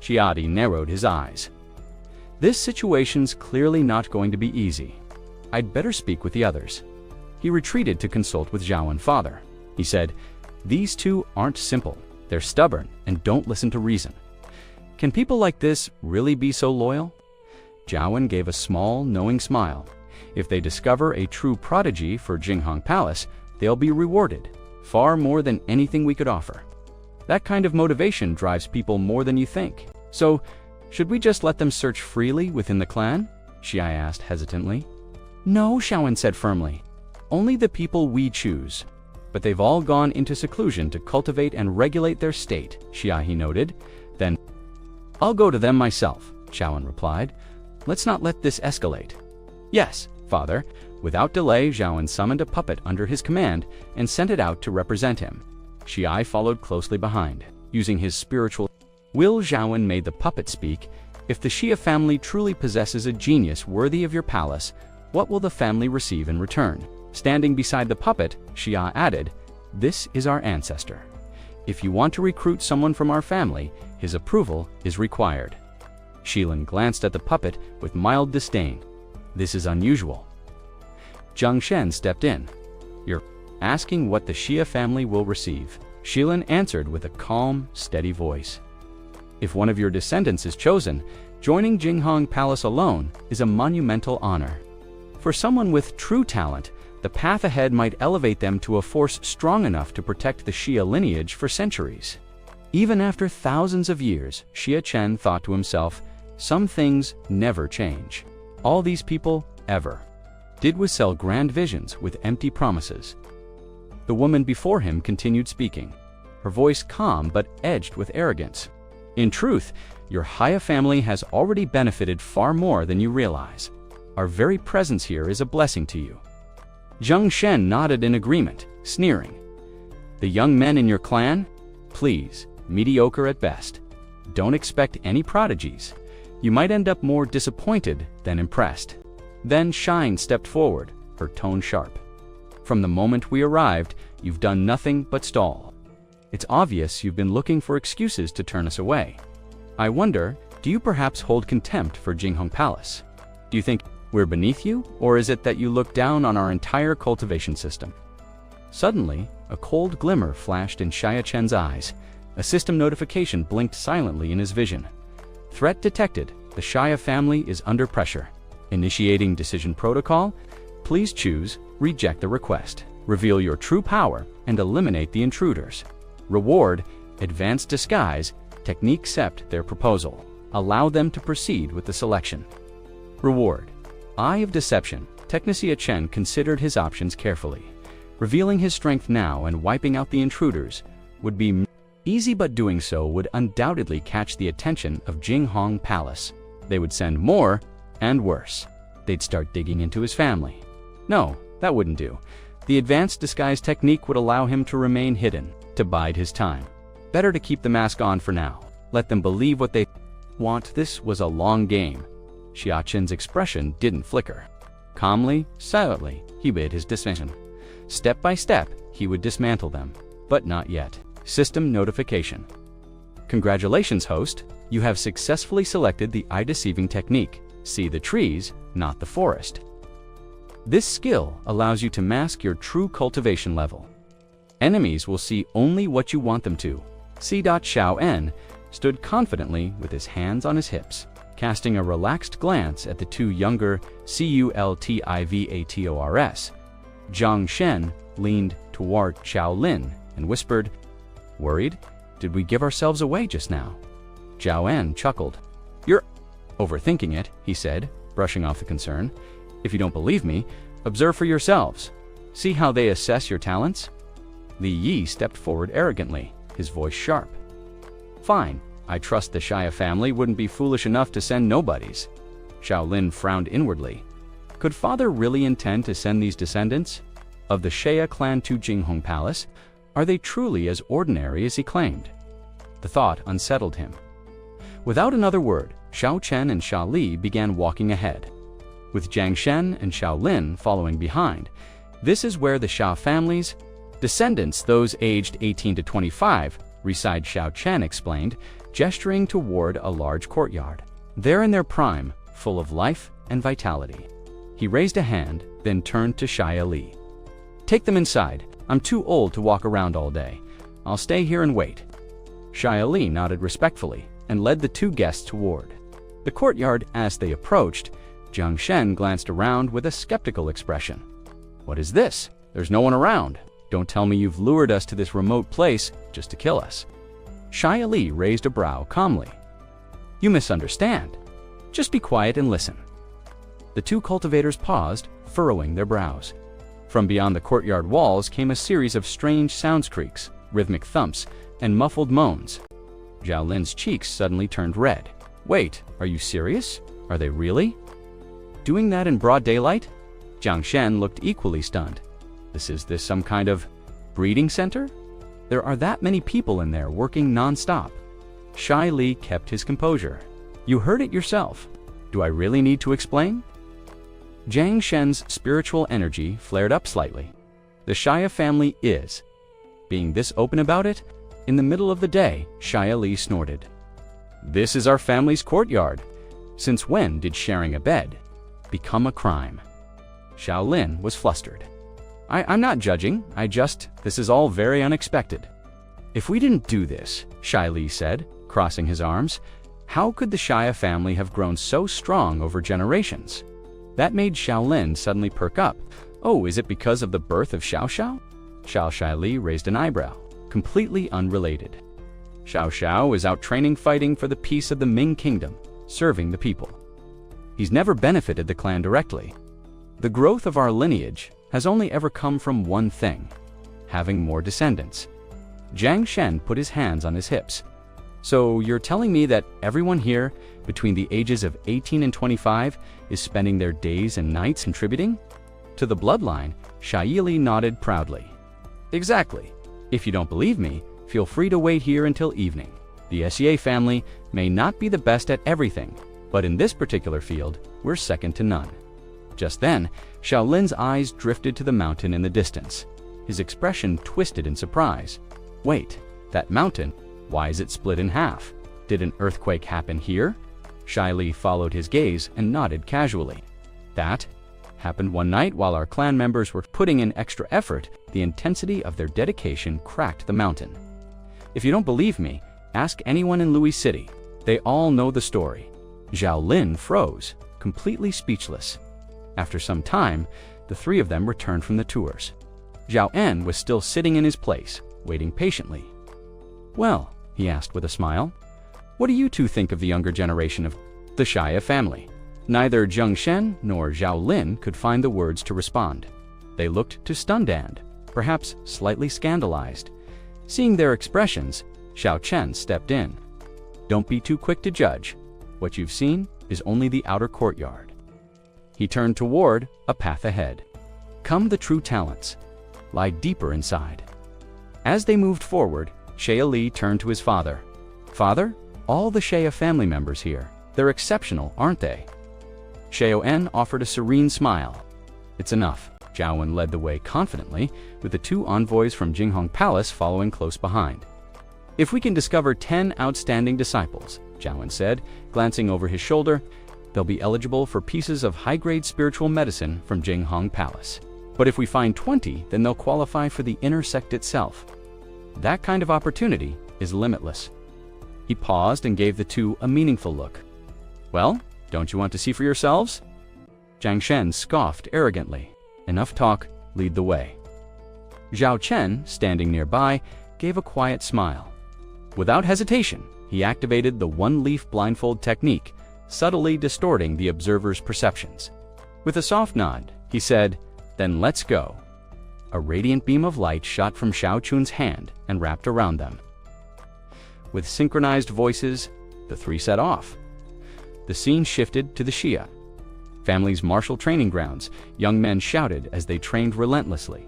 Xiadi narrowed his eyes. This situation's clearly not going to be easy. I'd better speak with the others. He retreated to consult with Zhao and father. He said, these two aren't simple. They're stubborn and don't listen to reason. Can people like this really be so loyal? Zhaowen gave a small, knowing smile. If they discover a true prodigy for Jinghong Palace, they'll be rewarded, far more than anything we could offer. That kind of motivation drives people more than you think. So, should we just let them search freely within the clan? Xia asked hesitantly. No, Xiaowen said firmly. Only the people we choose. But they've all gone into seclusion to cultivate and regulate their state, Xia noted. Then, I'll go to them myself, Xiaowen replied. Let's not let this escalate. Yes, father. Without delay, Zhaowen summoned a puppet under his command and sent it out to represent him. Xiai followed closely behind, using his spiritual. Will Zhaowen made the puppet speak. If the Xia family truly possesses a genius worthy of your palace, what will the family receive in return? Standing beside the puppet, Xia added, this is our ancestor. If you want to recruit someone from our family, his approval is required. Shilin glanced at the puppet with mild disdain. This is unusual. Zhang Shen stepped in. You're asking what the Xia family will receive. Shilin answered with a calm, steady voice. If one of your descendants is chosen, joining Jinghong Palace alone is a monumental honor. For someone with true talent, the path ahead might elevate them to a force strong enough to protect the Xia lineage for centuries. Even after thousands of years, Xia Chen thought to himself, some things never change. All these people, ever, did was sell grand visions with empty promises. The woman before him continued speaking, her voice calm but edged with arrogance. In truth, your Haya family has already benefited far more than you realize. Our very presence here is a blessing to you. Zhang Shen nodded in agreement, sneering. The young men in your clan? Please, mediocre at best. Don't expect any prodigies. You might end up more disappointed than impressed. Then Shine stepped forward, her tone sharp. From the moment we arrived, you've done nothing but stall. It's obvious you've been looking for excuses to turn us away. I wonder, do you perhaps hold contempt for Jinghong Palace? Do you think we're beneath you, or is it that you look down on our entire cultivation system? Suddenly, a cold glimmer flashed in Xia Chen's eyes. A system notification blinked silently in his vision. Threat detected. The Xia family is under pressure. Initiating decision protocol. Please choose, reject the request. Reveal your true power and eliminate the intruders. Reward, advanced disguise, technique accept their proposal. Allow them to proceed with the selection. Reward. Eye of Deception. Technicia Chen considered his options carefully. Revealing his strength now and wiping out the intruders would be easy, but doing so would undoubtedly catch the attention of Jinghong Palace. They would send more and worse. They'd start digging into his family. No, that wouldn't do. The advanced disguise technique would allow him to remain hidden, to bide his time. Better to keep the mask on for now. Let them believe what they want. This was a long game. Xia Chen's expression didn't flicker. Calmly, silently, he bid his dismissal. Step by step, he would dismantle them. But not yet. System notification. Congratulations, host. You have successfully selected the eye-deceiving technique. See the trees, not the forest. This skill allows you to mask your true cultivation level. Enemies will see only what you want them to. C. Xiao En stood confidently with his hands on his hips, casting a relaxed glance at the two younger Cultivators. Zhang Shen leaned toward Xiao Lin and whispered, Worried? Did we give ourselves away just now? Zhao En chuckled. You're Overthinking it, he said, brushing off the concern. If you don't believe me, observe for yourselves. See how they assess your talents? Li Yi stepped forward arrogantly, his voice sharp. Fine, I trust the Shia family wouldn't be foolish enough to send nobodies. Shaolin frowned inwardly. Could father really intend to send these descendants of the Shia clan to Jinghong Palace? Are they truly as ordinary as he claimed? The thought unsettled him. Without another word, Xiao Chen and Xia Li began walking ahead, with Jiang Shen and Xiao Lin following behind. This is where the Xia family's descendants, those aged 18 to 25, reside, Xiao Chen explained, gesturing toward a large courtyard. They're in their prime, full of life and vitality. He raised a hand, then turned to Xia Li. Take them inside. I'm too old to walk around all day. I'll stay here and wait. Xia Li nodded respectfully and led the two guests toward the courtyard. As they approached, Jiang Shen glanced around with a skeptical expression. What is this? There's no one around. Don't tell me you've lured us to this remote place just to kill us. Xia Li raised a brow calmly. You misunderstand. Just be quiet and listen. The two cultivators paused, furrowing their brows. From beyond the courtyard walls came a series of strange sound creaks, rhythmic thumps, and muffled moans. Zhao Lin's cheeks suddenly turned red. Wait, are you serious? Are they really doing that in broad daylight? Jiang Shen looked equally stunned. Is this some kind of breeding center? There are that many people in there working non-stop. Xia Li kept his composure. You heard it yourself. Do I really need to explain? Jiang Shen's spiritual energy flared up slightly. The Xia family is being this open about it? In the middle of the day, Xia Li snorted. This is our family's courtyard. Since when did sharing a bed become a crime? Xiao Lin was flustered. I'm not judging, this is all very unexpected. If we didn't do this, Xia Li said, crossing his arms, how could the Xia family have grown so strong over generations? That made Xiao Lin suddenly perk up. Oh, is it because of the birth of Xiao Xiao? Xia Li raised an eyebrow, completely unrelated. Xiao Xiao is out training fighting for the peace of the Ming Kingdom, serving the people. He's never benefited the clan directly. The growth of our lineage has only ever come from one thing, having more descendants. Jiang Shen put his hands on his hips. So you're telling me that everyone here, between the ages of 18 and 25, is spending their days and nights contributing to the bloodline? Xia Li nodded proudly. Exactly. If you don't believe me, feel free to wait here until evening. The Xie family may not be the best at everything, but in this particular field, we're second to none. Just then, Xiao Lin's eyes drifted to the mountain in the distance. His expression twisted in surprise. Wait, that mountain, why is it split in half? Did an earthquake happen here? Xia Li followed his gaze and nodded casually. That happened one night while our clan members were putting in extra effort. The intensity of their dedication cracked the mountain. If you don't believe me, ask anyone in Louis City. They all know the story. Zhao Lin froze, completely speechless. After some time, the three of them returned from the tours. Zhao En was still sitting in his place, waiting patiently. Well, he asked with a smile, what do you two think of the younger generation of the Xia family? Neither Jiang Shen nor Zhao Lin could find the words to respond. They looked too stunned and, perhaps, slightly scandalized. Seeing their expressions, Xiao Chen stepped in. Don't be too quick to judge. What you've seen is only the outer courtyard. He turned toward a path ahead. Come, the true talents lie deeper inside. As they moved forward, Xia Li turned to his father. Father, all the Xia family members here, they're exceptional, aren't they? Xiao En offered a serene smile. It's enough. Zhao En led the way confidently, with the two envoys from Jinghong Palace following close behind. If we can discover 10 outstanding disciples, Zhao En said, glancing over his shoulder, they'll be eligible for pieces of high-grade spiritual medicine from Jinghong Palace. But if we find 20, then they'll qualify for the inner sect itself. That kind of opportunity is limitless. He paused and gave the two a meaningful look. Well, don't you want to see for yourselves? Jiang Shen scoffed arrogantly. Enough talk, lead the way. Zhao Chen, standing nearby, gave a quiet smile. Without hesitation, he activated the one-leaf blindfold technique, subtly distorting the observer's perceptions. With a soft nod, he said, "Then let's go." A radiant beam of light shot from Xiao Chun's hand and wrapped around them. With synchronized voices, the three set off. The scene shifted to the Xia family's martial training grounds. Young men shouted as they trained relentlessly.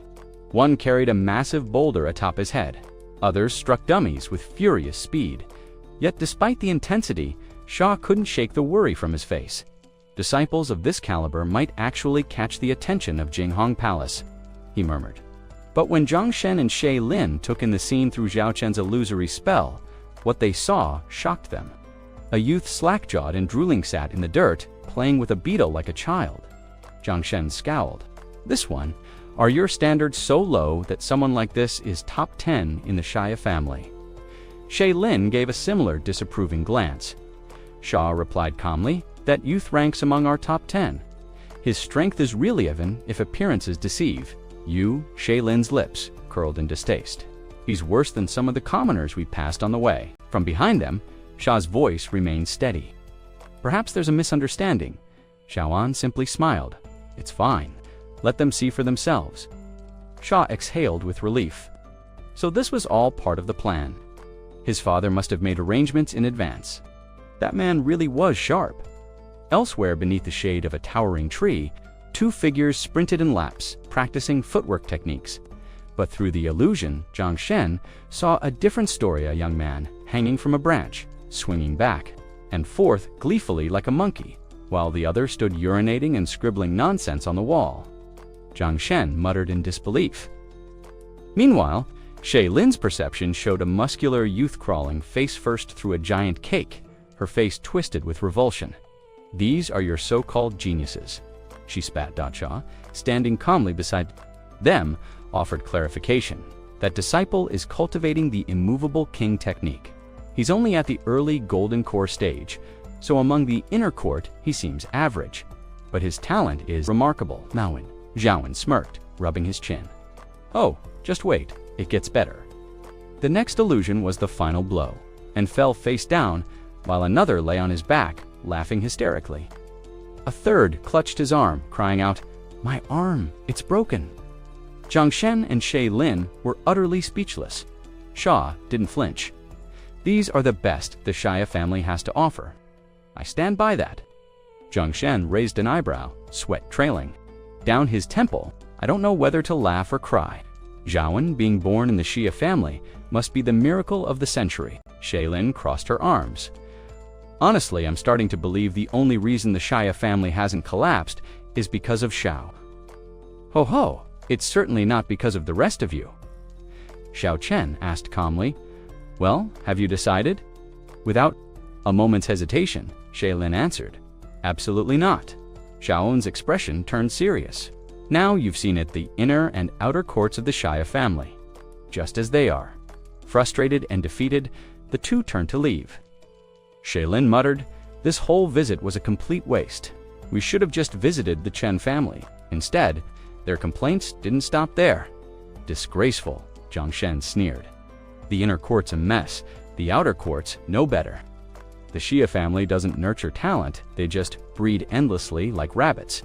One carried a massive boulder atop his head. Others struck dummies with furious speed. Yet despite the intensity, Sha couldn't shake the worry from his face. Disciples of this caliber might actually catch the attention of Jinghong Palace, he murmured. But when Zhang Shen and Shay Lin took in the scene through Zhao Chen's illusory spell, what they saw shocked them. A youth slack-jawed and drooling sat in the dirt, playing with a beetle like a child. Zhang Shen scowled. "This one? Are your standards so low that someone like this is top 10 in the Shia family?" Shay Lin gave a similar disapproving glance. Sha replied calmly, "That youth ranks among our top 10. His strength is really even if appearances deceive." Shay Lin's lips curled in distaste. "He's worse than some of the commoners we passed on the way." From behind them, Sha's voice remained steady. "Perhaps there's a misunderstanding." Xiaoan simply smiled. "It's fine. Let them see for themselves." Sha exhaled with relief. So this was all part of the plan. His father must have made arrangements in advance. That man really was sharp. Elsewhere beneath the shade of a towering tree, two figures sprinted in laps, practicing footwork techniques. But through the illusion, Zhang Shen saw a different story: a young man hanging from a branch, swinging back and forth gleefully like a monkey, while the other stood urinating and scribbling nonsense on the wall. Zhang Shen muttered in disbelief. Meanwhile, Shay Lin's perception showed a muscular youth crawling face-first through a giant cake, her face twisted with revulsion. "These are your so-called geniuses," she spat. Sha, standing calmly beside them, offered clarification. "That disciple is cultivating the immovable king technique. He's only at the early golden core stage, so among the inner court he seems average. But his talent is remarkable." Zhaowen smirked, rubbing his chin. "Oh, just wait, it gets better." The next illusion was the final blow, and fell face down, while another lay on his back, laughing hysterically. A third clutched his arm, crying out, "My arm, it's broken." Zhang Shen and Shay Lin were utterly speechless. Sha didn't flinch. "These are the best the Shia family has to offer. I stand by that." Zhang Shen raised an eyebrow, sweat trailing down his temple. "I don't know whether to laugh or cry. Zhaowen being born in the Xia family must be the miracle of the century." Shay Lin crossed her arms. "Honestly, I'm starting to believe the only reason the Shia family hasn't collapsed is because of Xiao." "Ho ho, it's certainly not because of the rest of you." Xiao Chen asked calmly. "Well, have you decided?" Without a moment's hesitation, Shay Lin answered, "Absolutely not." Xiaowen's expression turned serious. "Now you've seen it, the inner and outer courts of the Shia family, just as they are." Frustrated and defeated, the two turned to leave. Shay Lin muttered, "This whole visit was a complete waste. We should have just visited the Chen family. Instead, their complaints didn't stop there." "Disgraceful," Zhang Shen sneered. "The inner court's a mess, the outer court's no better. The Xia family doesn't nurture talent, they just breed endlessly like rabbits."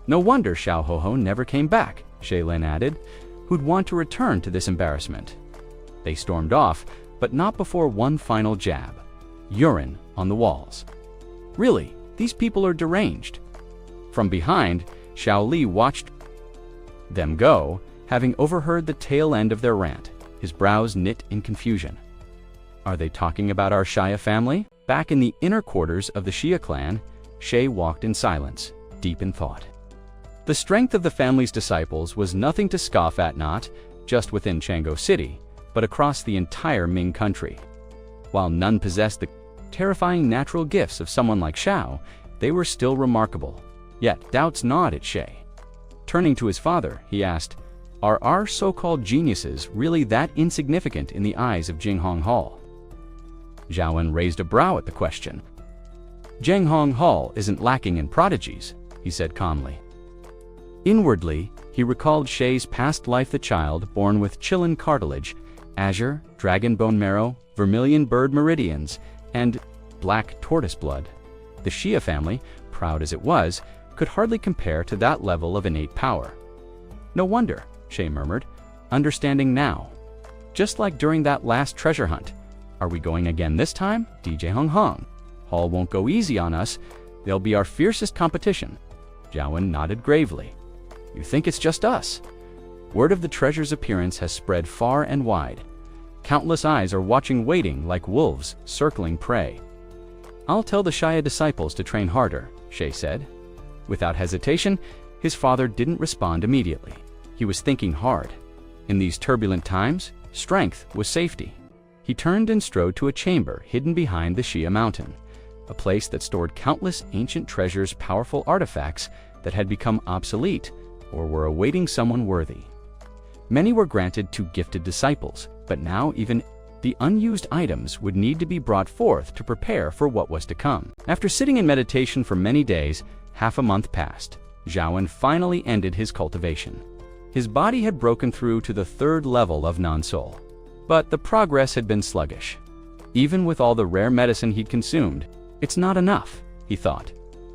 "No wonder Xiao Hoho never came back," Shay Lin added. "Who'd want to return to this embarrassment?" They stormed off, but not before one final jab. Urine on the walls. "Really, these people are deranged." From behind, Xiao Li watched them go, having overheard the tail end of their rant, his brows knit in confusion. "Are they talking about our Shia family?" Back in the inner quarters of the Xia clan, Shay walked in silence, deep in thought. The strength of the family's disciples was nothing to scoff at, not just within Chang'o City, but across the entire Ming country. While none possessed the terrifying natural gifts of someone like Xiao, they were still remarkable. Yet doubts gnawed at Shay. Turning to his father, he asked, "Are our so-called geniuses really that insignificant in the eyes of Jinghong Hall?" Zhaowen raised a brow at the question. "Jinghong Hall isn't lacking in prodigies," he said calmly. Inwardly, he recalled Shay's past life, the child born with Qilin cartilage, azure, dragon bone marrow, vermilion bird meridians, and black tortoise blood. The Xia family, proud as it was, could hardly compare to that level of innate power. No wonder, Shay murmured, understanding now. Just like during that last treasure hunt. Are we going again this time? DJ Hung Hung. Hall won't go easy on us. They'll be our fiercest competition. Zhaowen nodded gravely. You think it's just us? Word of the treasure's appearance has spread far and wide. Countless eyes are watching, waiting like wolves circling prey. I'll tell the Shia disciples to train harder, Shay said. Without hesitation, his father didn't respond immediately. He was thinking hard. In these turbulent times, strength was safety. He turned and strode to a chamber hidden behind the Xia mountain, a place that stored countless ancient treasures, powerful artifacts that had become obsolete or were awaiting someone worthy. Many were granted to gifted disciples, but now even the unused items would need to be brought forth to prepare for what was to come. After sitting in meditation for many days, half a month passed. Zhaowen finally ended his cultivation. His body had broken through to the 3rd level of non-soul, but the progress had been sluggish. Even with all the rare medicine he'd consumed, it's not enough, he thought.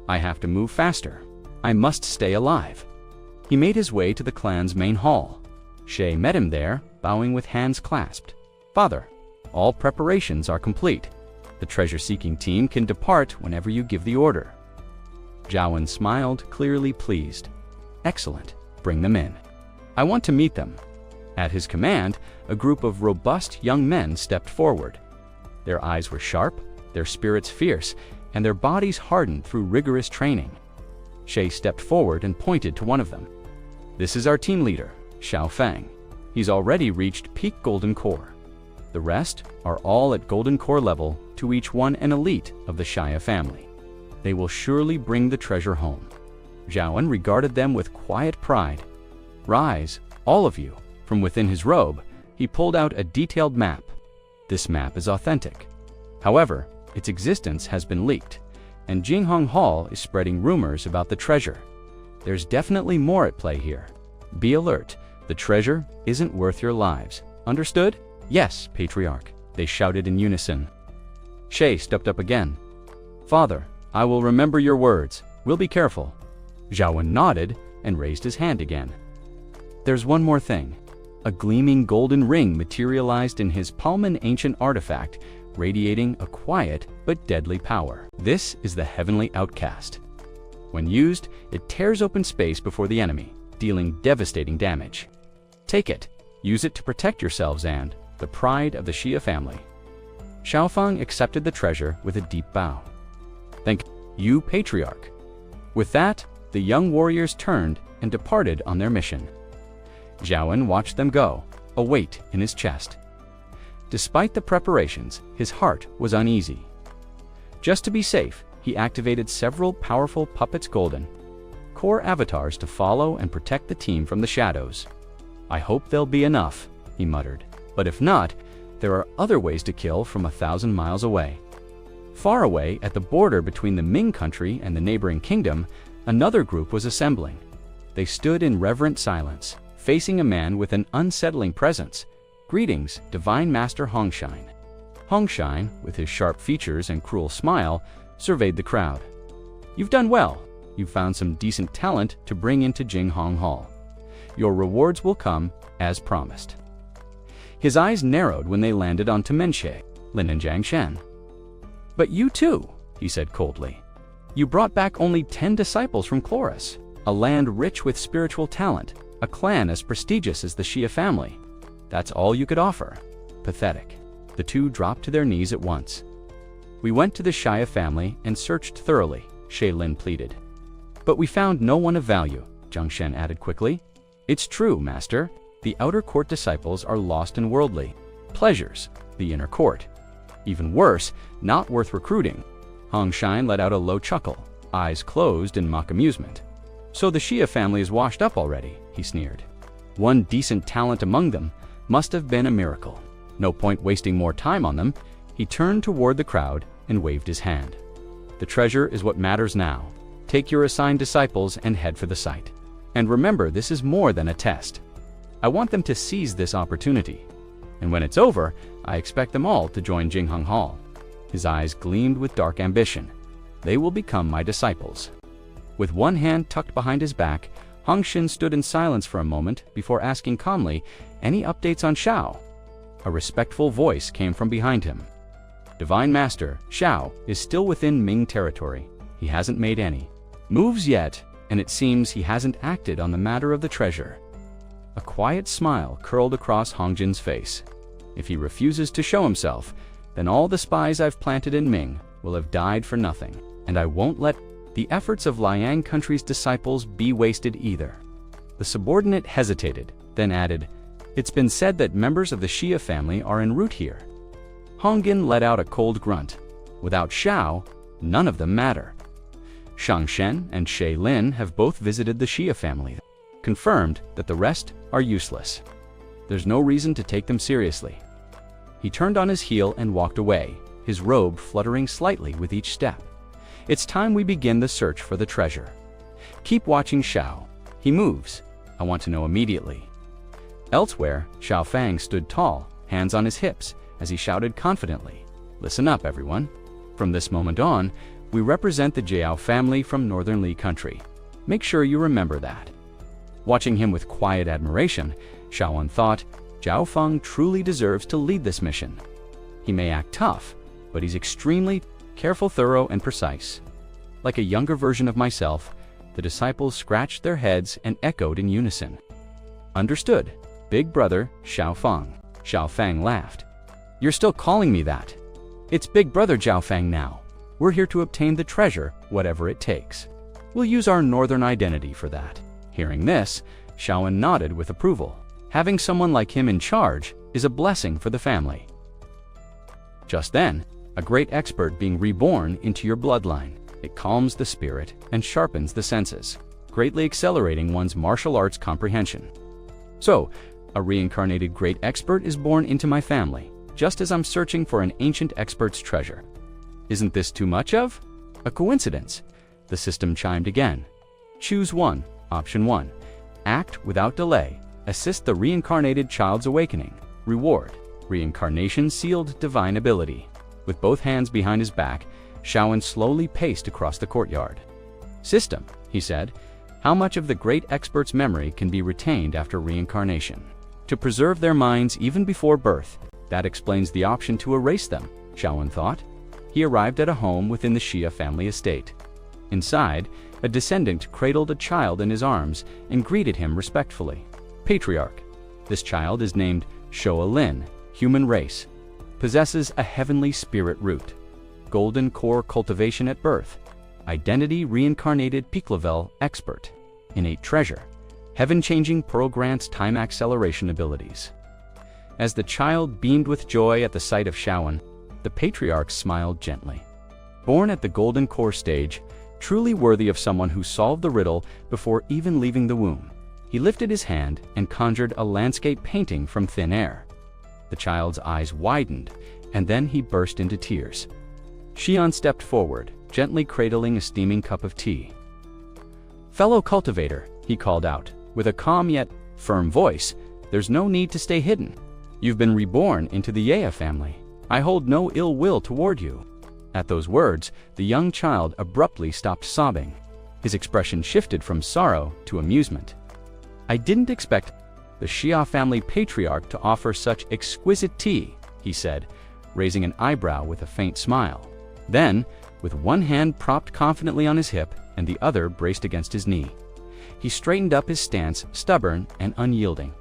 I have to move faster. I must stay alive. He made his way to the clan's main hall. Shay met him there, bowing with hands clasped. Father, all preparations are complete. The treasure-seeking team can depart whenever you give the order. Zhaowen smiled, clearly pleased. Excellent. Bring them in. I want to meet them. At his command, a group of robust young men stepped forward. Their eyes were sharp, their spirits fierce, and their bodies hardened through rigorous training. Shay stepped forward and pointed to one of them. This is our team leader, Xiao Fang. He's already reached peak Golden Core. The rest are all at Golden Core level, to each one an elite of the Xia family. They will surely bring the treasure home. Zhaowen regarded them with quiet pride. Rise, all of you. From within his robe, he pulled out a detailed map. This map is authentic. However, its existence has been leaked, and Jinghong Hall is spreading rumors about the treasure. There's definitely more at play here. Be alert. The treasure isn't worth your lives. Understood? Yes, Patriarch, they shouted in unison. Shay stepped up again. Father, I will remember your words. We'll be careful. Zhaowen nodded and raised his hand again. There's one more thing. A gleaming golden ring materialized in his palm, an ancient artifact, radiating a quiet but deadly power. This is the Heavenly Outcast. When used, it tears open space before the enemy, dealing devastating damage. Take it. Use it to protect yourselves and the pride of the Xia family. Xiaofang accepted the treasure with a deep bow. Thank you, Patriarch. With that, the young warriors turned and departed on their mission. Zhaowen watched them go, a weight in his chest. Despite the preparations, his heart was uneasy. Just to be safe, he activated several powerful puppets golden core avatars to follow and protect the team from the shadows. I hope they'll be enough, he muttered. But if not, there are other ways to kill from 1,000 miles away. Far away, at the border between the Ming country and the neighboring kingdom, another group was assembling. They stood in reverent silence, facing a man with an unsettling presence. Greetings, Divine Master Hongshine. Hongshine, with his sharp features and cruel smile, surveyed the crowd. You've done well. You've found some decent talent to bring into Jinghong Hall. Your rewards will come, as promised. His eyes narrowed when they landed on Temenxie, Lin and Jiangshan. But you too, he said coldly. You brought back only 10 disciples from Chloris, a land rich with spiritual talent, a clan as prestigious as the Xia family. That's all you could offer. Pathetic. The two dropped to their knees at once. We went to the Xia family and searched thoroughly, Shay Lin pleaded. But we found no one of value, Zhang Shen added quickly. It's true, Master. The outer court disciples are lost in worldly pleasures, the inner court. Even worse, not worth recruiting. Hongshine let out a low chuckle, eyes closed in mock amusement. So the Xia family is washed up already, he sneered. One decent talent among them must have been a miracle. No point wasting more time on them. He turned toward the crowd and waved his hand. The treasure is what matters now. Take your assigned disciples and head for the site. And remember, this is more than a test. I want them to seize this opportunity. And when it's over, I expect them all to join Jinghong Hall. His eyes gleamed with dark ambition. they will become my disciples." With one hand tucked behind his back, Hongxin stood in silence for a moment before asking calmly, "Any updates on Shao?" A respectful voice came from behind him. "Divine Master, Shao is still within Ming territory. He hasn't made any moves yet, and it seems he hasn't acted on the matter of the treasure." A quiet smile curled across Hongjin's face. "If he refuses to show himself, then all the spies I've planted in Ming will have died for nothing, and I won't let the efforts of Liang country's disciples be wasted either." The subordinate hesitated, then added, "It's been said that members of the Xia family are en route here." Hongjin let out a cold grunt. Without Shao, none of them matter. Shang Shen and Shay Lin have both visited the Xia family, confirmed that the rest are useless. There's no reason to take them seriously. He turned on his heel and walked away, his robe fluttering slightly with each step. "It's time we begin the search for the treasure. Keep watching Shao. He moves. I want to know immediately." Elsewhere, Xiao Fang stood tall, hands on his hips, as he shouted confidently, "Listen up, everyone. From this moment on, we represent the Jiao family from Northern Li country. Make sure you remember that." Watching him with quiet admiration, Shaoan thought, Zhao Feng truly deserves to lead this mission. He may act tough, but he's extremely careful, thorough, and precise. Like a younger version of myself, the disciples scratched their heads and echoed in unison. "Understood, big brother Xiao Feng." Xiao Fang laughed. "You're still calling me that? It's big brother Zhao Fang now. We're here to obtain the treasure, whatever it takes. We'll use our northern identity for that." Hearing this, Shaoan nodded with approval. Having someone like him in charge is a blessing for the family. Just then, a great expert being reborn into your bloodline. It calms the spirit and sharpens the senses, greatly accelerating one's martial arts comprehension. So, a reincarnated great expert is born into my family, just as I'm searching for an ancient expert's treasure. Isn't this too much of a coincidence? The system chimed again. Choose one. Option 1. Act without delay. Assist the reincarnated child's awakening. Reward. Reincarnation sealed divine ability. With both hands behind his back, Shaoan slowly paced across the courtyard. "System," he said, "how much of the great expert's memory can be retained after reincarnation? To preserve their minds even before birth. That explains the option to erase them," Shaoan thought. He arrived at a home within the Xia family estate. Inside, a descendant cradled a child in his arms and greeted him respectfully. "Patriarch. This child is named Shoa Lin, human race. Possesses a heavenly spirit root. Golden core cultivation at birth. Identity reincarnated peak level expert. Innate treasure. Heaven-changing pearl grants time acceleration abilities." As the child beamed with joy at the sight of Shaoan, the patriarch smiled gently. Born at the golden core stage, truly worthy of someone who solved the riddle before even leaving the womb, he lifted his hand and conjured a landscape painting from thin air. The child's eyes widened, and then he burst into tears. Xian stepped forward, gently cradling a steaming cup of tea. "Fellow cultivator," he called out, with a calm yet firm voice, "there's no need to stay hidden. You've been reborn into the Yea family. I hold no ill will toward you." At those words, the young child abruptly stopped sobbing. His expression shifted from sorrow to amusement. "I didn't expect the Xia family patriarch to offer such exquisite tea," he said, raising an eyebrow with a faint smile. Then, with one hand propped confidently on his hip and the other braced against his knee, he straightened up his stance, stubborn and unyielding.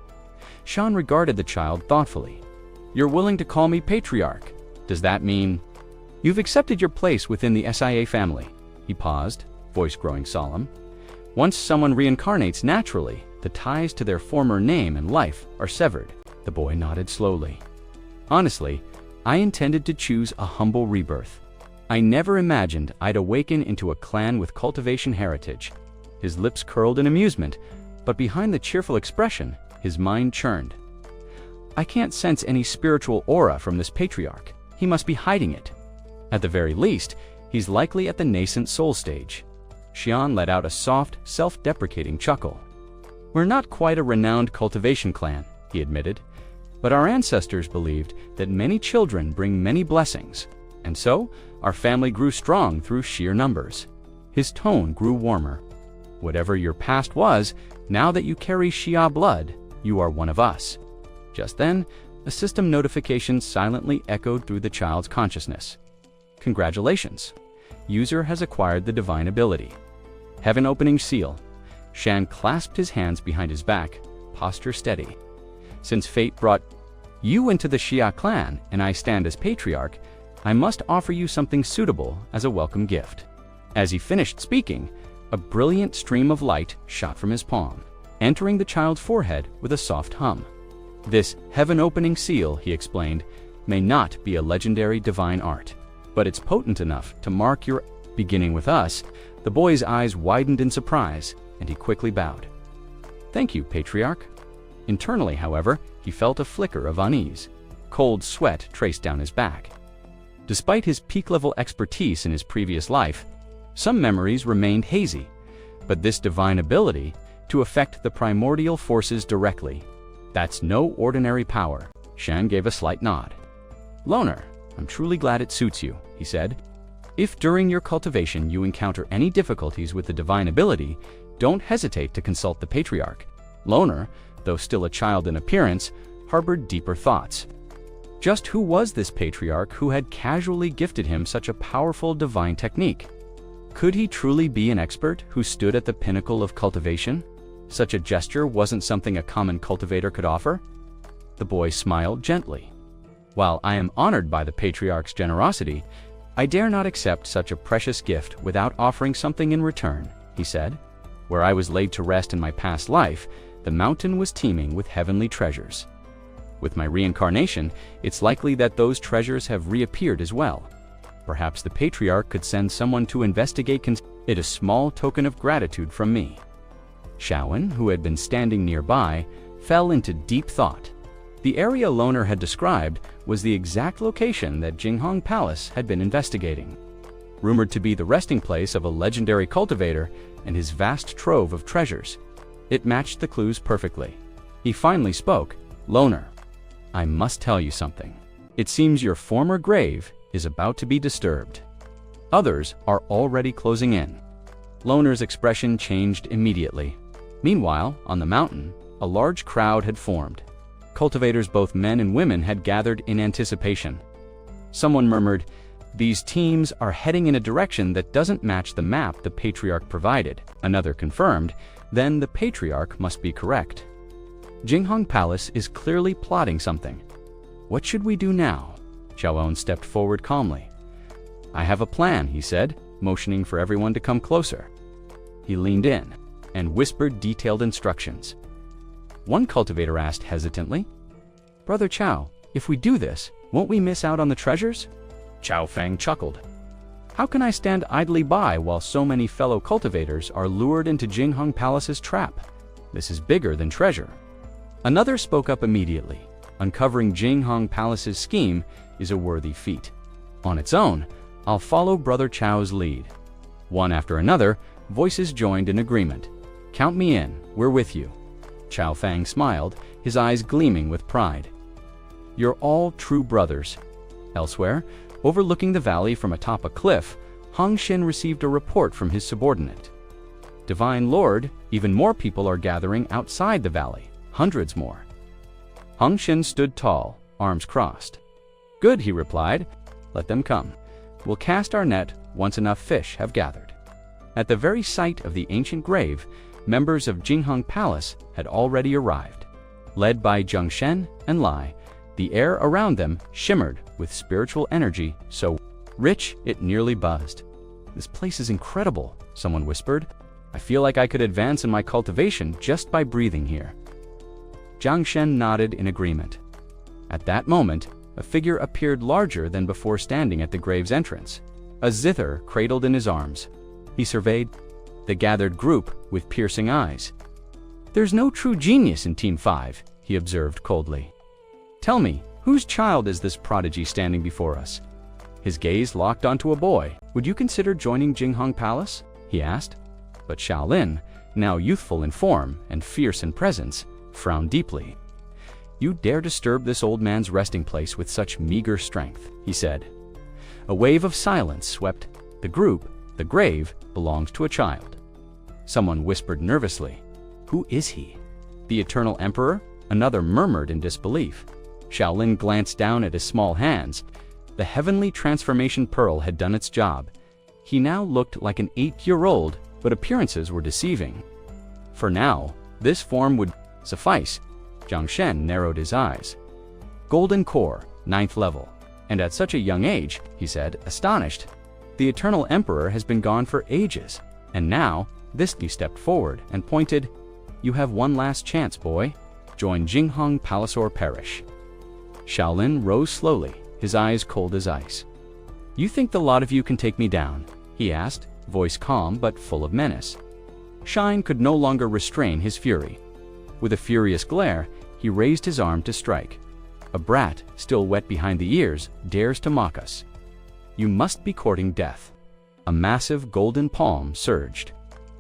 Shan regarded the child thoughtfully. "You're willing to call me patriarch. Does that mean you've accepted your place within the SIA family?" He paused, voice growing solemn. "Once someone reincarnates naturally, the ties to their former name and life are severed." The boy nodded slowly. "Honestly, I intended to choose a humble rebirth. I never imagined I'd awaken into a clan with cultivation heritage." His lips curled in amusement, but behind the cheerful expression, his mind churned. "I can't sense any spiritual aura from this patriarch. He must be hiding it. At the very least, he's likely at the nascent soul stage." Xian let out a soft, self-deprecating chuckle. "We're not quite a renowned cultivation clan," he admitted, "but our ancestors believed that many children bring many blessings. And so, our family grew strong through sheer numbers. His tone grew warmer. Whatever your past was, now that you carry Xia blood, you are one of us. Just then, a system notification silently echoed through the child's consciousness. Congratulations. User has acquired the divine ability. Heaven opening seal. Shan clasped his hands behind his back, posture steady. Since fate brought you into the Xia clan and I stand as patriarch, I must offer you something suitable as a welcome gift. As he finished speaking, a brilliant stream of light shot from his palm, entering the child's forehead with a soft hum. This heaven-opening seal, he explained, may not be a legendary divine art, but it's potent enough to mark your beginning with us. The boy's eyes widened in surprise, and he quickly bowed. Thank you, Patriarch. Internally, however, he felt a flicker of unease. Cold sweat traced down his back. Despite his peak-level expertise in his previous life, some memories remained hazy, but this divine ability to affect the primordial forces directly, that's no ordinary power. Shan gave a slight nod. Loner, I'm truly glad it suits you, he said. If during your cultivation you encounter any difficulties with the divine ability, don't hesitate to consult the Patriarch. Loner, though still a child in appearance, harbored deeper thoughts. Just who was this Patriarch who had casually gifted him such a powerful divine technique? Could he truly be an expert who stood at the pinnacle of cultivation? Such a gesture wasn't something a common cultivator could offer. The boy smiled gently. While I am honored by the Patriarch's generosity, I dare not accept such a precious gift without offering something in return, he said. Where I was laid to rest in my past life, the mountain was teeming with heavenly treasures. With my reincarnation, it's likely that those treasures have reappeared as well. Perhaps the Patriarch could send someone to investigate it, a small token of gratitude from me. Shaowen, who had been standing nearby, fell into deep thought. The area Loner had described was the exact location that Jinghong Palace had been investigating. Rumored to be the resting place of a legendary cultivator and his vast trove of treasures, it matched the clues perfectly. He finally spoke. Loner, I must tell you something. It seems your former grave is about to be disturbed. Others are already closing in. Loner's expression changed immediately. Meanwhile, on the mountain, a large crowd had formed. Cultivators, both men and women, had gathered in anticipation. Someone murmured, "These teams are heading in a direction that doesn't match the map the Patriarch provided." Another confirmed, "Then the Patriarch must be correct. Jinghong Palace is clearly plotting something. What should we do now?" Shaowen stepped forward calmly. "I have a plan," he said, motioning for everyone to come closer. He leaned in and whispered detailed instructions. One cultivator asked hesitantly, "Brother Chao, if we do this, won't we miss out on the treasures?" Chao Fang chuckled. "How can I stand idly by while so many fellow cultivators are lured into Jinghong Palace's trap? This is bigger than treasure." Another spoke up immediately. Uncovering Jinghong Palace's scheme is a worthy feat. On its own, I'll follow Brother Chao's lead. One after another, voices joined in agreement. "Count me in, we're with you." Chao Fang smiled, his eyes gleaming with pride. "You're all true brothers." Elsewhere, overlooking the valley from atop a cliff, Hong Xin received a report from his subordinate. "Divine Lord, even more people are gathering outside the valley, hundreds more." Hong Xin stood tall, arms crossed. "Good," he replied. "Let them come. We'll cast our net once enough fish have gathered." At the very site of the ancient grave, members of Jinghong Palace had already arrived. Led by Zheng Shen and Lai, the air around them shimmered with spiritual energy so rich it nearly buzzed. "This place is incredible," someone whispered. "I feel like I could advance in my cultivation just by breathing here." Zhang Shen nodded in agreement. At that moment, a figure appeared larger than before standing at the grave's entrance, a zither cradled in his arms. He surveyed the gathered group with piercing eyes. "There's no true genius in Team 5, he observed coldly. "Tell me, whose child is this prodigy standing before us?" His gaze locked onto a boy. "Would you consider joining Jinghong Palace?" he asked. But Shaolin, now youthful in form and fierce in presence, frowned deeply. "You dare disturb this old man's resting place with such meager strength," he said. A wave of silence swept the group. The grave belongs to a child. Someone whispered nervously, "Who is he?" "The Eternal Emperor?" Another murmured in disbelief. Shaolin glanced down at his small hands. The heavenly transformation pearl had done its job. He now looked like an 8-year-old, but appearances were deceiving. For now, this form would suffice. Jiang Shen narrowed his eyes. "Golden core, 9th level. And at such a young age," he said, astonished. "The Eternal Emperor has been gone for ages. And now," he stepped forward and pointed, "you have one last chance, boy. Join Jinghong Palace or perish." Shaolin rose slowly, his eyes cold as ice. "You think the lot of you can take me down?" he asked, voice calm but full of menace. Shine could no longer restrain his fury. With a furious glare, he raised his arm to strike. "A brat, still wet behind the ears, dares to mock us. You must be courting death." A massive golden palm surged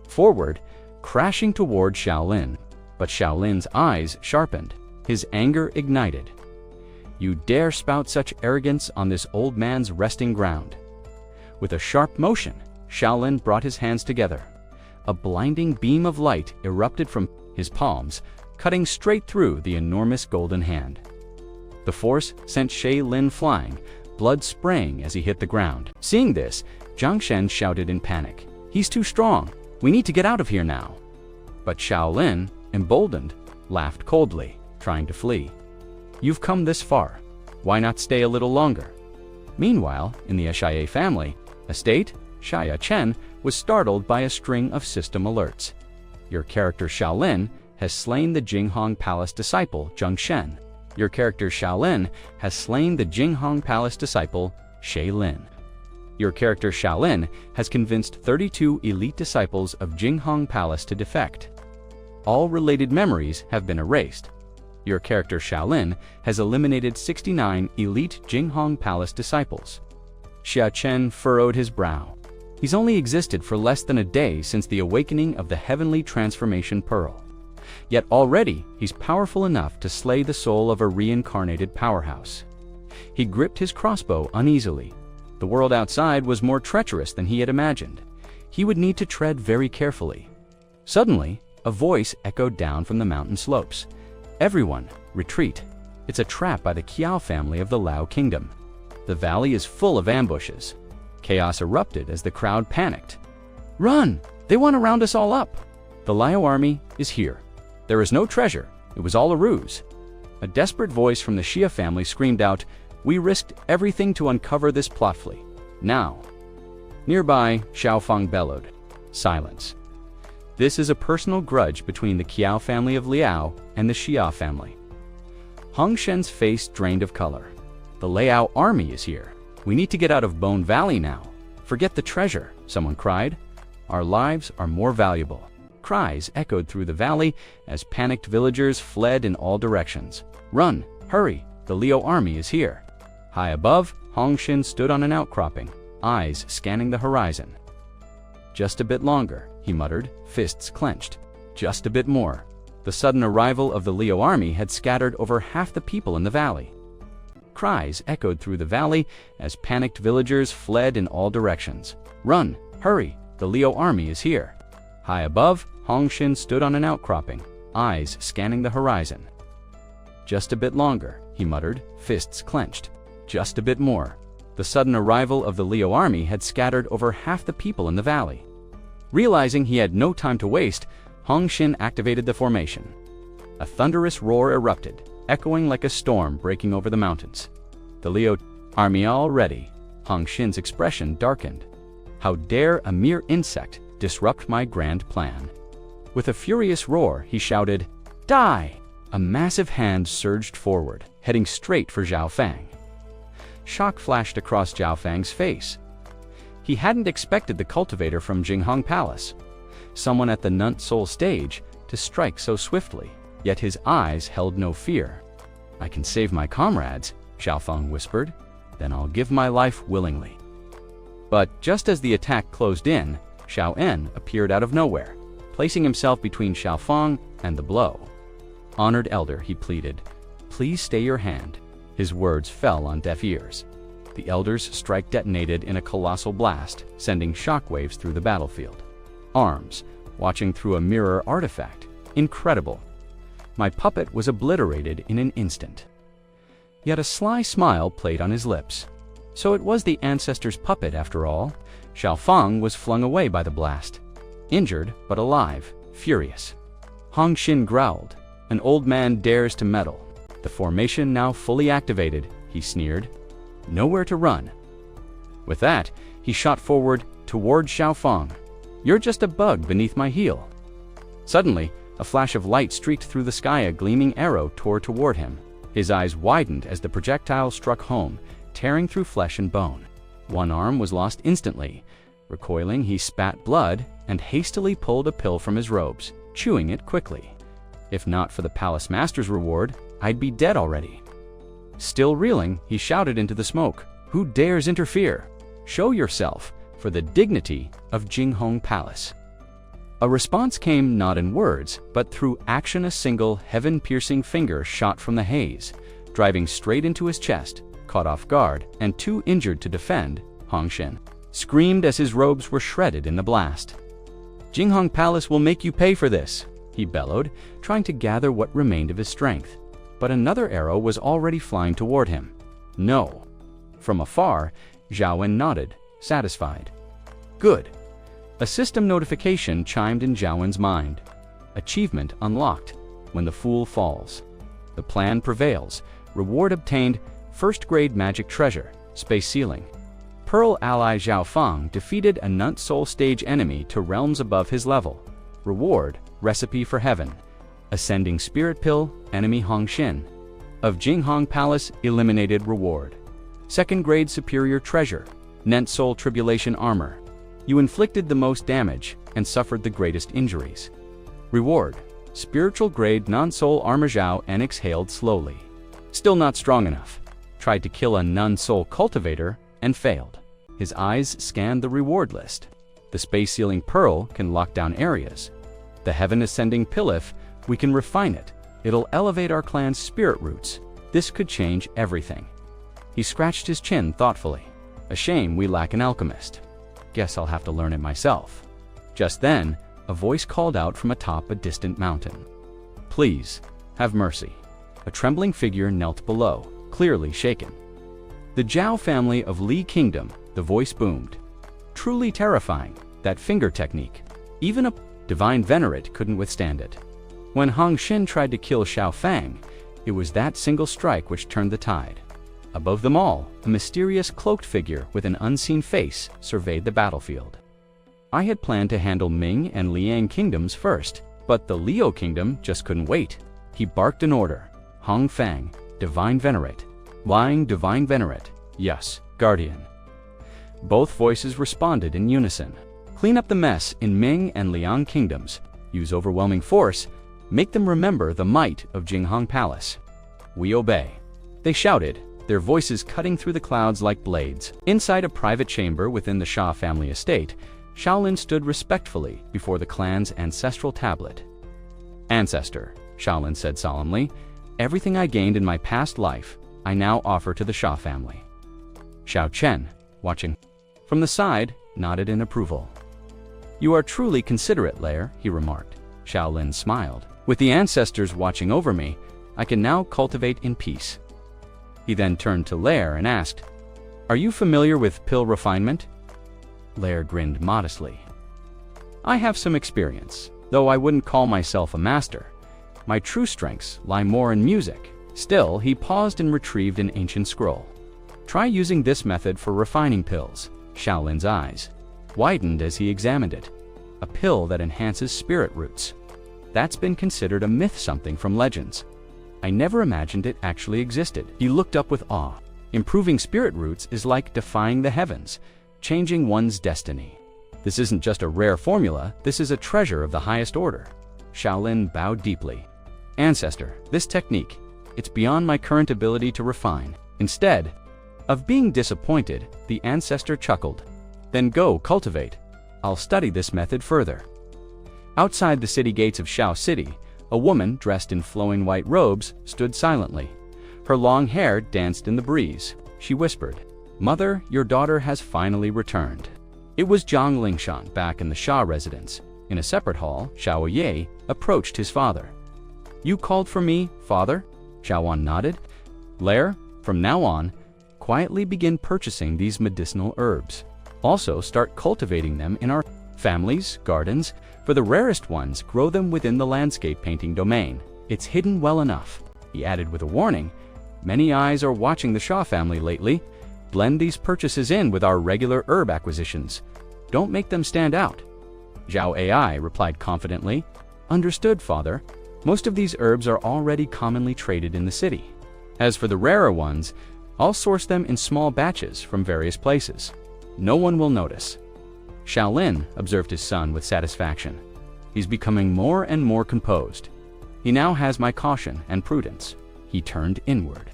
forward, crashing toward Shaolin. But Shaolin's eyes sharpened, his anger ignited. "You dare spout such arrogance on this old man's resting ground." With a sharp motion, Shaolin brought his hands together. A blinding beam of light erupted from his palms, cutting straight through the enormous golden hand. The force sent Shaolin flying, blood spraying as he hit the ground. Seeing this, Jiang Shen shouted in panic, "He's too strong! We need to get out of here now!" But Shaolin, emboldened, laughed coldly, trying to flee. "You've come this far. Why not stay a little longer?" Meanwhile, in the Shia family estate, Shia Chen was startled by a string of system alerts. Your character Shaolin has slain the Jinghong Palace disciple Jiang Shen. Your character Shaolin has slain the Jinghong Palace disciple Shaolin. Your character Shaolin has convinced 32 elite disciples of Jinghong Palace to defect. All related memories have been erased. Your character Shaolin has eliminated 69 elite Jinghong Palace disciples. Xia Chen furrowed his brow. He's only existed for less than a day since the awakening of the heavenly transformation pearl. Yet already he's powerful enough to slay the soul of a reincarnated powerhouse. He gripped his crossbow uneasily. The world outside was more treacherous than he had imagined. He would need to tread very carefully. Suddenly, a voice echoed down from the mountain slopes. "Everyone, retreat. It's a trap by the Qiao family of the Lao kingdom. The valley is full of ambushes." Chaos erupted as the crowd panicked. "Run! They want to round us all up!" "The Lao army is here. There is no treasure. It was all a ruse." A desperate voice from the Xia family screamed out, "We risked everything to uncover this plot flee. Now." Nearby, Xiaofang bellowed, "Silence. This is a personal grudge between the Qiao family of Liao and the Xia family." Hong Shen's face drained of color. "The Liao army is here. We need to get out of Bone Valley now." "Forget the treasure," someone cried. "Our lives are more valuable." Cries echoed through the valley as panicked villagers fled in all directions. "Run! Hurry! The Liao army is here." High above, Hong Shen stood on an outcropping, eyes scanning the horizon. "Just a bit longer," he muttered, fists clenched. "Just a bit more." The sudden arrival of the Liao army had scattered over half the people in the valley. Cries echoed through the valley as panicked villagers fled in all directions. "Run! Hurry! The Liao army is here." High above, Hong Shen stood on an outcropping, eyes scanning the horizon. "Just a bit longer," he muttered, fists clenched. "Just a bit more." The sudden arrival of the Liao army had scattered over half the people in the valley. Realizing he had no time to waste, Hong Shen activated the formation. A thunderous roar erupted, echoing like a storm breaking over the mountains. "The Liao army all ready." Hong Shen's expression darkened. "How dare a mere insect disrupt my grand plan?" With a furious roar, he shouted, "Die!" A massive hand surged forward, heading straight for Zhao Fang. Shock flashed across Zhao Fang's face. He hadn't expected the cultivator from Jinghong Palace, someone at the Nent Soul stage, to strike so swiftly, yet his eyes held no fear. "I can save my comrades," Zhao Fang whispered, "then I'll give my life willingly." But just as the attack closed in, Xiao En appeared out of nowhere, placing himself between Xiao Fang and the blow. "Honored elder," he pleaded, "please stay your hand." His words fell on deaf ears. The Elder's strike detonated in a colossal blast, sending shockwaves through the battlefield. Arms, watching through a mirror artifact. Incredible. My puppet was obliterated in an instant. Yet a sly smile played on his lips. So it was the ancestor's puppet after all. Xiaofang was flung away by the blast. Injured, but alive, furious. Hong Xin growled. An old man dares to meddle. The formation now fully activated, he sneered. Nowhere to run. With that, he shot forward toward Xiaofang. You're just a bug beneath my heel. Suddenly, a flash of light streaked through the sky. A gleaming arrow tore toward him. His eyes widened as the projectile struck home, tearing through flesh and bone. One arm was lost instantly. Recoiling, he spat blood and hastily pulled a pill from his robes, chewing it quickly. If not for the palace master's reward, I'd be dead already. Still reeling, he shouted into the smoke, "Who dares interfere? Show yourself, for the dignity of Jinghong Palace." A response came not in words, but through action. A single, heaven-piercing finger shot from the haze, driving straight into his chest. Caught off guard, and too injured to defend, Hong Xin screamed as his robes were shredded in the blast. "Jinghong Palace will make you pay for this," he bellowed, trying to gather what remained of his strength. But another arrow was already flying toward him. No. From afar, Zhao nodded, satisfied. Good. A system notification chimed in Zhao mind. Achievement unlocked. When the fool falls. The plan prevails. Reward obtained. First-grade magic treasure. Space ceiling. Pearl ally Xiaofang defeated a Nunt Soul stage enemy to realms above his level. Reward. Recipe for heaven. Ascending spirit pill. Enemy Hong Xin. Of Jinghong Palace, eliminated reward. Second-grade superior treasure. Nent Soul tribulation armor. You inflicted the most damage and suffered the greatest injuries. Reward. Spiritual grade non-soul armor. Zhao exhaled slowly. Still not strong enough. Tried to kill a non-soul cultivator and failed. His eyes scanned the reward list. The space ceiling pearl can lock down areas. The heaven ascending pillif, we can refine it. It'll elevate our clan's spirit roots. This could change everything. He scratched his chin thoughtfully. A shame we lack an alchemist. Guess I'll have to learn it myself. Just then, a voice called out from atop a distant mountain. Please, have mercy. A trembling figure knelt below, clearly shaken. The Zhao family of Li Kingdom, the voice boomed. Truly terrifying, that finger technique. Even a divine venerate couldn't withstand it. When Hong Xin tried to kill Xiaofang, it was that single strike which turned the tide. Above them all, a mysterious cloaked figure with an unseen face surveyed the battlefield. I had planned to handle Ming and Liang kingdoms first, but the Liu kingdom just couldn't wait. He barked an order. Hong Fang, divine venerate. Wang, divine venerate. Yes, guardian. Both voices responded in unison. Clean up the mess in Ming and Liang kingdoms. Use overwhelming force. Make them remember the might of Jinghong Palace. We obey. They shouted, their voices cutting through the clouds like blades. Inside a private chamber within the Xia family estate, Shaolin stood respectfully before the clan's ancestral tablet. Ancestor, Shaolin said solemnly, everything I gained in my past life, I now offer to the Xia family. Xiao Chen, watching from the side, nodded in approval. You are truly considerate, Lair, he remarked. Shaolin smiled. With the ancestors watching over me, I can now cultivate in peace. He then turned to Lair and asked, Are you familiar with pill refinement? Lair grinned modestly. I have some experience, though I wouldn't call myself a master. My true strengths lie more in music. Still, he paused and retrieved an ancient scroll. Try using this method for refining pills. Shaolin's eyes widened as he examined it. A pill that enhances spirit roots. That's been considered a myth, something from legends. I never imagined it actually existed. He looked up with awe. Improving spirit roots is like defying the heavens, changing one's destiny. This isn't just a rare formula, this is a treasure of the highest order. Shaolin bowed deeply. Ancestor, this technique, it's beyond my current ability to refine. Instead of being disappointed, the ancestor chuckled. Then go cultivate. I'll study this method further. Outside the city gates of Xiao City, a woman dressed in flowing white robes stood silently. Her long hair danced in the breeze. She whispered, "Mother, your daughter has finally returned." It was Zhang Lingshan back in the Sha residence. In a separate hall, Xiao Ye approached his father. "You called for me, father?" Xiaoan nodded. "Lair, from now on, quietly begin purchasing these medicinal herbs. Also start cultivating them in our families, gardens. For the rarest ones, grow them within the landscape painting domain. It's hidden well enough." He added with a warning, "Many eyes are watching the Sha family lately. Blend these purchases in with our regular herb acquisitions. Don't make them stand out." Zhao Ai replied confidently, "Understood, father. Most of these herbs are already commonly traded in the city. As for the rarer ones, I'll source them in small batches from various places. No one will notice." Shaolin observed his son with satisfaction. "He's becoming more and more composed. He now has my caution and prudence." He turned inward.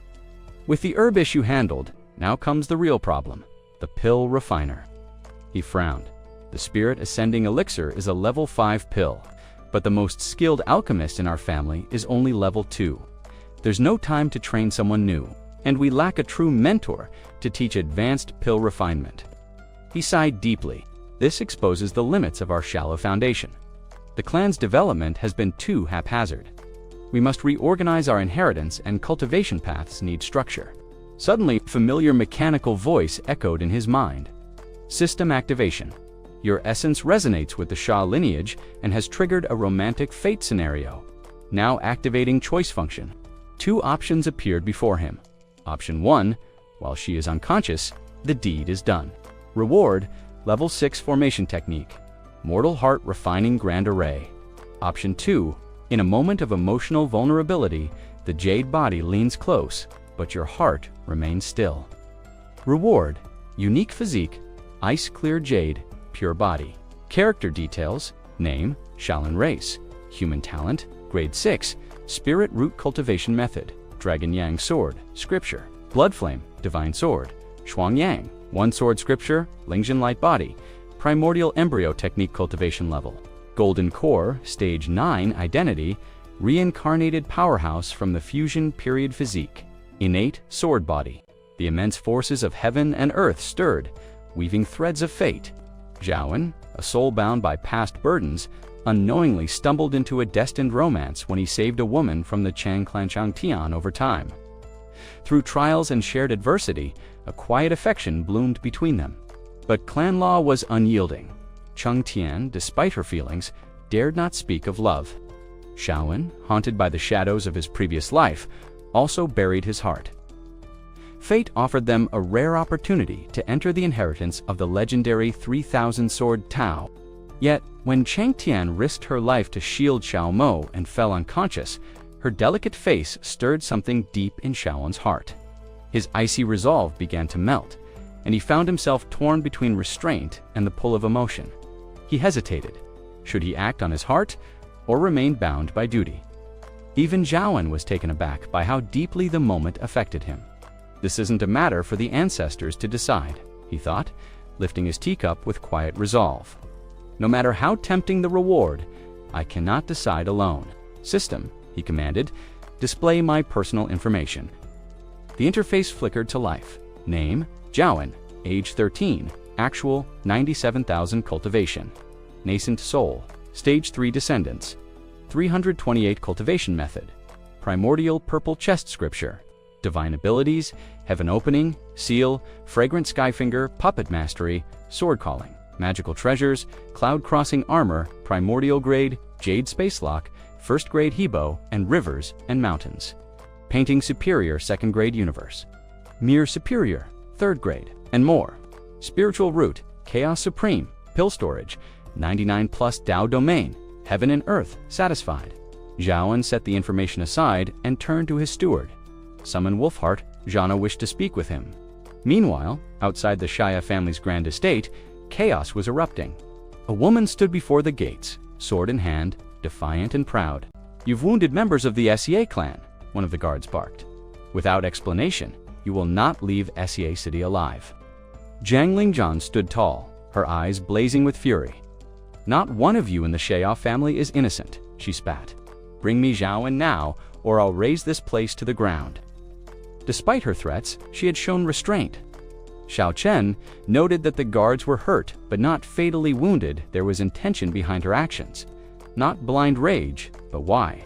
With the herb issue handled, now comes the real problem, the pill refiner. He frowned. The spirit ascending elixir is a level 5 pill, but the most skilled alchemist in our family is only level 2. There's no time to train someone new, and we lack a true mentor to teach advanced pill refinement. He sighed deeply. This exposes the limits of our shallow foundation. The clan's development has been too haphazard. We must reorganize our inheritance, and cultivation paths need structure. Suddenly, a familiar mechanical voice echoed in his mind. System activation. Your essence resonates with the Sha lineage and has triggered a romantic fate scenario. Now activating choice function. 2 options appeared before him. Option 1, while she is unconscious, the deed is done. Reward, level 6 formation technique. Mortal heart refining grand array. Option 2, in a moment of emotional vulnerability, the jade body leans close, but your heart remains still. Reward, unique physique, ice clear jade, pure body. Character details, name, Shaolin race, human talent, grade 6, spirit root cultivation method, dragon yang sword, scripture, blood flame, divine sword, shuang yang, one sword scripture, Lingjin light body, primordial embryo technique cultivation level, golden core, stage 9 identity, reincarnated powerhouse from the fusion period physique, innate sword body. The immense forces of heaven and earth stirred, weaving threads of fate. Zhaoan, a soul bound by past burdens, unknowingly stumbled into a destined romance when he saved a woman from the Chang clan Changtian over time. Through trials and shared adversity, a quiet affection bloomed between them. But clan law was unyielding. Changtian, despite her feelings, dared not speak of love. Zhaoan, haunted by the shadows of his previous life, also buried his heart. Fate offered them a rare opportunity to enter the inheritance of the legendary 3,000 sword Tao. Yet, when Changtian risked her life to shield Xiao Mo and fell unconscious, her delicate face stirred something deep in Xiaoan's heart. His icy resolve began to melt, and he found himself torn between restraint and the pull of emotion. He hesitated. Should he act on his heart, or remain bound by duty? Even Zhaoan was taken aback by how deeply the moment affected him. This isn't a matter for the ancestors to decide, he thought, lifting his teacup with quiet resolve. No matter how tempting the reward, I cannot decide alone. System, he commanded, display my personal information. The interface flickered to life. Name, Zhaoan, age 13, actual 97,000 cultivation. Nascent soul, stage 3 descendants, 328 cultivation method. Primordial purple chest scripture. Divine abilities, heaven opening, seal, fragrant skyfinger, puppet mastery, sword calling, magical treasures, cloud crossing armor, primordial grade, jade spacelock, first grade hebo, and rivers and mountains. Painting superior 2nd grade universe. Mere superior 3rd grade, and more. Spiritual root, chaos supreme, pill storage, 99 plus Tao domain, heaven and earth satisfied. Zhaoan set the information aside and turned to his steward. Summon Wolfheart, Zhana wished to speak with him. Meanwhile, outside the Shaya family's grand estate, chaos was erupting. A woman stood before the gates, sword in hand, defiant and proud. "You've wounded members of the SEA clan," one of the guards barked. "Without explanation, you will not leave SEA City alive." Zhang Lingzhan stood tall, her eyes blazing with fury. "Not one of you in the Shaya family is innocent," she spat. "Bring me Zhaoan now, or I'll raze this place to the ground." Despite her threats, she had shown restraint. Xiao Chen noted that the guards were hurt, but not fatally wounded. There was intention behind her actions. Not blind rage, but why?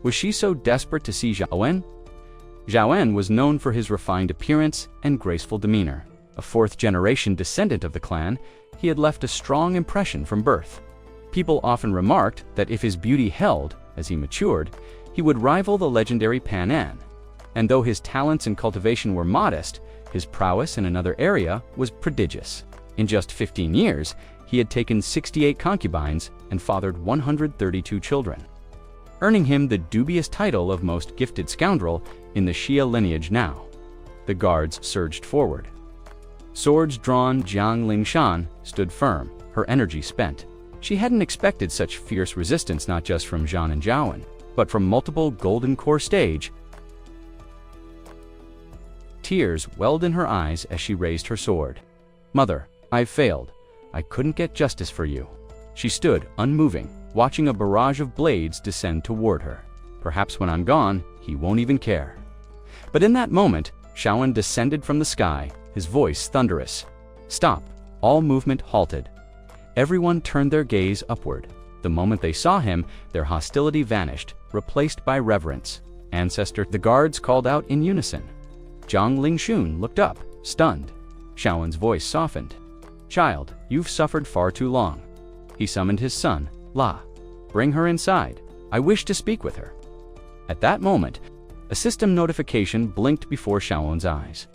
Was she so desperate to see Zhao En? Zhao En was known for his refined appearance and graceful demeanor. A fourth-generation descendant of the clan, he had left a strong impression from birth. People often remarked that if his beauty held, as he matured, he would rival the legendary Pan An. And though his talents and cultivation were modest, his prowess in another area was prodigious. In just 15 years, he had taken 68 concubines and fathered 132 children, earning him the dubious title of most gifted scoundrel in the Xia lineage now. The guards surged forward. Swords drawn, Jiang Lingshan stood firm, her energy spent. She hadn't expected such fierce resistance not just from Zhan and Zhaoen, but from multiple Golden Core stage. Tears welled in her eyes as she raised her sword. "Mother, I've failed. I couldn't get justice for you." She stood, unmoving, watching a barrage of blades descend toward her. Perhaps when I'm gone, he won't even care. But in that moment, Shaoan descended from the sky, his voice thunderous. "Stop!" All movement halted. Everyone turned their gaze upward. The moment they saw him, their hostility vanished, replaced by reverence. "Ancestor," the guards called out in unison. Zhang Lingxun looked up, stunned. Shaoan's voice softened. "Child, you've suffered far too long." He summoned his son, La. "Bring her inside. I wish to speak with her." At that moment, a system notification blinked before Shaoan's eyes.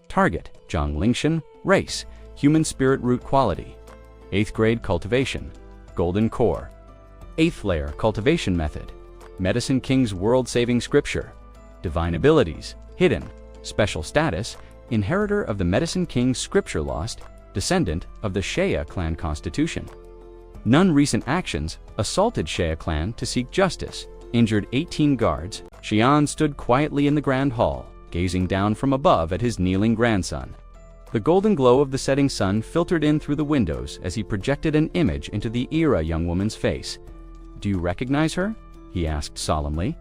Target, Zhang Lingxun, race, human spirit root quality. 8th grade cultivation, Golden Core. 8th layer cultivation method, Medicine King's world-saving scripture. Divine abilities, hidden. Special status, inheritor of the Medicine King's scripture lost, descendant of the Shea clan constitution. None recent actions, assaulted Shea clan to seek justice, injured 18 guards. Xian stood quietly in the grand hall, gazing down from above at his kneeling grandson. The golden glow of the setting sun filtered in through the windows as he projected an image into the young woman's face. "Do you recognize her?" he asked solemnly.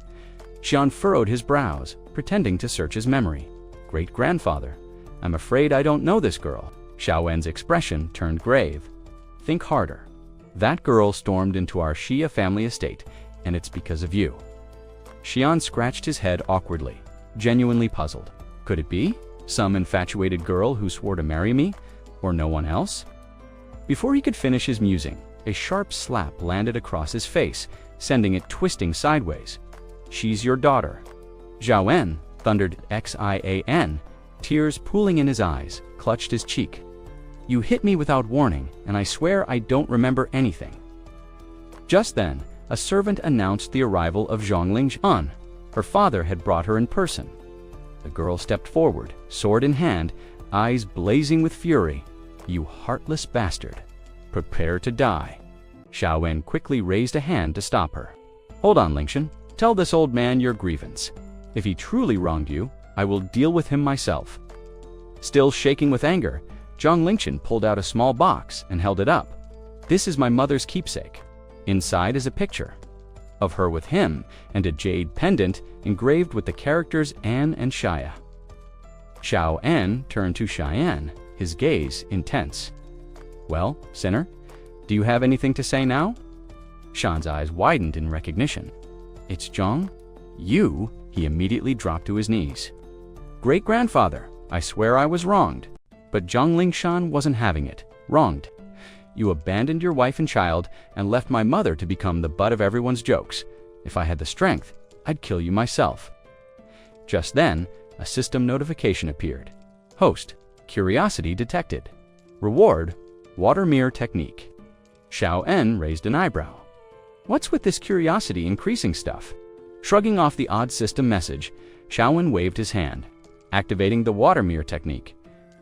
Xian furrowed his brows, pretending to search his memory. "Great-grandfather, I'm afraid I don't know this girl." Xiaowen's expression turned grave. "Think harder. That girl stormed into our Xia family estate, and it's because of you." Xian scratched his head awkwardly, genuinely puzzled. Could it be? Some infatuated girl who swore to marry me? Or no one else? Before he could finish his musing, a sharp slap landed across his face, sending it twisting sideways. "She's your daughter." Zhao En, thundered Xian, tears pooling in his eyes, clutched his cheek. "You hit me without warning, and I swear I don't remember anything." Just then, a servant announced the arrival of Zhang Lingxan. Her father had brought her in person. The girl stepped forward, sword in hand, eyes blazing with fury. "You heartless bastard. Prepare to die." Xiaowen quickly raised a hand to stop her. "Hold on, Lingxan. Tell this old man your grievance. If he truly wronged you, I will deal with him myself." Still shaking with anger, Zhang Lingxan pulled out a small box and held it up. "This is my mother's keepsake. Inside is a picture of her with him and a jade pendant engraved with the characters An and Shia." Xiao En turned to Cheyenne, his gaze intense. "Well, sinner, do you have anything to say now?" Shan's eyes widened in recognition. "It's Zhang? You?" He immediately dropped to his knees. "Great-grandfather, I swear I was wronged." But Zhang Lingshan wasn't having it. "Wronged. You abandoned your wife and child and left my mother to become the butt of everyone's jokes. If I had the strength, I'd kill you myself." Just then, a system notification appeared. Host, curiosity detected. Reward, water mirror technique. Xiao En raised an eyebrow. "What's with this curiosity increasing stuff?" Shrugging off the odd system message, Xiaowen waved his hand, activating the water mirror technique.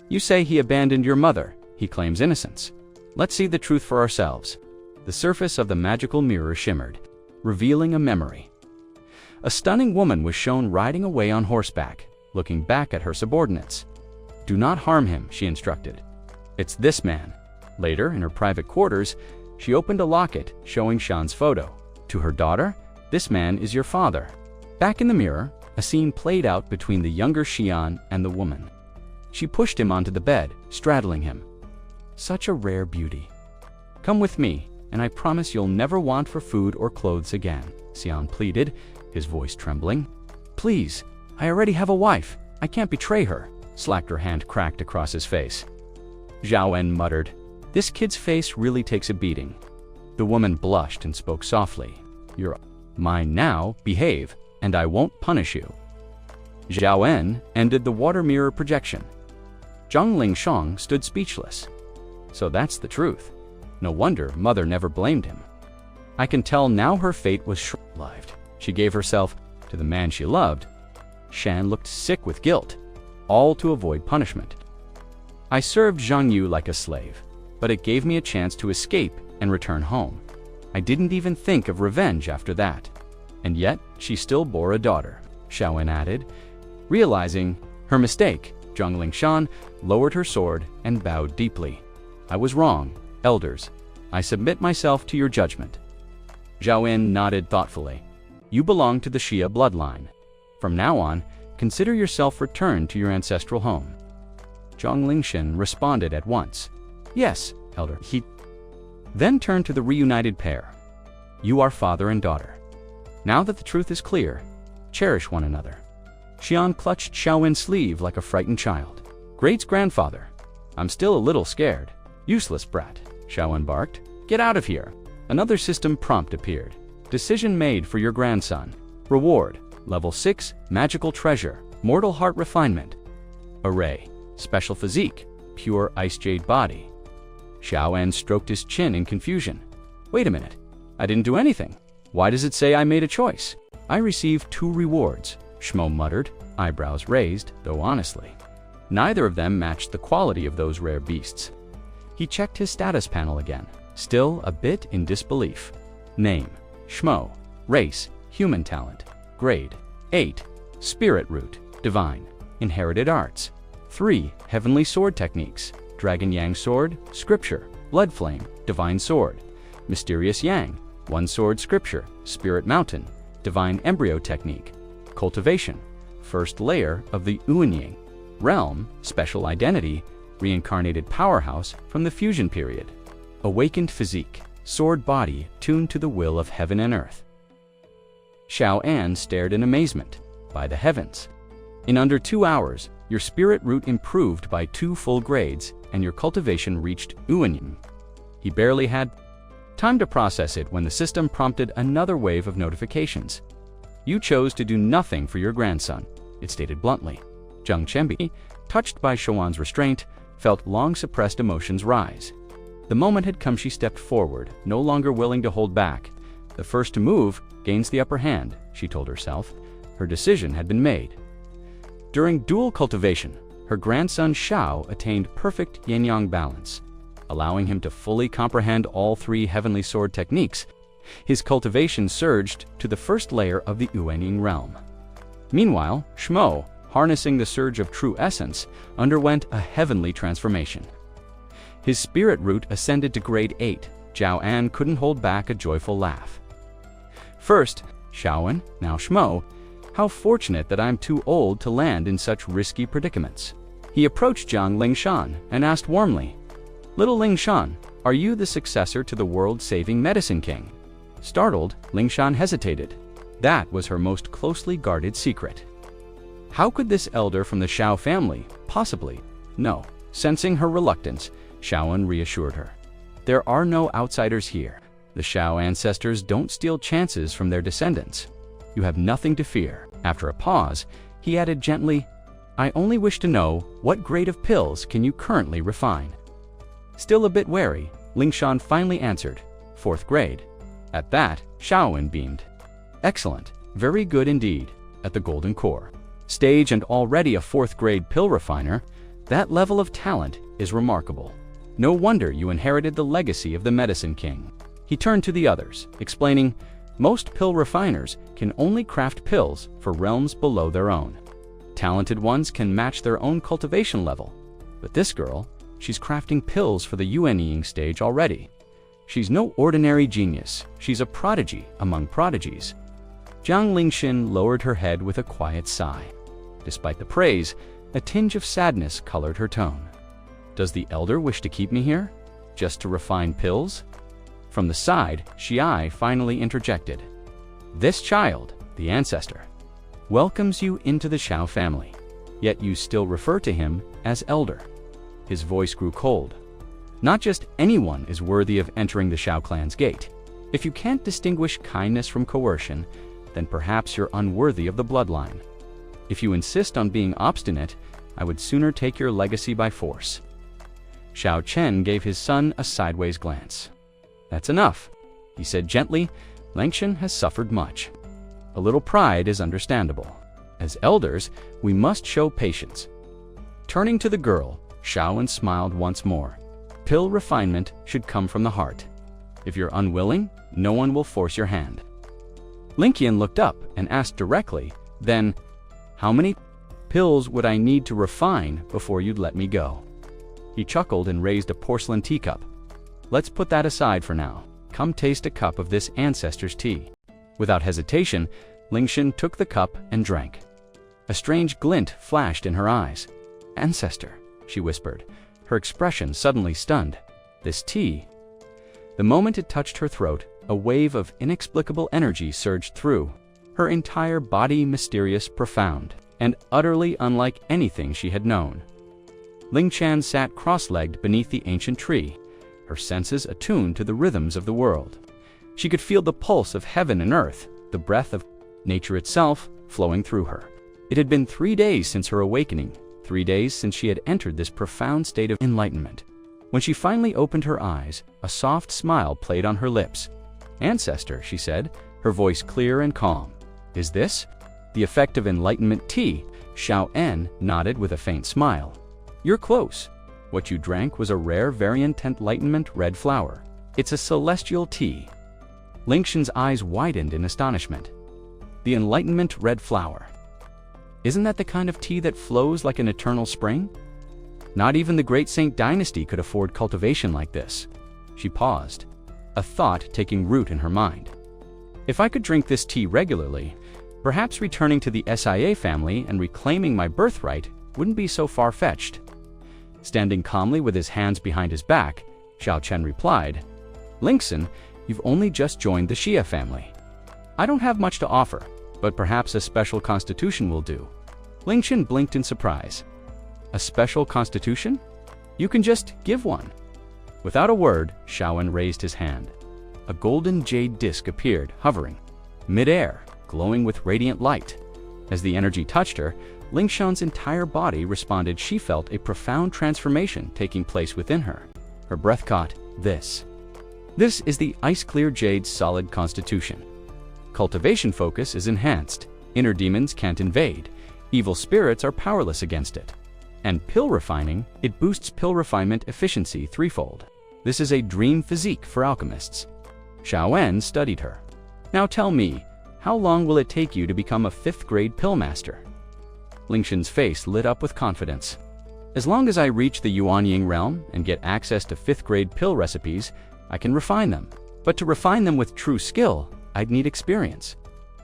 "You say he abandoned your mother. He claims innocence. Let's see the truth for ourselves." The surface of the magical mirror shimmered, revealing a memory. A stunning woman was shown riding away on horseback, looking back at her subordinates. "Do not harm him," she instructed. "It's this man." Later, in her private quarters, she opened a locket showing Shan's photo. To her daughter, "This man is your father." Back in the mirror, a scene played out between the younger Xian and the woman. She pushed him onto the bed, straddling him. Such a rare beauty. Come with me, and I promise you'll never want for food or clothes again, Xian pleaded, his voice trembling. Please, I already have a wife. I can't betray her. Her hand cracked across his face. Zhao En muttered, this kid's face really takes a beating. The woman blushed and spoke softly. You're mine now, behave, and I won't punish you. Zhao En ended the water mirror projection. Zhang Lingshang stood speechless. So that's the truth. No wonder Mother never blamed him. I can tell now her fate was short-lived. She gave herself to the man she loved. Shan looked sick with guilt, all to avoid punishment. I served Zhang Yu like a slave, but it gave me a chance to escape and return home. I didn't even think of revenge after that. And yet, she still bore a daughter, Xiaowen added. Realizing her mistake, Zhang Lingshan lowered her sword and bowed deeply. I was wrong, elders. I submit myself to your judgment. Zhao En nodded thoughtfully. You belong to the Xia bloodline. From now on, consider yourself returned to your ancestral home. Zhang Lingshan responded at once. Yes, elder. He then turned to the reunited pair. You are father and daughter. Now that the truth is clear, cherish one another. Xian clutched Xiaowen's sleeve like a frightened child. Great's grandfather. I'm still a little scared. Useless brat, Xiaowen barked. Get out of here. Another system prompt appeared. Decision made for your grandson. Reward, level 6, magical treasure, mortal heart refinement. Array, special physique, pure ice jade body. Xiaowen stroked his chin in confusion. Wait a minute. I didn't do anything. Why does it say I made a choice? I received 2 rewards, Shmo muttered, eyebrows raised, though honestly. Neither of them matched the quality of those rare beasts. He checked his status panel again, still a bit in disbelief. Name, Shmo. Race, human talent. Grade, 8. Spirit root, divine. Inherited arts. 3. Heavenly sword techniques. Dragon Yang sword, scripture. Blood flame, divine sword. Mysterious Yang, one sword scripture. Spirit mountain, divine embryo technique. Cultivation, first layer of the Uanying. Realm, special identity, reincarnated powerhouse from the fusion period. Awakened physique, sword body tuned to the will of heaven and earth. Xiao An stared in amazement. By the heavens. In under 2 hours, your spirit root improved by 2 full grades and your cultivation reached Uanying. He barely had time to process it when the system prompted another wave of notifications. You chose to do nothing for your grandson, it stated bluntly. Zhang Chenbi, touched by Shawan's restraint, felt long-suppressed emotions rise. The moment had come. She stepped forward, no longer willing to hold back. The first to move gains the upper hand, she told herself. Her decision had been made. During dual cultivation, her grandson Xiao attained perfect yin-yang balance, allowing him to fully comprehend all 3 heavenly sword techniques. His cultivation surged to the first layer of the Uanying realm. Meanwhile, Shmo, harnessing the surge of true essence, underwent a heavenly transformation. His spirit root ascended to grade 8. Zhao An couldn't hold back a joyful laugh. First, Xiaowen, now Shmo, how fortunate that I'm too old to land in such risky predicaments. He approached Zhang Lingshan and asked warmly, Little Lingshan, are you the successor to the world-saving medicine king? Startled, Lingshan hesitated. That was her most closely guarded secret. How could this elder from the Xiao family possibly? No. Sensing her reluctance, Xiaowen reassured her. There are no outsiders here. The Xiao ancestors don't steal chances from their descendants. You have nothing to fear. After a pause, he added gently, I only wish to know what grade of pills can you currently refine? Still a bit wary, Lingshan finally answered, 4th grade. At that, Xiaowen beamed. Excellent, very good indeed, at the golden core. Stage and already a 4th grade pill refiner, that level of talent is remarkable. No wonder you inherited the legacy of the medicine king. He turned to the others, explaining, most pill refiners can only craft pills for realms below their own. Talented ones can match their own cultivation level. But this girl, she's crafting pills for the Uanying stage already. She's no ordinary genius. She's a prodigy among prodigies. Zhang Lingshan lowered her head with a quiet sigh. Despite the praise, A tinge of sadness colored her tone. "Does the elder wish to keep me here? Just to refine pills?" From the side, Xiai finally interjected. "This child, the ancestor, welcomes you into the Shao family, yet you still refer to him as elder." His voice grew cold. "Not just anyone is worthy of entering the Shao clan's gate. If you can't distinguish kindness from coercion, then perhaps you're unworthy of the bloodline. If you insist on being obstinate, I would sooner take your legacy by force." Shao Chen gave his son a sideways glance. "That's enough," he said gently. "Lingshan has suffered much. A little pride is understandable. As elders, we must show patience." Turning to the girl, Shaoan smiled once more. "Pill refinement should come from the heart. If you're unwilling, no one will force your hand." Linqian looked up and asked directly, "Then, how many pills would I need to refine before you'd let me go?" He chuckled and raised a porcelain teacup. "Let's put that aside for now. Come taste a cup of this ancestor's tea." Without hesitation, Lingshan took the cup and drank. A strange glint flashed in her eyes. "Ancestor," she whispered, her expression suddenly stunned. "This tea." The moment it touched her throat, a wave of inexplicable energy surged through, her entire body mysterious, profound, and utterly unlike anything she had known. Lingchan sat cross-legged beneath the ancient tree, her senses attuned to the rhythms of the world. She could feel the pulse of heaven and earth, the breath of nature itself flowing through her. It had been 3 days since her awakening, 3 days since she had entered this profound state of enlightenment. When she finally opened her eyes, a soft smile played on her lips. "Ancestor," she said, her voice clear and calm. "Is this the effect of enlightenment tea?" Shao En nodded with a faint smile. "You're close. What you drank was a rare variant enlightenment red flower. It's a celestial tea." Lingshan's eyes widened in astonishment. "The enlightenment red flower. Isn't that the kind of tea that flows like an eternal spring? Not even the great Saint dynasty could afford cultivation like this." She paused, a thought taking root in her mind. "If I could drink this tea regularly, perhaps returning to the SIA family and reclaiming my birthright wouldn't be so far-fetched." Standing calmly with his hands behind his back, Xiao Chen replied, "Lingxin, you've only just joined the Xia family. I don't have much to offer, but perhaps a special constitution will do." Lingxin blinked in surprise. "A special constitution? You can just give one." Without a word, Shaoan raised his hand. A golden jade disc appeared, hovering mid-air, glowing with radiant light. As the energy touched her, Lingshan's entire body responded. She felt a profound transformation taking place within her. Her breath caught. This is the ice-clear jade solid constitution. Cultivation focus is enhanced. Inner demons can't invade. Evil spirits are powerless against it. And pill refining, it boosts pill refinement efficiency threefold. This is a dream physique for alchemists. Shaoan studied her. "Now tell me, how long will it take you to become a 5th grade pill master?" Lingshan's face lit up with confidence. "As long as I reach the Yuanying realm and get access to 5th grade pill recipes, I can refine them. But to refine them with true skill, I'd need experience.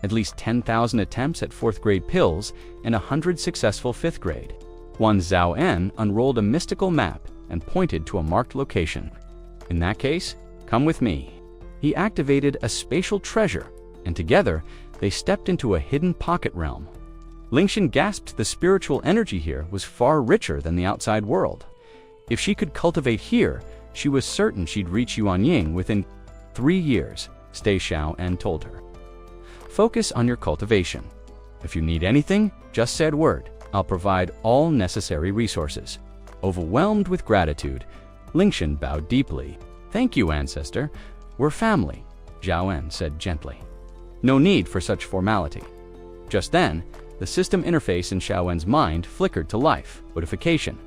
At least 10,000 attempts at 4th grade pills and 100 successful 5th grade. One Zhao En unrolled a mystical map and pointed to a marked location. "In that case, come with me." He activated a spatial treasure, and together they stepped into a hidden pocket realm. Lingshan gasped. The spiritual energy here was far richer than the outside world. If she could cultivate here, she was certain she'd reach Yuanying within 3 years, Stay Xiao En told her. "Focus on your cultivation. If you need anything, just say a word. I'll provide all necessary resources." Overwhelmed with gratitude, Lingshan bowed deeply. "Thank you, ancestor. We're family," Zhao En said gently. "No need for such formality." Just then, the system interface in Shaoan's mind flickered to life. Notification.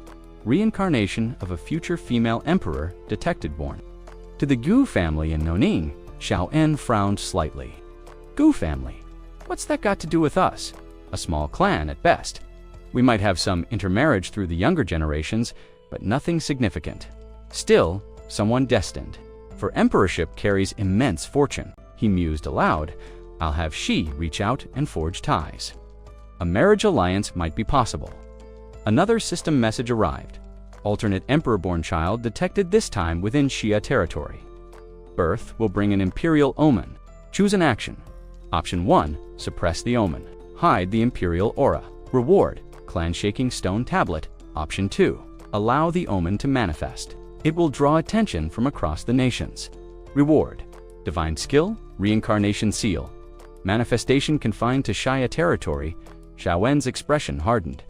Reincarnation of a future female emperor detected born. To the Gu family in Noning, Shaoan frowned slightly. "Gu family? What's that got to do with us? A small clan at best. We might have some intermarriage through the younger generations, but nothing significant. Still, someone destined. For emperorship carries immense fortune." He mused aloud. "I'll have she reach out and forge ties. A marriage alliance might be possible." Another system message arrived. Alternate emperor-born child detected this time within Xia territory. Birth will bring an imperial omen. Choose an action. Option 1, suppress the omen. Hide the imperial aura. Reward, clan-shaking stone tablet. Option 2, allow the omen to manifest. It will draw attention from across the nations. Reward, divine skill, reincarnation seal. Manifestation confined to Xia territory. Xiaowen's expression hardened.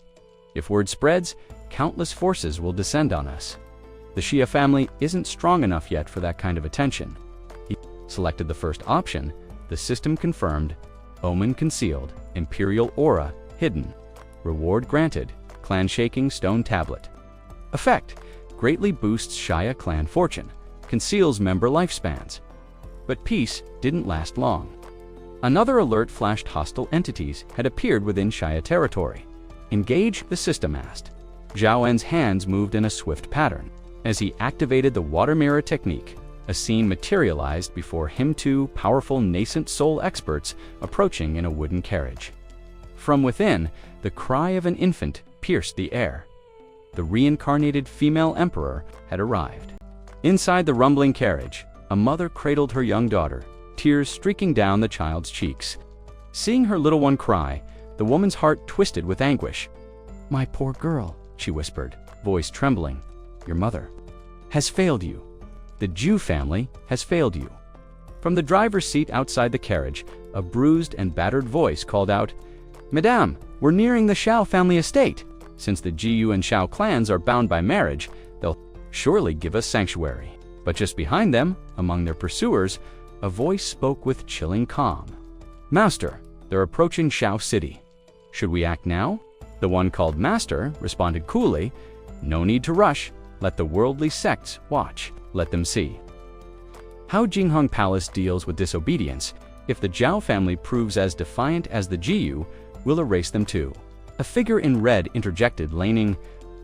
If word spreads, countless forces will descend on us. The Xia family isn't strong enough yet for that kind of attention. He selected the first option. The system confirmed. Omen concealed. Imperial aura hidden. Reward granted. Clan-shaking stone tablet. Effect: greatly boosts Xia clan fortune. Conceals member lifespans. But peace didn't last long. Another alert flashed. Hostile entities had appeared within Xia territory. Engage, the system asked. Zhao En's hands moved in a swift pattern. As he activated the water mirror technique, a scene materialized before him. Two powerful nascent soul experts approaching in a wooden carriage. From within, the cry of an infant pierced the air. The reincarnated female emperor had arrived. Inside the rumbling carriage, a mother cradled her young daughter, tears streaking down the child's cheeks. Seeing her little one cry, the woman's heart twisted with anguish. "My poor girl," she whispered, voice trembling. "Your mother has failed you. The Zhu family has failed you." From the driver's seat outside the carriage, a bruised and battered voice called out, "Madame, we're nearing the Shao family estate. Since the Jiyu and Shao clans are bound by marriage, they'll surely give us sanctuary." But just behind them, among their pursuers, a voice spoke with chilling calm. "Master, they're approaching Shao City. Should we act now?" The one called Master responded coolly, "No need to rush. Let the worldly sects watch. Let them see." How Jinghong Palace deals with disobedience. If the Zhao family proves as defiant as the Jiyu, we'll erase them too. A figure in red interjected, laning,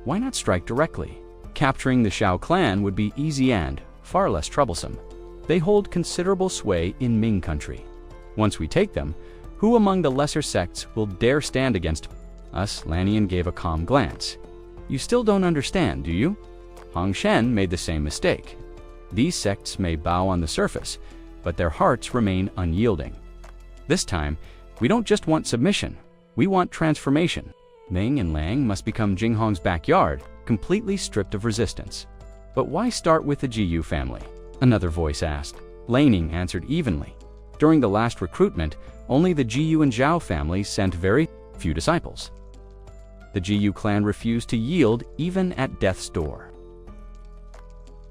"Why not strike directly? Capturing the Shao clan would be easy and far less troublesome. They hold considerable sway in Ming country. Once we take them, who among the lesser sects will dare stand against us?" Lannian gave a calm glance. "You still don't understand, do you?" Hong Shen made the same mistake. These sects may bow on the surface, but their hearts remain unyielding. This time, we don't just want submission, we want transformation. Ming and Lang must become Jinghong's backyard, completely stripped of resistance. "But why start with the Jiyu family?" another voice asked. Laning answered evenly. "During the last recruitment, only the Jiyu and Zhao families sent very few disciples. The Jiyu clan refused to yield even at death's door.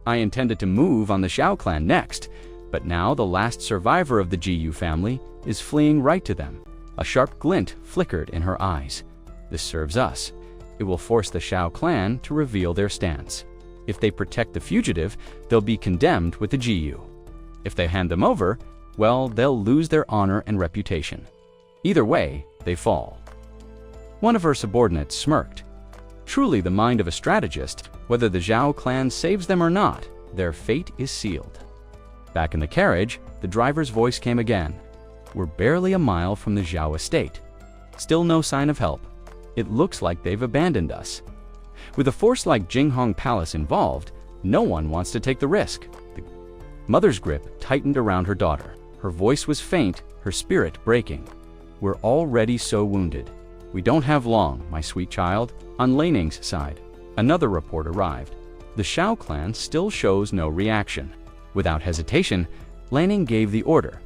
I intended to move on the Shao clan next, but now the last survivor of the Jiyu family is fleeing right to them." A sharp glint flickered in her eyes. "This serves us. It will force the Shao clan to reveal their stance. If they protect the fugitive, they'll be condemned with the Jiyu. If they hand them over, well, they'll lose their honor and reputation. Either way, they fall." One of her subordinates smirked. Truly the mind of a strategist. Whether the Zhao clan saves them or not, their fate is sealed. Back in the carriage, the driver's voice came again. "We're barely a mile from the Zhao estate. Still no sign of help. It looks like they've abandoned us. With a force like Jinghong Palace involved, no one wants to take the risk." The mother's grip tightened around her daughter. Her voice was faint, her spirit breaking. "We're already so wounded. We don't have long, my sweet child." On Laning's side, another report arrived. The Shao clan still shows no reaction. Without hesitation, Laning gave the order.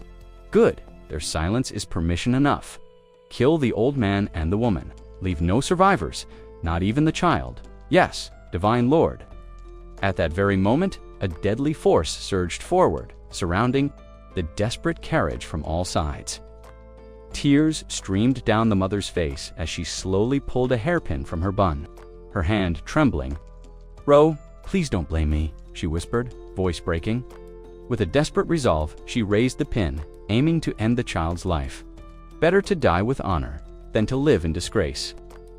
"Good, their silence is permission enough. Kill the old man and the woman. Leave no survivors, not even the child. Yes, Divine Lord." At that very moment, a deadly force surged forward, surrounding the desperate carriage from all sides. Tears streamed down the mother's face as she slowly pulled a hairpin from her bun, her hand trembling. "Ro, please don't blame me," she whispered, voice breaking. With a desperate resolve, she raised the pin, aiming to end the child's life. Better to die with honor than to live in disgrace.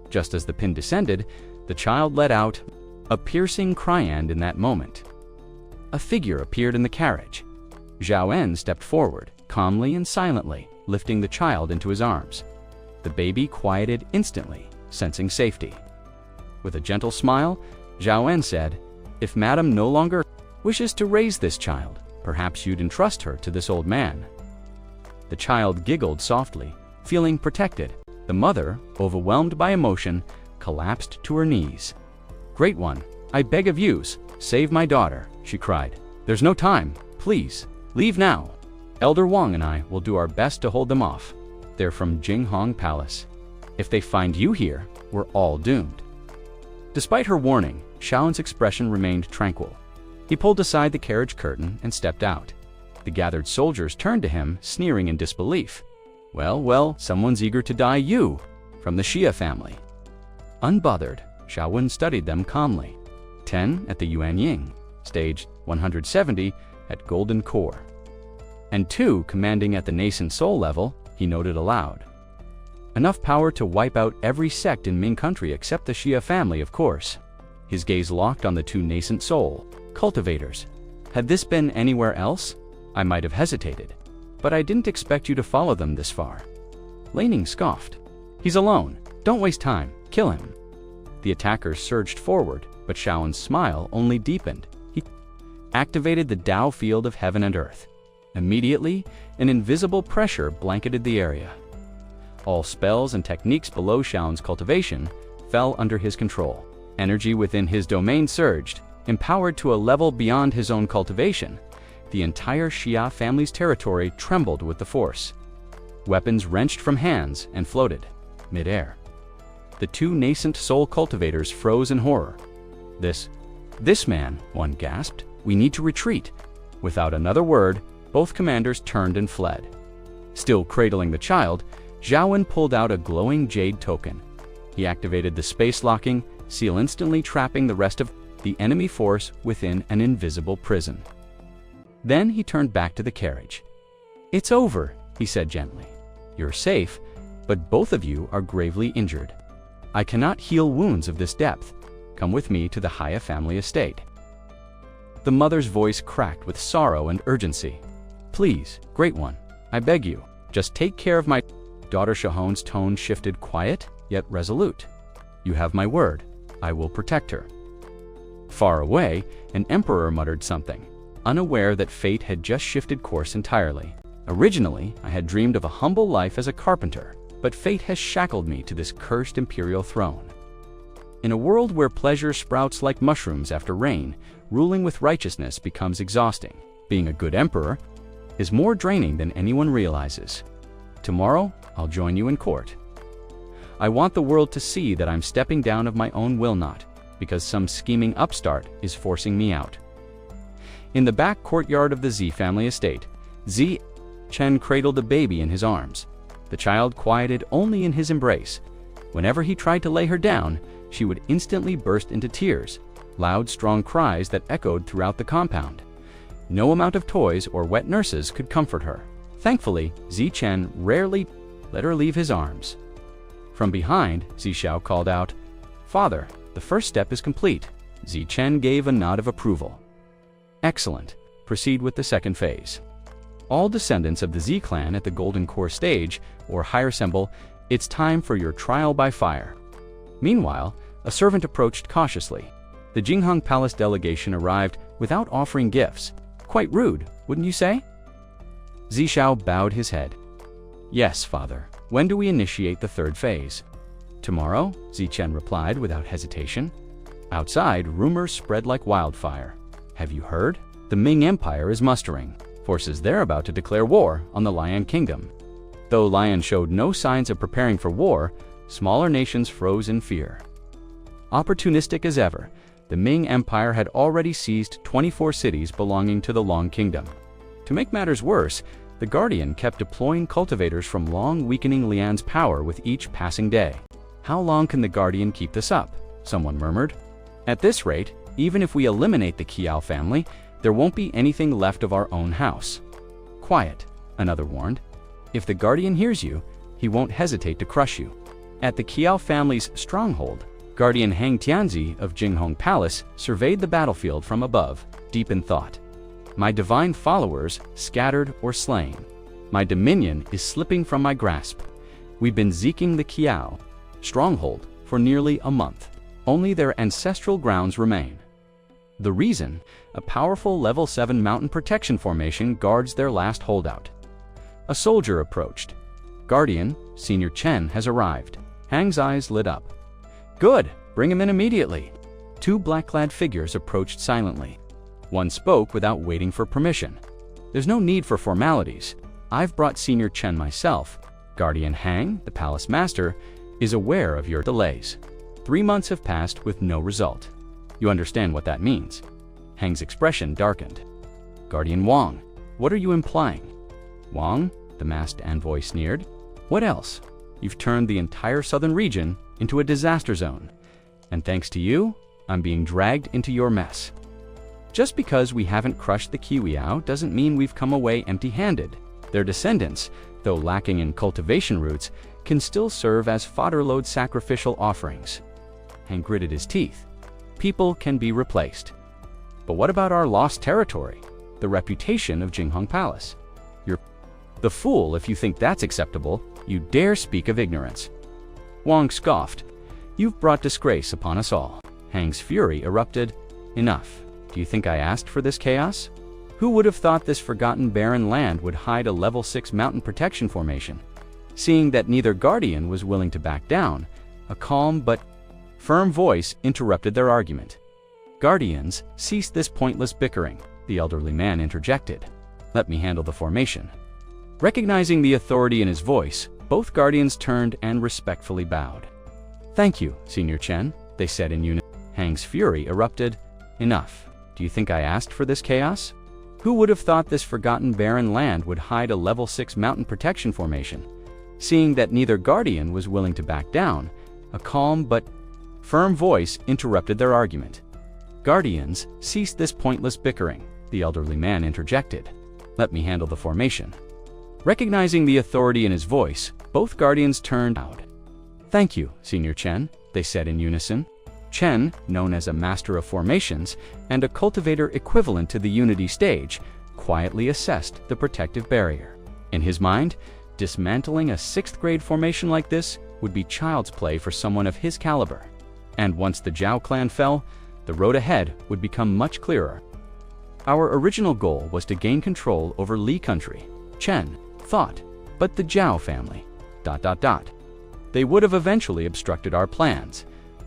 Just as the pin descended, the child let out a piercing cry, and in that moment, a figure appeared in the carriage. Zhao En stepped forward, calmly and silently, lifting the child into his arms. The baby quieted instantly, sensing safety. With a gentle smile, Zhao said, "If Madam no longer wishes to raise this child, perhaps you'd entrust her to this old man." The child giggled softly, feeling protected. The mother, overwhelmed by emotion, collapsed to her knees. "Great One, I beg of yous, save my daughter," she cried. "There's no time. Please, leave now. Elder Wang and I will do our best to hold them off. They're from Jinghong Palace. If they find you here, we're all doomed." Despite her warning, Shaoen's expression remained tranquil. He pulled aside the carriage curtain and stepped out. The gathered soldiers turned to him, sneering in disbelief. Well, well, someone's eager to die you, from the Xia family. Unbothered, Shaoen studied them calmly. 10 at the Yuan Ying, stage 170 at Golden Core. And 2 commanding at the nascent soul level, he noted aloud. Enough power to wipe out every sect in Ming country except the Xia family, of course. His gaze locked on the 2 nascent soul cultivators. Had this been anywhere else, I might have hesitated, but I didn't expect you to follow them this far. Laning scoffed. "He's alone. Don't waste time. Kill him." The attackers surged forward, but Shaoen's smile only deepened. He activated the Tao field of heaven and earth. Immediately, an invisible pressure blanketed the area. All spells and techniques below Shaoen's cultivation fell under his control. Energy within his domain surged, empowered to a level beyond his own cultivation. The entire Xia family's territory trembled with the force. Weapons wrenched from hands and floated mid-air. The 2 nascent soul cultivators froze in horror. This man, one gasped. "We need to retreat." Without another word, both commanders turned and fled. Still cradling the child, Zhaoen pulled out a glowing jade token. He activated the space-locking seal, instantly trapping the rest of the enemy force within an invisible prison. Then he turned back to the carriage. "It's over," he said gently. "You're safe, but both of you are gravely injured. I cannot heal wounds of this depth. Come with me to the Haya family estate." The mother's voice cracked with sorrow and urgency. "Please, Great One, I beg you, just take care of my daughter." Shaoen's tone shifted, quiet yet resolute. "You have my word. I will protect her." Far away, an emperor muttered something, unaware that fate had just shifted course entirely. "Originally, I had dreamed of a humble life as a carpenter, but fate has shackled me to this cursed imperial throne. In a world where pleasure sprouts like mushrooms after rain, ruling with righteousness becomes exhausting. Being a good emperor is more draining than anyone realizes. Tomorrow, I'll join you in court. I want the world to see that I'm stepping down of my own will, not because some scheming upstart is forcing me out." In the back courtyard of the Z family estate, Zi Chen cradled a baby in his arms. The child quieted only in his embrace. Whenever he tried to lay her down, she would instantly burst into tears, loud, strong cries that echoed throughout the compound. No amount of toys or wet nurses could comfort her. Thankfully, Zi Chen rarely let her leave his arms. From behind, Zi Xiao called out, "Father, the first step is complete." Zi Chen gave a nod of approval. "Excellent. Proceed with the second phase. All descendants of the Z clan at the Golden Core stage, or higher symbol, it's time for your trial by fire." Meanwhile, a servant approached cautiously. The Jinghong Palace delegation arrived without offering gifts. Quite rude, wouldn't you say? Zi Xiao bowed his head. "Yes, father. When do we initiate the third phase?" "Tomorrow," Zi Chen replied without hesitation. Outside, rumors spread like wildfire. "Have you heard? The Ming Empire is mustering forces. They're about to declare war on the Lion Kingdom." Though Lion showed no signs of preparing for war, smaller nations froze in fear. Opportunistic as ever, the Ming Empire had already seized 24 cities belonging to the Long Kingdom. To make matters worse, the Guardian kept deploying cultivators from Long, weakening Lian's power with each passing day. "How long can the Guardian keep this up?" someone murmured. "At this rate, even if we eliminate the Qiao family, there won't be anything left of our own house." "Quiet," another warned. "If the Guardian hears you, he won't hesitate to crush you." At the Qiao family's stronghold, Guardian Hang Tianzi of Jinghong Palace surveyed the battlefield from above, deep in thought. "My divine followers scattered or slain. My dominion is slipping from my grasp. We've been zeeking the Qiao stronghold for nearly a month. only their ancestral grounds remain. The reason? A powerful level 7 mountain protection formation guards their last holdout. A soldier approached. Guardian, Senior Chen, has arrived. Hang's eyes lit up. Good, bring him in immediately. Two black-clad figures approached silently. One spoke without waiting for permission. There's no need for formalities. I've brought Senior Chen myself. Guardian Hang, the palace master, is aware of your delays. 3 months have passed with no result. You understand what that means. Hang's expression darkened. Guardian Wang, what are you implying? Wang, the masked envoy sneered. What else? You've turned the entire southern region into a disaster zone. And thanks to you, I'm being dragged into your mess. Just because we haven't crushed the Kiwiao doesn't mean we've come away empty-handed. Their descendants, though lacking in cultivation roots, can still serve as fodder-load sacrificial offerings. Hang gritted his teeth. People can be replaced. But what about our lost territory? The reputation of Jinghong Palace? You're the fool if you think that's acceptable. You dare speak of ignorance. Wang scoffed. You've brought disgrace upon us all. Hang's fury erupted. Enough. Do you think I asked for this chaos? Who would have thought this forgotten barren land would hide a level 6 mountain protection formation? Seeing that neither guardian was willing to back down, a calm but firm voice interrupted their argument. Guardians, cease this pointless bickering, the elderly man interjected. Let me handle the formation. Recognizing the authority in his voice, both guardians turned and respectfully bowed. Thank you, Senior Chen, they said in unison. Hang's fury erupted. Enough. Do you think I asked for this chaos? Who would have thought this forgotten barren land would hide a level 6 mountain protection formation? Seeing that neither guardian was willing to back down, a calm but firm voice interrupted their argument. Guardians, cease this pointless bickering, the elderly man interjected. Let me handle the formation. Recognizing the authority in his voice, both guardians turned out. Thank you, Senior Chen, they said in unison. Chen, known as a master of formations and a cultivator equivalent to the unity stage, quietly assessed the protective barrier. In his mind, dismantling a 6th grade formation like this would be child's play for someone of his caliber. And once the Zhao clan fell, the road ahead would become much clearer. Our original goal was to gain control over Li country, Chen thought, but the Zhao family, ... They would have eventually obstructed our plans.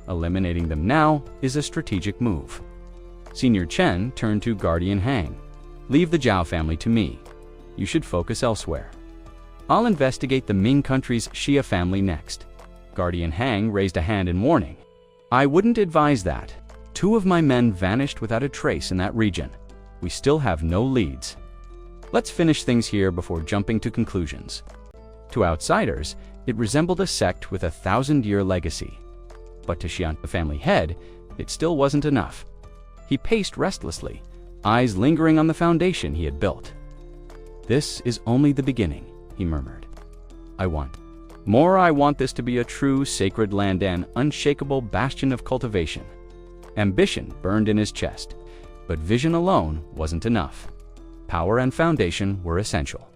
Eliminating them now is a strategic move. Senior Chen turned to Guardian Hang. Leave the Zhao family to me. You should focus elsewhere. I'll investigate the Ming country's Xia family next. Guardian Hang raised a hand in warning. I wouldn't advise that. 2 of my men vanished without a trace in that region. We still have no leads. Let's finish things here before jumping to conclusions. To outsiders, it resembled a sect with a 1,000-year legacy. But to Xian, the family head, it still wasn't enough. He paced restlessly, eyes lingering on the foundation he had built. This is only the beginning, he murmured. I want this to be a true sacred land and unshakable bastion of cultivation. Ambition burned in his chest, but vision alone wasn't enough. Power and foundation were essential.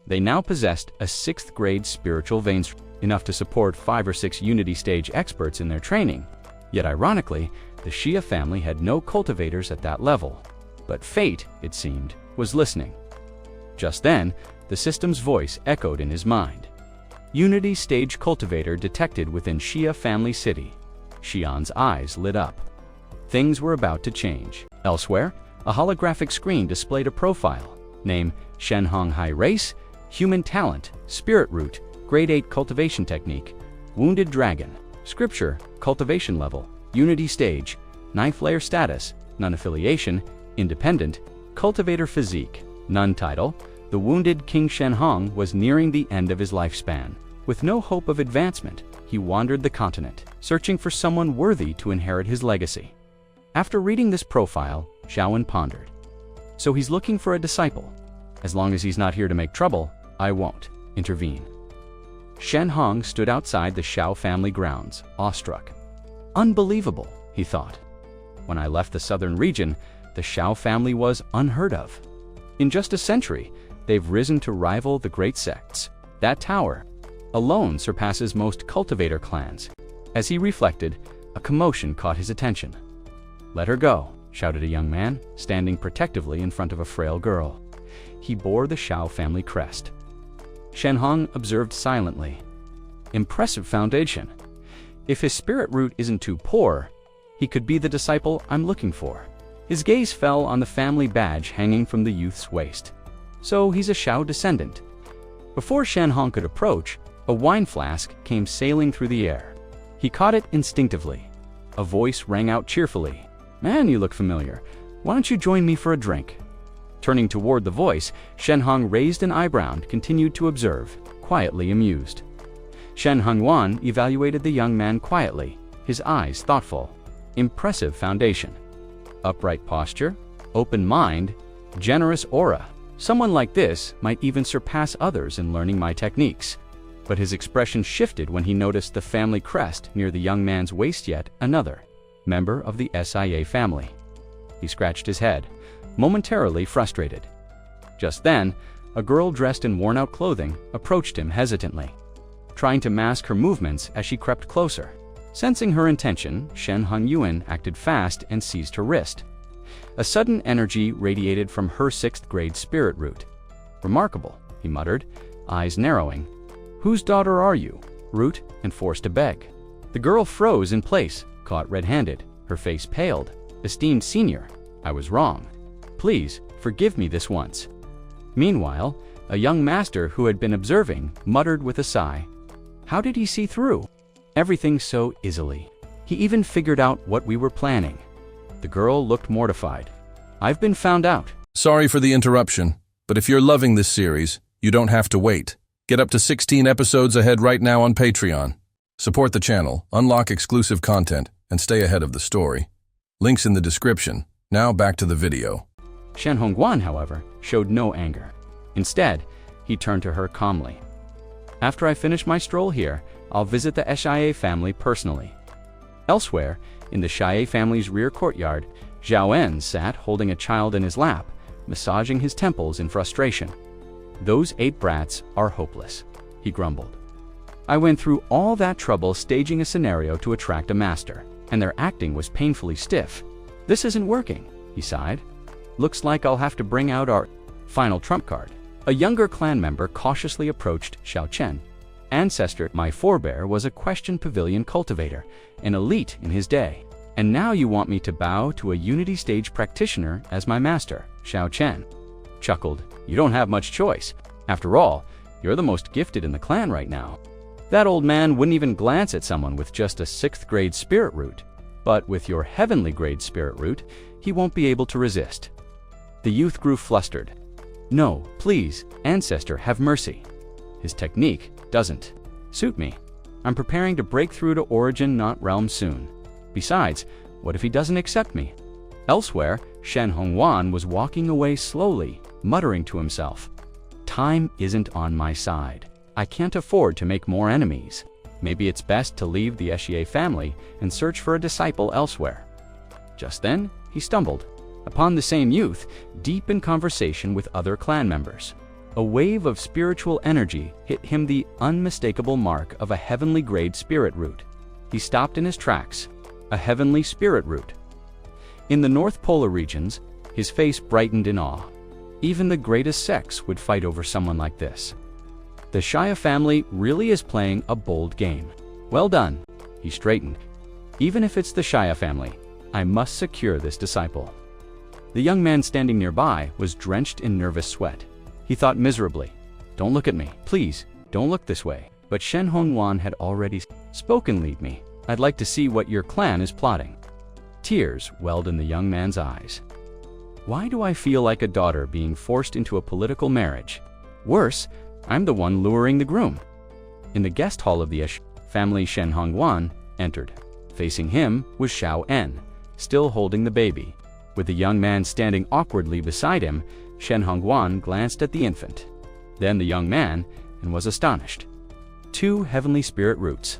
They now possessed a 6th grade spiritual vein, enough to support 5 or 6 unity stage experts in their training. Yet ironically, the Xia family had no cultivators at that level. But fate, it seemed, was listening. Just then, the system's voice echoed in his mind. Unity stage cultivator detected within Xia family city. Xian's eyes lit up. Things were about to change. Elsewhere, a holographic screen displayed a profile. Name, Shenhong High Race, Human Talent, Spirit Root, Grade 8 Cultivation Technique, Wounded Dragon, Scripture, Cultivation Level, Unity Stage, 9th Layer Status, Non-Affiliation, Independent, Cultivator Physique, None Title. The wounded King Shenhong was nearing the end of his lifespan. With no hope of advancement, he wandered the continent, searching for someone worthy to inherit his legacy. After reading this profile, Xiaowen pondered. So he's looking for a disciple. As long as he's not here to make trouble, I won't intervene. Shenhong stood outside the Xiao family grounds, awestruck. Unbelievable, he thought. When I left the southern region, the Xiao family was unheard of. In just a century, they've risen to rival the great sects. That tower alone surpasses most cultivator clans. As he reflected, A commotion caught his attention. "Let her go," shouted a young man, standing protectively in front of a frail girl. He bore the Shao family crest. Shen Hong observed silently. Impressive foundation. If his spirit root isn't too poor, he could be the disciple I'm looking for. His gaze fell on the family badge hanging from the youth's waist. So he's a Shao descendant. Before Shen Hong could approach, a wine flask came sailing through the air. He caught it instinctively. A voice rang out cheerfully. "Man, you look familiar. Why don't you join me for a drink?" Turning toward the voice, Shen Hong raised an eyebrow and continued to observe, quietly amused. Shen Hongwan evaluated the young man quietly, his eyes thoughtful. Impressive foundation. Upright posture, open mind, generous aura. Someone like this might even surpass others in learning my techniques. But his expression shifted when he noticed the family crest near the young man's waist. Yet another member of the SIA family. He scratched his head, momentarily frustrated. Just then, a girl dressed in worn-out clothing approached him hesitantly, trying to mask her movements as she crept closer. Sensing her intention, Shen Hongyuan acted fast and seized her wrist. A sudden energy radiated from her 6th grade spirit root. "Remarkable," he muttered, eyes narrowing. "Whose daughter are you?" Root, and forced to beg. The girl froze in place, caught red-handed. Her face paled. "Esteemed senior, I was wrong. Please, forgive me this once." Meanwhile, a young master who had been observing muttered with a sigh. How did he see through everything so easily? He even figured out what we were planning. The girl looked mortified. "I've been found out." Sorry for the interruption, but if you're loving this series, you don't have to wait. Get up to 16 episodes ahead right now on Patreon. Support the channel, unlock exclusive content, and stay ahead of the story. Links in the description. Now back to the video. Shen Hongguan, however, showed no anger. Instead, he turned to her calmly. "After I finish my stroll here, I'll visit the Shia family personally." Elsewhere, in the Shia family's rear courtyard, Zhao En sat holding a child in his lap, massaging his temples in frustration. "Those 8 brats are hopeless," he grumbled. "I went through all that trouble staging a scenario to attract a master, and their acting was painfully stiff. This isn't working," he sighed. "Looks like I'll have to bring out our final trump card." A younger clan member cautiously approached Xiao Chen. "Ancestor, my forebear was a question pavilion cultivator, an elite in his day. And now you want me to bow to a unity stage practitioner as my master," Xiao Chen chuckled. "You don't have much choice. After all, you're the most gifted in the clan right now." That old man wouldn't even glance at someone with just a 6th grade spirit root. But with your heavenly grade spirit root, he won't be able to resist. The youth grew flustered. "No, please, ancestor, have mercy. His technique doesn't suit me. I'm preparing to break through to origin, not realm soon. Besides, what if he doesn't accept me?" Elsewhere, Shen Hongwan was walking away slowly, muttering to himself. "Time isn't on my side. I can't afford to make more enemies. Maybe it's best to leave the Shia family and search for a disciple elsewhere." Just then, he stumbled upon the same youth, deep in conversation with other clan members. A wave of spiritual energy hit him, the unmistakable mark of a heavenly grade spirit root. He stopped in his tracks. A heavenly spirit root. In the North Polar regions, his face brightened in awe. Even the greatest sects would fight over someone like this. The Shia family really is playing a bold game. Well done. He straightened. Even if it's the Shia family, I must secure this disciple. The young man standing nearby was drenched in nervous sweat. He thought miserably, "Don't look at me. Please, don't look this way." But Shen Hongwan had already spoken. "Lead me. I'd like to see what your clan is plotting." Tears welled in the young man's eyes. "Why do I feel like a daughter being forced into a political marriage? Worse, I'm the one luring the groom." In the guest hall of the family, Shen Hongwan entered. Facing him was Xiao En, still holding the baby. With the young man standing awkwardly beside him, Shen Hongwan glanced at the infant, then the young man, and was astonished. 2 heavenly spirit roots.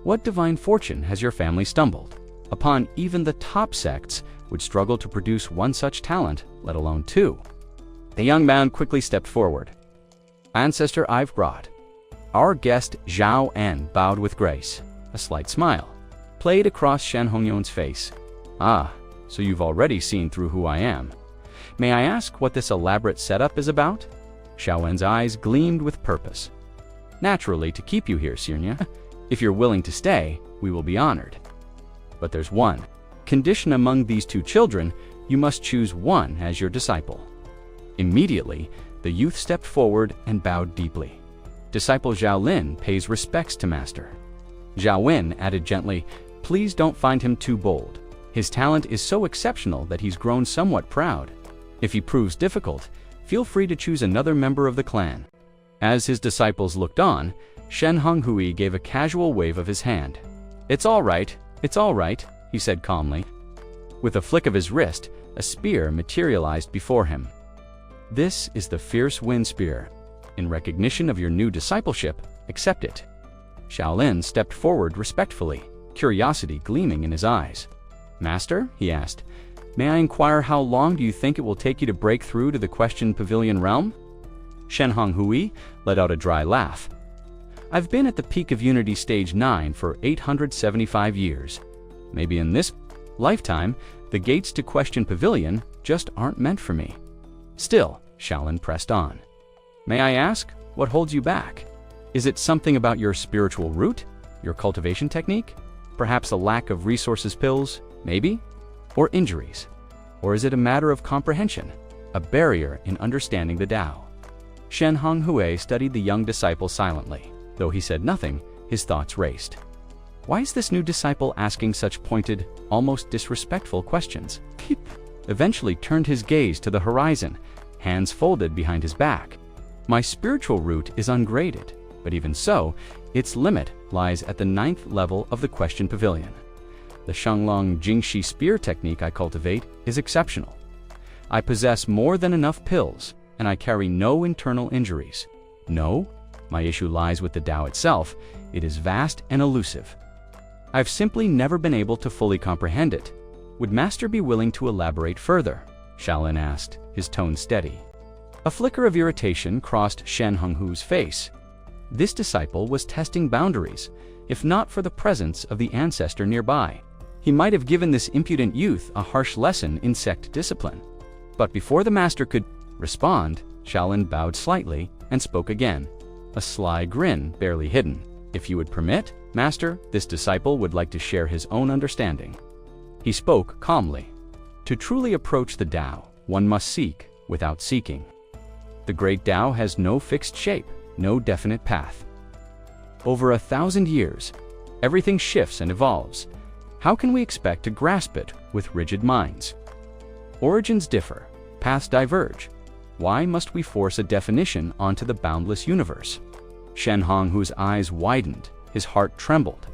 What divine fortune has your family stumbled upon? Even the top sects would struggle to produce one such talent, let alone 2. The young man quickly stepped forward. "Ancestor, I've brought." Our guest Zhao En bowed with grace, a slight smile. played across Shen Hongyon's face. "Ah, so you've already seen through who I am. May I ask what this elaborate setup is about?" Xiaowen's eyes gleamed with purpose. "Naturally, to keep you here, Sirnia. If you're willing to stay, we will be honored. But there's one condition among these two children: you must choose one as your disciple." Immediately, the youth stepped forward and bowed deeply. "Disciple Zhao Lin pays respects to Master." Zhao Wen added gently, "Please don't find him too bold. His talent is so exceptional that he's grown somewhat proud. If he proves difficult, feel free to choose another member of the clan." As his disciples looked on, Shen Honghui gave a casual wave of his hand. It's all right, he said calmly. With a flick of his wrist, a spear materialized before him. "This is the fierce wind spear. In recognition of your new discipleship, accept it." Shaolin stepped forward respectfully, curiosity gleaming in his eyes. "Master," he asked, "may I inquire how long do you think it will take you to break through to the Question Pavilion realm?" Shen Honghui let out a dry laugh. "I've been at the peak of Unity Stage 9 for 875 years. Maybe in this lifetime, the gates to Question Pavilion just aren't meant for me." Still, Shaolin pressed on. "May I ask, what holds you back? Is it something about your spiritual root? Your cultivation technique? Perhaps a lack of resources pills, maybe? Or injuries? Or is it a matter of comprehension, a barrier in understanding the Tao?" Shen Honghui studied the young disciple silently. Though he said nothing, his thoughts raced. Why is this new disciple asking such pointed, almost disrespectful questions? He eventually turned his gaze to the horizon, hands folded behind his back. "My spiritual root is ungraded, but even so, its limit lies at the 9th level of the Question Pavilion. The Shenglong Jingshi spear technique I cultivate is exceptional. I possess more than enough pills, and I carry no internal injuries. No, my issue lies with the Tao itself. It is vast and elusive. I've simply never been able to fully comprehend it. Would Master be willing to elaborate further?" Shaolin asked, his tone steady. A flicker of irritation crossed Shen Honghui's face. This disciple was testing boundaries, if not for the presence of the ancestor nearby. He might have given this impudent youth a harsh lesson in sect discipline. But before the master could respond, Shaolin bowed slightly and spoke again, a sly grin barely hidden. "If you would permit, Master, this disciple would like to share his own understanding." He spoke calmly. "To truly approach the Tao, one must seek without seeking. The great Tao has no fixed shape, no definite path. Over 1,000 years, everything shifts and evolves. How can we expect to grasp it with rigid minds? Origins differ, paths diverge. Why must we force a definition onto the boundless universe?" Shen Honghui's eyes widened, his heart trembled.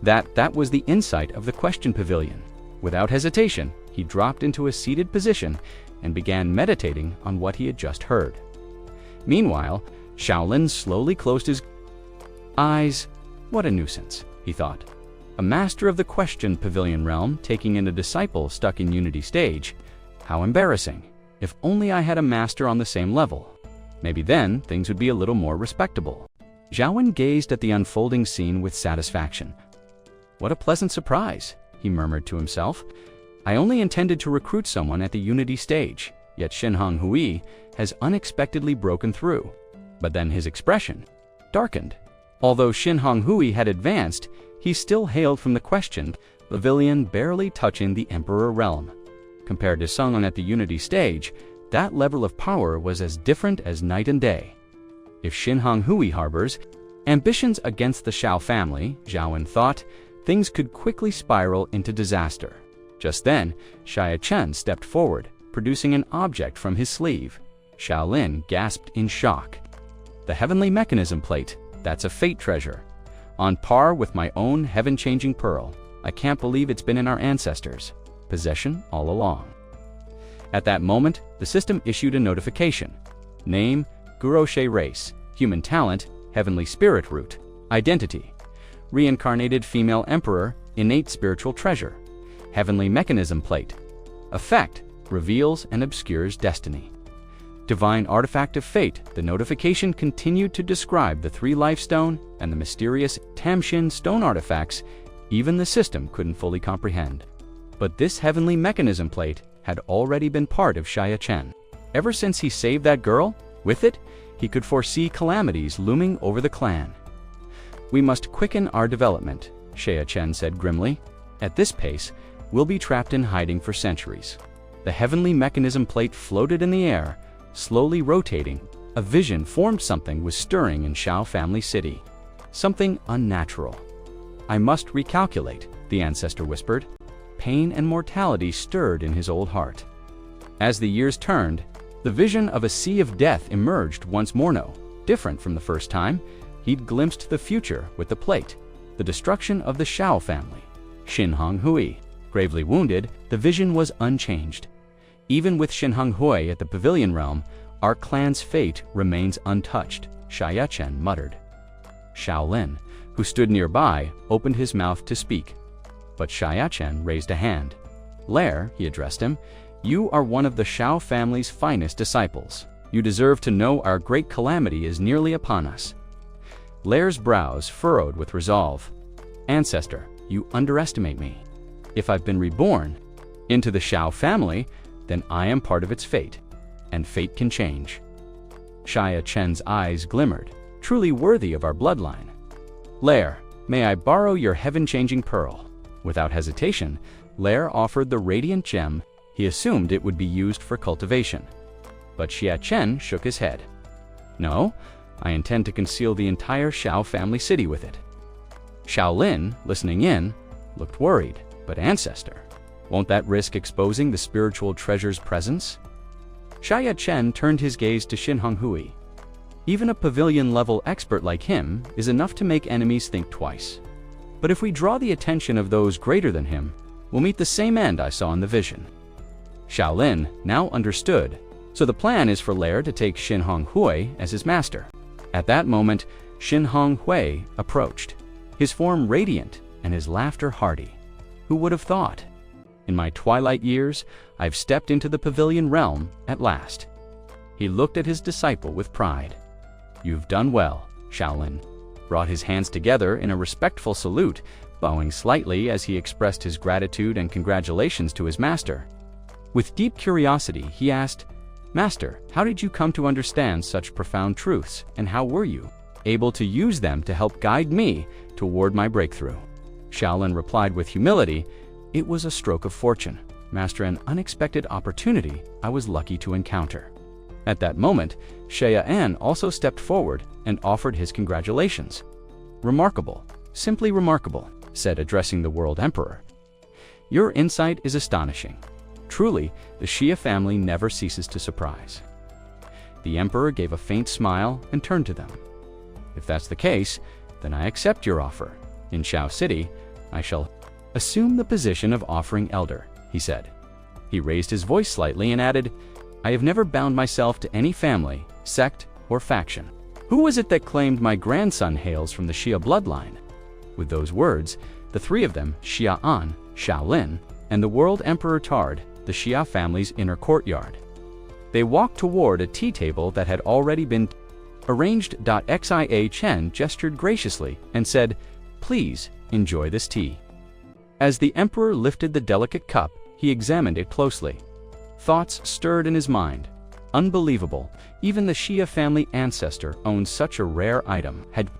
That was the insight of the Question Pavilion. Without hesitation, he dropped into a seated position and began meditating on what he had just heard. Meanwhile, Shaolin slowly closed his eyes. What a nuisance, he thought. A master of the Question Pavilion realm taking in a disciple stuck in Unity Stage. How embarrassing. If only I had a master on the same level. Maybe then things would be a little more respectable. Zhaowen gazed at the unfolding scene with satisfaction. "What a pleasant surprise," he murmured to himself. "I only intended to recruit someone at the Unity Stage, yet Shen Honghui has unexpectedly broken through." But then his expression darkened. Although Shen Honghui had advanced, he still hailed from the Question Pavilion, barely touching the Emperor realm. Compared to someone at the Unity Stage, that level of power was as different as night and day. If Shen Honghui harbors ambitions against the Shao family, Zhaowen thought, things could quickly spiral into disaster. Just then, Xia Chen stepped forward, producing an object from his sleeve. Shaolin gasped in shock. "The heavenly mechanism plate, that's a fate treasure. On par with my own heaven-changing pearl. I can't believe it's been in our ancestors' possession all along." At that moment, the system issued a notification. Name, Guroshe race, human talent, heavenly spirit root, identity, reincarnated female emperor, innate spiritual treasure, heavenly mechanism plate, effect, reveals and obscures destiny. Divine artifact of fate. The notification continued to describe the 3 life stone and the mysterious Tamshin stone artifacts even the system couldn't fully comprehend. But this heavenly mechanism plate had already been part of Xia Chen. Ever since he saved that girl, with it, he could foresee calamities looming over the clan. "We must quicken our development," Xia Chen said grimly. "At this pace, we'll be trapped in hiding for centuries." The heavenly mechanism plate floated in the air, slowly rotating. A vision formed. Something was stirring in Shao family city. Something unnatural. "I must recalculate," the ancestor whispered. Pain and mortality stirred in his old heart. As the years turned, the vision of a sea of death emerged once more. No, different from the first time, he'd glimpsed the future with the plate, the destruction of the Shao family. Xinhong Hui, gravely wounded, the vision was unchanged. "Even with Xinhong Hui at the pavilion realm, our clan's fate remains untouched," Xia Chen muttered. Shaolin, who stood nearby, opened his mouth to speak. But Xia Chen raised a hand. "Lair," he addressed him, "you are one of the Shao family's finest disciples. You deserve to know our great calamity is nearly upon us." Lair's brows furrowed with resolve. "Ancestor, you underestimate me. If I've been reborn into the Shao family, then I am part of its fate, and fate can change." Xia Chen's eyes glimmered, truly worthy of our bloodline. "Lair, may I borrow your heaven-changing pearl?" Without hesitation, Lair offered the radiant gem. He assumed it would be used for cultivation. But Xia Chen shook his head. "No, I intend to conceal the entire Shao family city with it." Shaolin, listening in, looked worried. "But ancestor, won't that risk exposing the spiritual treasure's presence?" Xia Chen turned his gaze to Xinhong Hui. "Even a pavilion-level expert like him is enough to make enemies think twice. But if we draw the attention of those greater than him, we'll meet the same end I saw in the vision." Shaolin now understood. So the plan is for Lair to take Xinhong Hui as his master. At that moment, Xinhong Hui approached, his form radiant and his laughter hearty. Who would have thought? In my twilight years, I've stepped into the pavilion realm at last. He looked at his disciple with pride. "You've done well," Shaolin brought his hands together in a respectful salute, bowing slightly as he expressed his gratitude and congratulations to his master. With deep curiosity, he asked, "Master, how did you come to understand such profound truths, and how were you able to use them to help guide me toward my breakthrough?" Shaolin replied with humility, "It was a stroke of fortune, Master, an unexpected opportunity I was lucky to encounter." At that moment, Xia An also stepped forward and offered his congratulations. "Remarkable, simply remarkable," said, addressing the World Emperor. "Your insight is astonishing. Truly, the Xia family never ceases to surprise." The Emperor gave a faint smile and turned to them. "If that's the case, then I accept your offer. In Shao City, I shall assume the position of offering elder," he said. He raised his voice slightly and added, "I have never bound myself to any family, sect, or faction. Who was it that claimed my grandson hails from the Xia bloodline?" With those words, the three of them, Xia An, Shaolin, and the World Emperor tarred the Xia family's inner courtyard. They walked toward a tea table that had already been arranged. Xia Chen gestured graciously and said, "Please enjoy this tea." As the Emperor lifted the delicate cup, he examined it closely. Thoughts stirred in his mind. Unbelievable, even the Xia family ancestor owned such a rare item. Had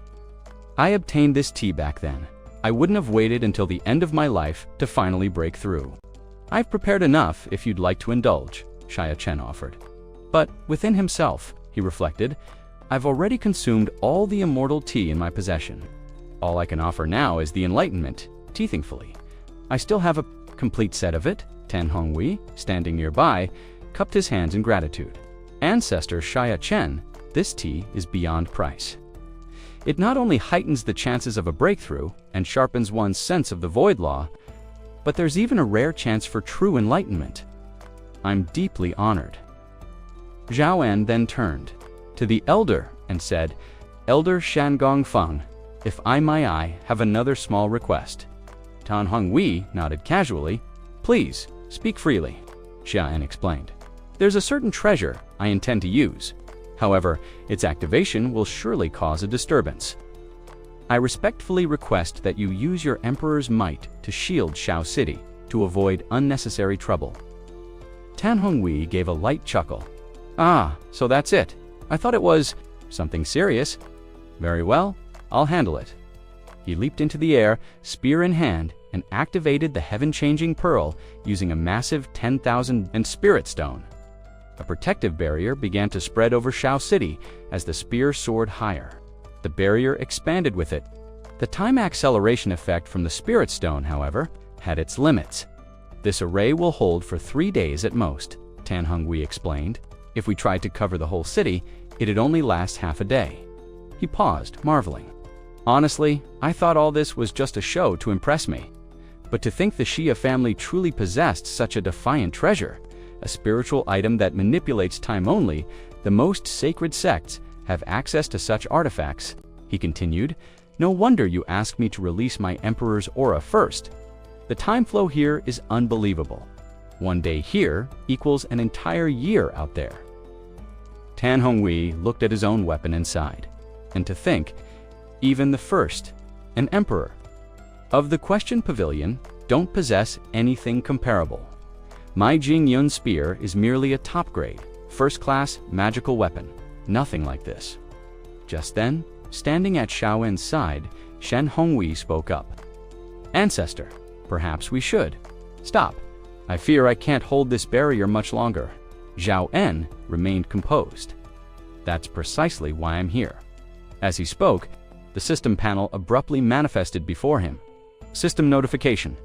I obtained this tea back then, I wouldn't have waited until the end of my life to finally break through. "I've prepared enough if you'd like to indulge," Xia Chen offered. But within himself, he reflected, "I've already consumed all the immortal tea in my possession. All I can offer now is the enlightenment, teethingfully. I still have a complete set of it." Tan Honghui, standing nearby, cupped his hands in gratitude. "Ancestor Xia Chen, this tea is beyond price. It not only heightens the chances of a breakthrough and sharpens one's sense of the void law, but there's even a rare chance for true enlightenment. I'm deeply honored." Zhao An then turned to the elder and said, "Elder Shangong Feng, if I may have another small request." Tan Honghui nodded casually. "Please, speak freely," Xia An explained. "There's a certain treasure I intend to use. However, its activation will surely cause a disturbance." I respectfully request that you use your Emperor's might to shield Shao City to avoid unnecessary trouble. Tan Honghui gave a light chuckle. Ah, so that's it. I thought it was something serious. Very well, I'll handle it. He leaped into the air, spear in hand, and activated the heaven-changing pearl using a massive 10,000 and spirit stone. A protective barrier began to spread over Shao City as the spear soared higher. The barrier expanded with it. The time acceleration effect from the spirit stone, however, had its limits. This array will hold for 3 days at most, Tan Honghui explained. If we tried to cover the whole city, it'd only last half a day. He paused, marveling. Honestly, I thought all this was just a show to impress me. But to think the Xia family truly possessed such a defiant treasure, a spiritual item that manipulates time only, the most sacred sects have access to such artifacts, he continued. No wonder you asked me to release my Emperor's aura first. The time flow here is unbelievable. 1 day here equals an entire year out there. Tan Honghui looked at his own weapon and sighed. And to think, even the first, an emperor, of the Question Pavilion, don't possess anything comparable. My Jing Yun spear is merely a top-grade, first-class magical weapon. Nothing like this. Just then, standing at Shao En's side, Shen Honghui spoke up. Ancestor, perhaps we should. Stop. I fear I can't hold this barrier much longer. Zhao En remained composed. That's precisely why I'm here. As he spoke, the system panel abruptly manifested before him. System notification.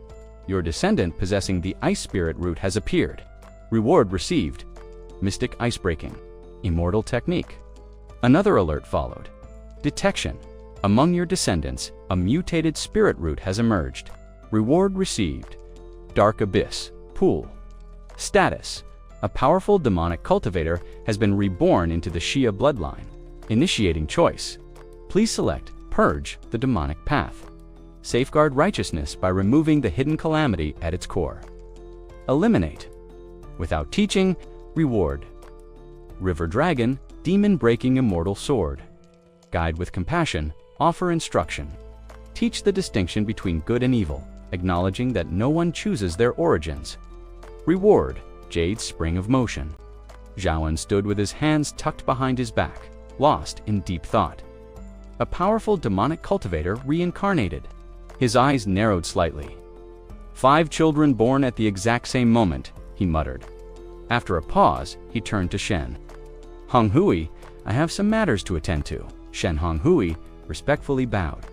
Your descendant possessing the Ice Spirit root has appeared. Reward received. Mystic Ice Breaking. Immortal Technique. Another alert followed. Detection. Among your descendants, a mutated spirit root has emerged. Reward received. Dark Abyss. Pool. Status. A powerful demonic cultivator has been reborn into the Xia bloodline. Initiating choice. Please select Purge the demonic path. Safeguard righteousness by removing the hidden calamity at its core. Eliminate. Without teaching, reward. River Dragon, demon-breaking immortal sword. Guide with compassion, offer instruction. Teach the distinction between good and evil, acknowledging that no one chooses their origins. Reward, Jade's spring of motion. Zhaoen stood with his hands tucked behind his back, lost in deep thought. A powerful demonic cultivator reincarnated. His eyes narrowed slightly. 5 children born at the exact same moment, he muttered. After a pause, he turned to Shen. Honghui, I have some matters to attend to. Shen Honghui respectfully bowed.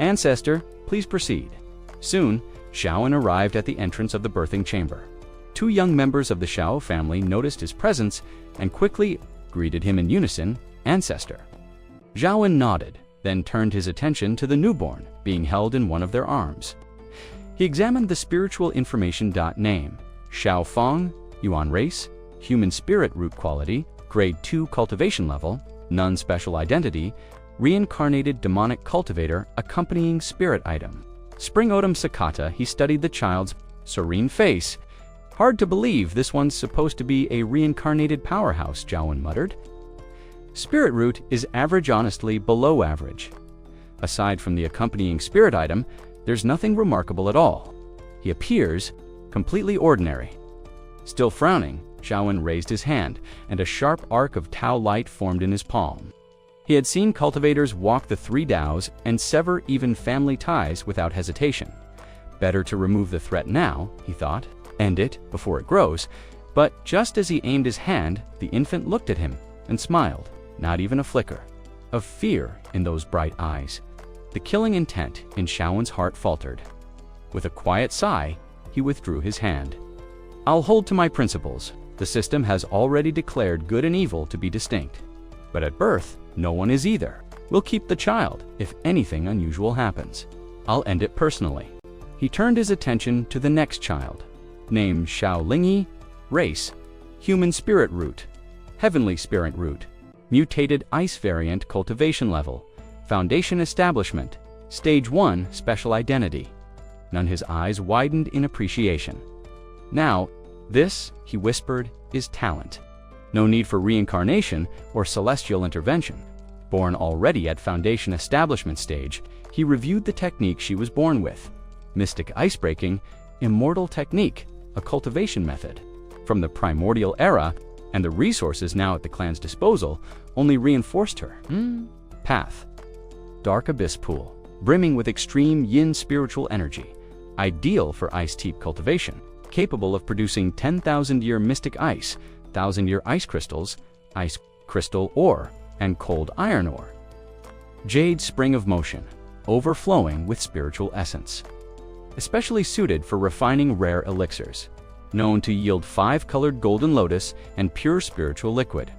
Ancestor, please proceed. Soon, Shaoan arrived at the entrance of the birthing chamber. 2 young members of the Shao family noticed his presence and quickly greeted him in unison, Ancestor. Zhaoen nodded, then turned his attention to the newborn, being held in one of their arms. He examined the spiritual information. Name, Shao Fong, Yuan race, human spirit root quality, grade 2 cultivation level, none special identity, reincarnated demonic cultivator accompanying spirit item. Spring Autumn Sakata, he studied the child's serene face. Hard to believe this one's supposed to be a reincarnated powerhouse, Zhaoen muttered. Spirit root is average, honestly below average. Aside from the accompanying spirit item, there's nothing remarkable at all. He appears completely ordinary. Still frowning, Zhaoen raised his hand, and a sharp arc of Tao light formed in his palm. He had seen cultivators walk the 3 Daos and sever even family ties without hesitation. Better to remove the threat now, he thought, end it before it grows. But just as he aimed his hand, the infant looked at him and smiled, not even a flicker of fear in those bright eyes. The killing intent in Shaoan's heart faltered. With a quiet sigh, he withdrew his hand. I'll hold to my principles. The system has already declared good and evil to be distinct. But at birth, no one is either. We'll keep the child if anything unusual happens. I'll end it personally. He turned his attention to the next child. Name Xiao Lingyi, race, human spirit root, heavenly spirit root, mutated ice variant cultivation level, foundation establishment, stage 1 special identity. His eyes widened in appreciation. Now, this, he whispered, is talent. No need for reincarnation or celestial intervention. Born already at Foundation Establishment stage, he reviewed the technique she was born with: mystic icebreaking, immortal technique, a cultivation method. From the primordial era, and the resources now at the clan's disposal only reinforced her path. Dark abyss pool, brimming with extreme yin spiritual energy, ideal for ice teep cultivation, capable of producing 10,000-year mystic ice, 1,000-year ice crystals, ice crystal ore, and cold iron ore. Jade spring of motion, overflowing with spiritual essence. Especially suited for refining rare elixirs, known to yield 5-colored golden lotus and pure spiritual liquid.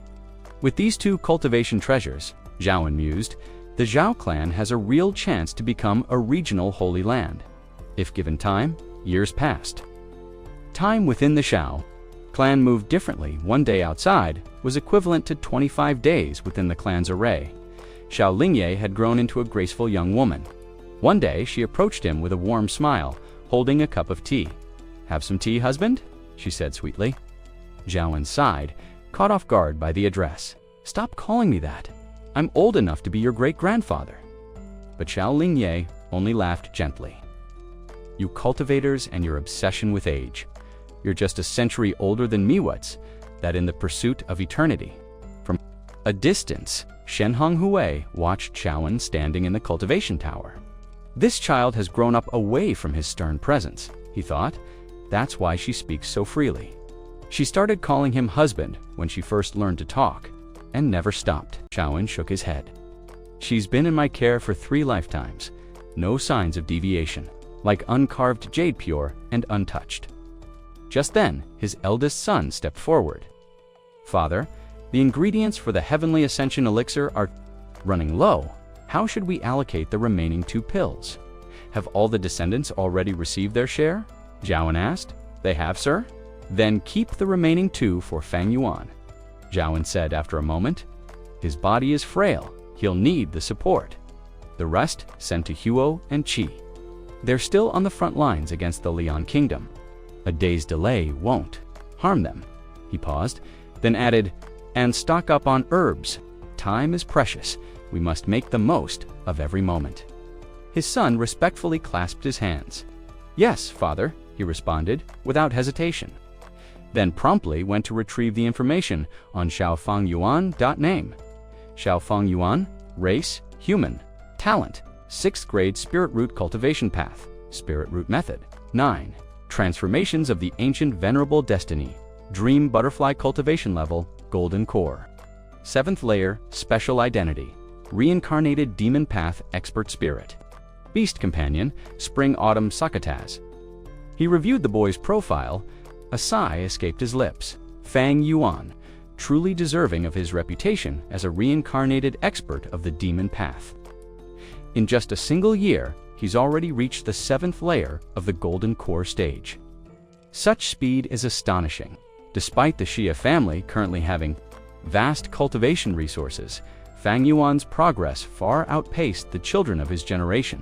With these two cultivation treasures, Zhaoan mused, the Zhao clan has a real chance to become a regional holy land. If given time, years passed. Time within the Zhao clan moved differently. One day outside was equivalent to 25 days within the clan's array. Xiao Lingye had grown into a graceful young woman. One day she approached him with a warm smile, holding a cup of tea. "Have some tea, husband?" she said sweetly. Zhaoan sighed, caught off guard by the address. "Stop calling me that. I'm old enough to be your great-grandfather." But Xiao Lingye only laughed gently. "You cultivators and your obsession with age. You're just a century older than me what's that in the pursuit of eternity." From a distance, Shen Honghui watched Zhaoan standing in the cultivation tower. This child has grown up away from his stern presence, he thought. That's why she speaks so freely. She started calling him husband when she first learned to talk, and never stopped. Zhaoan shook his head. "She's been in my care for 3 lifetimes. No signs of deviation, like uncarved jade, pure and untouched." Just then, his eldest son stepped forward. "Father, the ingredients for the heavenly ascension elixir are running low. How should we allocate the remaining 2 pills? Have all the descendants already received their share?" Zhaoan asked. "They have, sir." "Then keep the remaining 2 for Fang Yuan," Zhaoan said after a moment. "His body is frail. He'll need the support. The rest send to Huo and Qi. They're still on the front lines against the Lian Kingdom. A day's delay won't harm them." He paused, then added, "And stock up on herbs. Time is precious. We must make the most of every moment." His son respectfully clasped his hands. "Yes, father," he responded without hesitation. Then promptly went to retrieve the information on Xiaofengyuan.name. Xiaofengyuan, race, human, talent, 6th grade spirit root cultivation path, spirit root method, 9. Transformations of the ancient venerable destiny, dream butterfly cultivation level, golden core. 7th layer, special identity, reincarnated demon path expert spirit. Beast companion, spring autumn sakataz. He reviewed the boy's profile. A sigh escaped his lips. Fang Yuan, truly deserving of his reputation as a reincarnated expert of the demon path. In just a single year, he's already reached the 7th layer of the golden core stage. Such speed is astonishing. Despite the Xia family currently having vast cultivation resources, Fang Yuan's progress far outpaced the children of his generation.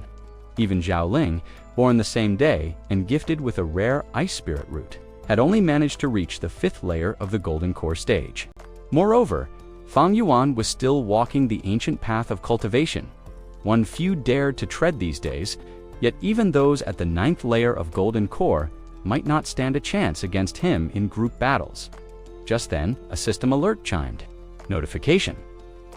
Even Zhao Ling, born the same day and gifted with a rare ice spirit root, had only managed to reach the 5th layer of the golden core stage. Moreover, Fang Yuan was still walking the ancient path of cultivation. One few dared to tread these days, yet even those at the 9th layer of golden core might not stand a chance against him in group battles. Just then, a system alert chimed. Notification.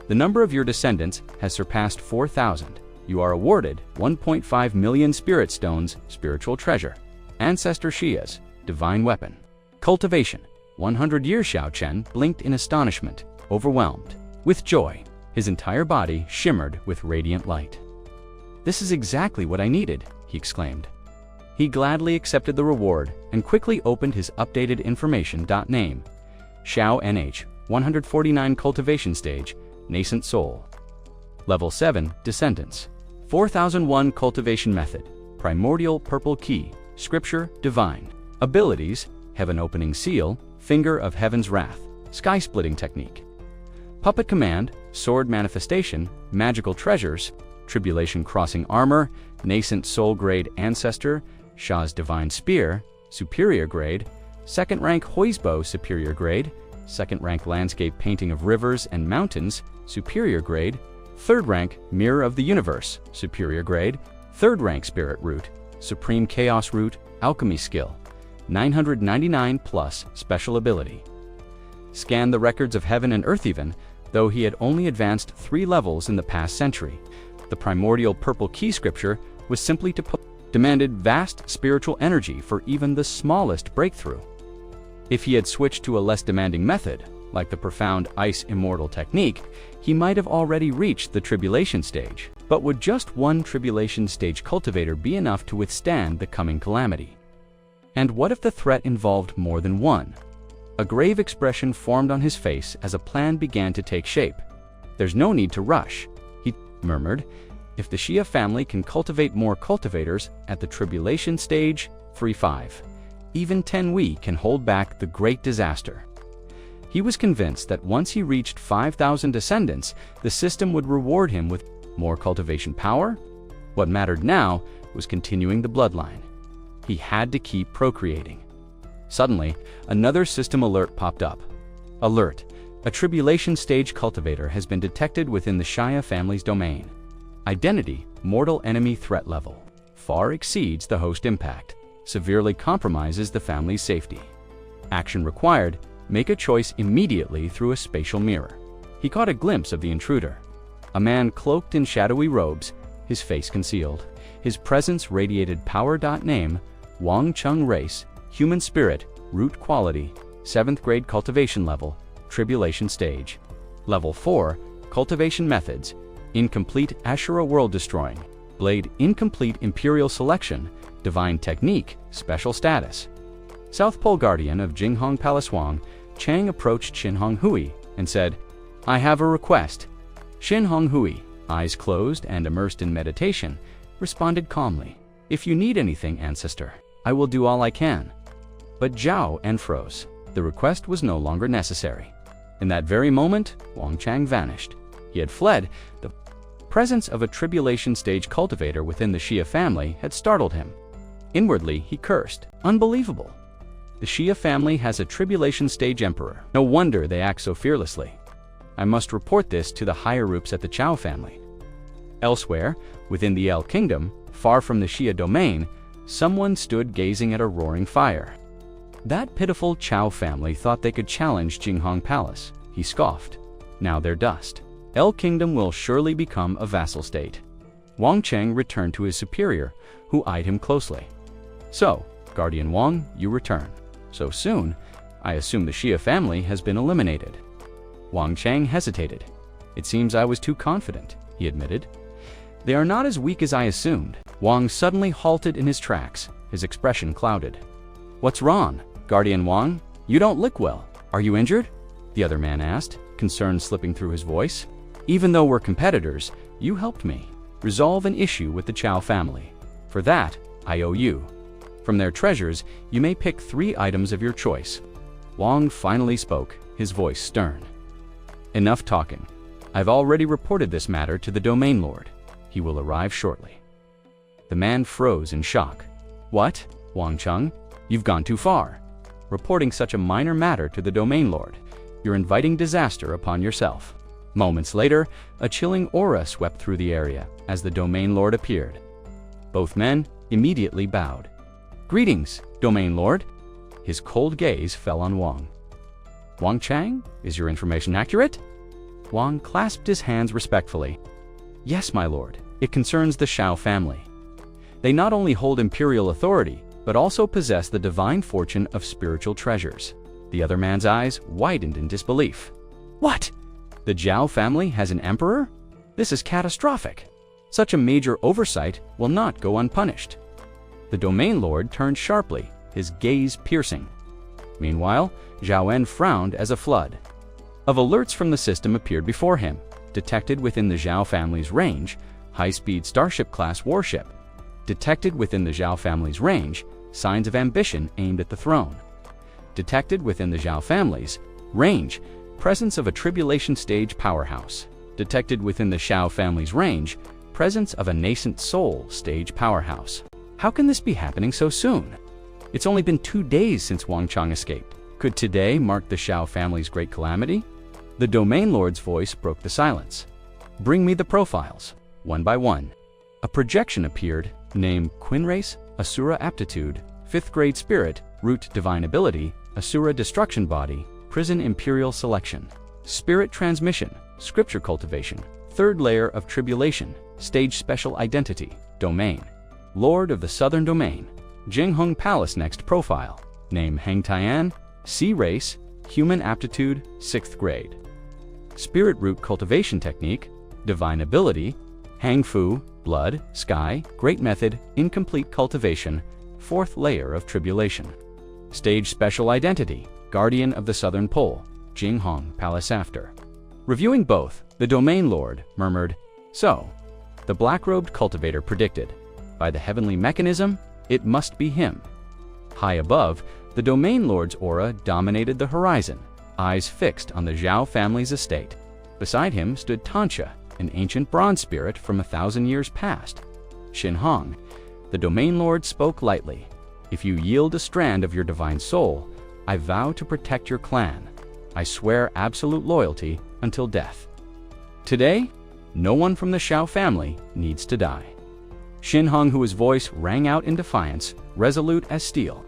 The number of your descendants has surpassed 4,000. You are awarded 1.5 million spirit stones, spiritual treasure. Ancestor Xia's divine weapon. Cultivation. 100 years. Xiao Chen blinked in astonishment, overwhelmed with joy. His entire body shimmered with radiant light. "This is exactly what I needed," he exclaimed. He gladly accepted the reward and quickly opened his updated information. Name. Xiao NH, 149 cultivation stage, nascent soul. Level 7, descendants. 4001 cultivation method, primordial purple key, scripture divine. Abilities, heaven opening seal, finger of heaven's wrath, sky splitting technique. Puppet command, sword manifestation, magical treasures, tribulation crossing armor, nascent soul grade ancestor, Sha's divine spear, superior grade, 2nd rank Hoisbo superior grade, 2nd rank landscape painting of rivers and mountains, superior grade, 3rd rank, Mirror of the Universe, superior grade, 3rd rank Spirit Root, Supreme Chaos Root, Alchemy Skill, 999 plus special ability. Scan the records of heaven and earth even, though he had only advanced 3 levels in the past century. The primordial purple key scripture was simply to demanded vast spiritual energy for even the smallest breakthrough. If he had switched to a less demanding method, like the profound ice immortal technique, he might have already reached the tribulation stage. But would just one tribulation stage cultivator be enough to withstand the coming calamity? And what if the threat involved more than one? A grave expression formed on his face as a plan began to take shape. "There's no need to rush," he murmured. "If the Shia family can cultivate more cultivators at the tribulation stage, 3-5, even 10 we can hold back the great disaster." He was convinced that once he reached 5,000 descendants, the system would reward him with more cultivation power. What mattered now was continuing the bloodline. He had to keep procreating. Suddenly, another system alert popped up. Alert: a tribulation stage cultivator has been detected within the Shia family's domain. Identity: mortal enemy threat level. Far exceeds the host impact. Severely compromises the family's safety. Action required: make a choice immediately through a spatial mirror. He caught a glimpse of the intruder. A man cloaked in shadowy robes, his face concealed. His presence radiated power. Name: Wang Chung, race, human spirit, root quality, 7th grade cultivation level, tribulation stage. Level 4, cultivation methods: incomplete Asura world destroying, blade incomplete imperial selection, divine technique, special status. South Pole guardian of Jinghong Palace Wang, Chang approached Xinhong Hui and said, "I have a request." Xinhong Hui, eyes closed and immersed in meditation, responded calmly, "If you need anything, ancestor, I will do all I can." But Zhao froze. The request was no longer necessary. In that very moment, Wang Chang vanished. He had fled. The presence of a tribulation stage cultivator within the Shia family had startled him. Inwardly, he cursed. Unbelievable. The Shia family has a tribulation stage emperor. No wonder they act so fearlessly. I must report this to the higher groups at the Chao family. Elsewhere, within the El Kingdom, far from the Shia domain, someone stood gazing at a roaring fire. That pitiful Chao family thought they could challenge Jinghong Palace. He scoffed. Now they're dust. El Kingdom will surely become a vassal state. Wang Cheng returned to his superior, who eyed him closely. "So, Guardian Wang, you return. So soon? I assume the Shia family has been eliminated." Wang Cheng hesitated. "It seems I was too confident," he admitted. "They are not as weak as I assumed." Wang suddenly halted in his tracks, his expression clouded. "What's wrong, Guardian Wang? You don't look well. Are you injured?" the other man asked, concern slipping through his voice. "Even though we're competitors, you helped me resolve an issue with the Chao family. For that, I owe you. From their treasures, you may pick 3 items of your choice." Wang finally spoke, his voice stern. "Enough talking. I've already reported this matter to the Domain Lord. He will arrive shortly." The man froze in shock. "What, Wang Chung? You've gone too far. Reporting such a minor matter to the Domain Lord. You're inviting disaster upon yourself." Moments later, a chilling aura swept through the area as the Domain Lord appeared. Both men immediately bowed. "Greetings, Domain Lord." His cold gaze fell on Wang. "Wang Chang, is your information accurate?" Wang clasped his hands respectfully. "Yes, my lord. It concerns the Shao family. They not only hold imperial authority, but also possess the divine fortune of spiritual treasures." The other man's eyes widened in disbelief. "What? The Zhao family has an emperor? This is catastrophic. Such a major oversight will not go unpunished." The Domain Lord turned sharply, his gaze piercing. Meanwhile, Zhao frowned as a flood of alerts from the system appeared before him. Detected within the Zhao family's range, high-speed Starship-class warship. Detected within the Zhao family's range, signs of ambition aimed at the throne. Detected within the Zhao family's range, presence of a tribulation stage powerhouse. Detected within the Shao family's range, presence of a nascent soul stage powerhouse. How can this be happening so soon? It's only been 2 days since Wang Chang escaped. Could today mark the Shao family's great calamity? The Domain Lord's voice broke the silence. Bring me the profiles, one by one. A projection appeared, name Quinn Race, Asura Aptitude, 5th Grade Spirit, Root Divine Ability, Asura Destruction Body, Prison Imperial Selection. Spirit Transmission, Scripture Cultivation, 3rd Layer of Tribulation, Stage Special Identity, Domain. Lord of the Southern Domain, Jinghung Palace. Next profile, name Heng Tian, Sea Race, Human Aptitude, 6th Grade. Spirit Root Cultivation Technique, Divine Ability, Hang Fu, Blood, Sky, Great Method, Incomplete Cultivation, 4th Layer of Tribulation. Stage Special Identity, Guardian of the Southern Pole, Jinghong Palace. After reviewing both, the Domain Lord murmured, "So, the black-robed cultivator predicted. By the heavenly mechanism, it must be him." High above, the Domain Lord's aura dominated the horizon, eyes fixed on the Zhao family's estate. Beside him stood Tansha, an ancient bronze spirit from 1,000 years past. Xinhong, the Domain Lord, spoke lightly. "If you yield a strand of your divine soul, I vow to protect your clan. I swear absolute loyalty until death. Today, no one from the Shao family needs to die." Xinhong, whose voice rang out in defiance, resolute as steel.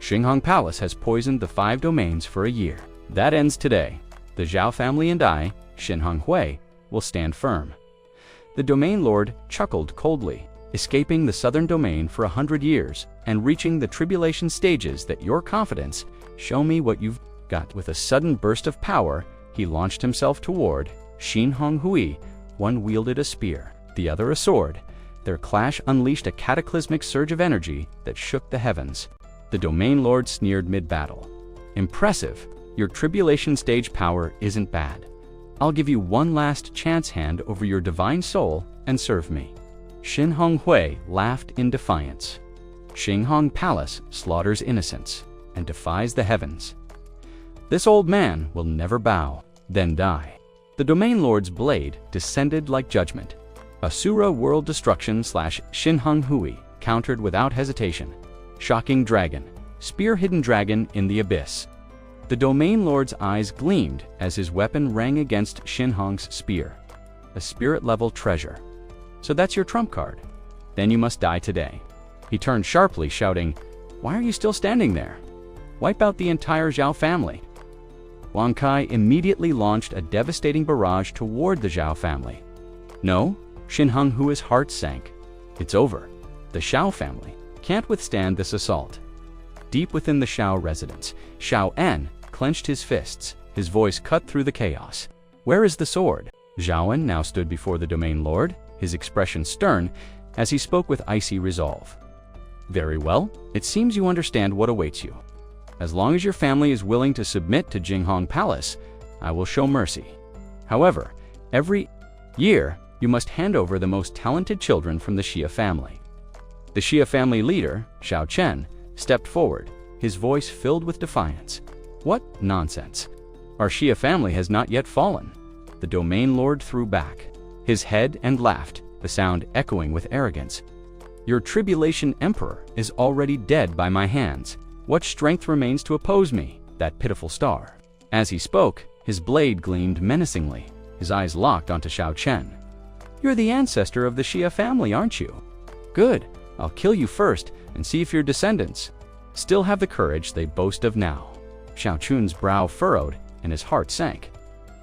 "Xinhong Palace has poisoned the 5 domains for a year. That ends today. The Zhao family and I, Xinhong Hui, will stand firm." The Domain Lord chuckled coldly. "Escaping the southern domain for 100 years and reaching the tribulation stages that your confidence, show me what you've got." With a sudden burst of power, he launched himself toward Xinhong Hui. One wielded a spear, the other a sword. Their clash unleashed a cataclysmic surge of energy that shook the heavens. The Domain Lord sneered mid-battle. "Impressive. Your tribulation stage power isn't bad. I'll give you one last chance. Hand over your divine soul and serve me." Xinhong Hui laughed in defiance. "Xinhong Palace slaughters innocents and defies the heavens. This old man will never bow, then die." The Domain Lord's blade descended like judgment. Asura World Destruction / Xinhong Hui countered without hesitation. Shocking Dragon, Spear Hidden Dragon in the Abyss. The Domain Lord's eyes gleamed as his weapon rang against Xinhong's spear. A spirit-level treasure. "So that's your trump card? Then you must die today." He turned sharply, shouting, "Why are you still standing there? Wipe out the entire Zhao family." Wang Kai immediately launched a devastating barrage toward the Zhao family. "No," Xinhong Hui's heart sank. "It's over. The Shao family can't withstand this assault." Deep within the Shao residence, Shao En clenched his fists, his voice cut through the chaos. "Where is the sword?" Zhao En now stood before the Domain Lord, his expression stern, as he spoke with icy resolve. "Very well, it seems you understand what awaits you. As long as your family is willing to submit to Jinghong Palace, I will show mercy. However, every year, you must hand over the most talented children from the Xia family." The Xia family leader, Shao Chen, stepped forward, his voice filled with defiance. "What nonsense! Our Xia family has not yet fallen." The Domain Lord threw back his head and laughed, the sound echoing with arrogance. "Your tribulation emperor is already dead by my hands. What strength remains to oppose me, that pitiful star?" As he spoke, his blade gleamed menacingly, his eyes locked onto Shao Chen. "You're the ancestor of the Xia family, aren't you? Good, I'll kill you first and see if your descendants still have the courage they boast of now." Shao Chun's brow furrowed and his heart sank.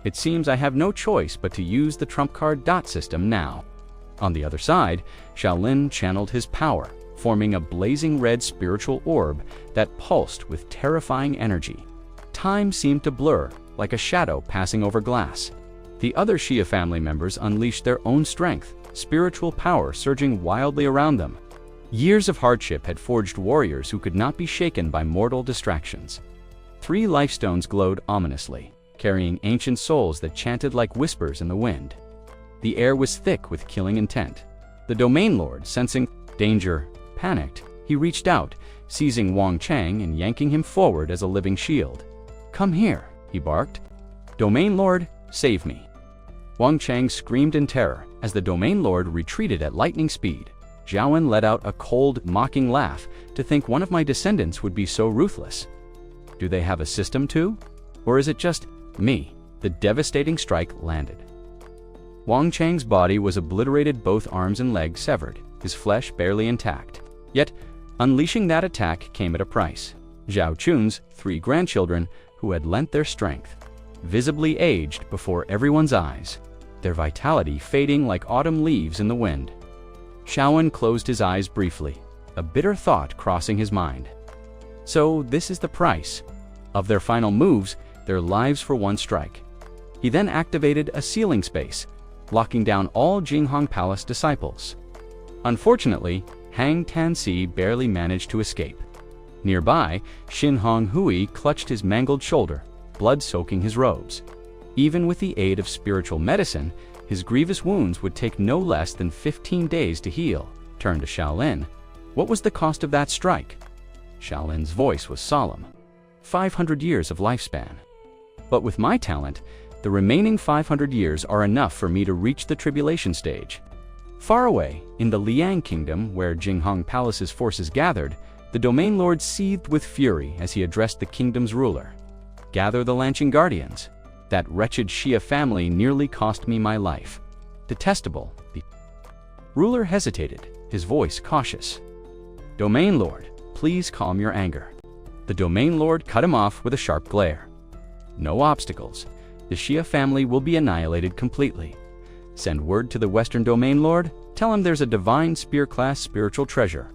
"It seems I have no choice but to use the trump card dot system now." On the other side, Shaolin channeled his power, forming a blazing red spiritual orb that pulsed with terrifying energy. Time seemed to blur, like a shadow passing over glass. The other Xia family members unleashed their own strength, spiritual power surging wildly around them. Years of hardship had forged warriors who could not be shaken by mortal distractions. 3 lifestones glowed ominously, carrying ancient souls that chanted like whispers in the wind. The air was thick with killing intent. The Domain Lord, sensing danger, panicked. He reached out, seizing Wang Chang and yanking him forward as a living shield. "Come here," he barked. "Domain Lord, save me." Wang Chang screamed in terror as the Domain Lord retreated at lightning speed. Zhaoen let out a cold, mocking laugh. "To think one of my descendants would be so ruthless. Do they have a system too? Or is it just me?" The devastating strike landed. Wang Chang's body was obliterated, both arms and legs severed, his flesh barely intact. Yet, unleashing that attack came at a price. Zhao Chun's 3 grandchildren, who had lent their strength, visibly aged before everyone's eyes, their vitality fading like autumn leaves in the wind. Shaowen closed his eyes briefly, a bitter thought crossing his mind. So this is the price. Of their final moves, their lives for one strike. He then activated a sealing space, locking down all Jinghong Palace disciples. Unfortunately, Hang Tansi barely managed to escape. Nearby, Xin Honghui clutched his mangled shoulder, blood soaking his robes. Even with the aid of spiritual medicine, his grievous wounds would take no less than 15 days to heal. Turned to Shaolin. What was the cost of that strike? Shaolin's voice was solemn. 500 years of lifespan. But with my talent, the remaining 500 years are enough for me to reach the tribulation stage. Far away, in the Liang Kingdom, where Jinghong Palace's forces gathered, the Domain Lord seethed with fury as he addressed the kingdom's ruler. Gather the Lanching Guardians. That wretched Xia family nearly cost me my life. Detestable. The ruler hesitated, his voice cautious. Domain Lord, please calm your anger. The Domain Lord cut him off with a sharp glare. No obstacles. The Xia family will be annihilated completely. Send word to the Western Domain Lord, tell him there's a divine spear-class spiritual treasure.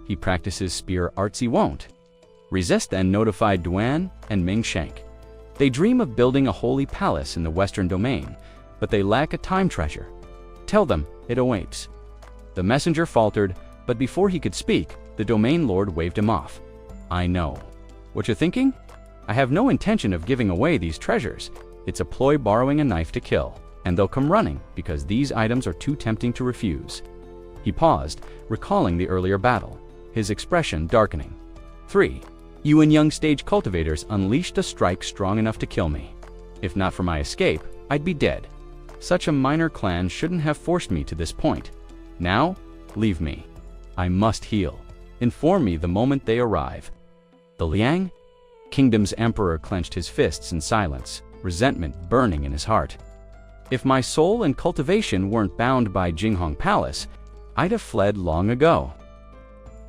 He practices spear arts he won't. Resist then notified Duan and Ming Shank. They dream of building a holy palace in the Western Domain, but they lack a time treasure. Tell them it awaits. The messenger faltered, but before he could speak, the Domain Lord waved him off. I know. What you're thinking? I have no intention of giving away these treasures. It's a ploy borrowing a knife to kill, and they'll come running because these items are too tempting to refuse. He paused, recalling the earlier battle, his expression darkening. 3. You and young stage cultivators unleashed a strike strong enough to kill me. If not for my escape, I'd be dead. Such a minor clan shouldn't have forced me to this point. Now, leave me. I must heal. Inform me the moment they arrive. The Liang Kingdom's emperor clenched his fists in silence, resentment burning in his heart. If my soul and cultivation weren't bound by Jinghong Palace, I'd have fled long ago.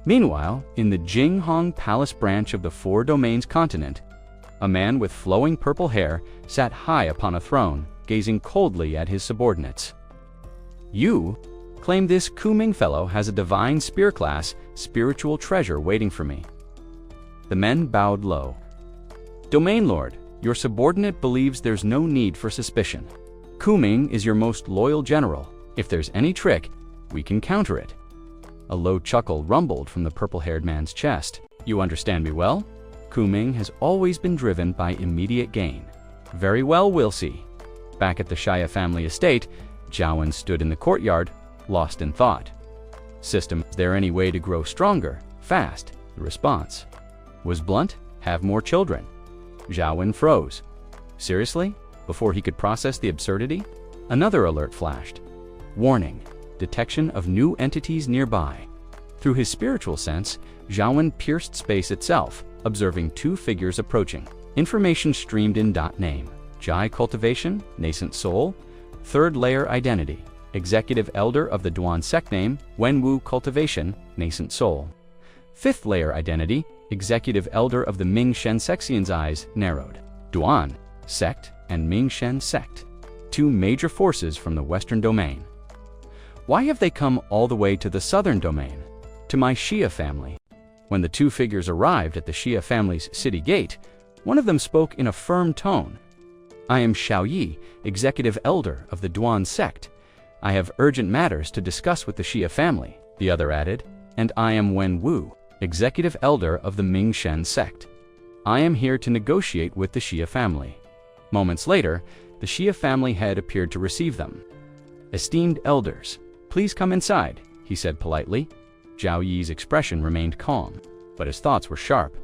Meanwhile, in the Jinghong Palace branch of the Four Domains continent, a man with flowing purple hair sat high upon a throne, gazing coldly at his subordinates. You claim this Kuming fellow has a divine spear-class spiritual treasure waiting for me. The men bowed low. Domain Lord, your subordinate believes there's no need for suspicion. Kuming is your most loyal general. If there's any trick, we can counter it. A low chuckle rumbled from the purple-haired man's chest. You understand me well? Kuming has always been driven by immediate gain. Very well, we'll see. Back at the Shaya family estate, Zhaowen stood in the courtyard, lost in thought. System, is there any way to grow stronger, fast? The response was blunt, have more children. Zhaowen froze. Seriously? Before he could process the absurdity, another alert flashed. Warning, detection of new entities nearby. Through his spiritual sense, Zhaowen pierced space itself, observing 2 figures approaching. Information streamed in. Name, Jai cultivation, nascent soul. 3rd layer identity, executive elder of the Duan sect name, Wenwu cultivation, nascent soul. 5th layer identity, executive elder of the Ming Shen Sexian's eyes, narrowed. Duan sect and Ming Shen sect, 2 major forces from the Western Domain. Why have they come all the way to the Southern Domain, to my Xia family? When the 2 figures arrived at the Xia family's city gate, one of them spoke in a firm tone. I am Xiao Yi, executive elder of the Duan sect. I have urgent matters to discuss with the Xia family, the other added, and I am Wen Wu, executive elder of the Ming Shen sect. I am here to negotiate with the Xia family. Moments later, the Xia family head appeared to receive them. Esteemed elders, please come inside, he said politely. Zhao Yi's expression remained calm, but his thoughts were sharp.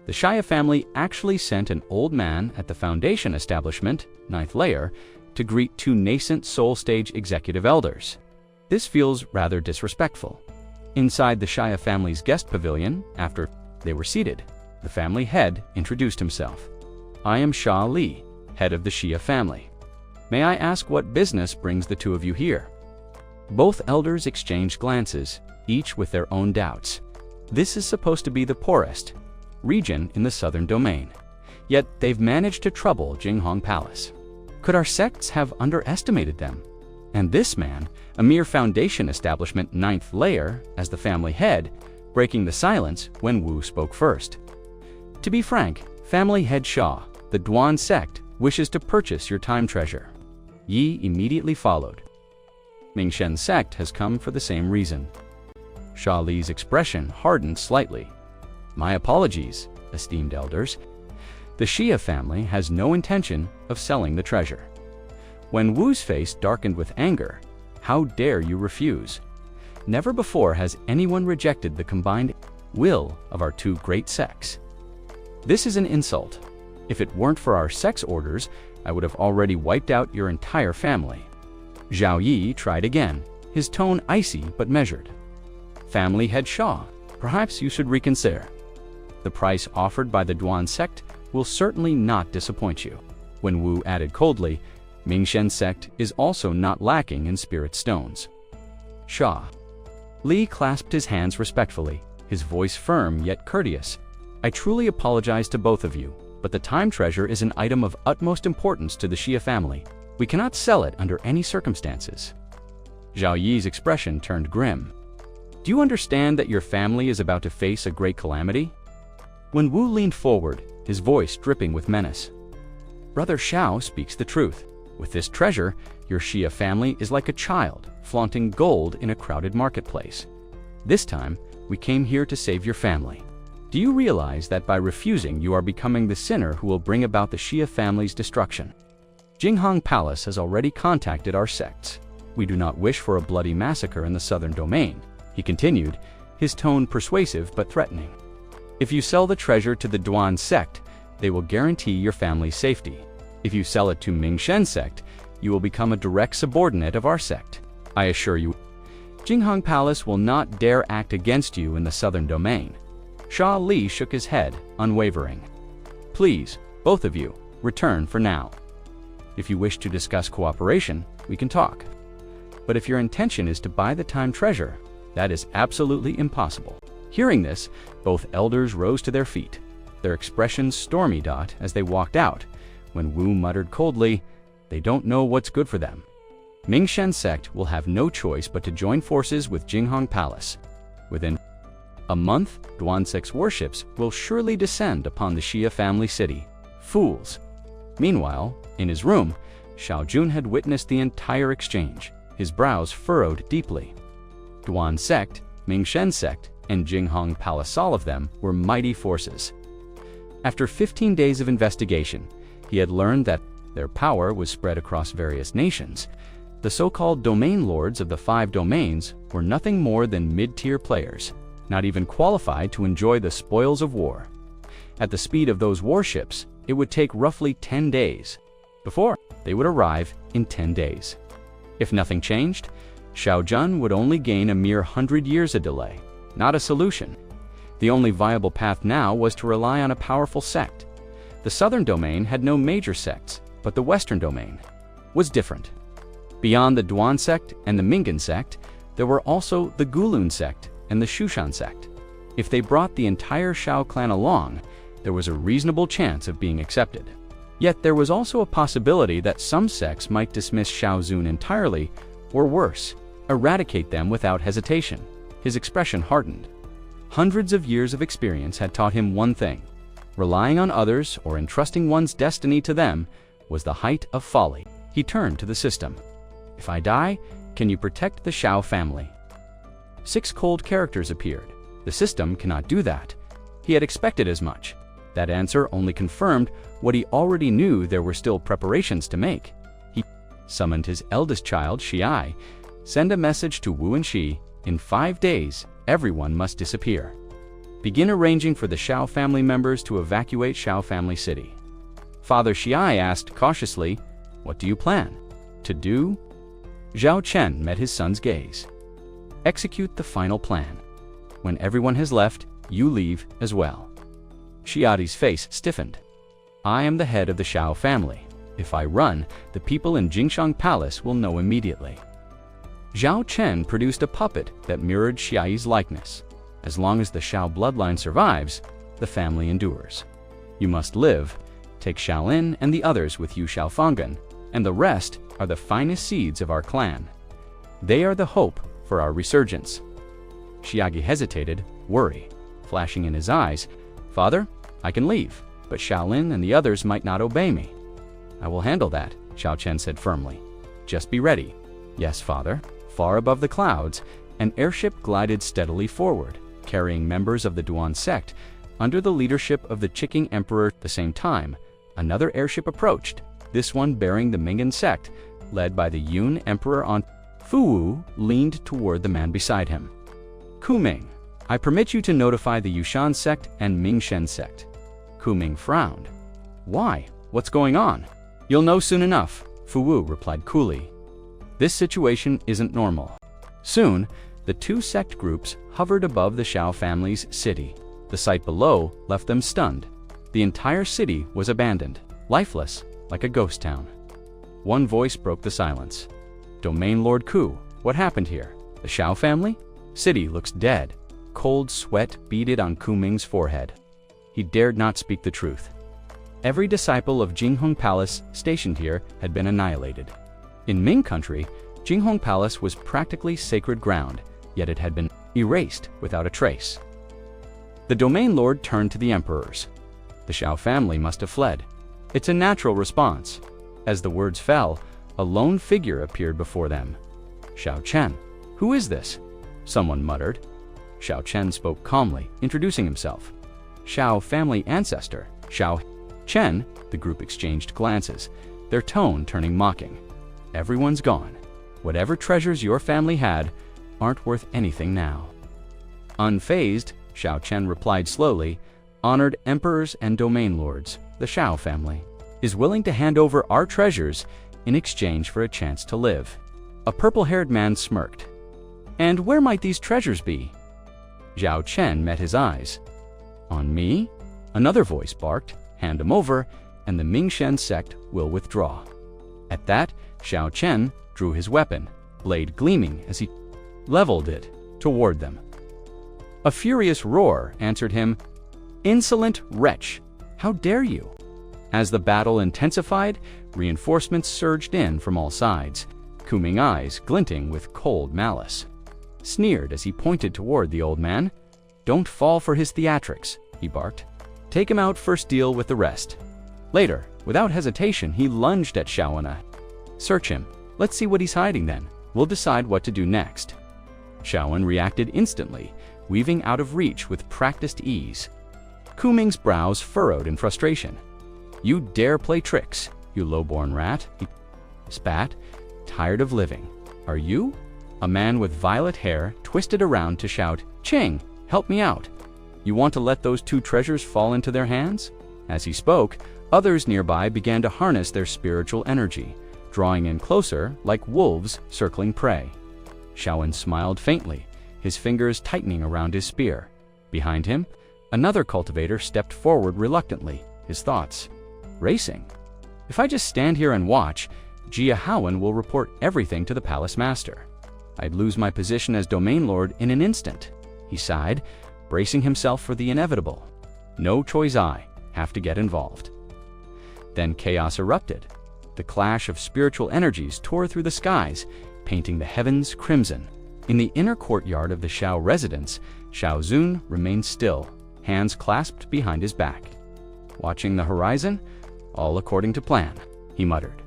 The Xia family actually sent an old man at the foundation establishment, 9th layer, to greet 2 nascent soul stage executive elders. This feels rather disrespectful. Inside the Xia family's guest pavilion, after they were seated, the family head introduced himself. I am Xia Li, head of the Xia family. May I ask what business brings the two of you here?" Both elders exchanged glances, each with their own doubts. This is supposed to be the poorest region in the southern domain, yet they've managed to trouble Jinghong Palace. Could our sects have underestimated them? And this man, a mere foundation establishment 9th layer, as the family head, breaking the silence when Wu spoke first. "To be frank, family head Sha, the Duan sect, wishes to purchase your time treasure." Yi immediately followed. "Mingshen sect has come for the same reason." Sha Li's expression hardened slightly. "My apologies, esteemed elders. The Xia family has no intention of selling the treasure." When Wu's face darkened with anger, "How dare you refuse? Never before has anyone rejected the combined will of our two great sects. This is an insult. If it weren't for our sect's orders, I would have already wiped out your entire family." Zhao Yi tried again, his tone icy but measured. "Family head Sha, perhaps you should reconsider. The price offered by the Duan sect will certainly not disappoint you." When Wu added coldly, "Mingshen sect is also not lacking in spirit stones." Sha. Li clasped his hands respectfully, his voice firm yet courteous. "I truly apologize to both of you, but the time treasure is an item of utmost importance to the Xia family. We cannot sell it under any circumstances." Zhao Yi's expression turned grim. "Do you understand that your family is about to face a great calamity?" When Wu leaned forward, his voice dripping with menace. "Brother Xiao speaks the truth. With this treasure, your Xia family is like a child, flaunting gold in a crowded marketplace. This time, we came here to save your family. Do you realize that by refusing, you are becoming the sinner who will bring about the Xia family's destruction? Jinghong Palace has already contacted our sects. We do not wish for a bloody massacre in the southern domain," he continued, his tone persuasive but threatening. "If you sell the treasure to the Duan sect, they will guarantee your family's safety. If you sell it to Mingshen sect, you will become a direct subordinate of our sect. I assure you, Jinghong Palace will not dare act against you in the southern domain." Sha Li shook his head, unwavering. "Please, both of you, return for now. If you wish to discuss cooperation, we can talk. But if your intention is to buy the time treasure, that is absolutely impossible." Hearing this, both elders rose to their feet, their expressions stormy as they walked out, when Wu muttered coldly, "They don't know what's good for them." Mingshen sect will have no choice but to join forces with Jinghong Palace. Within a month, Duan sect's warships will surely descend upon the Xia family city. Fools! Meanwhile, in his room, Xiao Jun had witnessed the entire exchange, his brows furrowed deeply. Duan sect, Mingshen sect, and Jinghong Palace, all of them, were mighty forces. After 15 days of investigation, he had learned that their power was spread across various nations. The so-called domain lords of the 5 domains were nothing more than mid-tier players, not even qualified to enjoy the spoils of war. At the speed of those warships, it would take roughly 10 days. Before, they would arrive in 10 days. If nothing changed, Xiao Jun would only gain a mere 100 years a delay, not a solution. The only viable path now was to rely on a powerful sect. The southern domain had no major sects, but the western domain was different. Beyond the Duan sect and the Mingan sect, there were also the Gulun sect and the Shushan sect. If they brought the entire Shao clan along, there was a reasonable chance of being accepted. Yet there was also a possibility that some sects might dismiss Xiao Zun entirely, or worse, eradicate them without hesitation. His expression hardened. Hundreds of years of experience had taught him one thing: relying on others or entrusting one's destiny to them was the height of folly. He turned to the system. "If I die, can you protect the Xiao family?" 6 cold characters appeared. The system cannot do that. He had expected as much. That answer only confirmed what he already knew: there were still preparations to make. He summoned his eldest child, Xiai. "Send a message to Wu and Shi. In 5 days, everyone must disappear. Begin arranging for the Xiao family members to evacuate Xiao family city." Father Xiai asked cautiously, "What do you plan to do?" Zhao Chen met his son's gaze. "Execute the final plan. When everyone has left, you leave as well." Xiadi's face stiffened. "I am the head of the Xiao family. If I run, the people in Jinshang Palace will know immediately. Zhao Chen produced a puppet that mirrored Xiaoyi's likeness. As long as the Xiao bloodline survives, the family endures. You must live. Take Shaolin and the others with you Xiaofangan, and the rest are the finest seeds of our clan. They are the hope for our resurgence. Xiagi hesitated, worry flashing in his eyes. Father, I can leave, but Shaolin and the others might not obey me. I will handle that, Xiao Chen said firmly. Just be ready. Yes, father. Far above the clouds, an airship glided steadily forward, carrying members of the Duan sect under the leadership of the Chiking Emperor. At the same time, another airship approached, this one bearing the Mingan sect, led by the Yun Emperor on. Fu Wu leaned toward the man beside him. Kuming, I permit you to notify the Yushan sect and Mingshen sect. Kuming frowned. Why? What's going on? You'll know soon enough, Fu Wu replied coolly. This situation isn't normal. Soon, the two sect groups hovered above the Xiao family's city. The sight below left them stunned. The entire city was abandoned, lifeless, like a ghost town. One voice broke the silence. Domain Lord Ku, what happened here? The Xiao family? City looks dead. Cold sweat beaded on Kuming's forehead. He dared not speak the truth. Every disciple of Jinghong Palace stationed here had been annihilated. In Ming country, Jinghong Palace was practically sacred ground, yet it had been erased without a trace. The domain lord turned to the emperors. The Xiao family must have fled. It's a natural response. As the words fell, a lone figure appeared before them. Xiao Chen. Who is this? Someone muttered. Xiao Chen spoke calmly, introducing himself. Xiao family ancestor, Xiao Chen. The group exchanged glances, their tone turning mocking. Everyone's gone. Whatever treasures your family had aren't worth anything now. Unfazed, Xiao Chen replied slowly, honored emperors and domain lords, the Xiao family, is willing to hand over our treasures in exchange for a chance to live. A purple-haired man smirked. And where might these treasures be? Zhao Chen met his eyes. On me? Another voice barked, hand them over, and the Mingshen sect will withdraw. At that, Xiao Chen drew his weapon, blade gleaming as he leveled it toward them. A furious roar answered him. Insolent wretch! How dare you! As the battle intensified, reinforcements surged in from all sides, Kuming eyes glinting with cold malice. Sneered as he pointed toward the old man. Don't fall for his theatrics, he barked. Take him out, first deal with the rest. Later, without hesitation, he lunged at Xiaowen. Search him. Let's see what he's hiding then. We'll decide what to do next. Xiaowen reacted instantly, weaving out of reach with practiced ease. Kuming's brows furrowed in frustration. You dare play tricks, you low-born rat, he spat, tired of living. Are you? A man with violet hair twisted around to shout, Ching, help me out. You want to let those two treasures fall into their hands? As he spoke, others nearby began to harness their spiritual energy, drawing in closer like wolves circling prey. Xiaowen smiled faintly, his fingers tightening around his spear. Behind him, another cultivator stepped forward reluctantly, his thoughts racing. If I just stand here and watch, Jia Haowen will report everything to the palace master. I'd lose my position as domain lord in an instant. He sighed, bracing himself for the inevitable. No choice, I have to get involved. Then chaos erupted. The clash of spiritual energies tore through the skies, painting the heavens crimson. In the inner courtyard of the Xiao residence, Xiao Zun remained still, hands clasped behind his back. Watching the horizon, all according to plan, he muttered.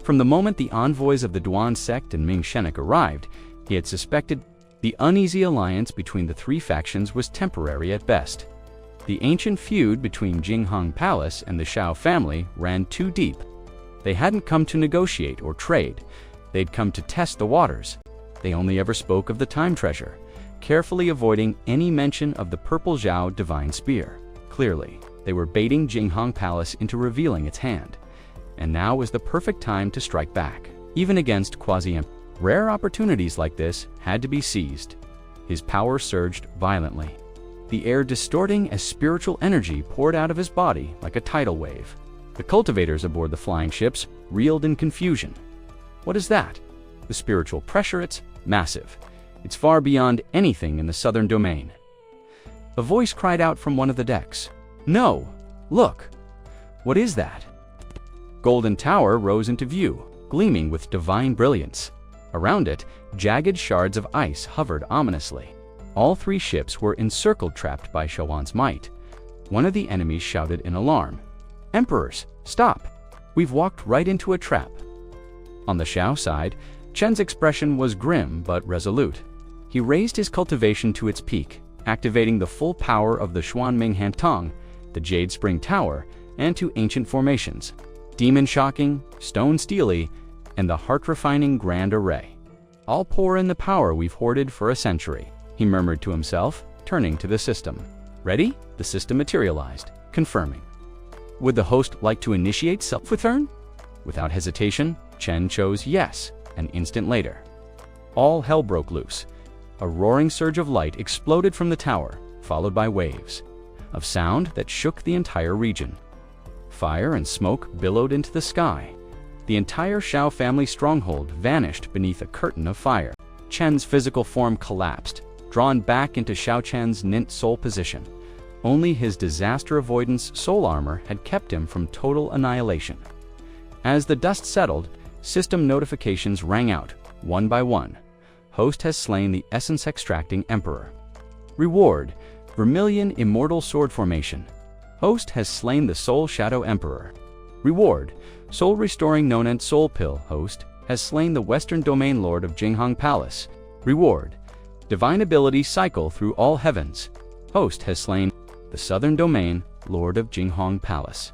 From the moment the envoys of the Duan sect and Ming Shenik arrived, he had suspected the uneasy alliance between the three factions was temporary at best. The ancient feud between Jinghong Palace and the Xiao family ran too deep. They hadn't come to negotiate or trade. They'd come to test the waters. They only ever spoke of the time treasure, carefully avoiding any mention of the purple Zhao divine spear. Clearly, they were baiting Jinghong Palace into revealing its hand. And now was the perfect time to strike back, even against quasi-emperor. Rare opportunities like this had to be seized. His power surged violently, the air distorting as spiritual energy poured out of his body like a tidal wave. The cultivators aboard the flying ships reeled in confusion. What is that? The spiritual pressure? It's massive. It's far beyond anything in the southern domain. A voice cried out from one of the decks. No! Look! What is that? Golden Tower rose into view, gleaming with divine brilliance. Around it, jagged shards of ice hovered ominously. All three ships were encircled, trapped by Shawan's might. One of the enemies shouted in alarm. Emperors, stop! We've walked right into a trap. On the Shao side, Chen's expression was grim but resolute. He raised his cultivation to its peak, activating the full power of the Xuanming Hantong, the Jade Spring Tower, and two ancient formations, Demon Shocking, Stone Steely, and the Heart-Refining Grand Array. I'll pour in the power we've hoarded for a century, he murmured to himself, turning to the system. Ready? The system materialized, confirming. Would the host like to initiate self-return? Without hesitation, Chen chose yes, an instant later. All hell broke loose. A roaring surge of light exploded from the tower, followed by waves of sound that shook the entire region. Fire and smoke billowed into the sky. The entire Shao family stronghold vanished beneath a curtain of fire. Chen's physical form collapsed, drawn back into Shao Chen's nent soul position. Only his disaster avoidance soul armor had kept him from total annihilation. As the dust settled, system notifications rang out, one by one. Host has slain the essence-extracting Emperor. Reward: Vermilion Immortal Sword Formation. Host has slain the Soul Shadow Emperor. Reward: Soul-restoring Nonent Soul Pill. Host has slain the Western Domain Lord of Jinghong Palace. Reward: Divine Ability Cycle Through All Heavens. Host has slain the Southern Domain Lord of Jinghong Palace.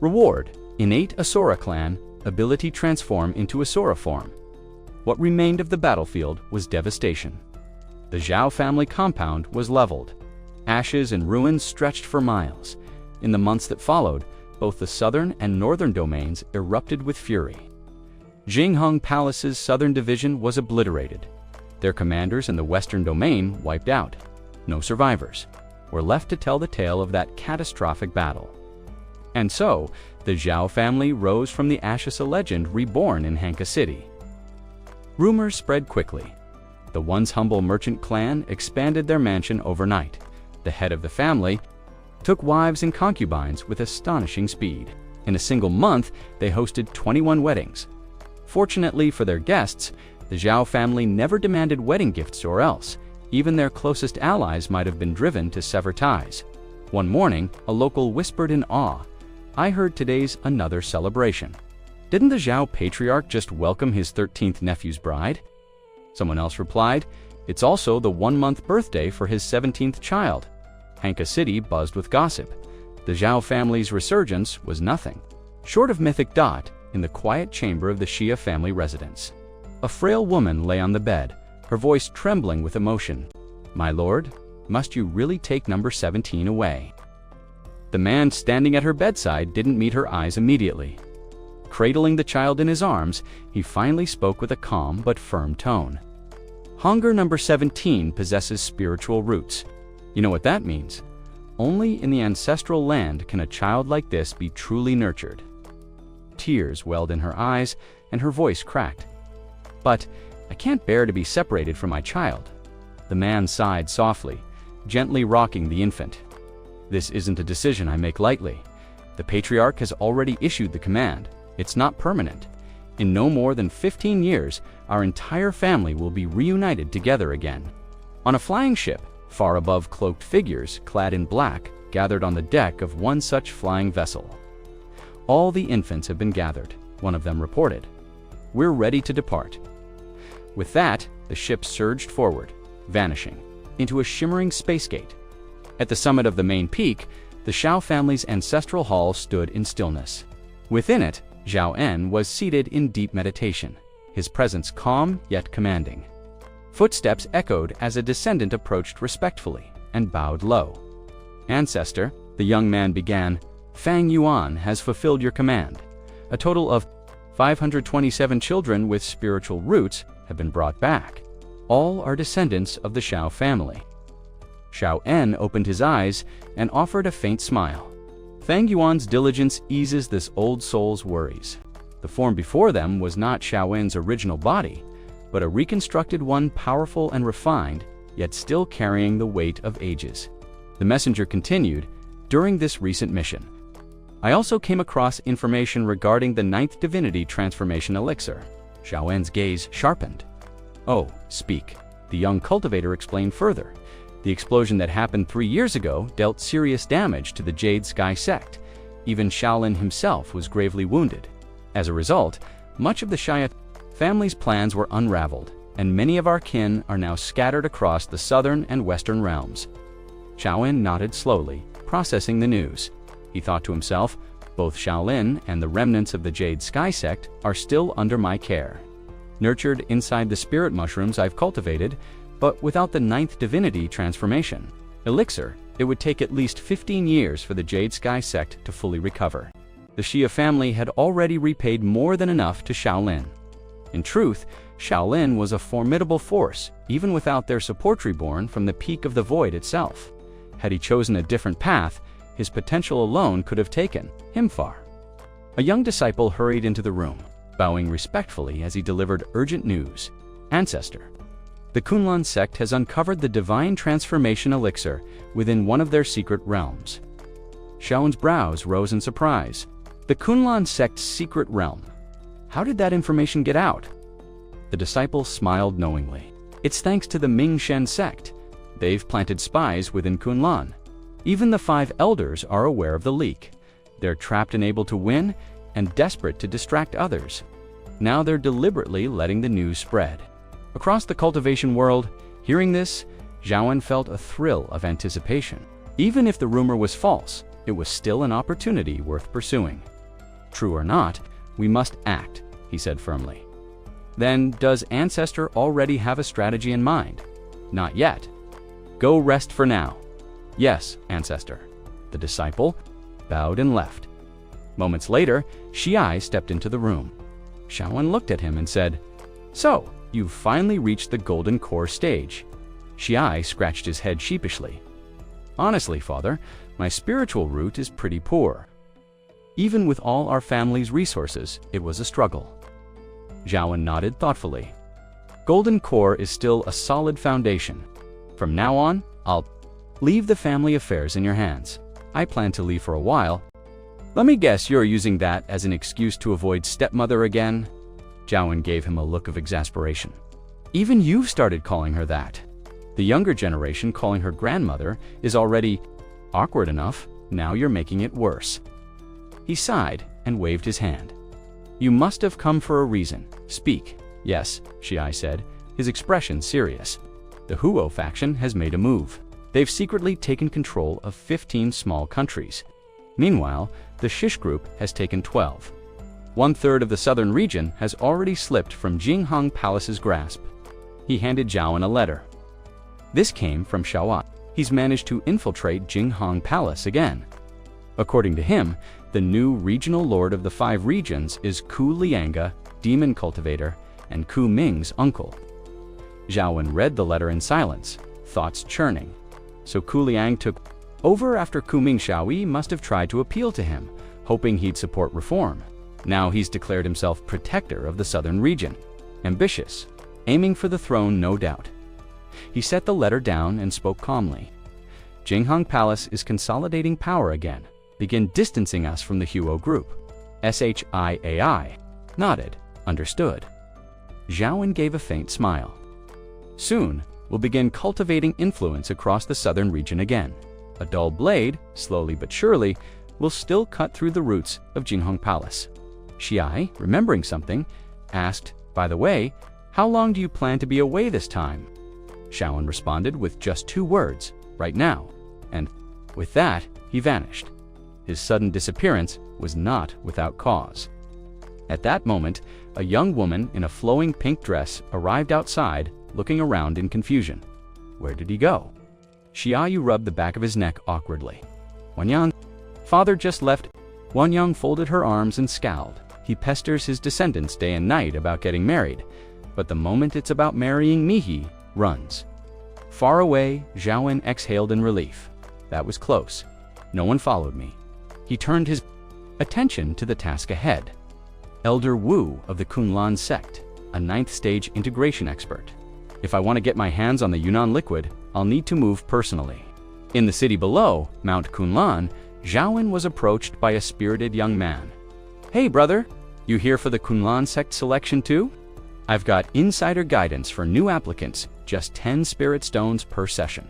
Reward: Innate Asura Clan Ability Transform into Asura Form. What remained of the battlefield was devastation. The Zhao family compound was leveled. Ashes and ruins stretched for miles. In the months that followed, both the southern and northern domains erupted with fury. Jinghong Palace's southern division was obliterated. Their commanders in the western domain wiped out. No survivors were left to tell the tale of that catastrophic battle. And so, the Zhao family rose from the ashes, a legend reborn in Hanka City. Rumors spread quickly. The once humble merchant clan expanded their mansion overnight. The head of the family took wives and concubines with astonishing speed. In a single month, they hosted 21 weddings. Fortunately for their guests, the Zhao family never demanded wedding gifts, or else even their closest allies might have been driven to sever ties. One morning, a local whispered in awe, "I heard today's another celebration. Didn't the Zhao patriarch just welcome his 13th nephew's bride?" Someone else replied, "It's also the 1-month birthday for his 17th child." Hanka City buzzed with gossip. The Zhao family's resurgence was nothing short of mythic. In the quiet chamber of the Xia family residence, a frail woman lay on the bed, her voice trembling with emotion. "My lord, must you really take number 17 away?" The man standing at her bedside didn't meet her eyes immediately. Cradling the child in his arms, he finally spoke with a calm but firm tone. "Hunger number 17 possesses spiritual roots. You know what that means? Only in the ancestral land can a child like this be truly nurtured." Tears welled in her eyes, and her voice cracked. "But I can't bear to be separated from my child." The man sighed softly, gently rocking the infant. "This isn't a decision I make lightly. The patriarch has already issued the command. It's not permanent. In no more than 15 years, our entire family will be reunited together again." On a flying ship, far above, cloaked figures clad in black gathered on the deck of one such flying vessel. "All the infants have been gathered," one of them reported. "We're ready to depart." With that, the ship surged forward, vanishing into a shimmering space gate. At the summit of the main peak, the Shao family's ancestral hall stood in stillness. Within it, Zhao En was seated in deep meditation, his presence calm yet commanding. Footsteps echoed as a descendant approached respectfully and bowed low. "Ancestor," the young man began, "Fang Yuan has fulfilled your command. A total of 527 children with spiritual roots have been brought back. All are descendants of the Shao family." Shao En opened his eyes and offered a faint smile. Fang Yuan's diligence eases this old soul's worries. The form before them was not Xiaowen's original body, but a reconstructed one, powerful and refined, yet still carrying the weight of ages. The messenger continued, during this recent mission, I also came across information regarding the 9th divinity transformation elixir. Xiaowen's gaze sharpened. Oh, speak. The young cultivator explained further. The explosion that happened 3 years ago dealt serious damage to the Jade Sky sect. Even Shaolin himself was gravely wounded. As a result, much of the Xia family's plans were unraveled, and many of our kin are now scattered across the southern and western realms. Xiaowen nodded slowly, processing the news. He thought to himself, both Shaolin and the remnants of the Jade Sky sect are still under my care. Nurtured inside the spirit mushrooms I've cultivated, but without the 9th divinity transformation elixir, it would take at least 15 years for the Jade Sky sect to fully recover. The Xia family had already repaid more than enough to Shaolin. In truth, Shaolin was a formidable force, even without their support reborn from the peak of the void itself. Had he chosen a different path, his potential alone could have taken him far. A young disciple hurried into the room, bowing respectfully as he delivered urgent news. Ancestor. The Kunlun sect has uncovered the divine transformation elixir within one of their secret realms. Xiaowen's brows rose in surprise. The Kunlun sect's secret realm. How did that information get out? The disciple smiled knowingly. It's thanks to the Mingshen sect. They've planted spies within Kunlun. Even the 5 elders are aware of the leak. They're trapped and able to win, and desperate to distract others. Now they're deliberately letting the news spread. Across the cultivation world, hearing this, Xiaowen felt a thrill of anticipation. Even if the rumor was false, it was still an opportunity worth pursuing. True or not, we must act, he said firmly. Then, does Ancestor already have a strategy in mind? Not yet. Go rest for now. Yes, Ancestor. The disciple bowed and left. Moments later, Xiai stepped into the room. Xiaowen looked at him and said, So, you've finally reached the golden core stage. Xiai scratched his head sheepishly. Honestly, Father, my spiritual route is pretty poor. Even with all our family's resources, it was a struggle. Xiaowen nodded thoughtfully. Golden core is still a solid foundation. From now on, I'll leave the family affairs in your hands. I plan to leave for a while. Let me guess you're using that as an excuse to avoid stepmother again? Xiaowen gave him a look of exasperation. Even you've started calling her that. The younger generation calling her grandmother is already awkward enough. Now you're making it worse. He sighed and waved his hand. You must have come for a reason. Speak. Yes, Xiai said, his expression serious. The Huo faction has made a move. They've secretly taken control of 15 small countries. Meanwhile, the Shish group has taken 12. 1/3 of the southern region has already slipped from Jinghang Palace's grasp. He handed Xiaowen a letter. This came from Xiaowan. He's managed to infiltrate Jinghang Palace again. According to him, the new regional lord of the 5 regions is Ku Lianga, demon cultivator, and Ku Ming's uncle. Xiaowen read the letter in silence, thoughts churning. So Ku Liang took over after Ku Ming Xiaoyi must have tried to appeal to him, hoping he'd support reform. Now he's declared himself protector of the southern region. Ambitious, aiming for the throne, no doubt. He set the letter down and spoke calmly. Jinghang Palace is consolidating power again. Begin distancing us from the Huo group. Shiai nodded. Understood. Xiaowen gave a faint smile. Soon, we'll begin cultivating influence across the southern region again. A dull blade, slowly but surely, will still cut through the roots of Jinghang Palace. Xiai, remembering something, asked, By the way, how long do you plan to be away this time? Xiaowen responded with just 2 words, right now. And with that, he vanished. His sudden disappearance was not without cause. At that moment, a young woman in a flowing pink dress arrived outside, looking around in confusion. Where did he go? Xiaoyu rubbed the back of his neck awkwardly. Wanyang, father just left. Wanyang folded her arms and scowled. He pesters his descendants day and night about getting married, but the moment it's about marrying me, he runs. Far away, Xiaowen exhaled in relief. That was close. No one followed me. he turned his attention to the task ahead. Elder Wu of the Kunlan sect, a 9th stage integration expert. If I want to get my hands on the Yunnan liquid, I'll need to move personally. In the city below, Mount Kunlan, Zhaowen was approached by a spirited young man. "Hey brother, you here for the Kunlan sect selection too? I've got insider guidance for new applicants, just 10 spirit stones per session.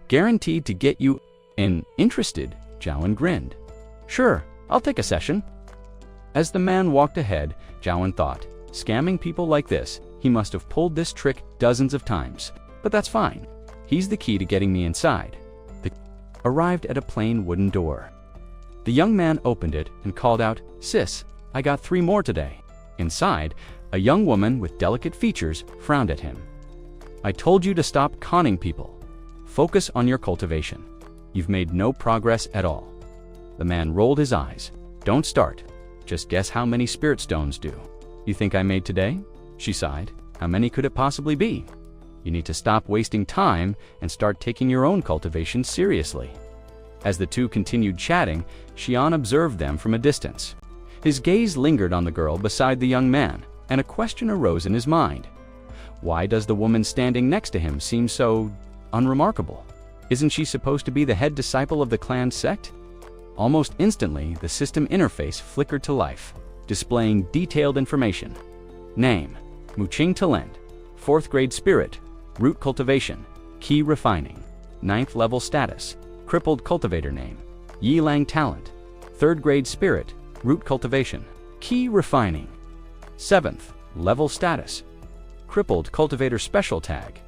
Guaranteed to get you in." Interested, Zhaowen grinned. "Sure, I'll take a session." As the man walked ahead, Zhaowen thought, scamming people like this, he must have pulled this trick dozens of times. But that's fine. He's the key to getting me inside. They arrived at a plain wooden door. The young man opened it and called out, "Sis, I got 3 more today." Inside, a young woman with delicate features frowned at him. "I told you to stop conning people. Focus on your cultivation. You've made no progress at all." The man rolled his eyes. "Don't start. Just guess how many spirit stones do." "You think I made today?" She sighed. "How many could it possibly be? You need to stop wasting time and start taking your own cultivation seriously." As the two continued chatting, Xian observed them from a distance. His gaze lingered on the girl beside the young man, and a question arose in his mind. Why does the woman standing next to him seem so unremarkable? Isn't she supposed to be the head disciple of the clan sect? Almost instantly, the system interface flickered to life, displaying detailed information. Name: Muqing Talent, 4th grade spirit, root cultivation, key refining, 9th level status, crippled cultivator name, Yilang Talent, 3rd grade spirit, root cultivation, key refining, 7th level status, crippled cultivator special tag.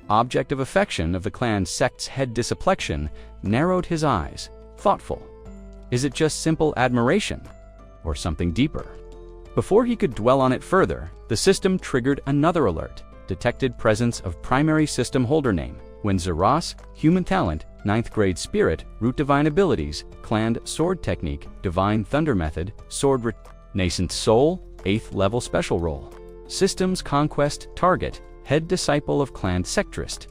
Object of affection of the clan sect's head disaplexion narrowed his eyes, thoughtful. Is it just simple admiration, or something deeper? Before he could dwell on it further, the system triggered another alert. Detected presence of primary system holder name. When Zeros, human talent, 9th grade spirit, root divine abilities, clanned sword technique, divine thunder method, nascent soul, 8th level special role. Systems conquest target, head disciple of clan sectrist.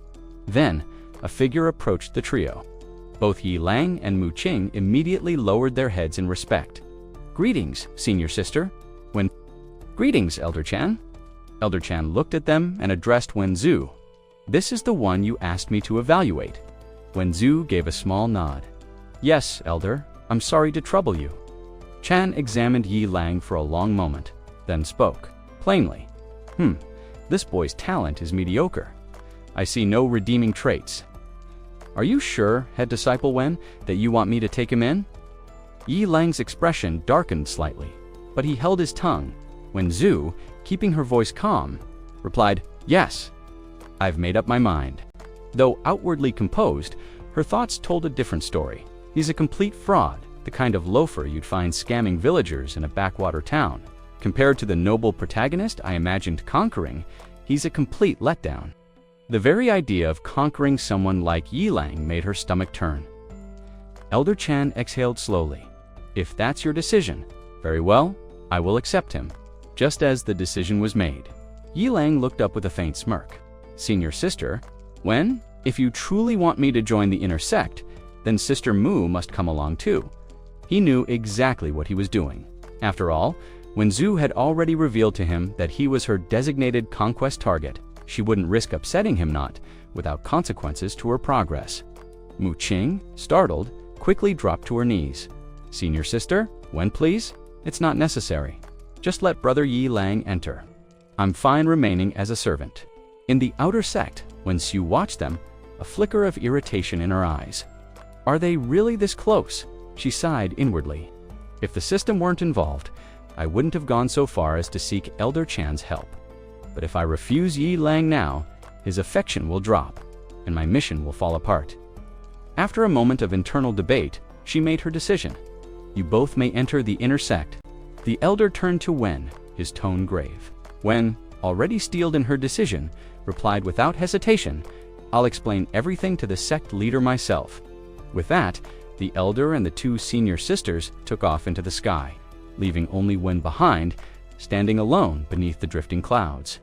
Then, a figure approached the trio. Both Yi Lang and Mu Qing immediately lowered their heads in respect. "Greetings, senior sister." "Greetings, Elder Chan." Elder Chan looked at them and addressed Wen Zhu. "This is the one you asked me to evaluate." Wen Zhu gave a small nod. "Yes, Elder, I'm sorry to trouble you." Chan examined Yi Lang for a long moment, then spoke, plainly. This boy's talent is mediocre. I see no redeeming traits. Are you sure, head disciple Wen, that you want me to take him in?" Yi Lang's expression darkened slightly, but he held his tongue. Wen Zhu, keeping her voice calm, replied, "Yes, I've made up my mind." Though outwardly composed, her thoughts told a different story. He's a complete fraud, the kind of loafer you'd find scamming villagers in a backwater town. Compared to the noble protagonist I imagined conquering, he's a complete letdown. The very idea of conquering someone like Yi Lang made her stomach turn. Elder Chan exhaled slowly. "If that's your decision, very well, I will accept him." Just as the decision was made, Yi Lang looked up with a faint smirk. "Senior sister, Wen, if you truly want me to join the inner sect, then Sister Mu must come along too." He knew exactly what he was doing. After all, when Zhu had already revealed to him that he was her designated conquest target, she wouldn't risk upsetting him not, without consequences to her progress. Mu Qing, startled, quickly dropped to her knees. "Senior sister, Wen please? It's not necessary. Just let Brother Yi Lang enter. I'm fine remaining as a servant." In the outer sect, when Xu watched them, a flicker of irritation in her eyes. Are they really this close? She sighed inwardly. If the system weren't involved, I wouldn't have gone so far as to seek Elder Chan's help. But if I refuse Yi Lang now, his affection will drop, and my mission will fall apart. After a moment of internal debate, she made her decision. "You both may enter the inner sect." The elder turned to Wen, his tone grave. Wen, already steeled in her decision, replied without hesitation, "I'll explain everything to the sect leader myself." With that, the elder and the 2 senior sisters took off into the sky, leaving only Wen behind, standing alone beneath the drifting clouds.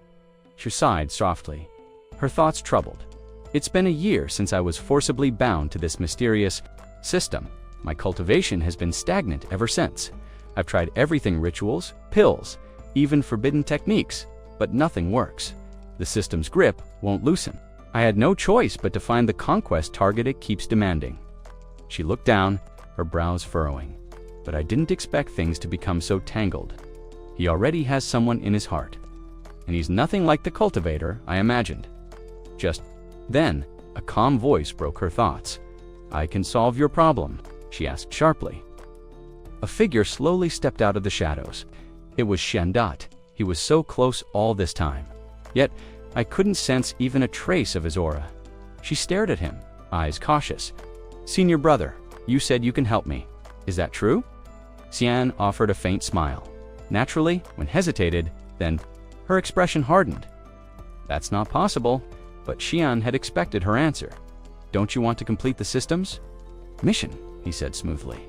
She sighed softly, her thoughts troubled. It's been a year since I was forcibly bound to this mysterious system. My cultivation has been stagnant ever since. I've tried everything: rituals, pills, even forbidden techniques, but nothing works. The system's grip won't loosen. I had no choice but to find the conquest target it keeps demanding. She looked down, her brows furrowing. But I didn't expect things to become so tangled. He already has someone in his heart, and he's nothing like the cultivator I imagined. Just then, a calm voice broke her thoughts. "I can solve your problem," she asked sharply. A figure slowly stepped out of the shadows. It was Shendat. He was so close all this time. Yet, I couldn't sense even a trace of his aura. She stared at him, eyes cautious. "Senior brother, you said you can help me. Is that true?" Xian offered a faint smile. Naturally, when hesitated, then her expression hardened. "That's not possible," but Xian had expected her answer. "Don't you want to complete the systems?" "Mission," he said smoothly.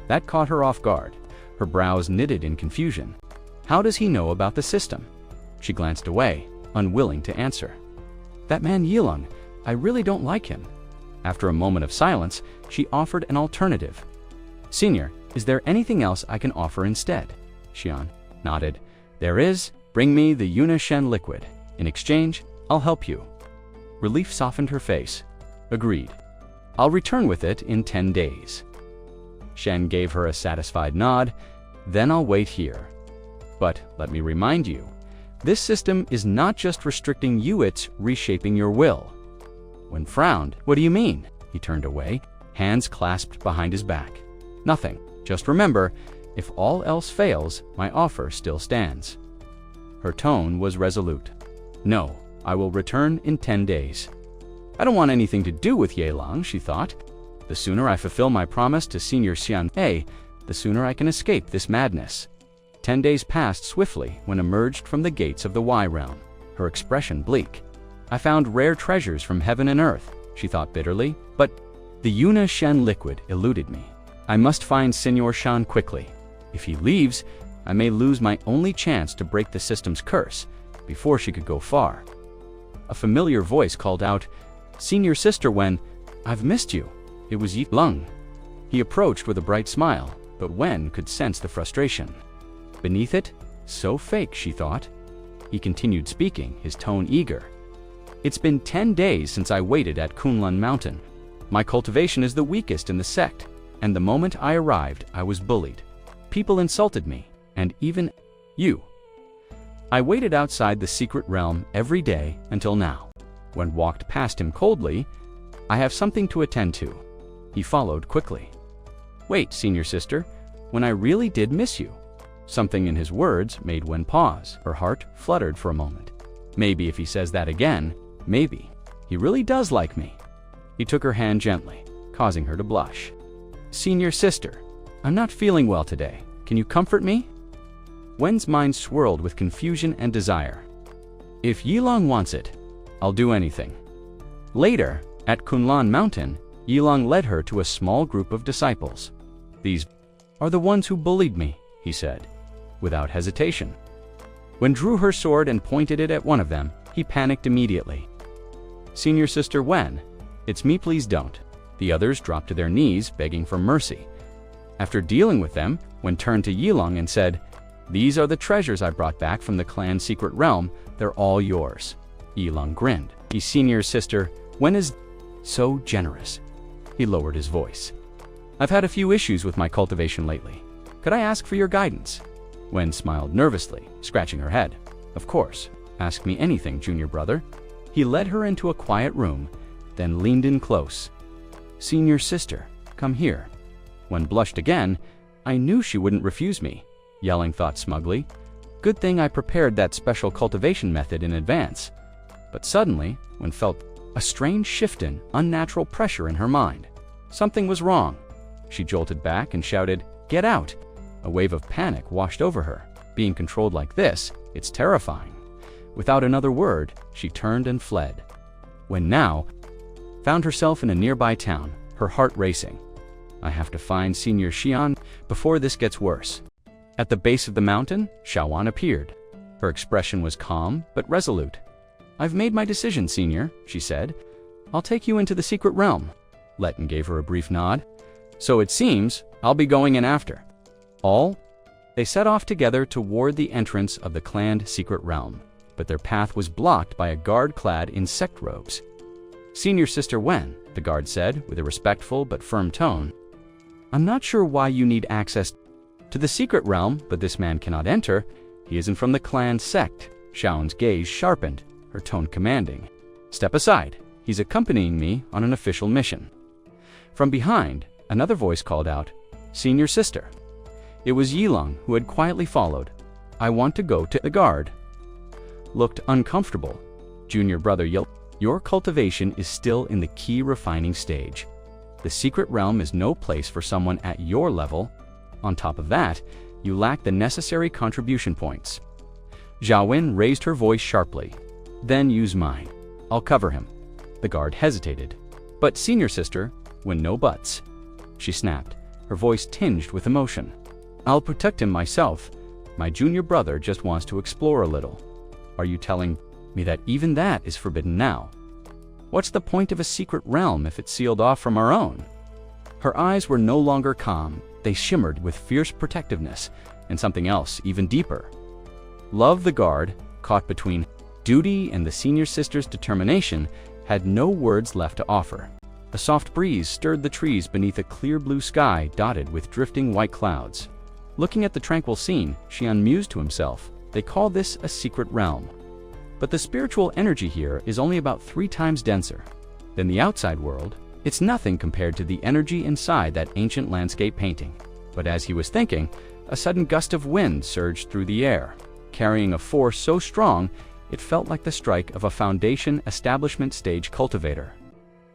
That caught her off guard. Her brows knitted in confusion. How does he know about the system? She glanced away, unwilling to answer. "That man Yilong, I really don't like him." After a moment of silence, she offered an alternative. "Senior, is there anything else I can offer instead?" Xian nodded. "There is. Bring me the Yuna Shen liquid. In exchange, I'll help you." Relief softened her face. "Agreed. I'll return with it in 10 days. Shen gave her a satisfied nod. "Then I'll wait here. But let me remind you, this system is not just restricting you, it's reshaping your will." When frowned, "What do you mean?" He turned away, hands clasped behind his back. "Nothing. Just remember, if all else fails, my offer still stands." Her tone was resolute. "No, I will return in 10 days. I don't want anything to do with Yahello," she thought. "The sooner I fulfill my promise to Senior Xian, the sooner I can escape this madness." 10 days passed swiftly when emerged from the gates of the Y realm, her expression bleak. "I found rare treasures from heaven and earth," she thought bitterly, "but the Yuna Shen liquid eluded me. I must find Senior Shan quickly. If he leaves, I may lose my only chance to break the system's curse before she could go far." A familiar voice called out, "Senior sister Wen, I've missed you." It was Yi Lung. He approached with a bright smile, but Wen could sense the frustration. Beneath it, so fake, she thought. He continued speaking, his tone eager. "It's been 10 days since I waited at Kunlun Mountain. My cultivation is the weakest in the sect, and the moment I arrived, I was bullied. People insulted me, and even you. I waited outside the secret realm every day until now. When walked past him coldly, I have something to attend to." He followed quickly. "Wait, senior sister, when I really did miss you." Something in his words made Wen pause. Her heart fluttered for a moment. Maybe if he says that again, maybe. He really does like me. He took her hand gently, causing her to blush. "Senior sister, I'm not feeling well today. Can you comfort me?" Wen's mind swirled with confusion and desire. "If Yilong wants it, I'll do anything." Later, at Kunlun Mountain, Yilong led her to a small group of disciples. "These are the ones who bullied me," he said, without hesitation. When drew her sword and pointed it at one of them, he panicked immediately. "Senior sister Wen, it's me, please don't." The others dropped to their knees, begging for mercy. After dealing with them, Wen turned to Yilong and said, "These are the treasures I brought back from the clan's secret realm. They're all yours." Yilong grinned. "His senior sister, Wen is so generous." He lowered his voice. "I've had a few issues with my cultivation lately. Could I ask for your guidance?" Wen smiled nervously, scratching her head. "Of course. Ask me anything, junior brother." He led her into a quiet room, then leaned in close. "Senior sister, come here." Wen blushed again. "I knew she wouldn't refuse me," Yelling thought smugly. "Good thing I prepared that special cultivation method in advance." But suddenly, Wen felt a strange shift in unnatural pressure in her mind. Something was wrong. She jolted back and shouted, "Get out!" A wave of panic washed over her. Being controlled like this, it's terrifying. Without another word, she turned and fled. Wen now found herself in a nearby town, her heart racing. "I have to find Senior Xian before this gets worse." At the base of the mountain, Shaowan appeared. Her expression was calm but resolute. "I've made my decision, Senior," she said. "I'll take you into the secret realm." Letten gave her a brief nod. So it seems I'll be going in after. All? They set off together toward the entrance of the clanned secret realm, but their path was blocked by a guard clad in sect robes. Senior Sister Wen, the guard said with a respectful but firm tone, I'm not sure why you need access to the secret realm, but this man cannot enter. He isn't from the clan sect. Xiaoan's gaze sharpened, her tone commanding. Step aside. He's accompanying me on an official mission. From behind, another voice called out, Senior Sister. It was Yilong who had quietly followed. I want to go to the guard. Looked uncomfortable. Junior brother yelled, Your cultivation is still in the key refining stage. The secret realm is no place for someone at your level. On top of that, you lack the necessary contribution points. Xiaowen raised her voice sharply. Then use mine. I'll cover him. The guard hesitated. But Senior Sister, when no buts. She snapped, her voice tinged with emotion. I'll protect him myself. My junior brother just wants to explore a little. Are you telling me that even that is forbidden now? What's the point of a secret realm if it's sealed off from our own? Her eyes were no longer calm. They shimmered with fierce protectiveness and something else even deeper. Love, the guard, caught between duty and the senior sister's determination, had no words left to offer. A soft breeze stirred the trees beneath a clear blue sky dotted with drifting white clouds. Looking at the tranquil scene, Xian mused to himself, they call this a secret realm. But the spiritual energy here is only about 3 times denser than the outside world. It's nothing compared to the energy inside that ancient landscape painting. But as he was thinking, a sudden gust of wind surged through the air, carrying a force so strong it felt like the strike of a foundation establishment stage cultivator.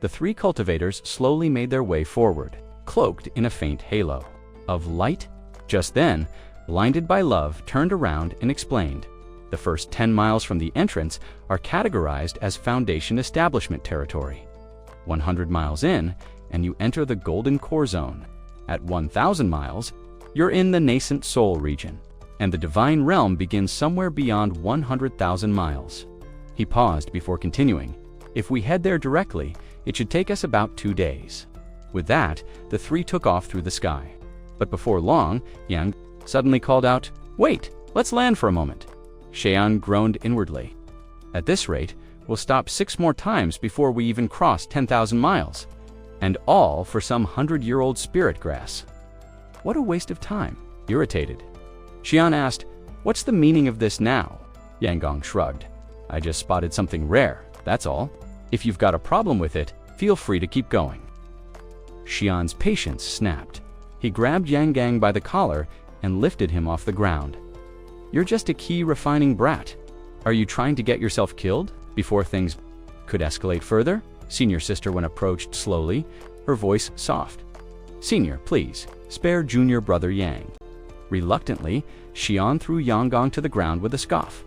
The 3 cultivators slowly made their way forward, cloaked in a faint halo of light. Just then, blinded by love, turned around and explained, the first 10 miles from the entrance are categorized as foundation establishment territory. 100 miles in, and you enter the Golden Core Zone. At 1,000 miles, you're in the Nascent Soul region, and the Divine Realm begins somewhere beyond 100,000 miles. He paused before continuing. If we head there directly, it should take us about 2 days. With that, the 3 took off through the sky. But before long, Yang suddenly called out, Wait, let's land for a moment. Xian groaned inwardly. At this rate, we'll stop 6 more times before we even cross 10,000 miles. And all for some 100-year-old spirit grass. What a waste of time. Irritated, Xian asked, What's the meaning of this now? Yanggong shrugged. I just spotted something rare, that's all. If you've got a problem with it, feel free to keep going. Xian's patience snapped. He grabbed Yanggong by the collar and lifted him off the ground. You're just a key refining brat. Are you trying to get yourself killed before things could escalate further? Senior Sister Wen approached slowly, her voice soft. Senior, please, spare junior brother Yang. Reluctantly, Xian threw Yanggong to the ground with a scoff.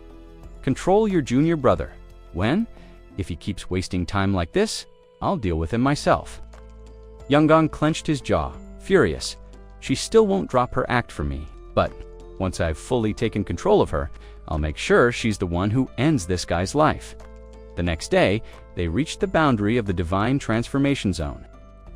Control your junior brother. Wen, if he keeps wasting time like this, I'll deal with him myself. Yanggong clenched his jaw, furious. She still won't drop her act for me, but once I've fully taken control of her, I'll make sure she's the one who ends this guy's life. The next day, they reached the boundary of the Divine Transformation Zone.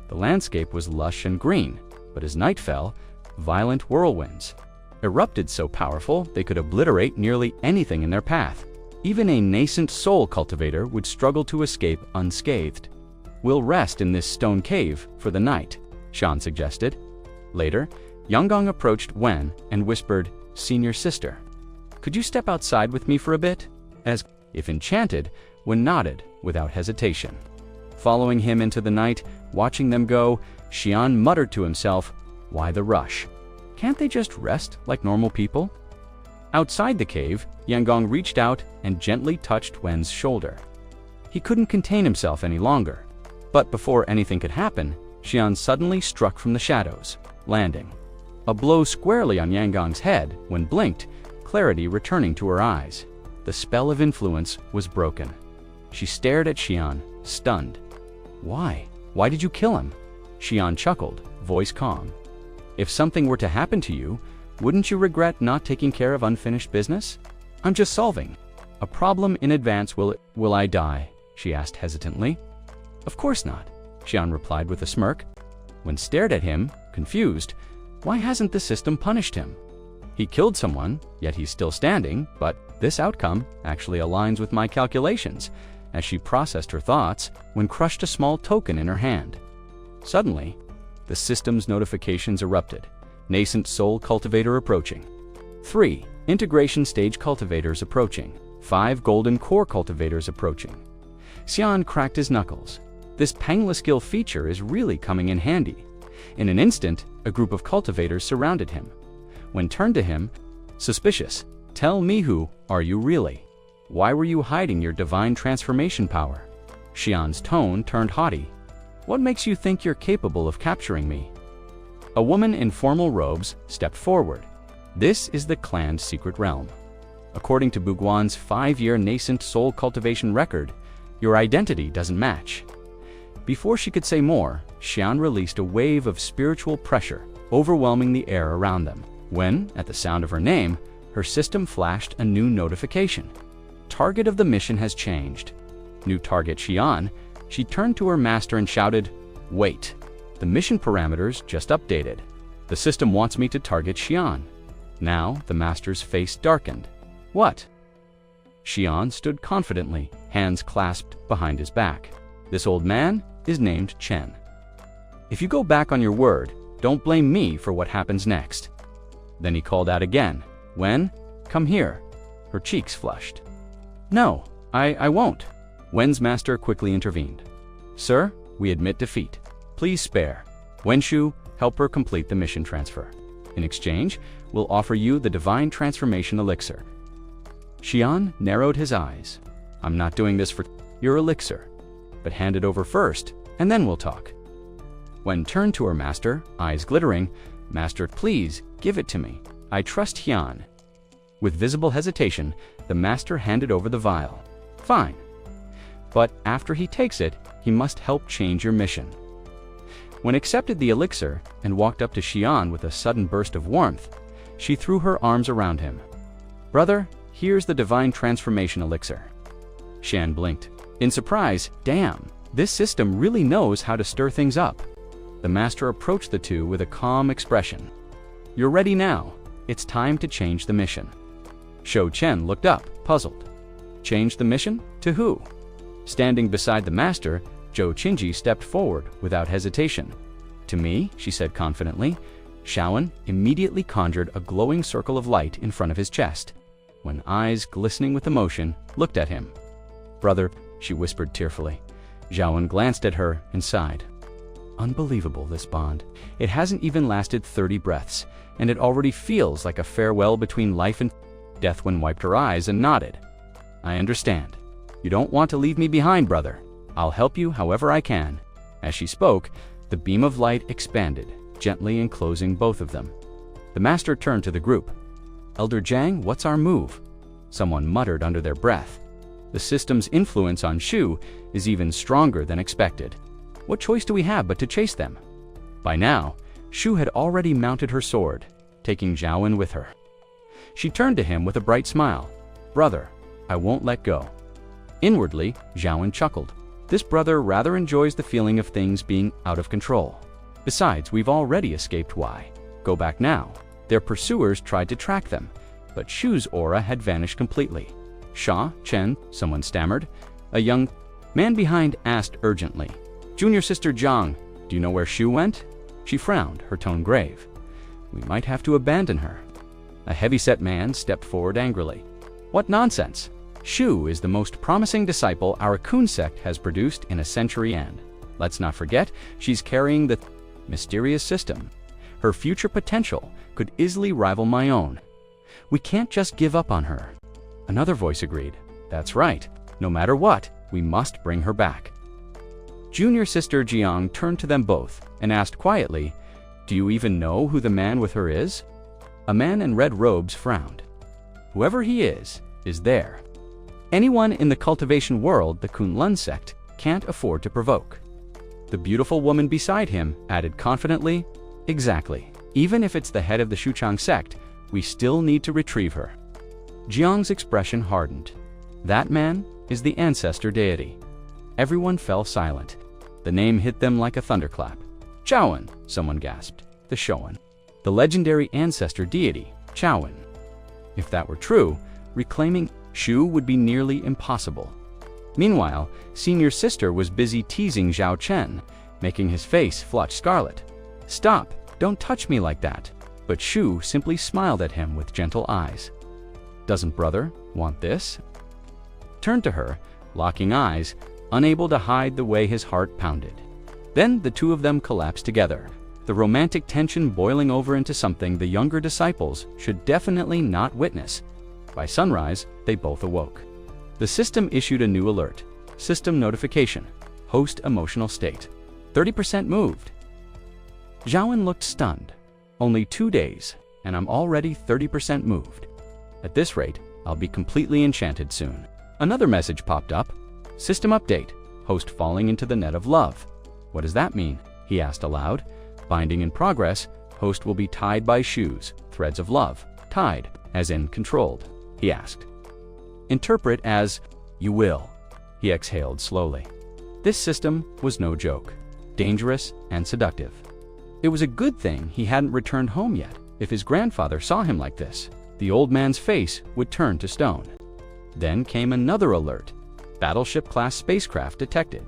The landscape was lush and green, but as night fell, violent whirlwinds erupted so powerful they could obliterate nearly anything in their path. Even a nascent soul cultivator would struggle to escape unscathed. We'll rest in this stone cave for the night, Xian suggested. Later, Yanggong approached Wen and whispered, Senior Sister, could you step outside with me for a bit? As if enchanted, Wen nodded without hesitation. Following him into the night, watching them go, Xian muttered to himself, Why the rush? Can't they just rest like normal people? Outside the cave, Yanggong reached out and gently touched Wen's shoulder. He couldn't contain himself any longer. But before anything could happen, Xian suddenly struck from the shadows, landing. A blow squarely on Yanggong's head when blinked, clarity returning to her eyes. The spell of influence was broken. She stared at Xian, stunned. Why? Why did you kill him? Xian chuckled, voice calm. If something were to happen to you, wouldn't you regret not taking care of unfinished business? I'm just solving a problem in advance. Will I die? She asked hesitantly. Of course not, Xian replied with a smirk. Wen stared at him, confused. Why hasn't the system punished him? He killed someone, yet he's still standing, but this outcome actually aligns with my calculations. As she processed her thoughts, Wen crushed a small token in her hand. Suddenly, the system's notifications erupted. Nascent soul cultivator approaching. 3. Integration stage cultivators approaching. 5. Golden core cultivators approaching. Xian cracked his knuckles. This Pangla skill feature is really coming in handy. In an instant, a group of cultivators surrounded him. Wen turned to him, suspicious. Tell me, who are you really? Why were you hiding your divine transformation power? Xian's tone turned haughty. What makes you think you're capable of capturing me? A woman in formal robes stepped forward. This is the clan's secret realm. According to Buguan's 5-year nascent soul cultivation record, your identity doesn't match. Before she could say more, Xian released a wave of spiritual pressure, overwhelming the air around them. When, at the sound of her name, her system flashed a new notification. Target of the mission has changed. New target Xian. She turned to her master and shouted, "Wait, the mission parameters just updated. The system wants me to target Xian." Now, the master's face darkened. What? Xian stood confidently, hands clasped behind his back. This old man is named Chen. If you go back on your word, don't blame me for what happens next. Then he called out again. Wen, come here. Her cheeks flushed. No, I won't. Wen's master quickly intervened. Sir, we admit defeat. Please spare. Wenshu, help her complete the mission transfer. In exchange, we'll offer you the divine transformation elixir. Xian narrowed his eyes. I'm not doing this for your elixir, but hand it over first, and then we'll talk. Wen turned to her master, eyes glittering. Master, please, give it to me. I trust Xian. With visible hesitation, the master handed over the vial. Fine. But after he takes it, he must help change your mission. Wen accepted the elixir and walked up to Xian with a sudden burst of warmth, she threw her arms around him. Brother, here's the divine transformation elixir. Xian blinked. In surprise, damn, this system really knows how to stir things up. The master approached the two with a calm expression. You're ready now. It's time to change the mission. Shou Chen looked up, puzzled. Change the mission? To who? Standing beside the master, Zhou Qinji stepped forward without hesitation. To me, she said confidently. Shaoan immediately conjured a glowing circle of light in front of his chest. When eyes glistening with emotion looked at him. Brother, she whispered tearfully. Zhaoan glanced at her and sighed. Unbelievable, this bond. It hasn't even lasted 30 breaths, and it already feels like a farewell between life and death. Wen wiped her eyes and nodded. I understand. You don't want to leave me behind, brother. I'll help you however I can. As she spoke, the beam of light expanded, gently enclosing both of them. The master turned to the group. Elder Zhang, what's our move? Someone muttered under their breath. The system's influence on Shu is even stronger than expected. What choice do we have but to chase them? By now, Shu had already mounted her sword, taking Zhaoan with her. She turned to him with a bright smile. Brother, I won't let go. Inwardly, Zhaoan chuckled. This brother rather enjoys the feeling of things being out of control. Besides, we've already escaped. Why go back now? Their pursuers tried to track them, but Shu's aura had vanished completely. Sha, Chen, someone stammered. A young man behind asked urgently. Junior sister Zhang, do you know where Shu went? She frowned, her tone grave. We might have to abandon her. A heavy-set man stepped forward angrily. What nonsense! Shu is the most promising disciple our Kun sect has produced in a century, and let's not forget, she's carrying the mysterious system. Her future potential could easily rival my own. We can't just give up on her. Another voice agreed. That's right. No matter what, we must bring her back. Junior sister Jiang turned to them both and asked quietly, do you even know who the man with her is? A man in red robes frowned. Whoever he is there. Anyone in the cultivation world the Kunlun sect can't afford to provoke. The beautiful woman beside him added confidently, exactly. Even if it's the head of the Shuchang sect, we still need to retrieve her. Jiang's expression hardened. That man is the ancestor deity. Everyone fell silent. The name hit them like a thunderclap. Chaoan, someone gasped. The Shoan. The legendary ancestor deity, Chaoan. If that were true, reclaiming Shu would be nearly impossible. Meanwhile, Senior Sister was busy teasing Zhao Chen, making his face flush scarlet. "Stop! Don't touch me like that!" But Shu simply smiled at him with gentle eyes. "Doesn't brother want this?" Turned to her, locking eyes, unable to hide the way his heart pounded. Then the two of them collapsed together, the romantic tension boiling over into something the younger disciples should definitely not witness. By sunrise, they both awoke. The system issued a new alert. System notification. Host emotional state. 30% moved. Zhaoan looked stunned. Only 2 days, and I'm already 30% moved. At this rate, I'll be completely enchanted soon. Another message popped up. System update. Host falling into the net of love. What does that mean? He asked aloud. Binding in progress. Host will be tied by shoes. Threads of love. Tied, as in controlled. He asked. Interpret as, you will. He exhaled slowly. This system was no joke. Dangerous and seductive. It was a good thing he hadn't returned home yet. If his grandfather saw him like this, the old man's face would turn to stone. Then came another alert. Battleship-class spacecraft detected.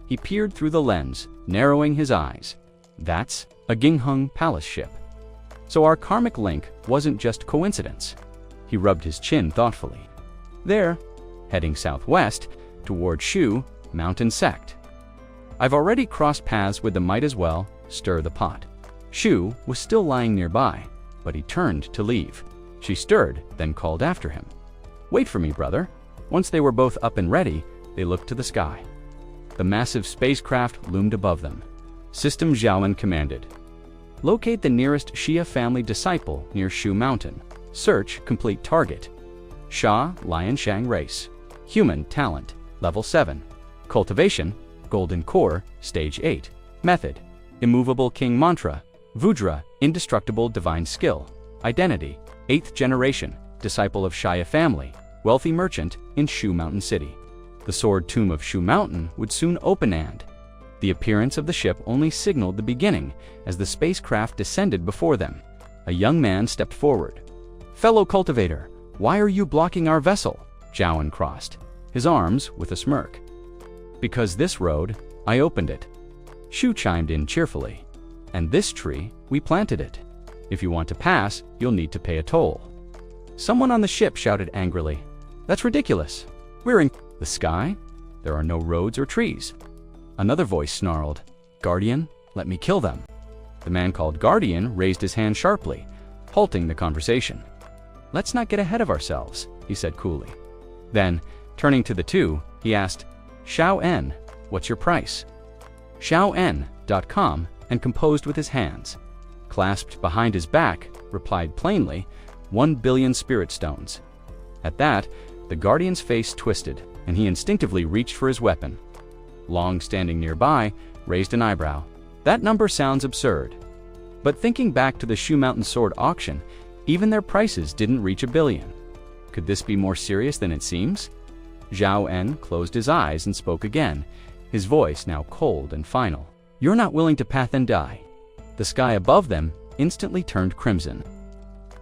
He peered through the lens, narrowing his eyes. That's a Ginghung palace ship. So our karmic link wasn't just coincidence. He rubbed his chin thoughtfully. There, heading southwest, toward Shu, mountain sect. I've already crossed paths with the might as well stir the pot. Shu was still lying nearby, but he turned to leave. She stirred, then called after him. Wait for me, brother. Once they were both up and ready, they looked to the sky. The massive spacecraft loomed above them. System Zhaoan commanded. Locate the nearest Xia family disciple near Shu Mountain. Search complete target. Sha Lion Shang race. Human talent, level 7. Cultivation, golden core, stage 8. Method, immovable king mantra. Vudra, indestructible divine skill. Identity, 8th generation, disciple of Shia family. Wealthy merchant in Shu Mountain City. The sword tomb of Shu Mountain would soon open and the appearance of the ship only signaled the beginning as the spacecraft descended before them. A young man stepped forward. Fellow cultivator, why are you blocking our vessel? Zhaoan crossed, his arms with a smirk. Because this road, I opened it. Shu chimed in cheerfully. And this tree, we planted it. If you want to pass, you'll need to pay a toll. Someone on the ship shouted angrily. That's ridiculous. We're in the sky. There are no roads or trees. Another voice snarled, Guardian, let me kill them. The man called Guardian raised his hand sharply, halting the conversation. Let's not get ahead of ourselves, he said coolly. Then, turning to the two, he asked, Xiao En, what's your price? XiaoN.com and composed with his hands. Clasped behind his back, replied plainly, 1 billion spirit stones. At that, the Guardian's face twisted, and he instinctively reached for his weapon. Long standing nearby, raised an eyebrow. That number sounds absurd. But thinking back to the Shu Mountain sword auction, even their prices didn't reach 1 billion. Could this be more serious than it seems? Zhao En closed his eyes and spoke again, his voice now cold and final. You're not willing to path and die. The sky above them instantly turned crimson.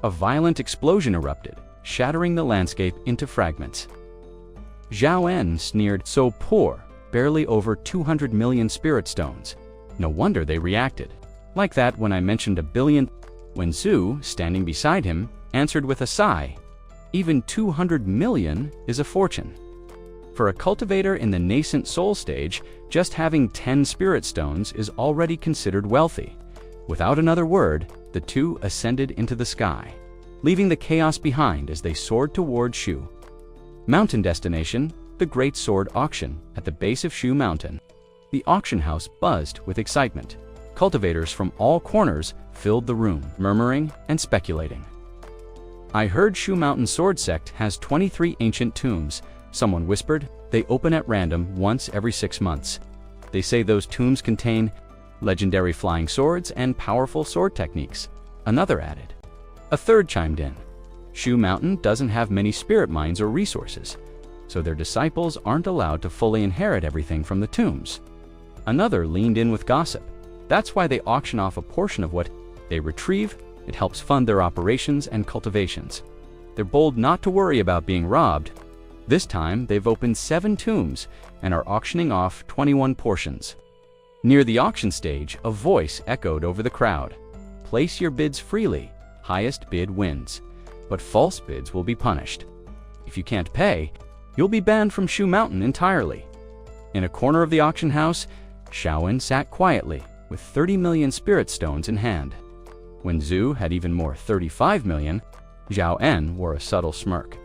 A violent explosion erupted, shattering the landscape into fragments. Zhao En sneered, so poor, barely over 200 million spirit stones. No wonder they reacted. Like that when I mentioned 1 billion. When Zhu, standing beside him, answered with a sigh, even 200 million is a fortune. For a cultivator in the nascent soul stage, just having 10 spirit stones is already considered wealthy. Without another word, the two ascended into the sky, leaving the chaos behind as they soared toward Shu. Mountain destination, the Great Sword Auction at the base of Shu Mountain. The auction house buzzed with excitement. Cultivators from all corners filled the room, murmuring and speculating. I heard Shu Mountain Sword Sect has 23 ancient tombs, someone whispered. They open at random once every 6 months. They say those tombs contain legendary flying swords and powerful sword techniques, another added. A third chimed in. Shu Mountain doesn't have many spirit mines or resources, so their disciples aren't allowed to fully inherit everything from the tombs. Another leaned in with gossip. That's why they auction off a portion of what they retrieve. It helps fund their operations and cultivations. They're bold not to worry about being robbed. This time, they've opened 7 tombs and are auctioning off 21 portions. Near the auction stage, a voice echoed over the crowd. Place your bids freely. Highest bid wins. But false bids will be punished. If you can't pay, you'll be banned from Shu Mountain entirely. In a corner of the auction house, Xiaowen sat quietly, with 30 million spirit stones in hand. When Zhu had even more, 35 million, Zhao En wore a subtle smirk.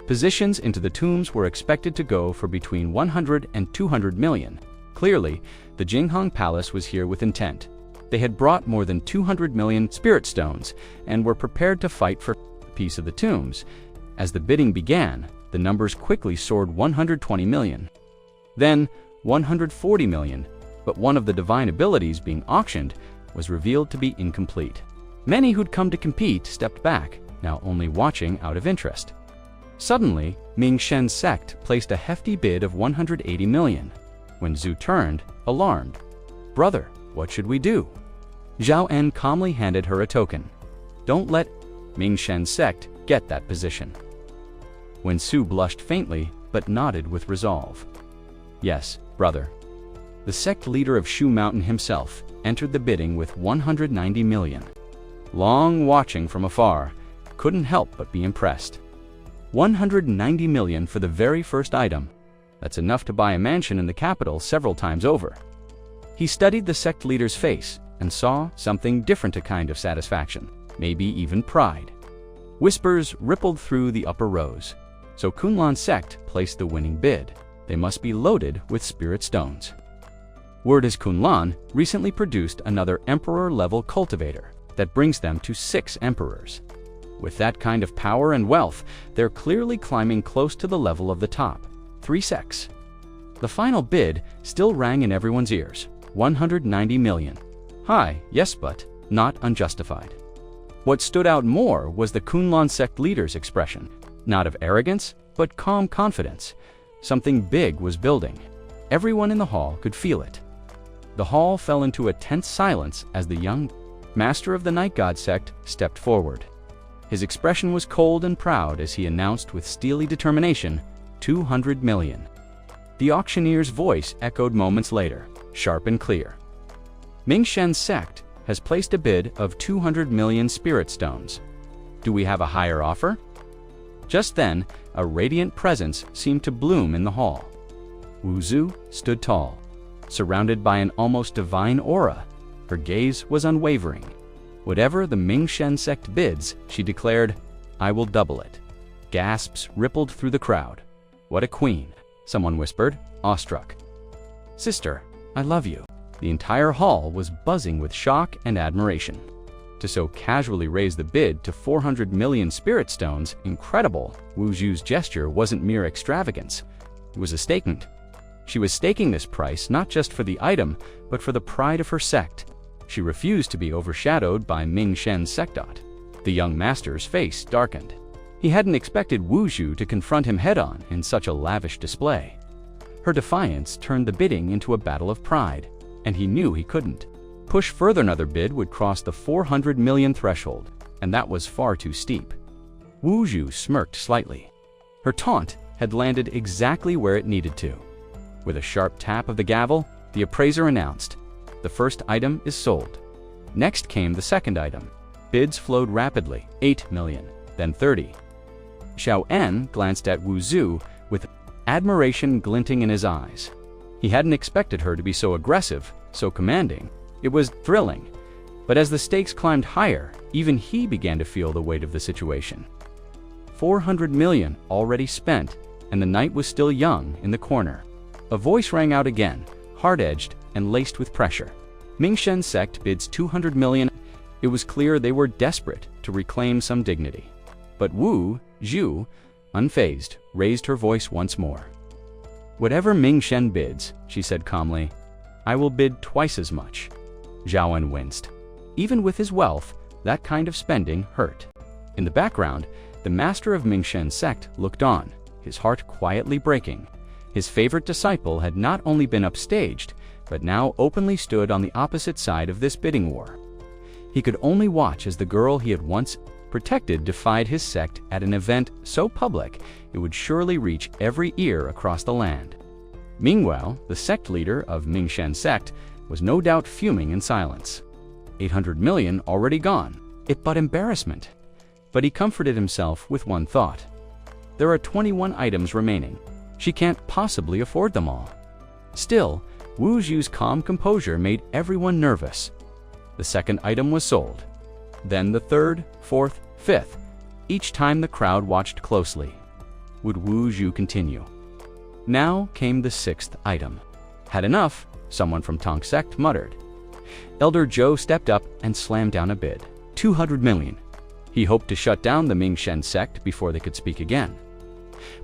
Positions into the tombs were expected to go for between 100 and 200 million. Clearly, the Jinghong Palace was here with intent. They had brought more than 200 million spirit stones and were prepared to fight for a piece of the tombs. As the bidding began, the numbers quickly soared 120 million. Then 140 million, but one of the divine abilities being auctioned was revealed to be incomplete. Many who'd come to compete stepped back, now only watching out of interest. Suddenly, Ming Shen's sect placed a hefty bid of 180 million. When Zhu turned, alarmed. "Brother, what should we do?" Zhao En calmly handed her a token. "Don't let Ming Shen's sect get that position." Wen Su blushed faintly, but nodded with resolve. "Yes, brother." The sect leader of Shu Mountain himself entered the bidding with 190 million. Long watching from afar, couldn't help but be impressed. 190 million for the very first item. That's enough to buy a mansion in the capital several times over. He studied the sect leader's face and saw something different, a kind of satisfaction, maybe even pride. Whispers rippled through the upper rows. So Kunlan's sect placed the winning bid. They must be loaded with spirit stones. Word is Kunlan recently produced another emperor-level cultivator that brings them to 6 emperors. With that kind of power and wealth, they're clearly climbing close to the level of the top 3 sects. The final bid still rang in everyone's ears, 190 million. High, yes, but not unjustified. What stood out more was the Kunlan sect leader's expression, not of arrogance, but calm confidence. Something big was building. Everyone in the hall could feel it. The hall fell into a tense silence as the young master of the Night God sect stepped forward. His expression was cold and proud as he announced with steely determination, 200 million. The auctioneer's voice echoed moments later, sharp and clear. Ming Shen's sect has placed a bid of 200 million spirit stones. Do we have a higher offer? Just then, a radiant presence seemed to bloom in the hall. Wu Zhu stood tall, surrounded by an almost divine aura. Her gaze was unwavering. Whatever the Ming Shen sect bids, she declared, "I will double it." Gasps rippled through the crowd. "What a queen," someone whispered, awestruck. "Sister, I love you." The entire hall was buzzing with shock and admiration. To so casually raise the bid to 400 million spirit stones, incredible. Wu Zhu's gesture wasn't mere extravagance. It was a statement. She was staking this price not just for the item, but for the pride of her sect. She refused to be overshadowed by Ming Shen's sectot. The young master's face darkened. He hadn't expected Wu Zhu to confront him head-on in such a lavish display. Her defiance turned the bidding into a battle of pride, and he knew he couldn't. Push further, another bid would cross the 400 million threshold, and that was far too steep. Wu Zhu smirked slightly. Her taunt had landed exactly where it needed to. With a sharp tap of the gavel, the appraiser announced, "The first item is sold." Next came the second item. Bids flowed rapidly, 8 million, then 30. Xiao En glanced at Wu Zhu with admiration glinting in his eyes. He hadn't expected her to be so aggressive, so commanding. It was thrilling. But as the stakes climbed higher, even he began to feel the weight of the situation. 400 million already spent, and the night was still young in the corner. A voice rang out again, hard-edged and laced with pressure. Ming Shen's sect bids 200 million. It was clear they were desperate to reclaim some dignity. But Wu Zhu, unfazed, raised her voice once more. "Whatever Ming Shen bids," she said calmly, "I will bid twice as much." Zhaowen winced. Even with his wealth, that kind of spending hurt. In the background, the master of Ming Shen's sect looked on, his heart quietly breaking. His favorite disciple had not only been upstaged, but now openly stood on the opposite side of this bidding war. He could only watch as the girl he had once protected defied his sect at an event so public it would surely reach every ear across the land. Meanwhile, the sect leader of Mingshen's sect was no doubt fuming in silence. 800 million already gone. It but embarrassment. But he comforted himself with one thought. There are 21 items remaining. She can't possibly afford them all. Still, Wu Zhu's calm composure made everyone nervous. The second item was sold. Then the third, fourth, fifth. Each time the crowd watched closely. Would Wu Zhu continue? Now came the sixth item. Had enough, someone from Tong's sect muttered. Elder Zhou stepped up and slammed down a bid. 200 million. He hoped to shut down the Mingshen sect before they could speak again.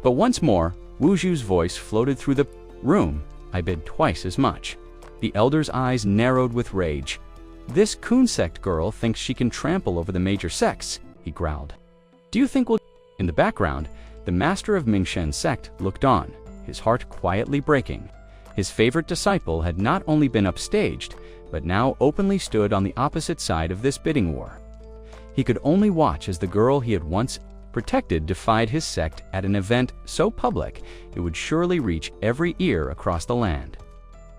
But once more, Wu Zhu's voice floated through the room. I bid twice as much. The elder's eyes narrowed with rage. This Kun sect girl thinks she can trample over the major sects, he growled. Do you think we'll... In the background, the master of Mingshen's sect looked on, his heart quietly breaking. His favorite disciple had not only been upstaged, but now openly stood on the opposite side of this bidding war. He could only watch as the girl he had once protected defied his sect at an event so public it would surely reach every ear across the land.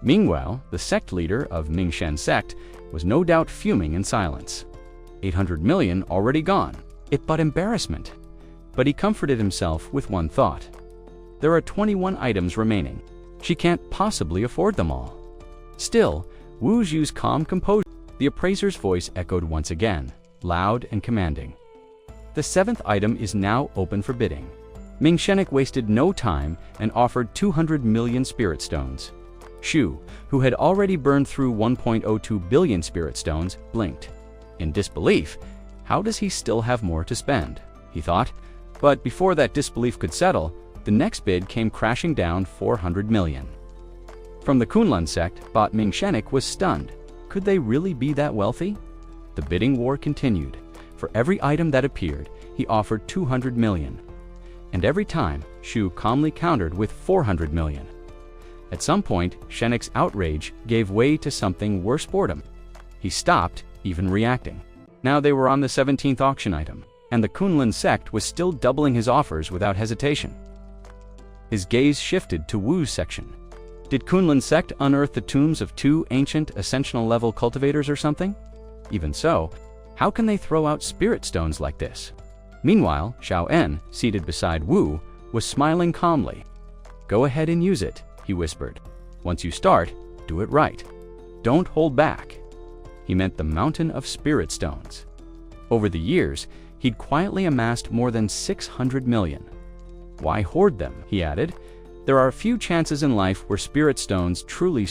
Meanwhile, the sect leader of Mingshen's sect was no doubt fuming in silence. 800 million already gone. It but embarrassment. But he comforted himself with one thought. There are 21 items remaining. She can't possibly afford them all. Still, Wu Zhu's calm composure. The appraiser's voice echoed once again, loud and commanding. The seventh item is now open for bidding. Mingshenik wasted no time and offered 200 million spirit stones. Shu, who had already burned through 1.02 billion spirit stones, blinked. In disbelief, how does he still have more to spend? He thought. But before that disbelief could settle, the next bid came crashing down 400 million. From the Kunlun sect, Bot Mingshenik was stunned. Could they really be that wealthy? The bidding war continued. For every item that appeared, he offered 200 million. And every time, Shu calmly countered with 400 million. At some point, Shenik's outrage gave way to something worse boredom. He stopped even reacting. Now they were on the 17th auction item, and the Kunlun sect was still doubling his offers without hesitation. His gaze shifted to Wu's section. Did Kunlun sect unearth the tombs of 2 ancient ascensional-level cultivators or something? Even so, how can they throw out spirit stones like this? Meanwhile, Xiao En, seated beside Wu, was smiling calmly. Go ahead and use it, he whispered. Once you start, do it right. Don't hold back. He meant the mountain of spirit stones. Over the years, he'd quietly amassed more than 600 million. Why hoard them, he added. There are a few chances in life where spirit stones truly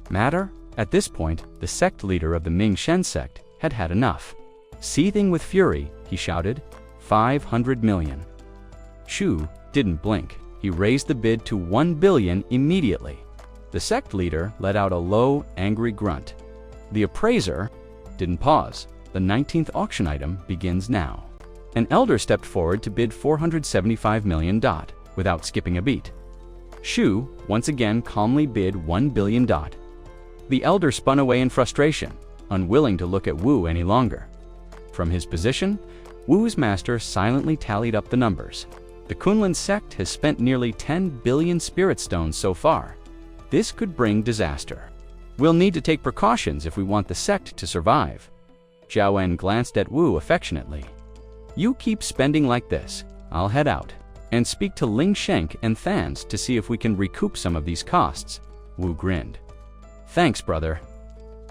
matter. At this point, the sect leader of the Mingshen sect had had enough. Seething with fury, he shouted, 500 million. Shu didn't blink. He raised the bid to 1 billion immediately. The sect leader let out a low, angry grunt. The appraiser didn't pause. The 19th auction item begins now. An elder stepped forward to bid 475 million dot, without skipping a beat. Shu once again calmly bid 1 billion dot. The elder spun away in frustration, unwilling to look at Wu any longer. From his position, Wu's master silently tallied up the numbers. The Kunlun sect has spent nearly 10 billion spirit stones so far. This could bring disaster. We'll need to take precautions if we want the sect to survive. Xiao En glanced at Wu affectionately. You keep spending like this. I'll head out and speak to Ling Shenk and Thans to see if we can recoup some of these costs. Wu grinned. Thanks, brother.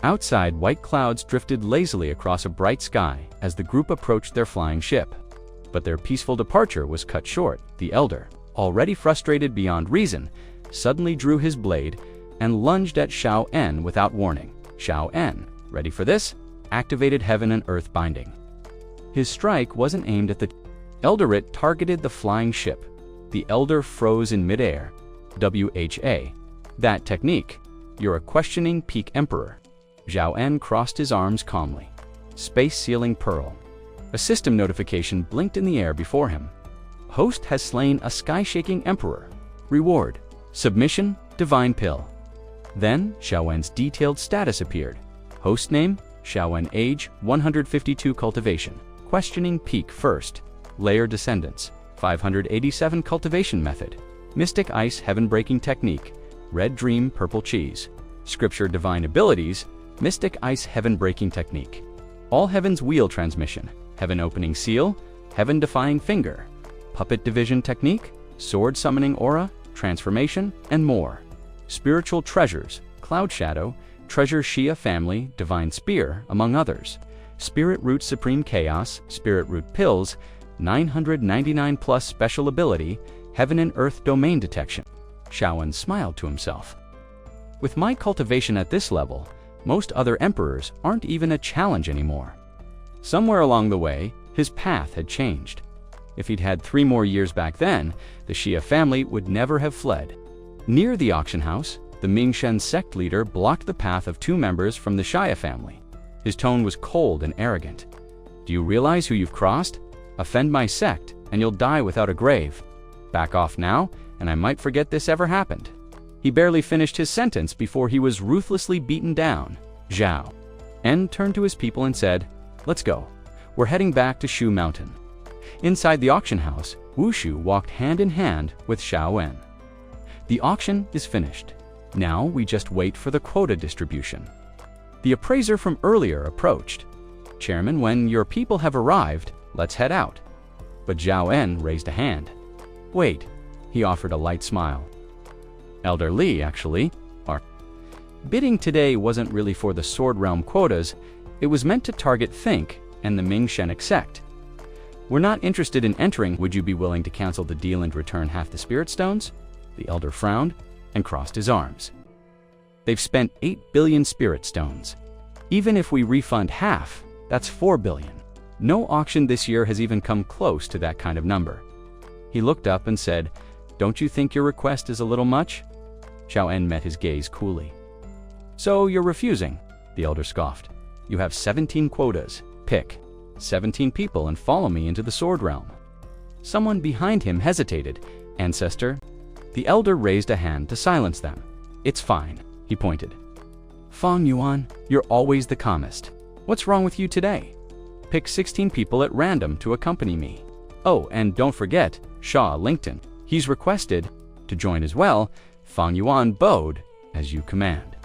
Outside, white clouds drifted lazily across a bright sky as the group approached their flying ship. But their peaceful departure was cut short. The elder, already frustrated beyond reason, suddenly drew his blade and lunged at Xiao En without warning. Xiao En, ready for this, activated heaven and earth binding. His strike wasn't aimed at the elder, it targeted the flying ship. The elder froze in midair. WHA. That technique. You're a questioning peak emperor. Xiao En crossed his arms calmly. Space Sealing Pearl. A system notification blinked in the air before him. Host has slain a sky-shaking emperor. Reward. Submission, Divine Pill. Then, Xiaowen's detailed status appeared. Host name, Xiaowen age, 152 cultivation. Questioning peak first. Layer descendants, 587 cultivation method. Mystic ice heaven breaking technique. Red dream purple cheese. Scripture divine abilities, mystic ice heaven breaking technique. All heaven's wheel transmission. Heaven opening seal, heaven defying finger. Puppet division technique, sword summoning aura, transformation, and more. Spiritual treasures, cloud shadow, treasure Shia family, divine spear, among others. Spirit root supreme chaos, spirit root pills, 999 plus special ability, heaven and earth domain detection. Xiaowen smiled to himself. With my cultivation at this level, most other emperors aren't even a challenge anymore. Somewhere along the way, his path had changed. If he'd had 3 more years back then, the Xia family would never have fled. Near the auction house, the Mingshen sect leader blocked the path of 2 members from the Xia family. His tone was cold and arrogant. Do you realize who you've crossed? Offend my sect, and you'll die without a grave. Back off now, and I might forget this ever happened. He barely finished his sentence before he was ruthlessly beaten down. Zhao. En turned to his people and said, "Let's go. We're heading back to Shu Mountain." Inside the auction house, Wu Shu walked hand in hand with Xiaowen. The auction is finished. Now we just wait for the quota distribution. The appraiser from earlier approached. "Chairman, when your people have arrived, let's head out." But Zhao En raised a hand. "Wait," he offered a light smile. "Elder Li, actually, our bidding today wasn't really for the Sword Realm quotas, it was meant to target Think and the Mingshen sect. We're not interested in entering. Would you be willing to cancel the deal and return half the spirit stones?" The elder frowned and crossed his arms. "They've spent 8 billion spirit stones. Even if we refund half, that's 4 billion. No auction this year has even come close to that kind of number." He looked up and said, "Don't you think your request is a little much?" Xiao En met his gaze coolly. "So you're refusing?" The elder scoffed. "You have 17 quotas. Pick 17 people and follow me into the Sword Realm." Someone behind him hesitated. "Ancestor?" The elder raised a hand to silence them. "It's fine," he pointed. "Fang Yuan, you're always the calmest. What's wrong with you today? Pick 16 people at random to accompany me. Oh, and don't forget, Shaw Lington. He's requested to join as well." Fang Yuan bowed, "As you command."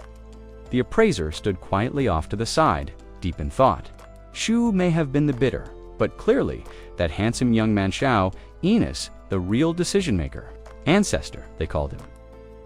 The appraiser stood quietly off to the side, deep in thought. Shu may have been the bidder, but clearly, that handsome young man Xiao, Enos, the real decision-maker. Ancestor, they called him.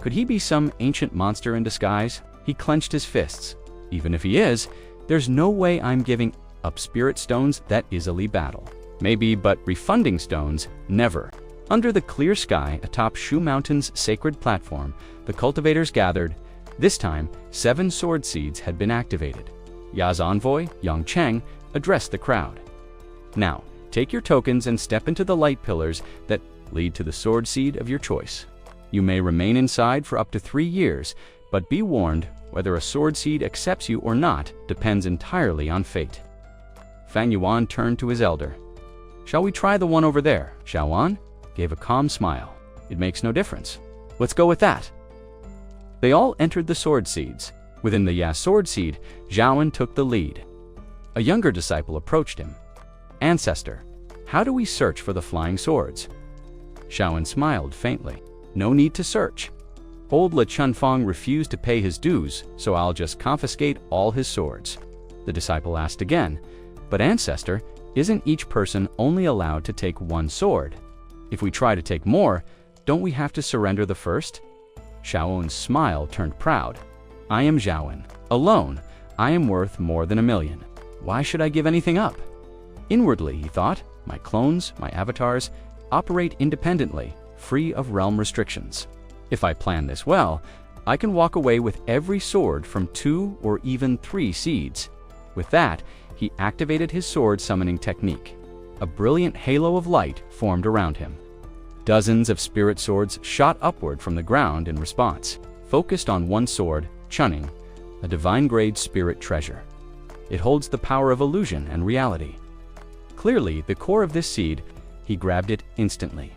Could he be some ancient monster in disguise? He clenched his fists. Even if he is, there's no way I'm giving up spirit stones that easily battle. Maybe, but refunding stones, never. Under the clear sky atop Shu Mountain's sacred platform, the cultivators gathered. This time, 7 sword seeds had been activated. Ya's envoy, Yang Cheng, addressed the crowd. "Now, take your tokens and step into the light pillars that lead to the sword seed of your choice. You may remain inside for up to 3 years, but be warned, whether a sword seed accepts you or not depends entirely on fate." Fang Yuan turned to his elder. "Shall we try the one over there?" Xiaowan gave a calm smile. "It makes no difference. Let's go with that." They all entered the sword seeds. Within the Ya sword seed, Zhaowen took the lead. A younger disciple approached him. "Ancestor, how do we search for the flying swords?" Xiaowen smiled faintly. "No need to search. Old Le Chunfeng refused to pay his dues, so I'll just confiscate all his swords." The disciple asked again, "But Ancestor, isn't each person only allowed to take 1 sword? If we try to take more, don't we have to surrender the first?" Xiaowen's smile turned proud. "I am Zhaowen. Alone, I am worth more than 1 million. Why should I give anything up?" Inwardly, he thought, "My clones, my avatars, operate independently, free of realm restrictions. If I plan this well, I can walk away with every sword from 2 or even 3 seeds." With that, he activated his sword summoning technique. A brilliant halo of light formed around him. Dozens of spirit swords shot upward from the ground in response, focused on one sword, Chunning, a divine-grade spirit treasure. It holds the power of illusion and reality. Clearly, the core of this seed, he grabbed it instantly.